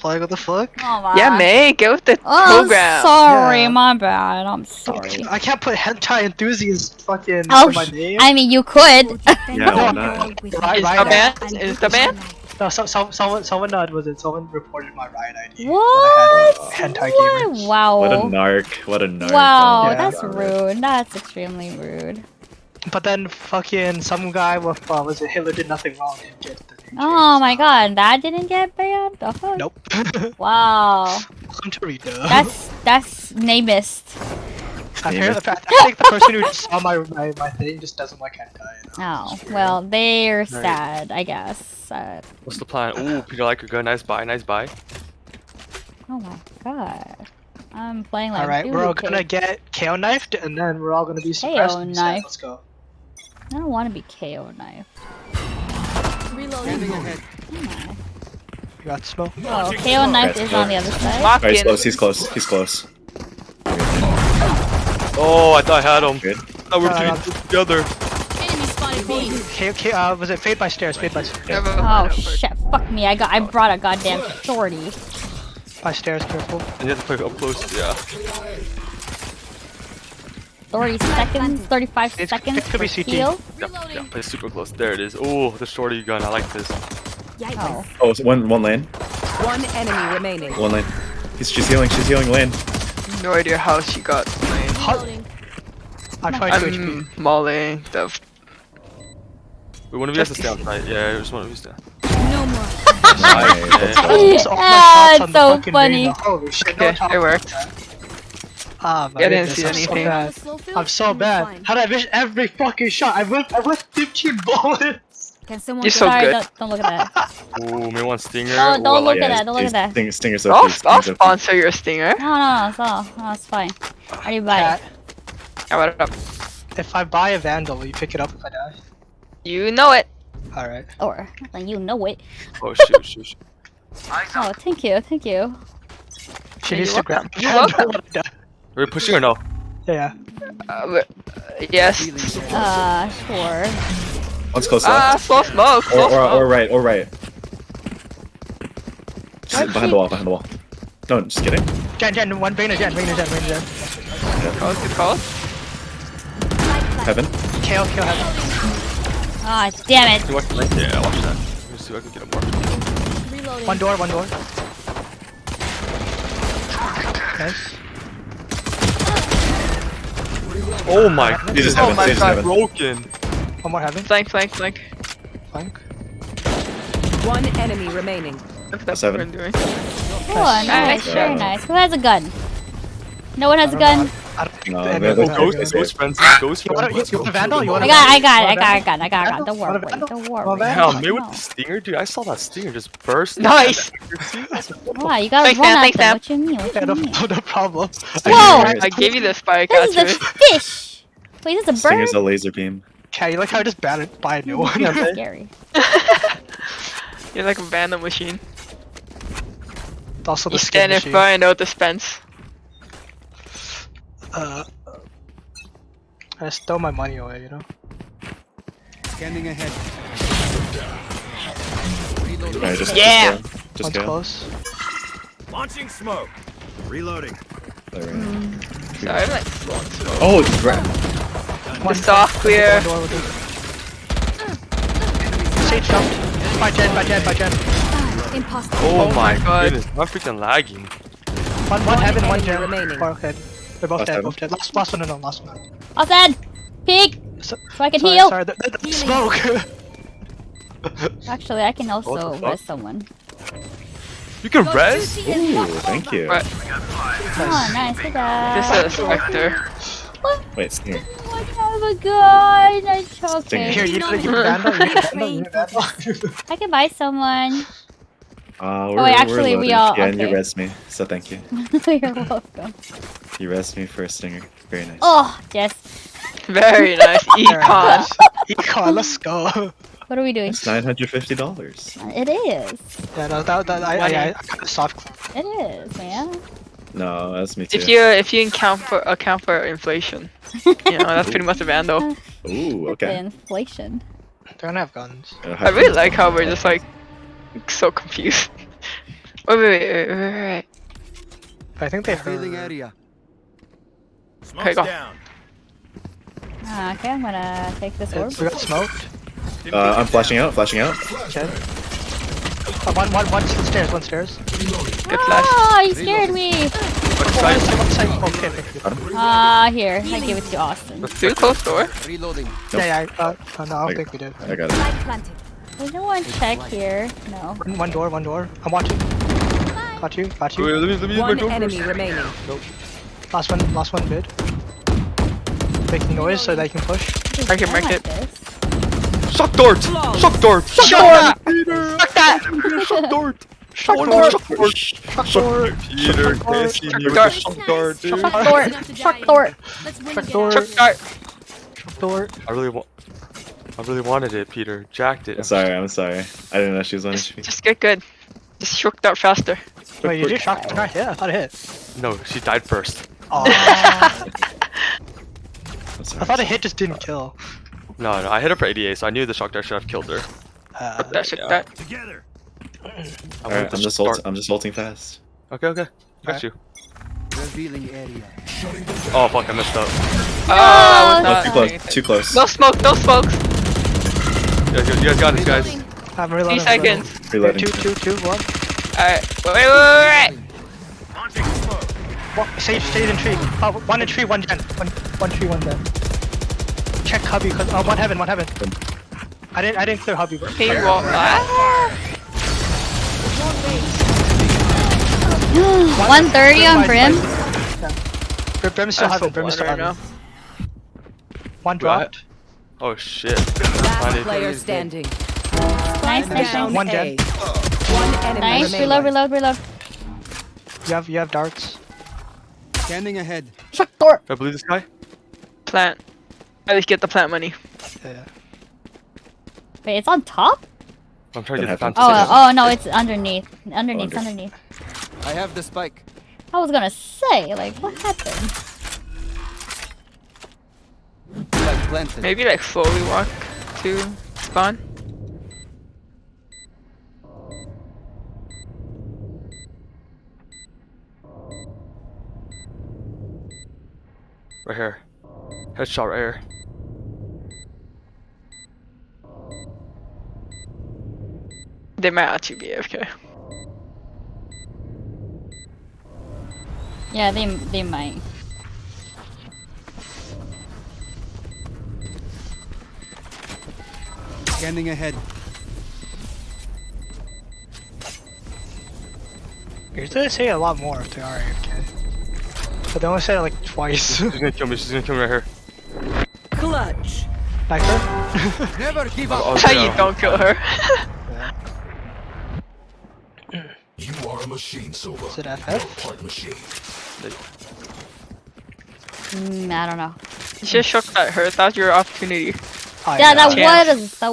like what the fuck? Oh my. Yeah, May, get with the Oh, program. sorry, Yeah. my bad. I'm sorry. I can't put hentai enthusiast fucking Oh, in my name. I mean, you could. Yeah, why not? Is the band? Is the band? No, someone was it? Someone reported my Riot ID. What? When I had hentai gamer. Wow. What a narc! What a narc! Wow, Yeah. that's rude. That's extremely rude. But then fucking some guy with was it Hitler did nothing wrong didn't get the name. Oh my god, that didn't get banned? The fuck? Nope. Wow. Welcome to Rita. That's namist. I think the person who saw my thing just doesn't like hentai. Oh, well, they're sad, I guess. What's the plan? Ooh, Peter Liker, good. Nice buy, nice buy. Oh my god. I'm playing like Alright, we're all doo-doo gonna cake. get KO knifed and then we're all gonna be suppressed. KO and said, knife. Let's go. I don't want to be KO knife. Reloading. You got smoke? Oh, KO knife is on the other side. Lock Alright, in. he's close. He's close. Oh, I thought I had him. Good. No, we're doing together. Enemy spotted B. Was it Fade by stairs? Fade by stairs. Oh shit! Fuck me! I brought a goddamn shorty. By stairs, careful. And you have to play up close. Yeah. 30 seconds, 35 seconds. It could be for CT. heal. Yeah, play super close. There it is. Oh, the shorty gun. I like this. Oh. Oh, it's one lane. One enemy remaining. One lane. She's healing. She's healing lane. No idea how she got lane. I'm mauling the. Wait, one of you has to stay outside. Yeah, just one of you stay. No more. Ah, it's so funny. Holy shit, Okay, it worked. Ah, I didn't see anything. I'm so bad. How did I miss every fucking shot? I went 15 bullets. Can someone You're so Sorry, good. don't look at that. Ooh, me one stinger. Don't look yeah, at that. Don't look at that. Stinger's I'll OP. Stinger's OP. sponsor your stinger. No, it's all. No, it's fine. I already buy it. I brought it up. If I buy a Vandal, will you pick it up if I die? You know it. Alright. Or you know it. Oh shoot. Oh, thank you. She needs to grab the You're Vandal. welcome. Are we pushing or no? Yeah. Yes. Sure. One's close left. Slow smoke. Slow smoke. Or right. Just behind the wall. No, just kidding. Jen, one Vayner Jen. Close, good call. Heaven. Kill Heaven. Ah, damn it. You watch that? Yeah, watch that. Let me see if I can get him more. Reloading. One door. Nice. Oh my god. Jesus Oh Heaven. my Jesus God. Heaven. Broken. One more Heaven. Flank. Flank. One enemy remaining. That's Seven. what we're doing. Oh, nice. Very nice. Who has a gun? No one has a gun? I don't think No, the they're enemy like- has Ghost friends. Ghost You want friends. a Vandal? You want I a got a gun. Vandal? Don't worry. Well, Hell, me No. with the stinger, dude. I saw that stinger just burst. Nice. Wow, you gotta Thanks, run Sam, at thanks, them. Sam. What you mean? No problem. Whoa! I gave you the spike This is a actually. fish! Wait, is this a bird? Stinger's a laser beam. Okay, you like how I just buy a new one? That's scary. You're like a Vandal machine. Also the You skin stand in machine. front and no dispense. I stole my money away, you know? Scanning ahead. Alright, just Yeah. Just One's go. close. Launching smoke. Reloading. There we go. Sorry, I'm like slow and slow. Oh, right. The soft clear. One door with it. Sage jumped. By Jen. Imposter. Oh my God. goodness, I'm freaking lagging. One Heaven, one enemy Jen. remaining. Okay. They're both Last dead, Heaven. both dead. Last one, no, last one. Outside! Peek! So I can heal! Sorry, the smoke! Actually, I can What also the fuck? res someone. You can res? Ooh, thank you. Right. Oh, nice. Good This is a Spectre. Wait, Stinger. I have a gun. It's okay. Here, you need a Vandal. I can buy someone. We're, wait, actually, we're we loaded. all- Yeah, and you okay. res me, so thank you. You're welcome. You res me for a Stinger. Very nice. Oh, yes. Very nice. Econ. Econ, let's go. What are we doing? It's $950. It is. Yeah, no, I kind of soft. It is, man. No, that's me too. If you account for inflation, you know that's pretty much a Vandal. Ooh, The okay. inflation. They don't have guns. I really like how we're just like so confused. Wait. I think they Revealing heard. area. Okay, go. Down. Okay, I'm gonna take this orb. We got smoked. I'm flashing out. Okay. One stairs. Good flash. Oh, you scared me! One side. Okay. Here, I give it to Austin. Too close door. Reloading. Yeah. No, I don't think we did. I got it. There's no one check here. No. One door. I'm watching. Got you. Wait, let me One go enemy first. remaining. Last one mid. Making noise so they can push. I can make it. Shock dart! Shock dart! Shut up! Peter! Fuck that! Shock dart! Shock Shock dart. dart! Shock dart! Peter, can't see me with the shock dart, dude. Shock door. Let's win Shock again. door. Chuck dart. Shock door. I really wanted it, Peter. Jacked it. I'm sorry. I didn't know she was on HP. Just get good. Just shook dart faster. Wait, you did shock door? Yeah, I thought it hit. No, she died first. Oh. I thought a hit just didn't kill. No, I hit her for 88, so I knew the shock dart should have killed her. Together. Alright, I'm just ulting fast. Okay. Got you. Revealing area. Oh fuck, I messed up. Too close. No smoke, no smoke. You guys got this, guys. I'm reloading. 3 seconds. Reloading. 2, 1. Alright, wait. Sage stayed in tree. 1 in tree, 1 gen. 1 tree, 1 gen. Check hubby, cause 1 heaven. I didn't clear hubby, bro. He won't. 130 on Brim. Brim still have it. Brim still have it. 1 dropped. Oh shit. Last player standing. Nice. One gen. One enemy Nice. remaining. Reload. You have darts. Scanning ahead. Shut door. Do I believe this guy? Plant. At least get the plant money. Yeah. Wait, it's on top? I'm trying to get the plant. Oh no, it's underneath. Underneath. I have the spike. I was gonna say, like, what happened? Spike planted. Maybe like slowly walk to spawn. Right here. Headshot right here. They might actually be AFK. Yeah, they might. Scanning ahead. Usually they say a lot more if they are AFK. But they only say it like twice. She's gonna kill me right here. Clutch. Sniper? Never give Oh, up. You don't kill her. You are a machine, Silva. Is it FF? Part machine. I don't know. You should shook at her. That was your opportunity. Yeah, that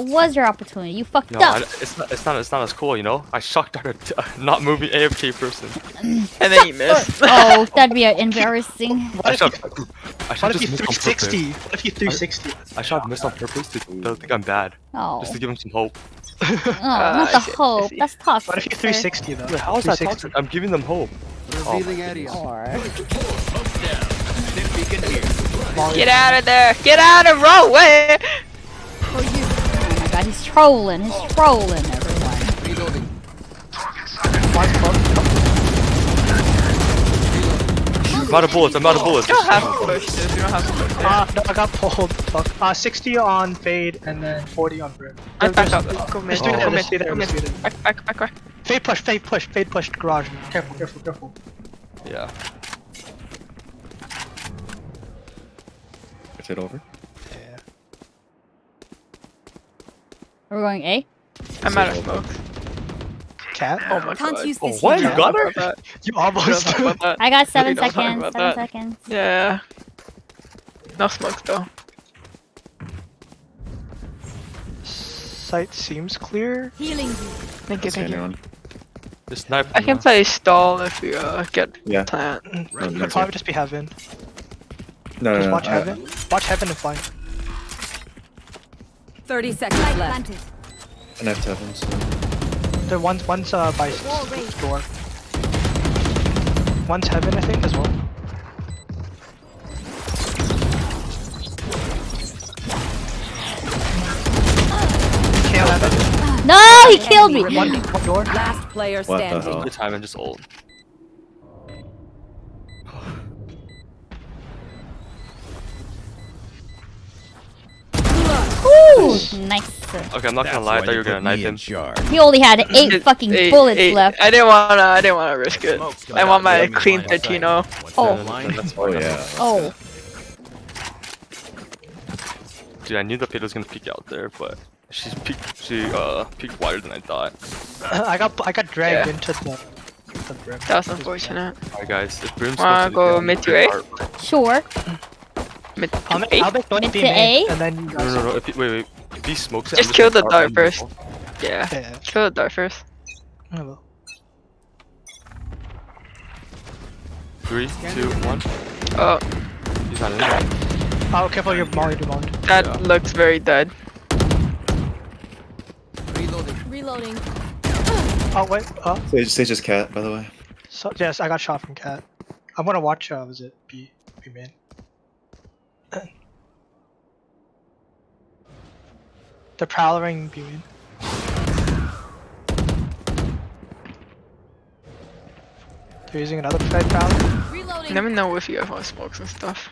was your opportunity. You fucked No, up. it's not as cool, you know. I shocked at a not moving AFK person. And then you missed. Oh, that'd be embarrassing. I shot What if you 360? What if you 360? I shot miss on purpose to they'll think I'm bad. Oh. Just to give him some hope. Oh, not the hope. That's toxic. What if you 360 though? Wait, how is that toxic? I'm giving them hope. Revealing area. Get out of there! Get out of row way! Oh my god, he's trolling. Everyone. Reloading. I'm out of bullets. You don't have to push this. You don't have to push this. No, I got pulled. Fuck. 60 on fade and then 40 on Brim. Back up. Go mid. Just do Go that. mid. Back. Fade push garage. Careful. Yeah. Is it over? Yeah. Are we going A? I'm out of smoke. Cat? Oh my Can't god. use Oh, this what? here. You got her? You almost. I got 7 Don't talk seconds. about 7 that. seconds. Yeah. No smoke though. Sight seems clear. Healing you. Thank you. The sniper. I can play stall if we get plant. It'll probably just be heaven. No. Just watch heaven. Watch heaven and fly. 30 seconds Spike left. planted. And I have heavens. There one's by door. One's heaven, I think, as well. Can't have it. No, he killed me. One door. Last player What the standing. hell? Good time and just old. Ooh, nice. Okay, I'm not gonna lie. I thought you were gonna knife him. He only had 8 fucking bullets left. I didn't wanna risk it. I want my clean 13-0. Oh. Yeah. Oh. Dude, I knew the pit was gonna peek out there, but she peeked wider than I thought. I got dragged into the brim. That was unfortunate. Alright guys, if Brim's Wanna go mid to A? Sure. Mid to I'll A? make noise Mid B to main, A? and then you guys. No. If he smokes it, Just I'm kill the gonna dart start first. running. Yeah. Yeah. Kill the dart first. I will. 3, 2, 1. Oh. He's not in there. Oh, careful, you're molly, you're molly. That looks very dead. Reloading. Oh, wait, Sage is cat, by the way. So, yes, I got shot from cat. I'm gonna watch, was it B main? The prowling B main. They're using another side prowler. Reloading. Let me know if you guys want smokes and stuff.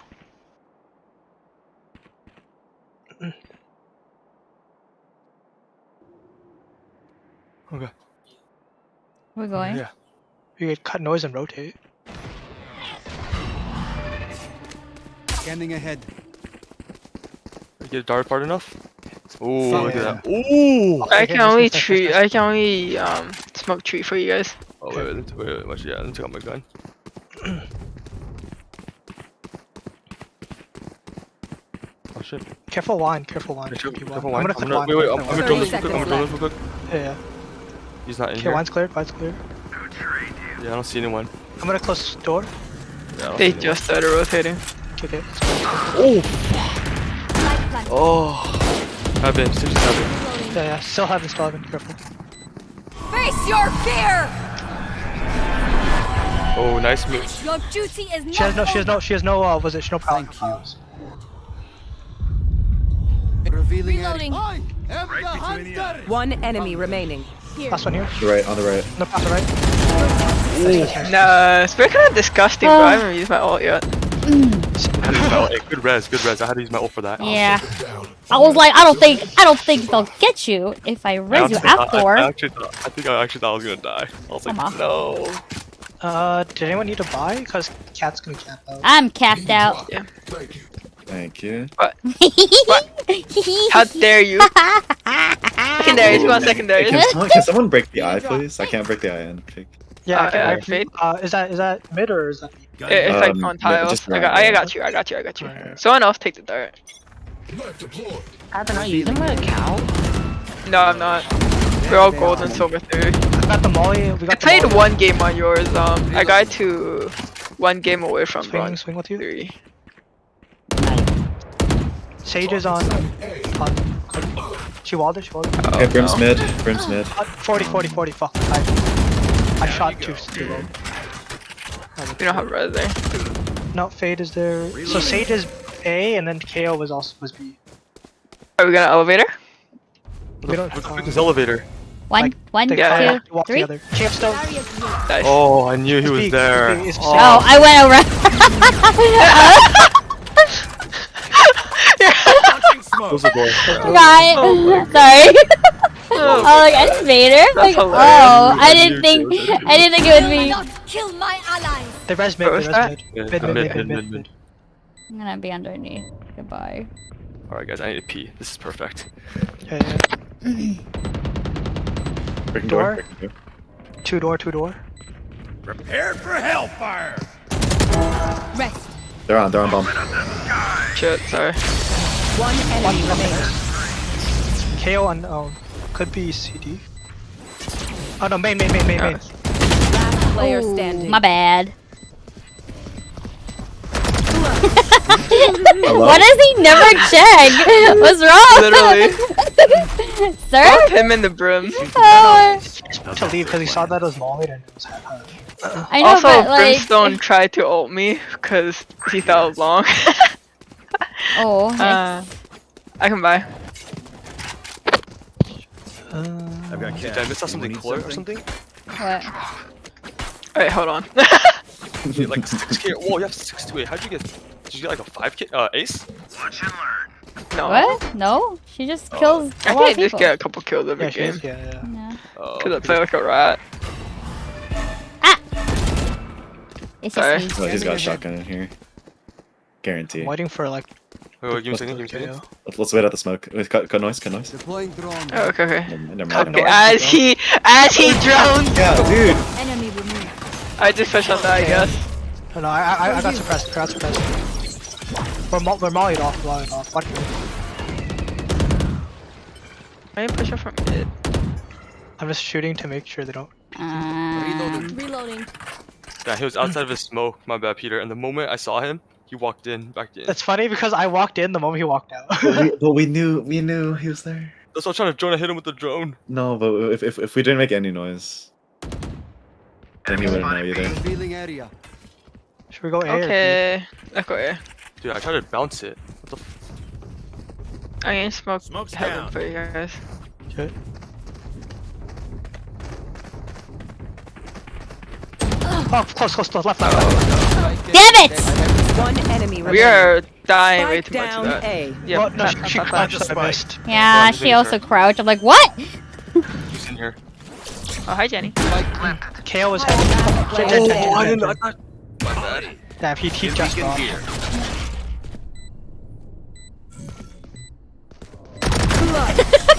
Okay. We're going. Yeah. You could cut noise and rotate. Scanning ahead. Get dart far enough. Ooh, Yeah. look at that. Ooh. I can only treat. I can only smoke treat for you guys. Oh wait, much. Yeah, let me take out my gun. Oh shit. Careful wine, careful wine. Careful I'm wine. gonna click wine. Wait, I'm gonna drone this real 30 quick. I'm gonna drone this real quick. Yeah. He's not in Okay, here. wine's cleared, wine's cleared. Yeah, I don't see anyone. I'm gonna close the door. Yeah, I don't They see just started rotating. Okay. Oh. Oh. Heaven. Sage is heaven. Yeah, still haven't, careful. Face your fear. Oh, nice move. Your duty is not. She has no, was it, no power. Thank you. Revealing Reloading. One enemy remaining. Here. Last one here. Right, on the right. No, pass the right. Nah, it's very kind of disgusting, bro. I haven't used my ult yet. Good res, good res. I had to use my ult for that. Yeah. I was like, I don't think they'll get you if I res you after. I think I actually thought I was gonna die. I was like, no. Did anyone need to buy? Cause cat's gonna cap out. I'm capped out. Yeah. Thank you. What? How dare you? Secondaries, you want secondaries? Hey, can someone break the eye, please? I can't break the eye in. Yeah, yeah, fade. Is that mid or is that? It's like on tiles. just I got you. Alright. Someone else take the dart. Adam, are you using my account? No, I'm not. We're all gold and silver 3. I got the molly. I played one game on yours. I got to one game away from bronze. Swing with you. 3. Sage is on. She walled it. Okay, Brim's mid. 40. Fuck. I shot too low. We don't have res there. No, Fade is there. So Sage is A, and then KO was B. Are we gonna elevator? We don't. Quick this elevator. One, They Yeah. walk three. together. Champ stone. Nice. Oh, I knew he was Speak, there. speak, speak. Oh, I went around. Close the door. Right. Sorry. Oh, I was like, elevator? Like, hilarious. oh, I didn't think it would be. Not kill my allies. They res mid. What was that? Mid. I'm gonna be underneath. Goodbye. Alright, guys, I need to pee. This is perfect. Yeah. Breaking Door. door. Two door. Prepared for hellfire. Rest. They're on bomb. Shit, sorry. One enemy remaining. KO on could be CD. Oh no, main. Last player standing. My bad. Hello? What does he never check? What's wrong? Literally. Sir? Fuck him in the brim. Oh. To leave because he saw that it was mollied and it was I know, Also, but like. Brimstone tried to ult me because he thought it was long. Oh. I can buy. I've got kids. Did I miss out something clear or something? What? Alright, hold on. You get like 6k. Whoa, you have 6 wait, how'd you get? Did you get like a 5k ace? Watch and learn. No. What? No? She just kills I a lot think I of just people. get a couple kills every Yeah, game. yeah. Because I play like a rat. It's Sorry. just Oh, me. he's got a shotgun in here. Guarantee. I'm waiting for like. Wait, give me a second. Let's wait out the smoke. Wait, cut noise. Deploying drone. Oh, okay. Never mind. Okay, as he drones. Yeah, dude. Enemy removed. I just pushed on that, I guess. No, I got suppressed. We're mollied off. Fuck you. I didn't push up from mid. I'm just shooting to make sure they don't. Reloading. Yeah, he was outside of his smoke. My bad, Peter. And the moment I saw him, He walked in, back in. That's funny because I walked in the moment he walked out. But we knew he was there. That's why I'm trying to drone. I hit him with the drone. No, but if we didn't make any noise, then he wouldn't know either. Revealing area. Should we go A or B? Okay. Let's go A. Dude, I tried to bounce it. What the I can smoke Smoke's heaven down. for you guys. Okay. Oh, close, left. Damn it! One enemy We remaining. are dying way Spike too much down to that. A. Yeah, Well, no, she crouched, so I missed. Yeah, she also crouched. I'm like, what? He's in here. Oh, hi, Jenny. KO was heavy. Oh, I didn't. I thought. My bad. Damn, he just dropped.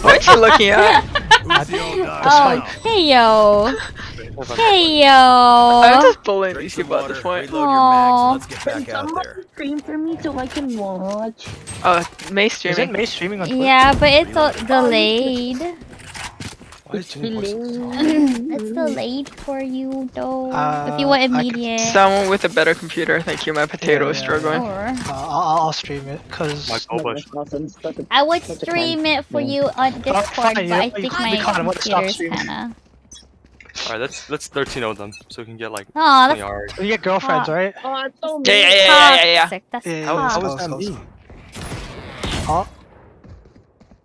What you looking at? Oh, hey yo. Hey I'm yo. just bullying these people at this point. Reload your mags and let's get back out there. Stream for me so I can watch. Oh, May Is it streaming. May streaming on Twitch? Yeah, but it's delayed. Why is Jenny voicing? It's delayed for you though. If you I want could- immediate. Someone with a better computer. Thank you. My potato is struggling. Or I'll stream it because I would stream it for you on Discord, fine, but yeah, I you think can't- my we can't, what, stop computer's streaming. kinda. Alright, let's 13-0 them so we can get like Aw, 20 that's hours. you get girlfriends, right? Oh, it's so Yeah. toxic. That's Yeah, toxic. how was that me? Oh,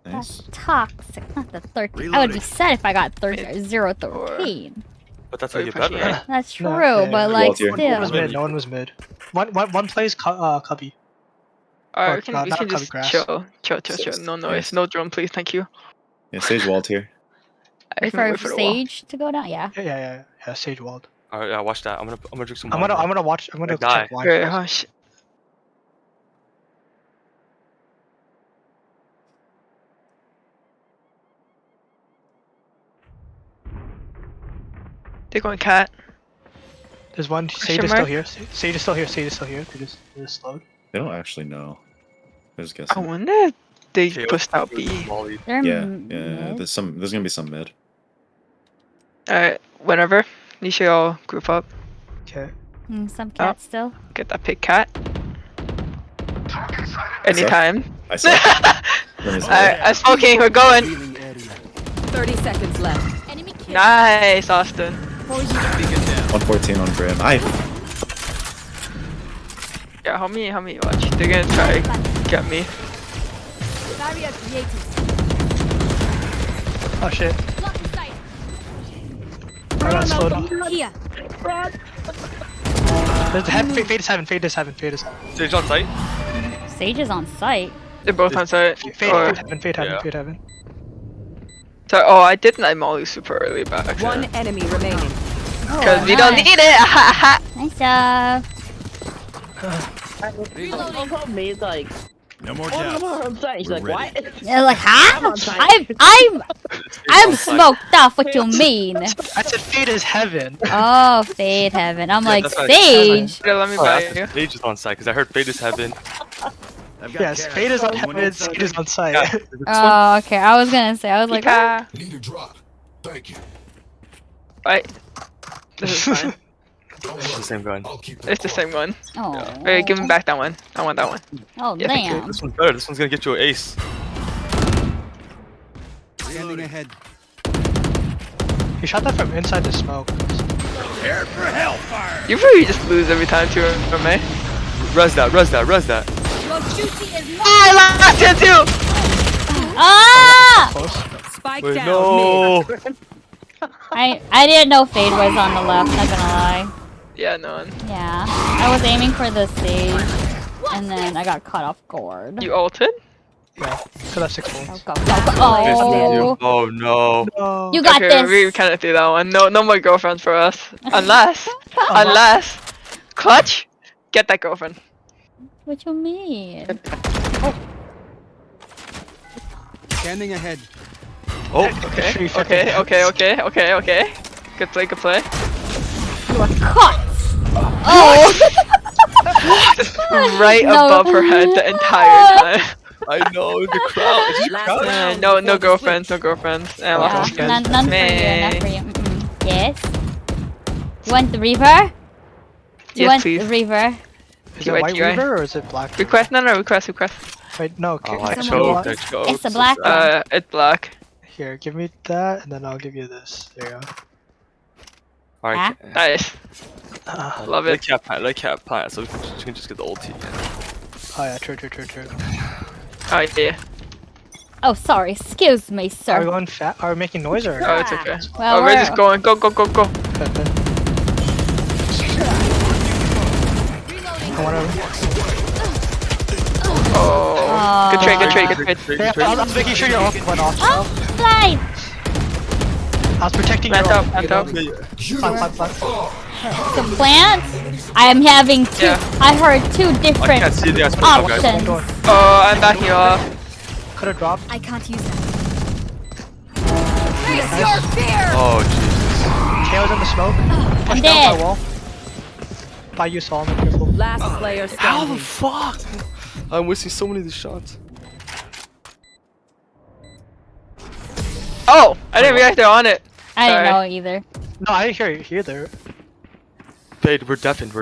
That's toxic. Not the 13. I would be sad if I got 0-13. But that's how you get pushing better. it. That's true, No, yeah, but yeah. like Walter. no one was still. mid. No one was mid. One plays cubby. Alright, Or, we can not just covered grass. chill. No noise. No drone, please. Thank you. Yeah, Sage Walt here. I Wait can for wait for the wall. Sage to go down. Yeah. Yeah. Sage Wald. Alright, yeah, watch that. I'm gonna drink some I'm wine. gonna watch. I'm gonna Like die. check wine. Great, first. hush. They're going cat. There's one. Sage Question is still mark? here. Sage is still here. Sage is still here. They just slowed. They don't actually know. They're just I guessing. wonder if they Okay, pushed out B. Molly. They're Yeah, mid. There's gonna be some mid. Alright, whenever. You should all group up. Okay. Some cat still. Get that pig cat. Anytime. I saw. Alright, I'm smoking. We're going. 30 seconds left. Enemy kill. Nice, Austin. 114 on Brim. Yeah, help me watch. They're gonna try get me. Barrier created. Oh shit. Block in sight. I got slowed down. Here. Fade is heaven. Fade is heaven. Sage on site? Sage is on site. They're both on site. Fade Yeah. heaven. So, oh, I did night molly super early back. One enemy remaining. Because we don't nice. need it. Nice job. He's like, No more oh, doubts. no more on site. He's We're like, ready. what? They're like, I'm huh? on site. I'm smoked off. What you mean? I said fade is heaven. Oh, Fade Heaven. I'm like, that's right. Sage. Yeah, let me Oh, buy that's you. Sage is on site because I heard Fade is heaven. I've got Yes, cash. fade is on Anyone heaven. inside Sage is on site. Yeah, this one- Oh, okay. I was gonna say. I was like, Yeah. Need a drop. Thank you. Right. This is fine. It's the same gun. I'll keep It's the same one. oh. Wait, give me back that one. I want that one. Oh, Yeah, thank you. damn. This one's better. This one's gonna get you an ace. Standing ahead. He shot that from inside the smoke. Prepare for hellfire. You really just lose every time too, from me. Res that. Your duty is not. I lost it too! Ah! Close. Spike Wait, down no. mid. I didn't know Fade was on the left. Not gonna lie. Yeah, no one. Yeah. I was aiming for the Sage, and then I got caught off guard. You ulted? Yeah. Could have 6 bullets. Go. Oh. Oh no. No. You got Okay, this. we kind of do that one. No more girlfriends for us. Unless, Clutch, get that girlfriend. What you mean? Standing ahead. Oh. Okay. Good play. You are caught. Oh. Right No. above her head the entire time. I know the crowd. Is Last crowd? round No before the girlfriends. Yeah, Yeah. none for you. Man. None for you. Yes. You want the Reaver? Do you Yes, want please. the Reaver? Is it White Weaver or is it Black? Request? No, request. Wait, no. I someone- choked. It's a black one. It's black. Here, give me that, and then I'll give you this. There you go. Alright. Nice. Love it. Let cat plant, so we can just get the ulti. Oh yeah, true. Oh yeah. Oh, sorry. Excuse me, sir. Are we going fat? Are we making noise or? Oh, it's okay. Well, we're just going. Go. Good. I wanna... Oh. Good trade. Yeah, I was making sure your ult went off. Oh, fly! I was protecting your Plant ult. up. Plant. The plant? I am having two. Yeah. I heard two different can't see the aspect of guys. options. Oh, I'm backing off. Could have dropped. I can't use that. Face your fear! Oh Jesus. KO's in the smoke. Push dead. down by wall. By you, Solomon. Careful. Last player How the standing. fuck? I'm wasting so many of these shots. Oh, I didn't realize they're on it. I didn't know Sorry. either. No, I didn't hear you either. Fade, we're deafened. I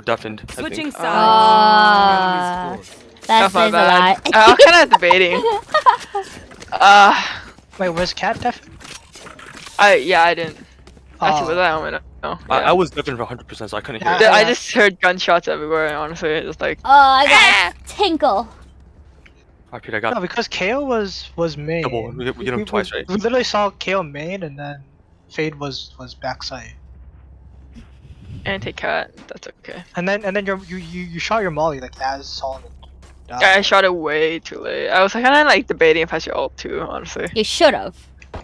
Switching think. sides. That Not my says a bad. lot. I was kind of debating. Wait, was Cat deaf? I didn't. Actually, Oh. was I? I don't know. I was deafened for 100%, so I couldn't hear. Yeah. I just heard gunshots everywhere. Honestly, it's like. Oh, I got a tinkle. Alright, Peter, I got No, because KO was main. double. We get him twice, right? We literally saw KO main, and then Fade was backside. And take cat. That's okay. And then you shot your molly like as Solomon. died. I shot it way too late. I was kind of like debating if I should ult too. Honestly. You should have.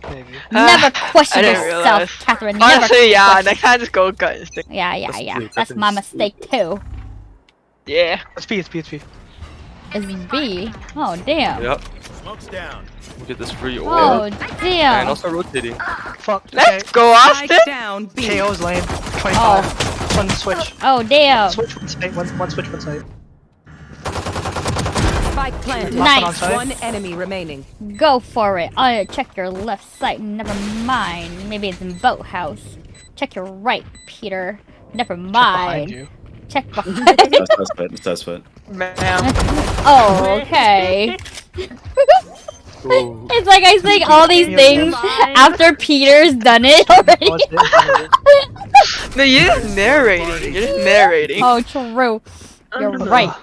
Maybe. Never question I didn't yourself, realize. Catherine. Never Honestly, yeah. question- Next time, just go gut instinct. Yeah. That's That's my mistake too. Yeah. It's B. It's B. Oh damn. Yep. Smoke's down. We'll get this free Oh orb. And damn. also rotating. Fuck. Let's go, Austin. Spike down. B. KO's lane. 25. One switch. Oh damn. Switch one site. One switch one site. Spike planted. Nice. on site. One enemy remaining. Go for it. Oh, check your left side. Never mind. Maybe it's in boathouse. Check your right, Peter. Never Behind mind. you. Check behind. That's foot. Man. Oh, okay. Ooh. It's like I say all these things after Peter's done it already. No, you're just narrating. You're just narrating. Oh, true. You're right.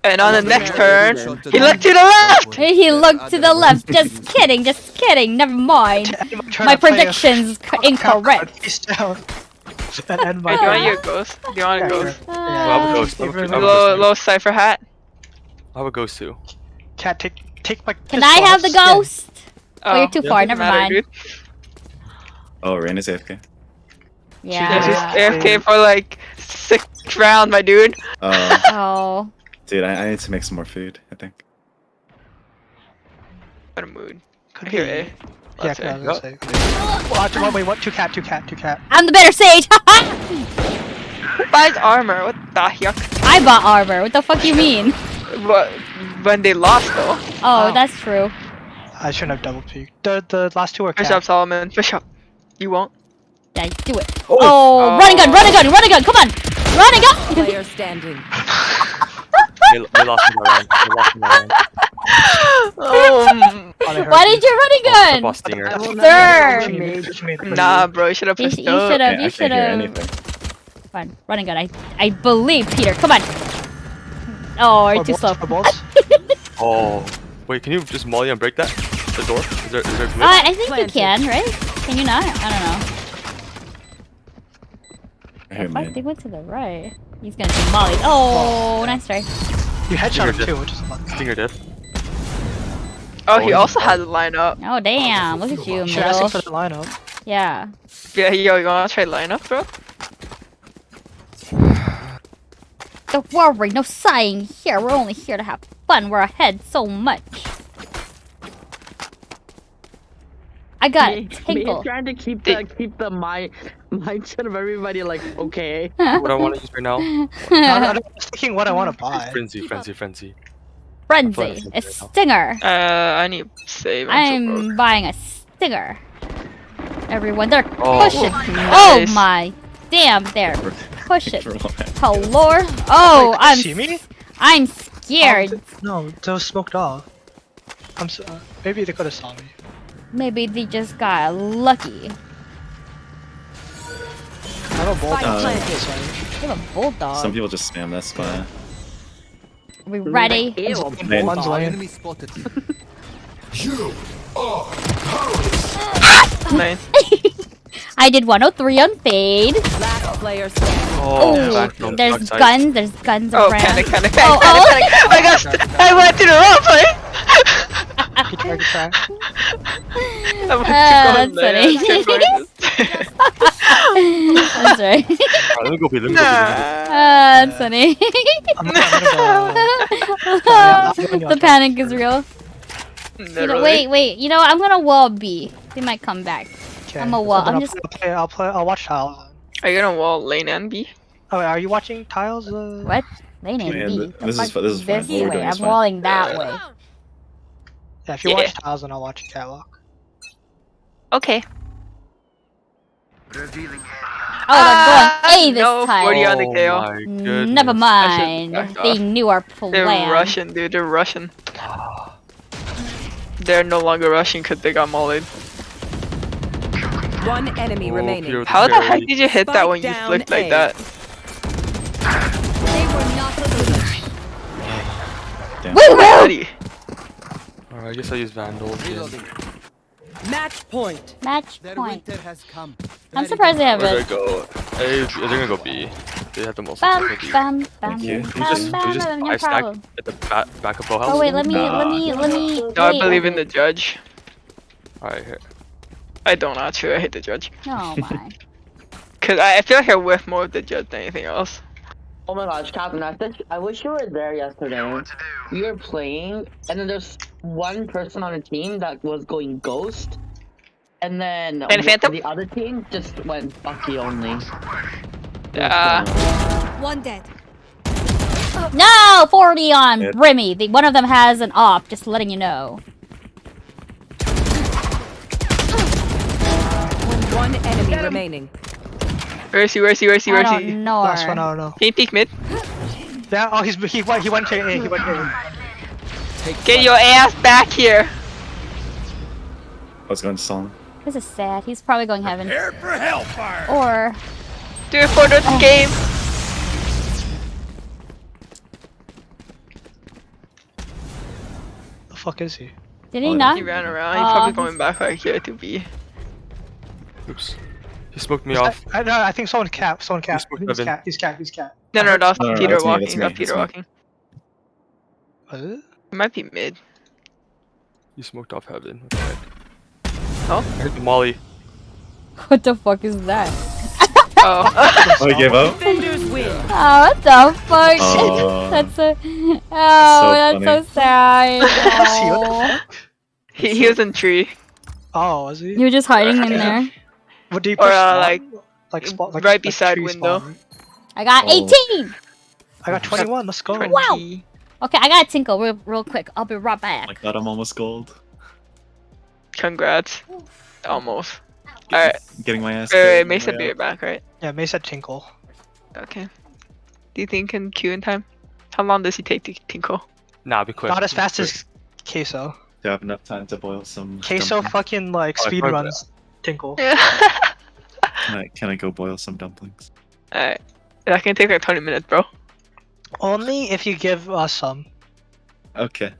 And on the next turn, he looked to the left. He looked to the left. Just kidding. Never mind. My prediction's incorrect. Face down. And end Wait, my do you want your ghost? Do you want a ghost? I have a ghost. I have a Little cipher hat. ghost too. Cat, take my. Can I have the ghost? Oh, you're too far. doesn't Never matter, mind. dude. Oh, Rain is AFK. Yeah, she's Yeah. AFK for like 6 rounds, my dude. Oh. Dude, I need to make some more food, I think. What a mood. Could Here, be. A. Yeah, Let's I was say. gonna say. Wait, what? Two cat. I'm the better sage. Who buys armor? What the heck? I bought armor. What the fuck you mean? What? When they lost though. Oh, that's true. I shouldn't have double peeked. The last two are Push cat. up, Solomon. Push up. You won't. Yeah, do it. Oh, run a gun. Come on. Run a gun. Player standing. They lost me my round. Why did you run a gun? Boss stinger. Sir. Nah, bro. You should have pushed You up. should have. I You can't should hear have. anything. Come on, run a gun. I believe Peter. Come on. Oh, are you too slow? Oh. Wait, can you just molly and break that? The door? Is there a glitch? I think you can, right? Can you not? I don't know. Hey, Fuck, man. they went to the right. He's gonna do Molly. Oh, nice try. You headshot him too, which is lucky. Stinger diff. Oh, he also has a lineup. Oh damn! Look at you, Should ask him middle. for the lineup. Yeah. Yeah, yo, you wanna try lineup, bro? Don't worry, no sighing here. We're only here to have fun. We're ahead so much. I got a tinkle. Trying to keep the mindset of everybody like okay. What I want to use right now? I'm just thinking what I want to buy. Frenzy. Frenzy. I'm A stinger. I need save. I'm buying a stinger. Everyone, they're Oh. pushing. Nice. Oh my. Damn, there. Push it. Relax. Hello. Oh, Wait, see me? I'm scared. No, they was smoked off. Maybe they could have saw me. Maybe they just got lucky. I have a bulldog. You have a bulldog. Some people just spam that spot. Are we ready? One's lane. You are Lane. I did 103 on fade. Last player standing. Oh, there's guns. There's guns around. Panic. Oh, I got I went to the wrong place. Good try. That's funny. That's right. Let me go B. That's funny. The panic is real. Wait. You know what? I'm gonna wall B. They might come back. I'm a wall. I'll watch tiles. Are you gonna wall lane and B? Oh, wait, are you watching tiles? What? Lane and B. This is fine. This What we're way. doing is I'm fine. walling that way. Yeah, if you watch tiles, then I'll watch catwalk. Okay. Oh, they're going A this no, time. 40 on the KO. Never mind. They knew our plan. They're Russian, dude. They're Russian. They're no longer Russian because they got mollied. One enemy remaining. How the heck did you hit that when you flicked like that? They were not Damn. Woo! Alright, I guess I'll use Vandal again. Match point. Match point. I'm surprised they have Where'd it. they go? They're gonna go B. They have the most. Bam, ability. bam, bam, Thank you. bam, We just no five stack problem. at the back of Bow House. Oh wait, let me. No, I believe in the judge. Alright, here. I don't actually. I hate the judge. Oh my. Cause I feel like I whiff more of the judge than anything else. Oh my gosh, Captain, I wish you were there yesterday. We were playing, and then there's one person on the team that was going ghost, and then Phantom? the other team just went Bucky only. One dead. No, 40 on Brimmy. One of them has an op. Just letting you know. One enemy remaining. Where is he? Where is he? Where is he? Where is I he? don't know. Last one, I don't know. Can you peek mid? Yeah, oh, he went to A. He went to A. Get your ass back here. I was going to Solomon. This is sad. He's probably going heaven. prepared for hellfire. Or Do it for the game. The fuck is he? did he not? He ran around. He's probably going back right here to B. Oops. He smoked me off. I think someone cap. Someone cap. smoked He's Evan. cap. He's cap. No, that's No, Peter that's me, walking. that's me, That's Peter that's me. walking. Was it? It might be mid. He smoked off heaven. Okay. Oh? I hit the molly. What the fuck is that? Oh. Oh, he gave up? Defenders win. Oh, what the fuck? Oh. That's so. Oh, that's funny. so sad. Oh. He was in tree. Oh, was he? You were just hiding in there. What do you Or push? like like beside tree window. spawn? I got Oh. 18. I got 21. Let's go. Wow. Okay, I gotta tinkle real quick. I'll be right back. Like that, I'm almost gold. Congrats. Almost. Alright. Getting my ass Wait, kicked. Mason be right back, right? Yeah, May said tinkle. Okay. Do you think he can queue in time? How long does he take to tinkle? Nah, be quick. Not as fast as Queso. Do I have enough time to boil some? Queso dumplings? fucking like Oh, I speed tried runs tinkle. Can I go boil some dumplings? Alright. That can take like 20 minutes, bro. Only if you give us some. Okay.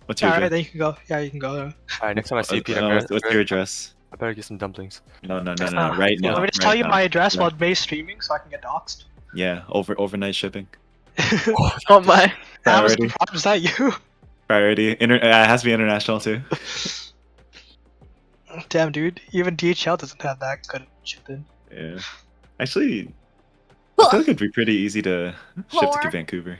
What's your Alright, address? then you can go. Yeah, you can go. Alright, next time I see Peter, What's your address? I better get some dumplings. No. Right now. Let me just right tell you now. my address Right. while May's streaming so I can get doxxed. Yeah, overnight shipping. Oh my. Priority. Was that you? Priority. It has to be international too. Damn, dude. Even DHL doesn't have that good shipping. Yeah. Actually, I feel like it'd be pretty easy to ship to Vancouver.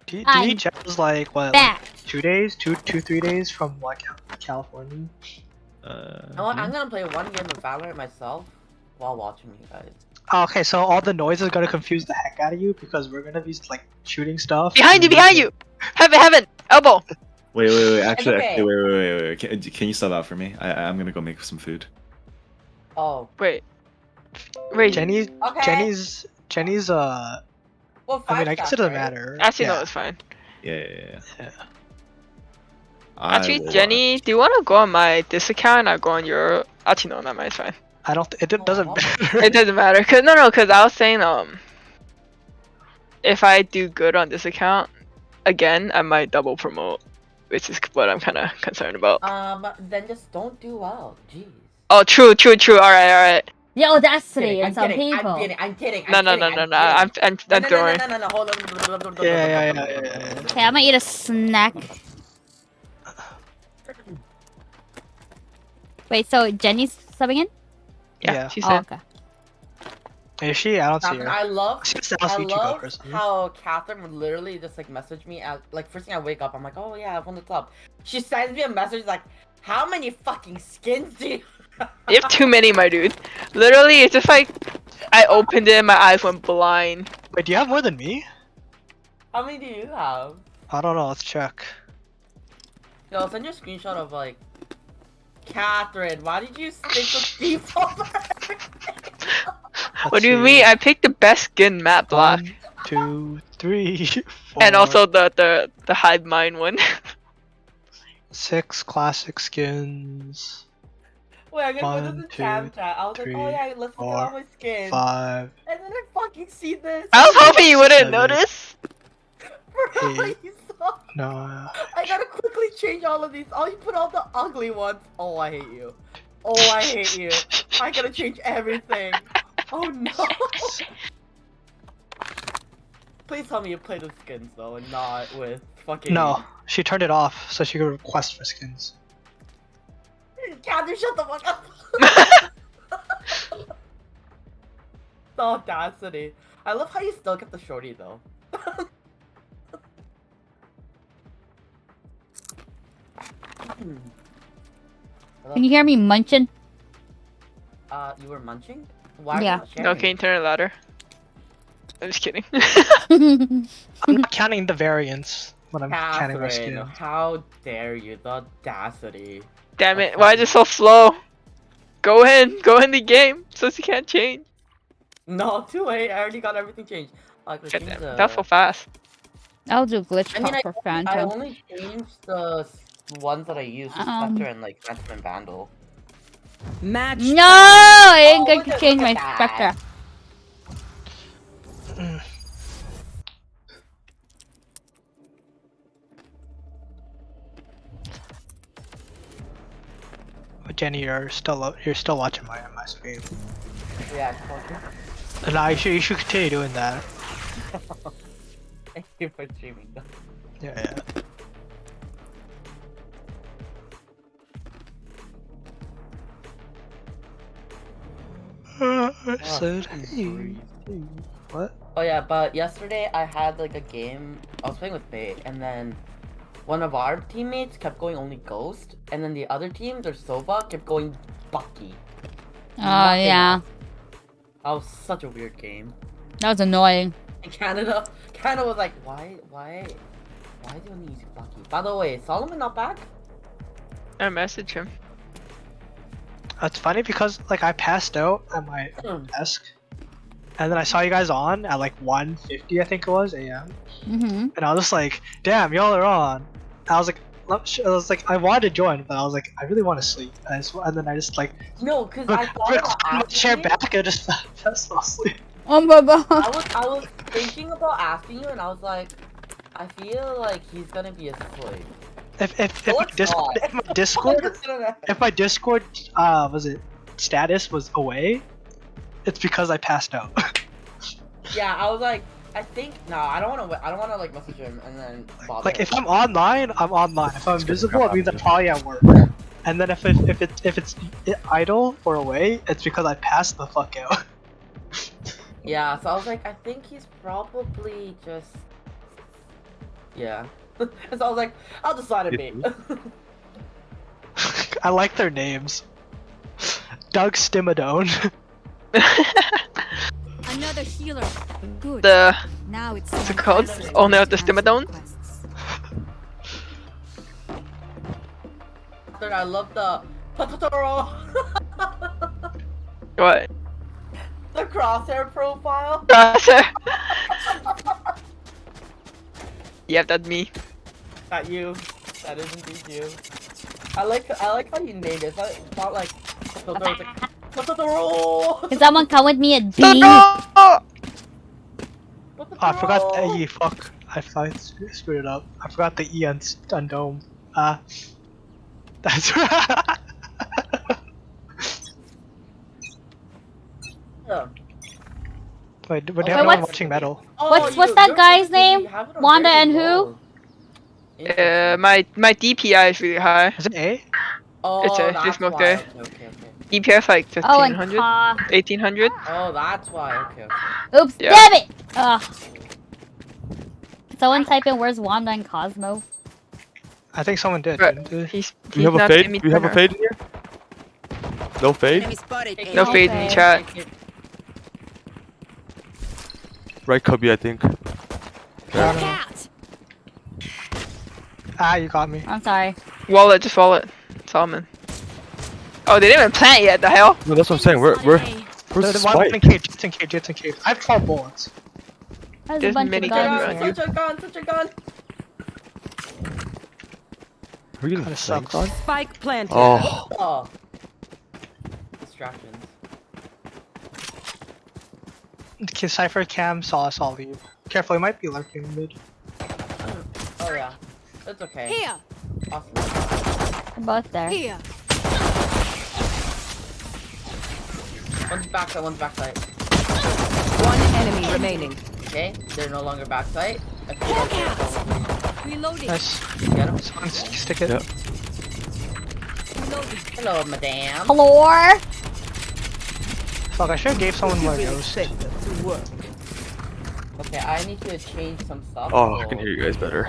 DHL is like what? Back. Like 2 days? 3 days from like California. I'm gonna play one game of Valorant myself while watching you guys. Okay, so all the noise is gonna confuse the heck out of you because we're gonna be like shooting stuff. Behind you! Heaven! Elbow! Wait. Actually, okay. wait. Can you sub out for me? I'm gonna go make some food. Oh. Wait. Jenny's Okay. Jenny's Jenny's Well, I mean, I guess it doesn't right? matter. Actually, no, Yeah. it's fine. Yeah. Actually, Jenny, do you want to go on my this account? I go on your. Actually, no, not mine. It's fine. I don't. It doesn't matter. It doesn't matter. Cause no, cause I was saying if I do good on this account, again, I might double promote, which is what I'm kind of concerned about. Then just don't do well. Jeez. Oh, true. All right. The audacity in I'm some kidding. people. I'm kidding. No. I'm don't worry. No. Hold on. Yeah. Okay, I'm gonna eat a snack. Wait, so Jenny's subbing in? Yeah, she Oh, said. okay. Is she? I don't see Catherine, her. I love YouTuber person. how Catherine would literally just like message me at like first thing I wake up. I'm like, oh yeah, what's up? She sends me a message like, how many fucking skins do you? You have too many, my dude. Literally, it's just like I opened it, and my eyes went blind. Wait, do you have more than me? How many do you have? I don't know. Let's check. Yo, send your screenshot of like, Catherine. Why did you stick with default? What do you mean? I picked the best skin, matte black. 1, 2, 3, 4. And also the hive mind one. 6 classic skins. Wait, I'm gonna put 1, this in 2, chat. I was like, oh yeah, let's look at all my skins. 5. And then I fucking see this. I was hoping you wouldn't 7, notice. Bro, 8, you saw? 9. I gotta quickly change all of these. Oh, you put all the ugly ones. Oh, I hate you. Oh, I hate you. I gotta change everything. Oh no. Please tell me you play the skins though, and not with fucking. No, she turned it off so she could request for skins. Catherine, shut the fuck up. The audacity. I love how you still get the shorty though. Can you hear me munching? You were munching? Why Yeah. are you not sharing? No, can you turn it louder? I'm just kidding. I'm not counting the variants when I'm counting my Catherine, skins. how dare you? The audacity. Damn it! Why is it so slow? Go in the game, so you can't change. No, too late. I already got everything changed. Goddamn, that's so fast. I'll do glitch I mean, for I Phantom. only changed the ones that I used, Spectre and like Phantom and Vandal. Match. No, I ain't going to look change my at that. Spectre. Jenny, you're still watching my stream. Yeah, okay. No, you should continue doing that. Thank you for streaming though. Yeah. I said, hey. What? Oh yeah, but yesterday I had like a game. I was playing with Bait, and then one of our teammates kept going only Ghost, and then the other team, their Sova, kept going Bucky. Oh, Nothing yeah. else. That was such a weird game. That was annoying. And Canada was like, why do you need to use Bucky? By the way, is Solomon not back? I messaged him. That's funny because like I passed out at my desk, and then I saw you guys on at like 1:50 I think it was a.m. And I was just like, damn, y'all are on. And I was like, I wanted to join, but I was like, I really want to sleep. And then I just like, no, cause I thought about my chair asking you. back and just fell asleep. Oh my god. I was thinking about asking you, and I was like, I feel like he's gonna be asleep. If my Discord was it status was away, it's because I passed out. Yeah, I was like, I think no, I don't wanna like message him and then bother Like him. if I'm online, I'm online. If I'm invisible, it means I'm probably at work. And then if it's idle or away, it's because I passed the fuck out. Yeah, so I was like, I think he's probably just yeah. So I was like, I'll just let it be. I like their names. Doug Stimmadone. Another healer. Good. Now it's what's it called? Oh no, the Stimmadone. I love the Patotoro. What? The crosshair profile. Crosshair. Yep, that's me. Not you. That is indeed you. I like how you named it. It's not like Can someone come with me at B? Oh, I forgot the E. Fuck. I screwed it up. I forgot the E on dome. That's Wait, we're definitely watching metal. What's that guy's name? Wanda and who? My DPI is really high. Is it A? It's A. that's Just smoke why. A. Okay. DPI is like Oh, and 1500, Ka. 1800. Oh, that's why. Okay. Oops, Yeah. damn it! Ugh. Someone type in where's Wanda and Cosmo? I think someone did. He's We have a not fade? Amy We have a Turner. fade in here? No fade? No fade in chat. Right cubby, I think. Ah, you got me. I'm sorry. Wallet, just wallet. Solomon. Oh, they didn't even plant yet. The hell? No, that's what I'm saying. Where's the The one in spike? cage. It's in cage. It's in cage. I have 12 bullets. There's There's a bunch many of guns. guns around you. Such a gun. Are we getting Kinda flanked sucks. on? Spike planted. Oh. Distractions. Cypher cam saw us all leave. Careful, he might be lurking mid. Oh yeah. That's okay. Here. Awesome. They're both there. Here. One's backside, one's backside. One enemy remaining. Okay, they're no longer backside. I feel like they're Reloading. Nice. Get him. Someone stick it. Yeah. Reloading. Hello, madame. Floor. Fuck, I should have gave someone more ghost. Okay, I need to change some stuff. Oh, I can hear you guys better.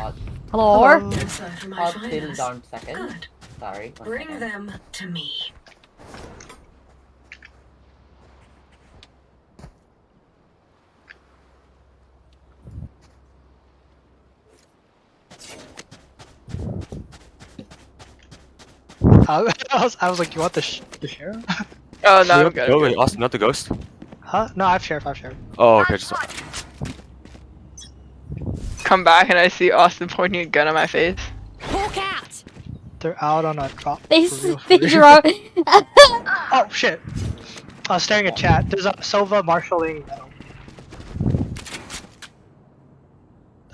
Floor. I'll settle down a second. Sorry. Bring them to me. I was like, you want the sheriff? Oh no, I'm Wait, good. oh, wait, Austin, not the ghost? Huh? No, I have sheriff. Oh, okay, just. Come back and I see Austin pointing a gun at my face. Hawk out. They're out on a drop. They for real, for they real. draw. Oh shit! I was staring at chat. There's a Silva marshalling metal.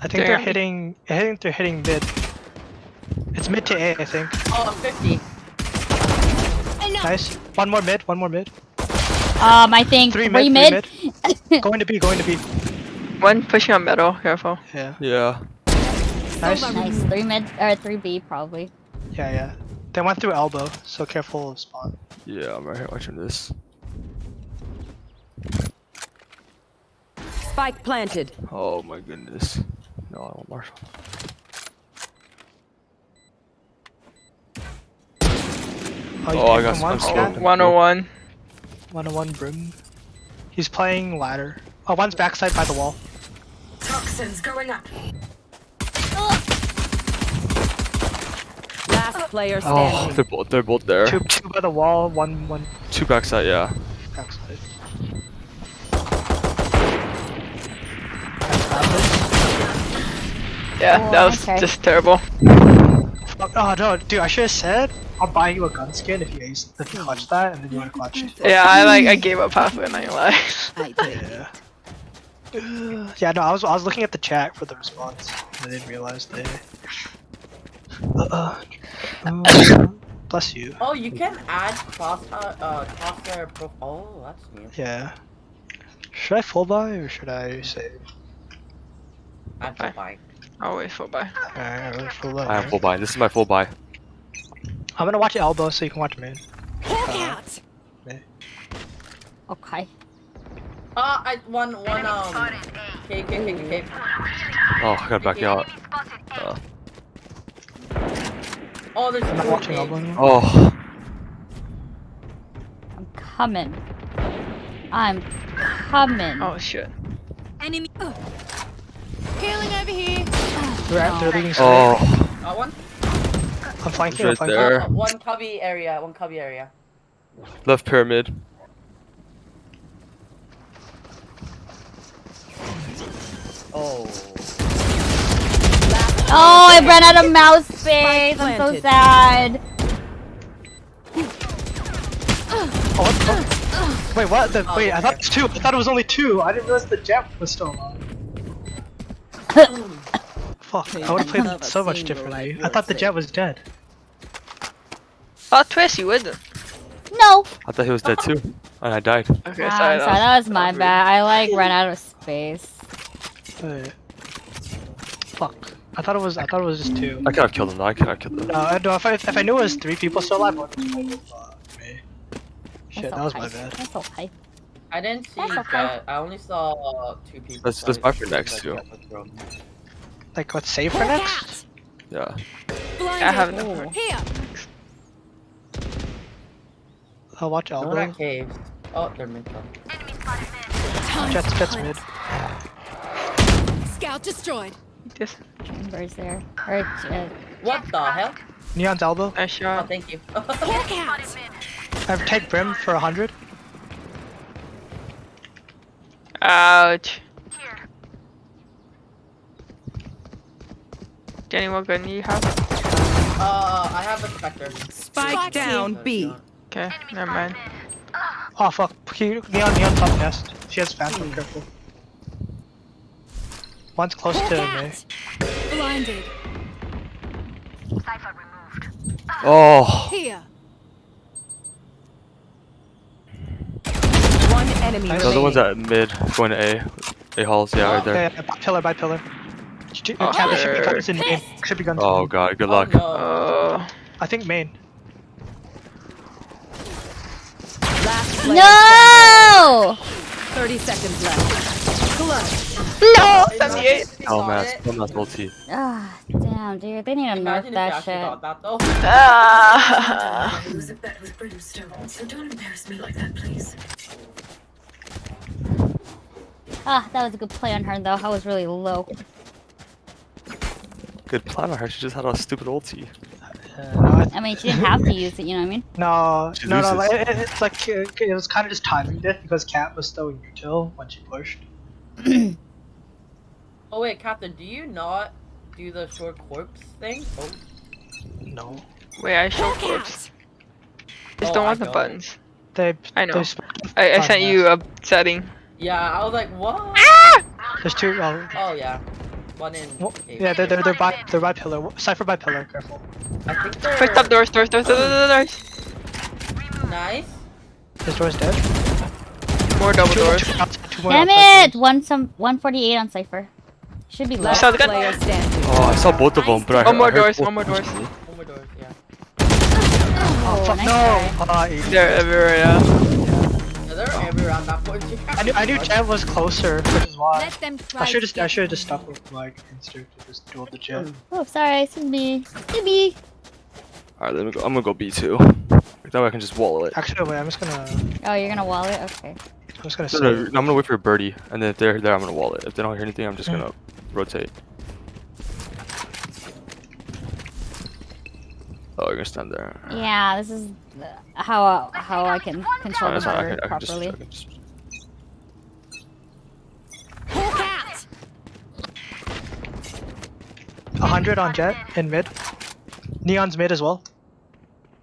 I think they're Damn. hitting. I think they're hitting mid. It's mid to A, I think. Oh, 50. Nice. One more mid. I think Three three mid. mid. Going to B. One pushing on metal. Careful. Yeah. Yeah. Nice. Nice. 3 mid or 3B probably. Yeah. They went through elbow, so careful of spawn. Yeah, I'm right here watching this. Spike planted. Oh my goodness. No, I want Marshall. Oh, I got some. I'm scoping. 101. 101 Brim. He's playing ladder. Oh, one's backside by the wall. Toxins going up. Last player Oh, standing. they're both there. Two by the wall. One Two backside, yeah. backside. Yeah, that was okay. just terrible. Oh no, dude! I should have said I'll buy you a gun skin if you clutch that, and then you want to clutch it. Yeah, I gave up halfway. Not gonna lie. Yeah. Yeah, no, I was looking at the chat for the response. I didn't realize they. Bless you. Oh, you can add crosshair profile. Oh, that's new. Yeah. Should I full buy or should I save? I'm full buy. Always full buy. Alright, full buy. I have full buy. This is my full buy. I'm gonna watch elbow so you can watch mid. Hawk out. Okay. One K. Oh, I gotta back out. Oh, there's I'm not two watching Ks. elbow anymore. Oh. I'm coming. Oh shit. Enemy. Healing over here. They're leaving side. Oh. One. I'm flanking. Right there. One cubby area. Left pyramid. Oh, I ran out of mouse space. I'm so sad. Wait, what? Wait, I thought it was 2. I thought it was only 2. I didn't realize the Jet was still alive. Fuck, I would have played it so much differently. I thought the Jet was dead. Oh, Twist, you would. No. I thought he was dead too, and I died. Okay, I'm sorry. sorry, that was my bad. I like ran out of space. Wait. Fuck. I thought it was just 2. I could have killed him though. I could have killed him. No, if I knew it was 3 people still alive, I would have me. Shit, that was my bad. That's so hype. I didn't see That's okay. that. I only saw 2 people. Let's buy for next too. Like, let's save for next? Yeah. I have no. Here. I'll watch No, elbow. not caves. Oh, they're mid. Jet's mid. Scout destroyed. Just Chambers there. Or What the hell? Neon's elbow. nice Oh, shot. thank you. Hawk out. I've take Brim for 100. Ouch. Jenny, what gun do you have? I have a Spectre. Spike down B. Okay, never mind. Oh fuck. Neon top nest. She has Phantom, careful. One's close to me. Blinded. Oh. Here. One enemy Nice. The other remaining. one's at mid, going to A. A halls, yeah, right there. Yeah, pillar by pillar. Oh, Cat should be shit. guns in main. Should be guns in Oh main. god, good luck. No. I think main. Last player No! standing. 30 seconds left. Clutch. No! 78! Oh man, still not ulti. Ah, damn, dude. They need to nerf Imagine if you that actually shit. got that though. Ah. Lose a bet with brimstone, so don't embarrass me like that, please. Ah, that was a good play on her, though. I was really low. Good plan on her, she just had a stupid ulti. I mean, she didn't have to use it, you know what I mean? No, She no, loses. it's like it was kind of just timing it because Cat was still in util when she pushed. Oh wait, Captain, do you not do the short corpse thing? Oh. No. Wait, I show corpse. Just Oh, don't I want the don't. buttons. I know. I sent you a setting. Yeah, I was like, what? There's 2. Oh yeah, one in. Yeah, they're by pillar. Cypher by pillar. Careful. I think they're. First up, doors. Nice. This door's dead. More double doors. Two more Damn outside it! 148 on Cypher. Should be low. Saw the gun? Player standing. Oh, I saw both of them, but I One more I heard doors, both one more doors. One more door, yeah. Oh fuck nice no! try. They're everywhere, yeah. Yeah, they're everywhere at that point. I knew Jet was closer, which is why. Let them try I should to get have just stuck with my instinct to just duel the Jet. Oh, sorry. Excuse me. Excuse me. Alright, let me go. I'm gonna go B2. That way I can just wall it. Actually, wait, I'm just gonna Oh, you're gonna wall it? Okay. No, I'm gonna wait for a birdie, and then if they're there, I'm gonna wall it. If they don't hear anything, I'm just gonna rotate. Oh, you're gonna stand there. Yeah, this is how I can control the That's fine, bird I can just- properly. I can just- Hawk out. 100 on Jet in mid. Neon's mid as well.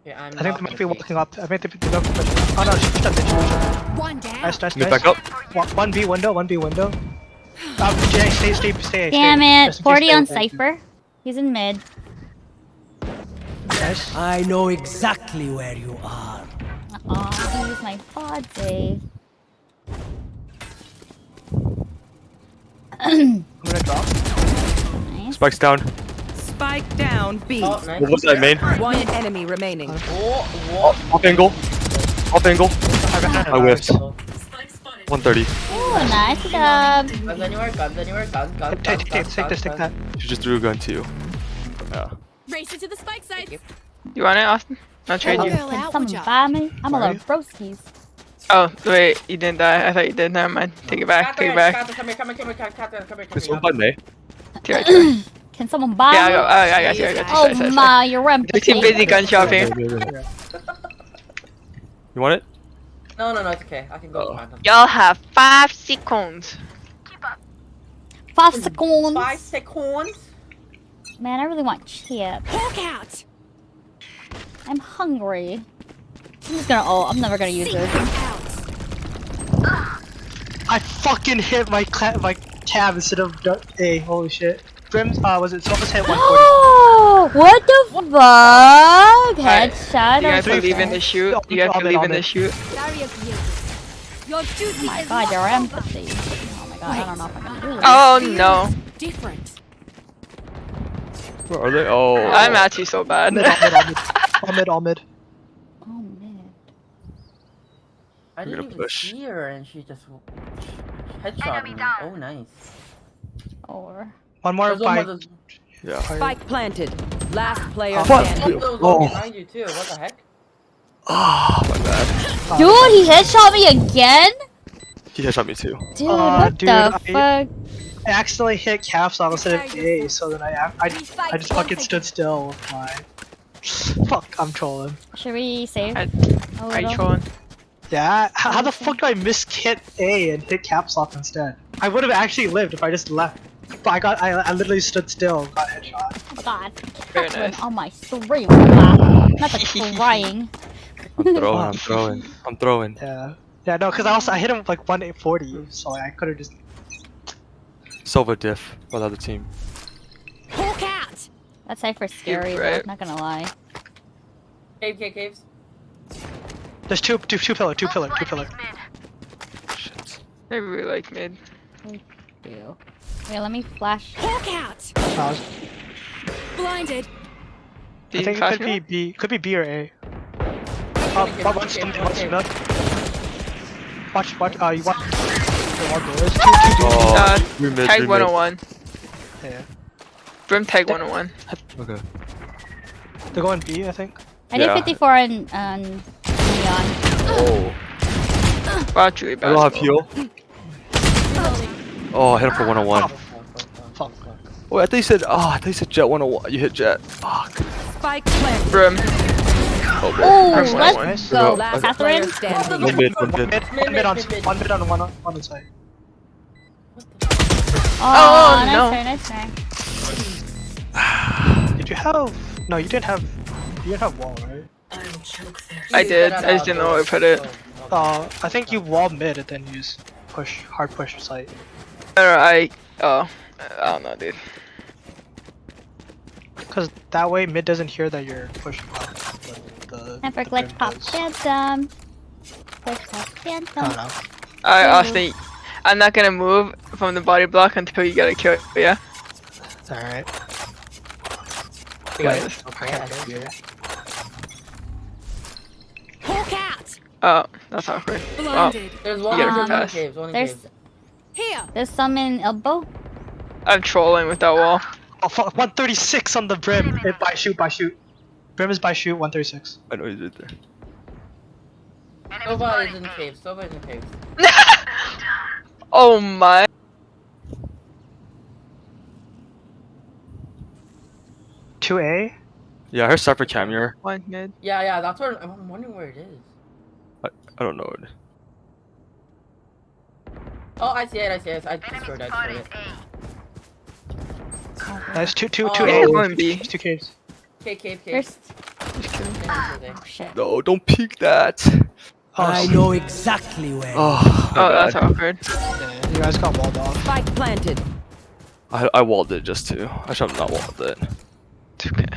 Yeah, I'm I think not they might be gonna walking up. I think they might be pushing. Oh no, she's pushed up mid. One down. Nice. Mid back up. 1B window. Jay, stay. Damn it! Just in case 40 they- on Cypher. He's in mid. Nice. I know exactly where you are. Aw, he's my body. I'm gonna drop. Spike's down. Spike down B. Oh, nice. What was that, main? One enemy remaining. Off angle. Off angle. I whiffed. 130. Ooh, nice job. Guns anywhere, guns. Take that. She just threw a gun to you. Yeah. Race into the spike site. You want it, Austin? I'll trade you. Girl Can out, someone watch out. buy me? I'm a Sorry? little broskies. Oh, wait, you didn't die. I thought you did. Never mind. Take it back. Take it back. Come here, come here. Can someone buy me? Can someone buy Yeah, me? I got you. Oh my, you're empty. Too busy gun shopping. You want it? No, it's okay. I can go. Y'all have 5 seconds. 5 seconds. 5 seconds. Man, I really want chips. Hawk out. I'm hungry. I'm just gonna ult. I'm never gonna use this. I fucking hit my tab instead of A. Holy shit. Brims, was it Sofa's hit 140? Oh, what the fuck? Headshot. Do you guys believe in the shoot? Do you guys believe in the shoot? Your duty Oh my is god, not your over. empathy. Oh my god, I don't know if I can do this. Oh no. Different. Where are they? Oh. I'm actually so bad. All mid. Oh man. I We're didn't gonna even push. see her and she just headshot me. Oh, nice. Or. One more bike. Yeah. Spike planted. Last player What? standing. Oh. Behind you too. What the heck? Ah, my bad. Dude, he headshot me again? He headshot me too. Dude, what dude, the fuck? I accidentally hit caps lock instead of A, so then I just fucking stood still with my. Fuck, I'm trolling. Should we save? Are a you little? trolling? Yeah, how the fuck do I miss hit A and hit caps lock instead? I would have actually lived if I just left. But I literally stood still and got headshot. Oh god. Very Catherine nice. on my stream. Not the crying. I'm throwing. Yeah, no, cause I hit him with like 140, so like, I could have just. Silver diff for the other team. Hawk out. That Cypher's scary, You're though, right. not gonna lie. Caves. There's two pillar. Shit. I really like mid. Ew. Wait, let me flash. Hawk out. Blinded. I think it could be B. Could be B or A. Watch. You watch. There's two. We mid, Tag we mid. 101. Yeah. Brim tag 101. Okay. They're going B, I think. I did Yeah. 54 on Neon. Oh. Wow, truly I bad. don't have heal. Oh, I hit him for 101. Fuck. Oh, I thought you said. Oh, I thought you said Jet 101. You hit Jet. Fuck. Spike planted. Brim. Oh, bro. Oh, Brim's let's 101. go. Last Catherine? player standing. One mid, one mid. One mid on one inside. Oh, no. Nice try. Did you have? No, you didn't have. You didn't have wall, right? I did. I just didn't know where to put it. I think you wall mid and then use hard push site. I don't know, dude. Cause that way mid doesn't hear that you're pushing up. Never glitch pop phantom. Glitch pop phantom. Austin, I'm not gonna move from the body block until you get a kill. Yeah. Alright. Wait. Hawk out. Oh, that's awkward. Blinded. There's You one gotta in go fast. caves. One in There's caves. Here. there's some in elbow. I'm trolling with that wall. Oh fuck! 136 on the brim. By shoot. Brim is by shoot. 136. I know he's right there. Sova is in caves. Oh my. Two A. Yeah, I heard Cypher cam here. One mid. Yeah, that's where I'm wondering where it is. I don't know it. Oh, I see it. I destroyed it. Nice. Two Oh. A. One B. Two caves. Cave. There's. Oh shit. No, don't peek that. I know exactly where. Oh, my Oh, that's bad. awkward. Yeah, you guys got walled off. Spike planted. I walled it just to. I should have not walled it. It's okay.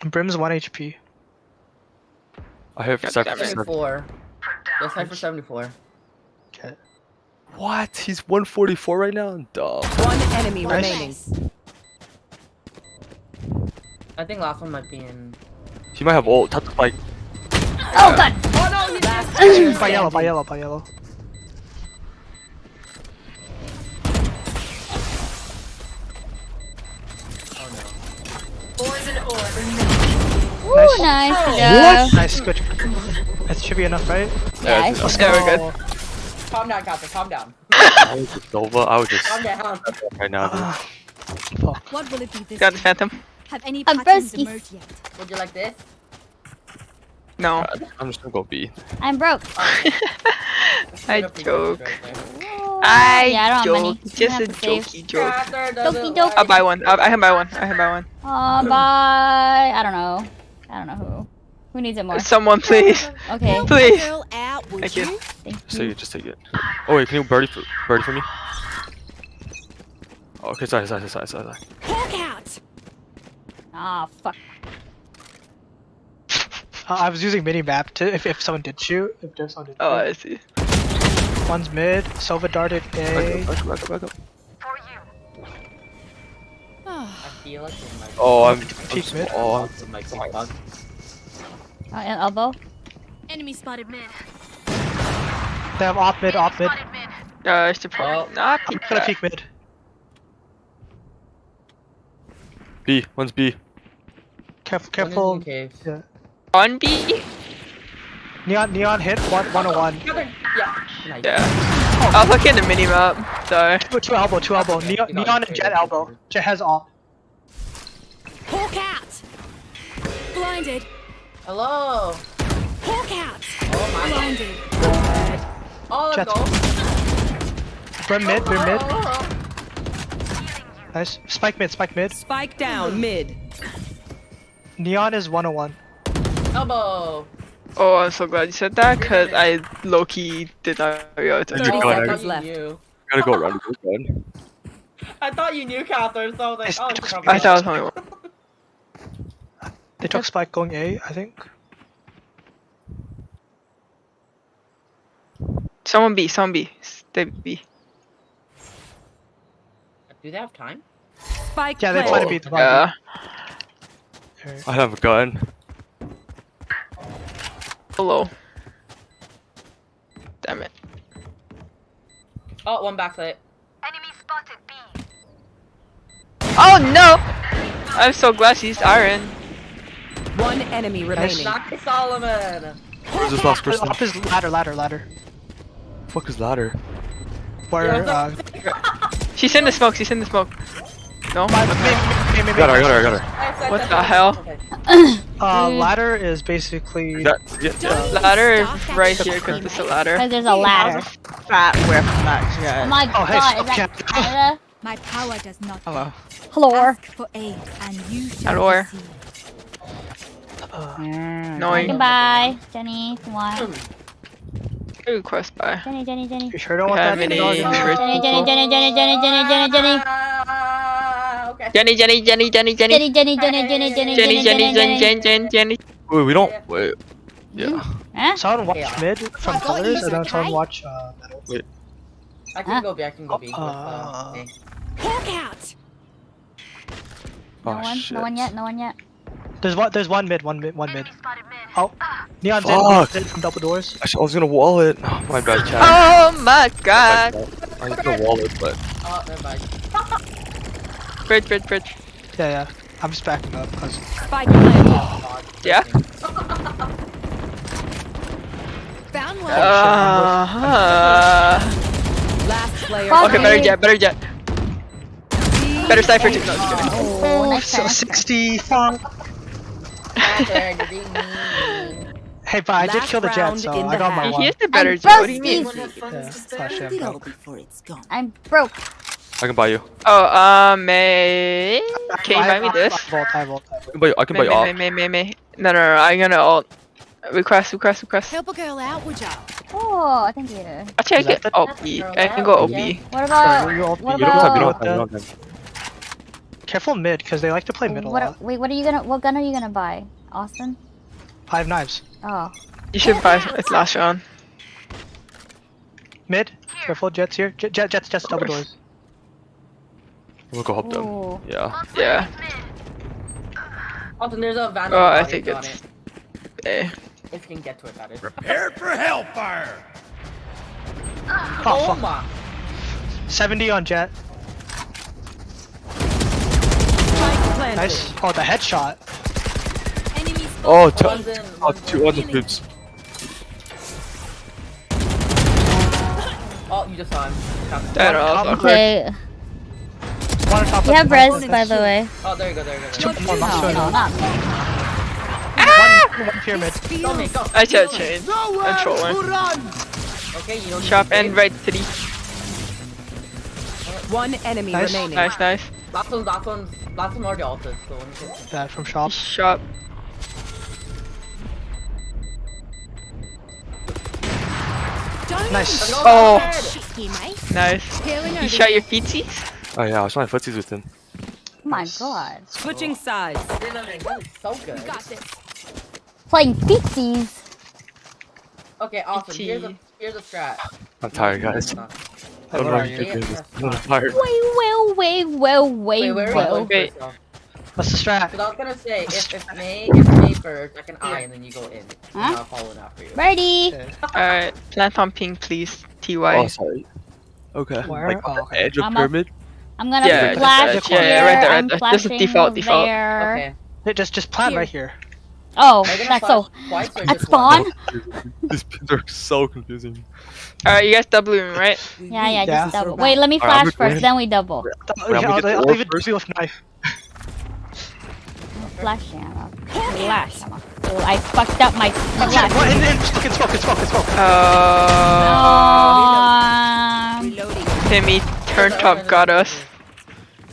Brim's 1 HP. I have God Cypher. damn it. 74. That's Cypher 74. Okay. What? He's 144 right now? Dumb. One enemy Nice. remaining. I think last one might be in. He might have ult. Tap the spike. Oh god! Oh no! Last player By yellow. Oh Ooh, nice. Good. Nice. Good. That should be enough, right? Yeah, it's Let's Yeah, go. we're good. Calm down, Catherine. Calm down. I was just Nova. I was just Calm down. right now. Dude. What will it be this Got the time? Phantom. Have any I'm patterns broskies. emerged yet? Would you like this? No. I'm just gonna go B. I'm broke. I joke. Yeah, I don't have money. joke. Just a I'm gonna have to save. jokey joke. Jokey joke. I'll buy one. I can buy one. I can buy one. Bye. I don't know. I don't know who. Who needs it more? Someone, please. Okay. Please. Girl out, would Thank you. you? Thank Just you. take it. Just take it. Oh wait, can you birdie for me? Oh, okay, sorry. Hawk out. Ah, fuck. I was using mini map to if someone did shoot. If someone did. Oh, shoot. I see. One's mid. Sova darted A. Back up. I feel like it might Oh, I'm Peek mid. Oh, And elbow. Enemy spotted mid. They have op mid. I should probably not I'm peek gonna that. peek mid. B. One's B. Careful. Yeah. On B? Neon hit 101. Yeah. I'll look in the minimap. Sorry. Two elbow. Neon and Jet elbow. Jet has op. Hawk out. Blinded. Hello. Hawk out. Oh my. Blinded. Oh, let's Jets. go. Brim mid. Nice. Spike mid. Spike down mid. Neon is 101. Elbow. Oh, I'm so glad you said that, cause I low-key did not realize that. 30 go ahead. seconds left. Gotta go around. Go ahead. I thought you knew Catherine, so I was like, oh, it's I thought it was only one. They took spike going A, I think. Someone B. Stay B. Do they have time? Spike Yeah, they planted. plan to beat. Yeah. I have a gun. Hello. Damn it. Oh, one backside. Oh no! I'm so glad she's iron. One enemy remaining. Knock Solomon. Who's this last person? Up is ladder. Fuck is ladder? Where She's in the smoke. No? maybe. Got her. What the hell? Ladder is basically. Ladder is right here because it's a ladder. Cause there's a ladder. Fat whip max, Oh yeah. my Oh, hey, god, is that okay. Canada? My power does not. Hello. Hello. Ask for aid, and you shall Hello. receive. Annoying. Goodbye, Jenny. If you want. Request by. Jenny. You sure don't want that? Any dog? Jenny. Wait, we don't. Wait. Yeah. Huh? Someone watch mid from colors, and then someone watch metal. Wait. I can go B. with, Hawk out. Oh shit. No one yet. There's one mid. Oh, Neon's Fuck. in from double doors. I was gonna wall it. Oh, my bad, chat. Oh my god. I was gonna wall it, but. Oh, never mind. Bridge. Yeah. I'm just backing up because. Spike planted. Yeah. Found one. Last player. Okay, better jet. Better Cypher too. No, just kidding. Oh, nice So try. 60. Catherine, you're being mean. Hey, but I did Last kill the jet, round so in I the got my half. one. He is the better I'm jet. What do you mean? Yeah, I'm broke. I'm broke. I can buy you. Oh, May. Can you buy me this? I vault. I can buy you off. May. No. I'm gonna ult. Request. Help a girl out, would ya? Oh, thank you. Actually, I can OP. I can go OP. What about? You What You don't have. You about? don't have. Careful mid, because they like to play mid a lot. Wait, what are you gonna? What gun are you gonna buy? Austin? I have knives. Oh. You should buy it last round. Mid. Careful, Jets here. Jets double doors. We'll go help them. Ooh. Yeah. Austin, there's a vandal. Oh, I think on it's it. A. If you can get to it, that is. Prepared for hellfire! Oh, fuck. my. 70 on Jet. Spike planted. Nice. Oh, the headshot. Enemy spotted. Oh, One's in, two other dudes. Oh, you just saw him. That was awkward. Okay. One on top You of have res, by the way. Oh, there you go. Two more, No, not me. One pyramid. Go me, go. I said change. I'm trolling. Okay, you don't Shop need to and right 3. One enemy Nice, remaining. nice, nice. Last one already altered, so let me get That from shop. Shop. Nice. Oh, Cheeky, mate. nice. Healing You over shot here. your feetsies? Oh yeah, I was trying footsies with him. Oh my god. Switching sides. reloading. That is so good. You got this. Playing feetsies. Okay, awesome. Here's a strat. I'm tired, guys. Hold on. I don't know if you can do this. I'm tired. Wait, Where are you going first, though? What's the strat? 'Cause I was gonna say, if May first, I can I, and then you go in. And I'll follow it after you. Ready? Alright, plant on ping, please. TY. Oh, sorry. Okay. Where? Like Oh, the okay. edge of I'm pyramid. I'm gonna Yeah, flash just here. that. Yeah, right there, I'm right there. This is flashing default, default. there. Okay. Hey, just plant right here. Oh, Are you gonna that's so. flash twice or At just once? spawn? These pins are so confusing. Alright, you guys double me, right? Yeah, Yeah. just double. Wait, let me Alright, I'm flash first, recording. then we double. I'll leave it with knife. Flash ammo. Flash ammo. Oh, I fucked up my flash. What? It's smoke. Reloading. Timmy, turn top got us.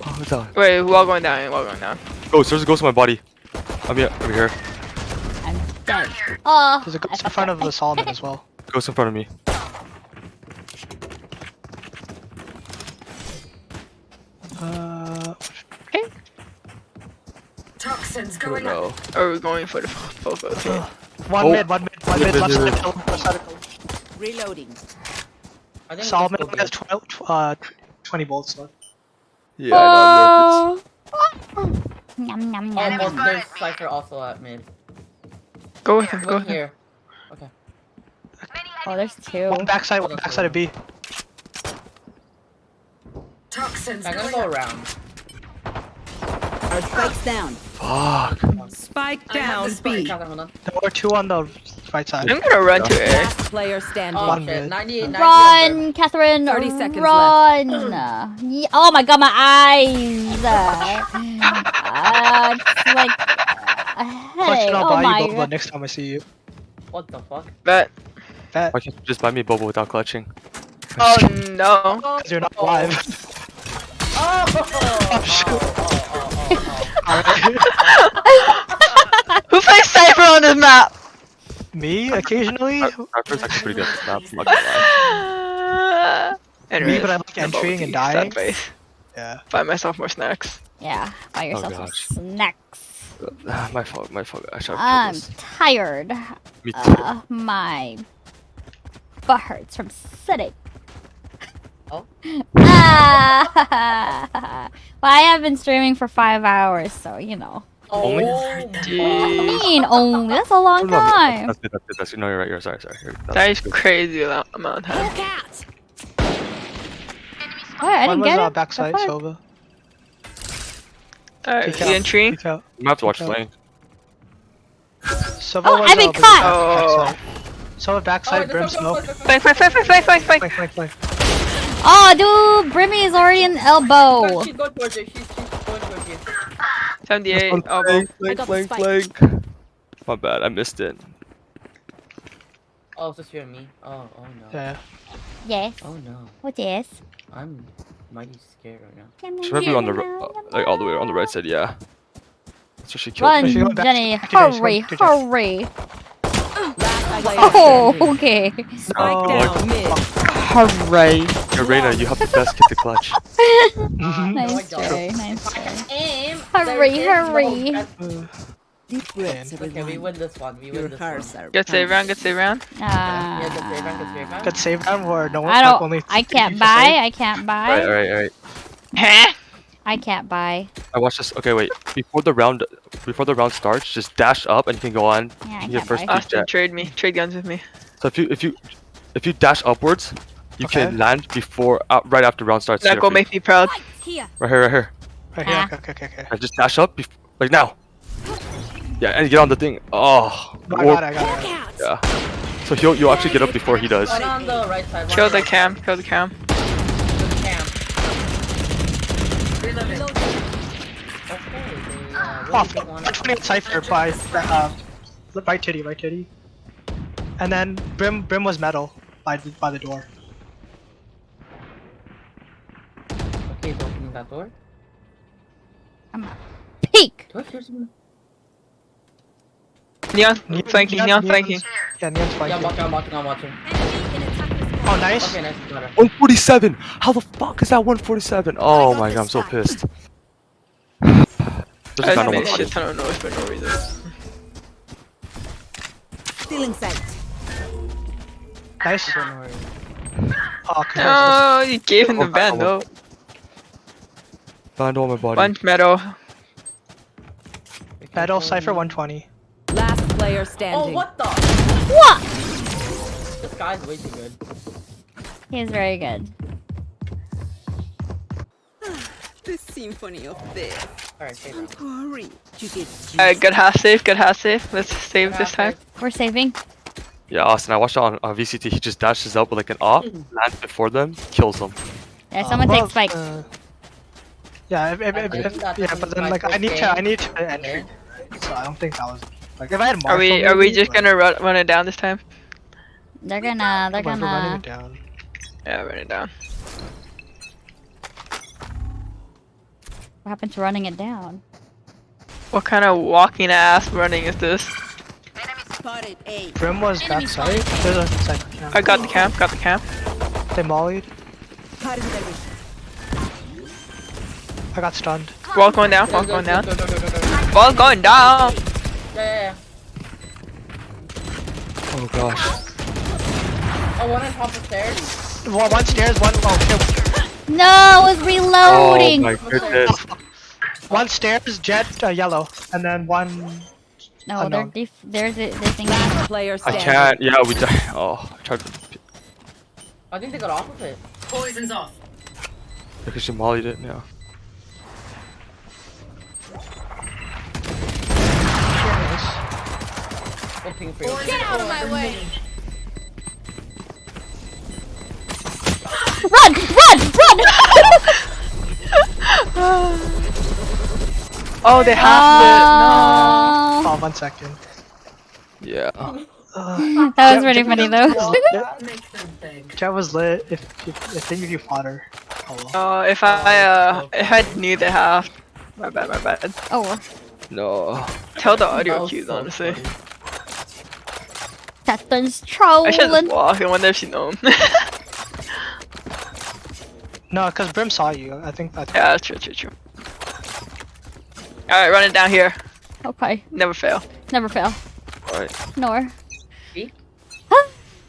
Oh, it's down. Wait, we're all going down, we're all going down. Ghost, there's a ghost in my body. I'm here, over here. I'm dead. Oh. There's a ghost in front of the Solomon as well. Ghost in front of me. Okay. Toxins I don't going up. know. Are we going for the full here? One mid, one Yeah, mid, left mid. side kill, left side kill. Reloading. I think Solomon we has just go 20 bolts left. Yeah, I know, I'm nervous. Yum, yum, Oh, yum, yum. there's Cypher also at mid. Go with him, go Go with him. here. Okay. Oh, there's two. One backside of B. Toxins I'm gonna going go up. around. Our spikes down. Fuck. Spike I have down the spike. B. Catherine, hold on. There were 2 on the right side. I'm gonna run to A. Last player standing. Oh One shit, mid. 98, 90 Run, Catherine. 30 seconds run. Yeah, oh my god, my eyes. It's like. Question, Hey, I'll oh buy my you boba god. next time I see you. What the fuck? Bet. Bet. Why can't you just buy me boba without clutching? Oh no. Because you're not alive. Oh! Who plays Cypher on this map? Me, occasionally. Cypher's actually pretty good at this map, I'm not gonna lie. Anyways, Me, but I like entering and dying. Yeah. Buy myself more snacks. Yeah, buy yourself some gosh. snacks. My fault, I should have I'm killed this. tired. Me too. My butt hurts from sitting. Oh. Ah! Well, I have been streaming for 5 hours, so you know. Only? What do you mean only? That's a long time. That's good. No, you're right. You're sorry. That is crazy amount of time. What? I One didn't get was it. backside, The fuck? Sova. Alright, Peek you out, entering? peek out. You might have to watch Flame. Sova Oh, was I've been cut! backside. Sova backside, Brim smoke. Flank. Flank. Oh, dude, Brimmy is already in elbow. She's going towards you. She's going towards you. 78, elbow. Flank. My bad, I missed it. Oh, it's just you and me. Oh no. Yeah. Yes. Oh no. What is? I'm mighty scared right now. She might be on the like all the way on the right side. Yeah. So she killed Run, me. Jenny, Hurry. hurry. Last player Oh, standing. okay. Spike down mid. Hooray. Reina, you have the best kit to clutch. Nice try, nice try. Aim. Hurry. Deep breaths, Okay, we everyone. win this one. We win Your this hearts one. are Good save round, Yeah, good save round. Good save round. Good save round where no one I like don't. only I can't you buy. save. I can't buy. Alright. Huh? I can't buy. I watched this. Okay, wait. Before the round starts, just dash up and you can go on. Yeah, I You get can't first buy. pick Austin, jet. trade me. Trade guns with me. So if you dash upwards, you Okay. can land before right after round starts. That will make me proud. Here. Right here. Right Ah. here. Okay. I just dash up like now. Yeah, and you get on the thing. Oh. I got it. Yeah. So you'll actually get up before he does. One on the right side. Kill the cam. Kill the cam. Cam. Reloading. Okay. Oh, 20 Cypher by Right titty, right titty. And then Brim was metal by the door. Okay, he's opening that door. Peek! Do I hear someone? Neon flanking, neon flanking. Yeah, neon's Yeah, flanking. I'm watching. Oh, nice. Okay, nice. Got it. 147. How the fuck is that 147? Oh my god, I'm so pissed. I There's a just gun on made my a body. shit ton of noise for no reason. Stealing sight. Nice. Oh, No, you gave him the band though. Band on my body. Bunch metal. Metal Cypher 120. Last player standing. Oh, what the? What? This guy's way too good. He is very good. The symphony of death. Alright, save Don't worry. You get Alright, good half save, good half save. Let's save this time. We're saving. Yeah, Austin, I watched it on VCT. He just dashes up with like an op, lands before them, kills them. Yeah, someone take spike. Yeah, yeah, but then like I need to entry. So I don't think that was like if I had Marshall. Are we just gonna run it down this time? They're gonna running it down. Yeah, run it down. What happened to running it down? What kind of walking ass running is this? spotted. A. Brim was backside. There's a side. Yeah. I got the camp, got the camp. They mollied. I got stunned. Wall going down, wall going down. Wall going down! Yeah. Oh gosh. Oh, one on top of stairs? One stairs, one. Oh, shit. No, I was reloading! Oh my goodness. One stairs, jet, yellow. And then one. No, they're thinking. Player I can't. Yeah, we died. Oh, I tried to. I think they got off of it. Poison's off. Because she mollied it now. Get out of my way! Run! Run! Run! Oh, they have it. No. Oh, 1 second. Yeah. That was pretty funny though. Jet was lit. If you fought her. Oh, if I knew they have. My bad, my bad. Oh. No. Tell the audio cues, honestly. Catherine's I trolling. should just walk. I wonder if she known. No, because Brim saw you. I think that's. Yeah, true. Alright, run it down here. Okay. Never fail. Never fail. Alright. Nor. See?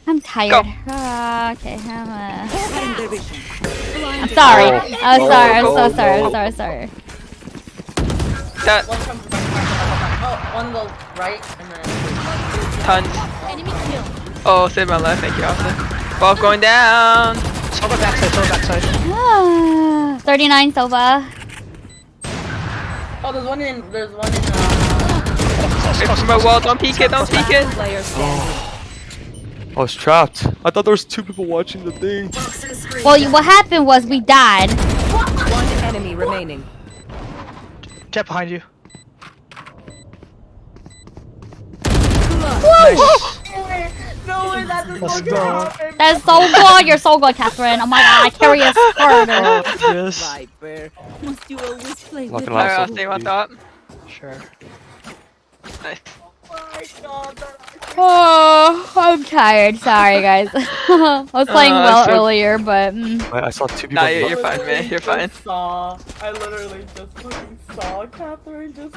I'm tired. Go. Okay, I'm sorry. Oh. I'm sorry. I'm so sorry. I'm sorry. That One comes back. Oh, one on the right and then. tons. Enemy kill. Oh, save my life. Thank you, officer. Ball going down. Soba backside. 39 Soba. Oh, there's one in. Wait for my wall. Don't peek it. Don't peek it. I was trapped. I thought there was 2 people watching the thing. Well, what happened was we died. One enemy remaining. Jet behind you. No way, that Let's go. That's so good. You're so good, Catherine. Oh my god, I carry us further. Yes. Viper. Must you always play Not with gonna lie, Alright, I'll so stay on confused. top. Sure. Nice. Oh, I'm tired. Sorry, guys. I was playing well so- earlier, but I saw 2 people. Nah, you're fine, man. You're fine. I literally just fucking saw Catherine just.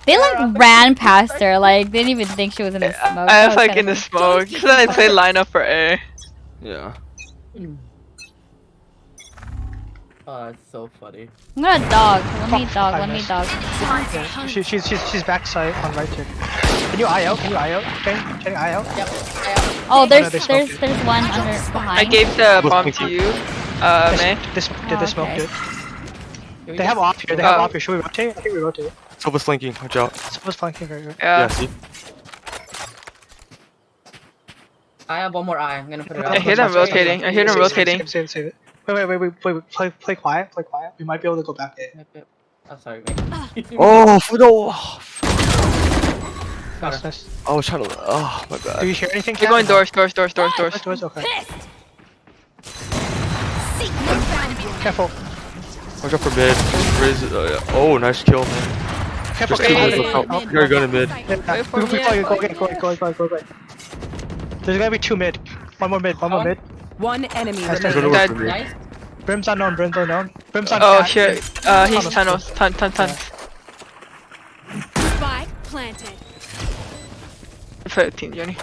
they like ran past her. Like they didn't even think she was in the smoke. I That was like in the kinda- smoke. Cause I played lineup for A. Yeah. Oh, it's so funny. I'm gonna dog. Let me dog. Let me dog. She's backside on right here. Can you eye out? Can you eye out? Can you eye out? Yep. Oh, there's they smoked it. one under behind. I gave the bomb to you, May. Did they smoke okay. it? They have off here. They have off here. Should we rotate? I think we rotate. Silver's flanking. Watch out. Someone's flanking very good. Yeah, see? I have one more eye. I'm gonna put it out. I hear them rotating. I hear them rotating. Save it. Wait. Play quiet. Play quiet. We might be able to go back A. I'm sorry, mate. Oh, no. Nice, nice. I was trying to. Oh my bad. Do you hear anything? They're going doors, doors, doors, doors, doors. Doors, okay. Careful. Watch out for mid. Riz, yeah. Oh, nice kill, man. Careful. There's two Okay. guys up top. You're going to mid. Go. There's gonna be 2 mid. One more mid. One enemy Nice, remaining. nice. Go to Nice. Brim's unknown. Brim's on Oh cat. shit. He's tunnel. Ton. Spike planted. 15, Jenny.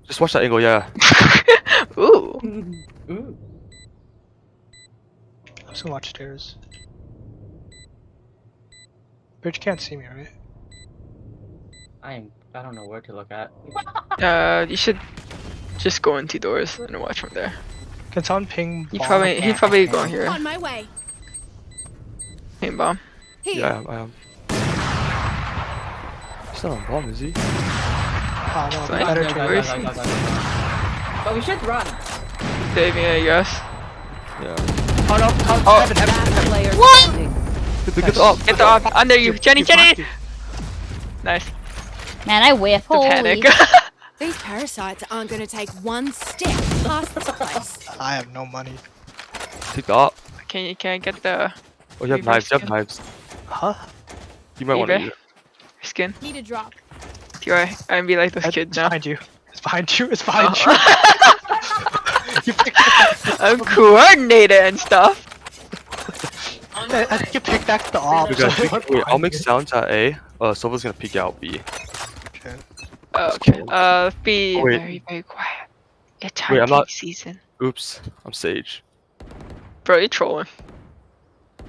Just watch that angle, yeah. Ooh. Ooh. I'm just gonna watch stairs. Bridge can't see me, right? I don't know where to look at. You should just go into doors and watch from there. Can someone ping? He's bomb? probably going here. On my way. Ping bomb. Here. Yeah, I am. He's not on bomb, is he? Oh, no, Fine. better Go, to go, race. go, But we should run. Saving it, I guess. Yeah. Oh no! Heaven. Last player What? standing. Get the op. Get the op under you, Jenny. Nice. Man, I whiff. The Holy. panic. These parasites aren't going to take one step past this place. I have no money. Take the op. Can you get the? Oh, you have knives. You have knives. Huh? You might want to eBay? eat it. Skin. Need a drop. I'm be like those kids now. Behind you. It's behind you. It's behind you. You picked I'm coordinated and stuff. I think you picked back the op. You guys, wait, I'll make sounds at A. Silva's gonna peek out B. Okay. Be Oh, wait. very, very quiet. It's Wait, I'm hunting not. season. Oops, I'm Sage. Bro, you trolling.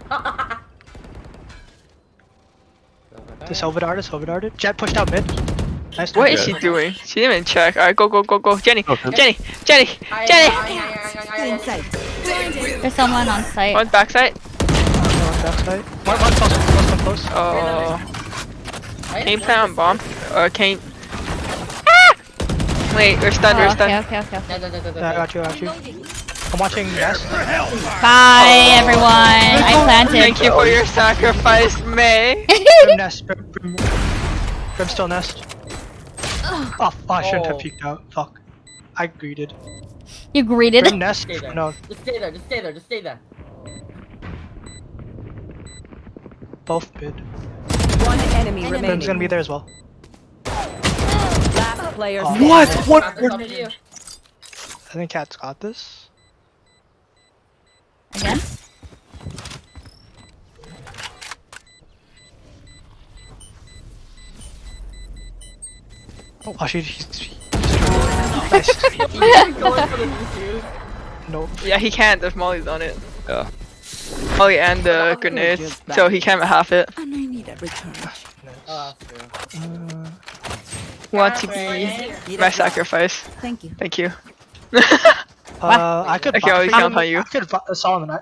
The Silva darted. Jet pushed out mid. Nice. What is she doing? She didn't even check. Alright, go. Jenny. Jenny. There's someone on site. One backside. One close. Oh. Can you plant on bomb? Or can you... Wait, we're stunned. Okay. Yeah, I got you. I'm watching Nest. Bye, everyone. I planted. Thank you for your sacrifice, May. Brim Nest. Brim still Nest. Oh, I shouldn't have peeked out. Fuck. I greeted. You greeted? Brim Nest. No. Just stay there. Both mid. One enemy remaining. Brim's gonna be there as well. Last player Oh. standing. What? I think Cat's got this. Again? Oh, he's nice. Nope. Yeah, he can't. There's mollies on it. Yeah. Molly and the grenades, so he can't half it. And I need a return. Want to be my sacrifice? Thank you. Thank you. I could Okay, I'll count on you. I could Solomon, I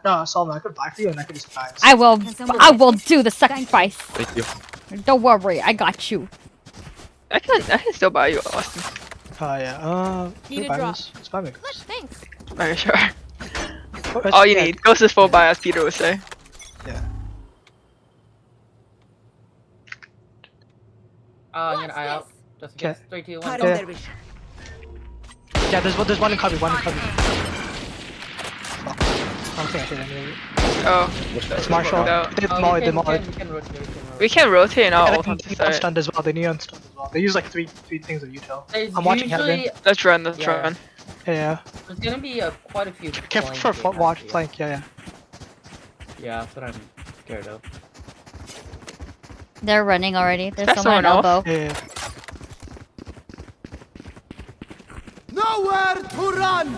could buy for you and I could just buy. I will do the sacrifice. Thank you. Don't worry, I got you. I can still buy you, Austin. Yeah. Need a buy drop. this. Let's buy me. Thanks. Okay, sure. All you need. Ghost is full buy, as Peter would say. Yeah. I'm gonna eye out. Just in case. 3, 2, 1. Yeah, there's one in cubby. Fuck. I don't think I hit any of it. Oh. It's Marshall. They molly. We can rotate now. Yeah, Ult onto they site. unstunned as well. They need unstunned as well. They use like three things of util. I'm watching heaven. Let's run. Yeah. There's gonna be quite a few. Careful for watch flank. Yeah. Yeah, that's what I'm scared of. They're running already. There's That's someone someone at elbow. Yeah. Nowhere to run!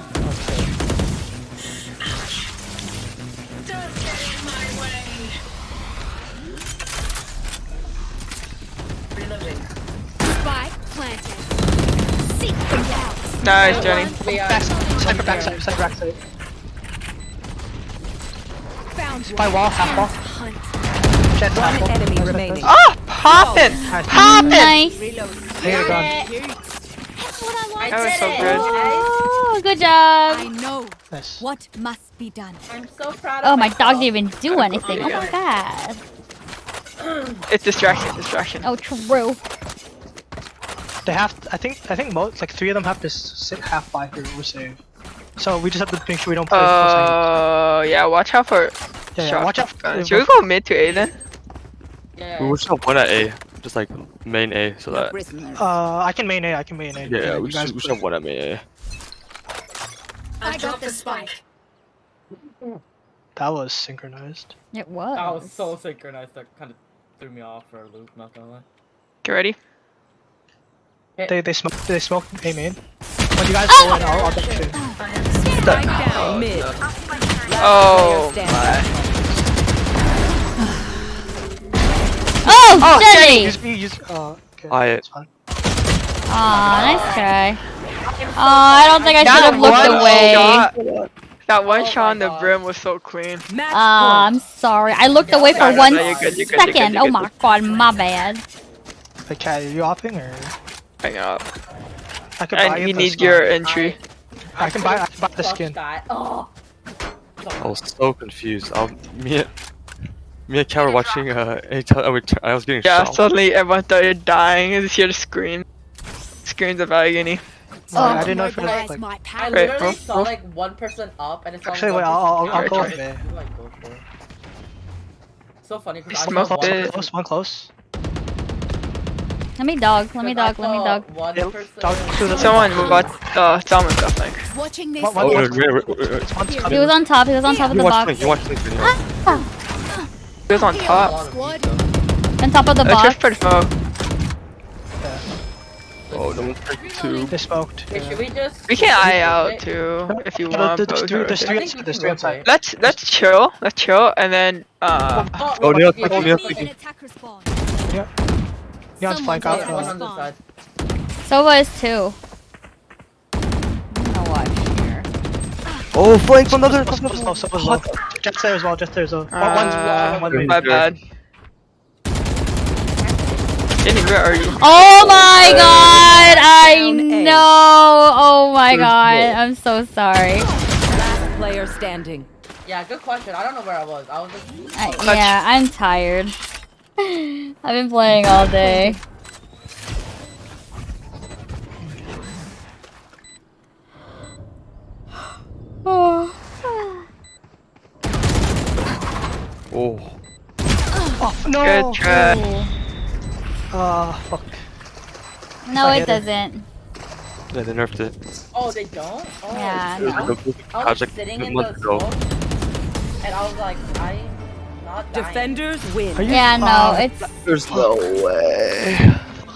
Spike planted. Seek them out. Nice, Jenny. Backside. Found By wall, half wall. Jet half wall. Enemy remaining. Oh, poppin'! Nice. There you go. That's what I want. That was so good. Oh, good job. I know Nice. what must be done. I'm so proud of Oh, my dog didn't even do anything. Oh my god. It's distraction. Oh, true. They have. I think most like 3 of them have to sit half by here or save. So we just have to make sure we don't play close angles. Yeah. Watch out for. Yeah, watch out. Should we go mid to A then? We should have one at A, just like main A, so that. I can main A. Yeah, we You guys should have one at main A. I got the spike. That was synchronized. It was. That was so synchronized that kind of threw me off for a loop, not gonna lie. Get ready. They smoke A main. When you guys go in, I'll dash in. Spike down mid. Oh my. Oh, Jenny! Okay, It's fine. Aw, nice try. I don't think I should have looked away. That one shot on the brim was so clean. I'm sorry. I looked away for No, 1 you're good, second. Oh my god, my bad. Hey, Cat, are you hopping or? Hang up. I could buy And you you the need skin. your entry. I can buy the skin. Oh. I was so confused. Me and Kat were watching I was getting Yeah, shot. suddenly everyone started dying and just hear the scream. Screams of agony. I didn't know if it was Mobilize like. my I power. literally Wait, saw like one person up and it's Actually, wait, I'll go Alright, with it. Like, go for it. So funny because I Smoke saw it. One close. Let me dog. One person. Someone move out. Someone's I think. Watching this. Oh, He was on top. He was on top of the box. You watch this video. He was on top. Squad. On top of the Let's box. just put smoke. Oh, no one's taking 2. They smoked. Okay, should we just? We can eye out too if you want. There's both three or- there's three outside. Let's chill. Let's chill and then Oh, Neil's taking, Neil's An taking. attacker spawn. Neon's flank out. One on this side. Sova is 2. I'm gonna watch here. Oh, flank from the other. Jet's there as well. Jet's there as well. my bad. Jenny, where are you? Oh my god! I know! Oh my god. I'm so sorry. Last player standing. Yeah, good question. I don't know where I was. I was just. Yeah, I'm tired. I've been playing all day. Oh. Oh. Oh no! Good try. Fuck. No, it doesn't. Yeah, they nerfed it. Oh, they don't? Oh, Yeah, It was no. I I was like sitting a in month the ago. smoke, and I was like, I'm not dying. Defenders win. Yeah, no, it's There's no way.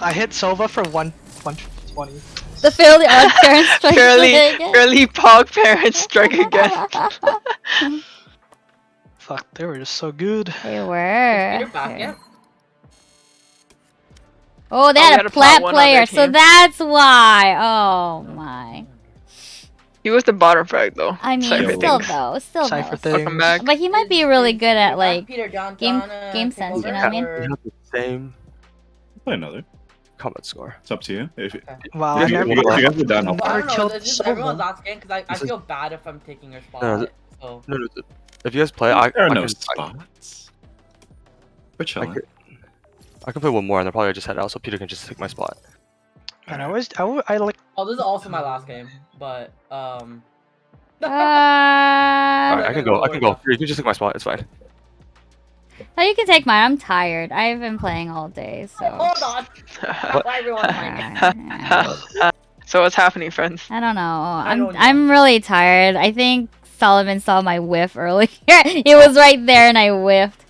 I hit Sova for 120. the failed odd parents strike again. Early Pog parents strike again. Fuck, they were just so good. They were. Peter back yet? Oh, they we had had a a plat plat one on player, their so team. that's why. Oh my. He was the bottom frag though. I mean, Cypher still things. though, still Cypher though. things. Welcome back. But he might be really good at like Peter, John, game John, game take sense. You over, know what I mean? or- We have the same Play another. combat score. It's up to you. If Wow, if I you, never. if you guys are down, I I'll don't know. killed This is someone. everyone's last game because I This is- feel bad if I'm taking your spot. No, So No, if you guys play, I There are I no can, spots. We're chilling. I can play one more, and then probably just head out, so Peter can just take my spot. And I like. Oh, this is also my last game, but Alright, I can go. You can just take my spot. It's fine. Oh, you can take mine. I'm tired. I've been playing all day, so. Hold on. Why everyone playing? So what's happening, friends? I don't know. don't know. I'm really tired. I think Solomon saw my whiff earlier. It was right there, and I whiffed.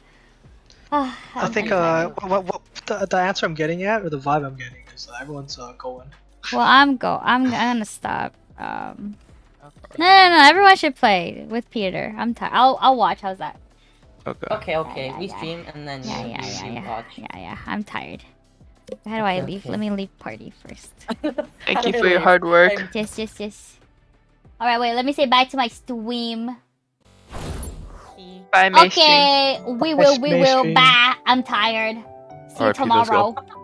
I think what the answer I'm getting at or the vibe I'm getting is everyone's going. Well, I'm gonna stop. No. Everyone should play with Peter. I'm tired. I'll watch. How's that? Okay. Okay. We stream and then you watch. Yeah. I'm tired. How do I leave? Let me leave party first. Thank you for your hard work. Yes. All right, wait. Let me say bye to my stream. Bye, Maestri. Okay, we will. Mainstream. Bye. I'm tired. See you Alright, Peter, let's go. tomorrow.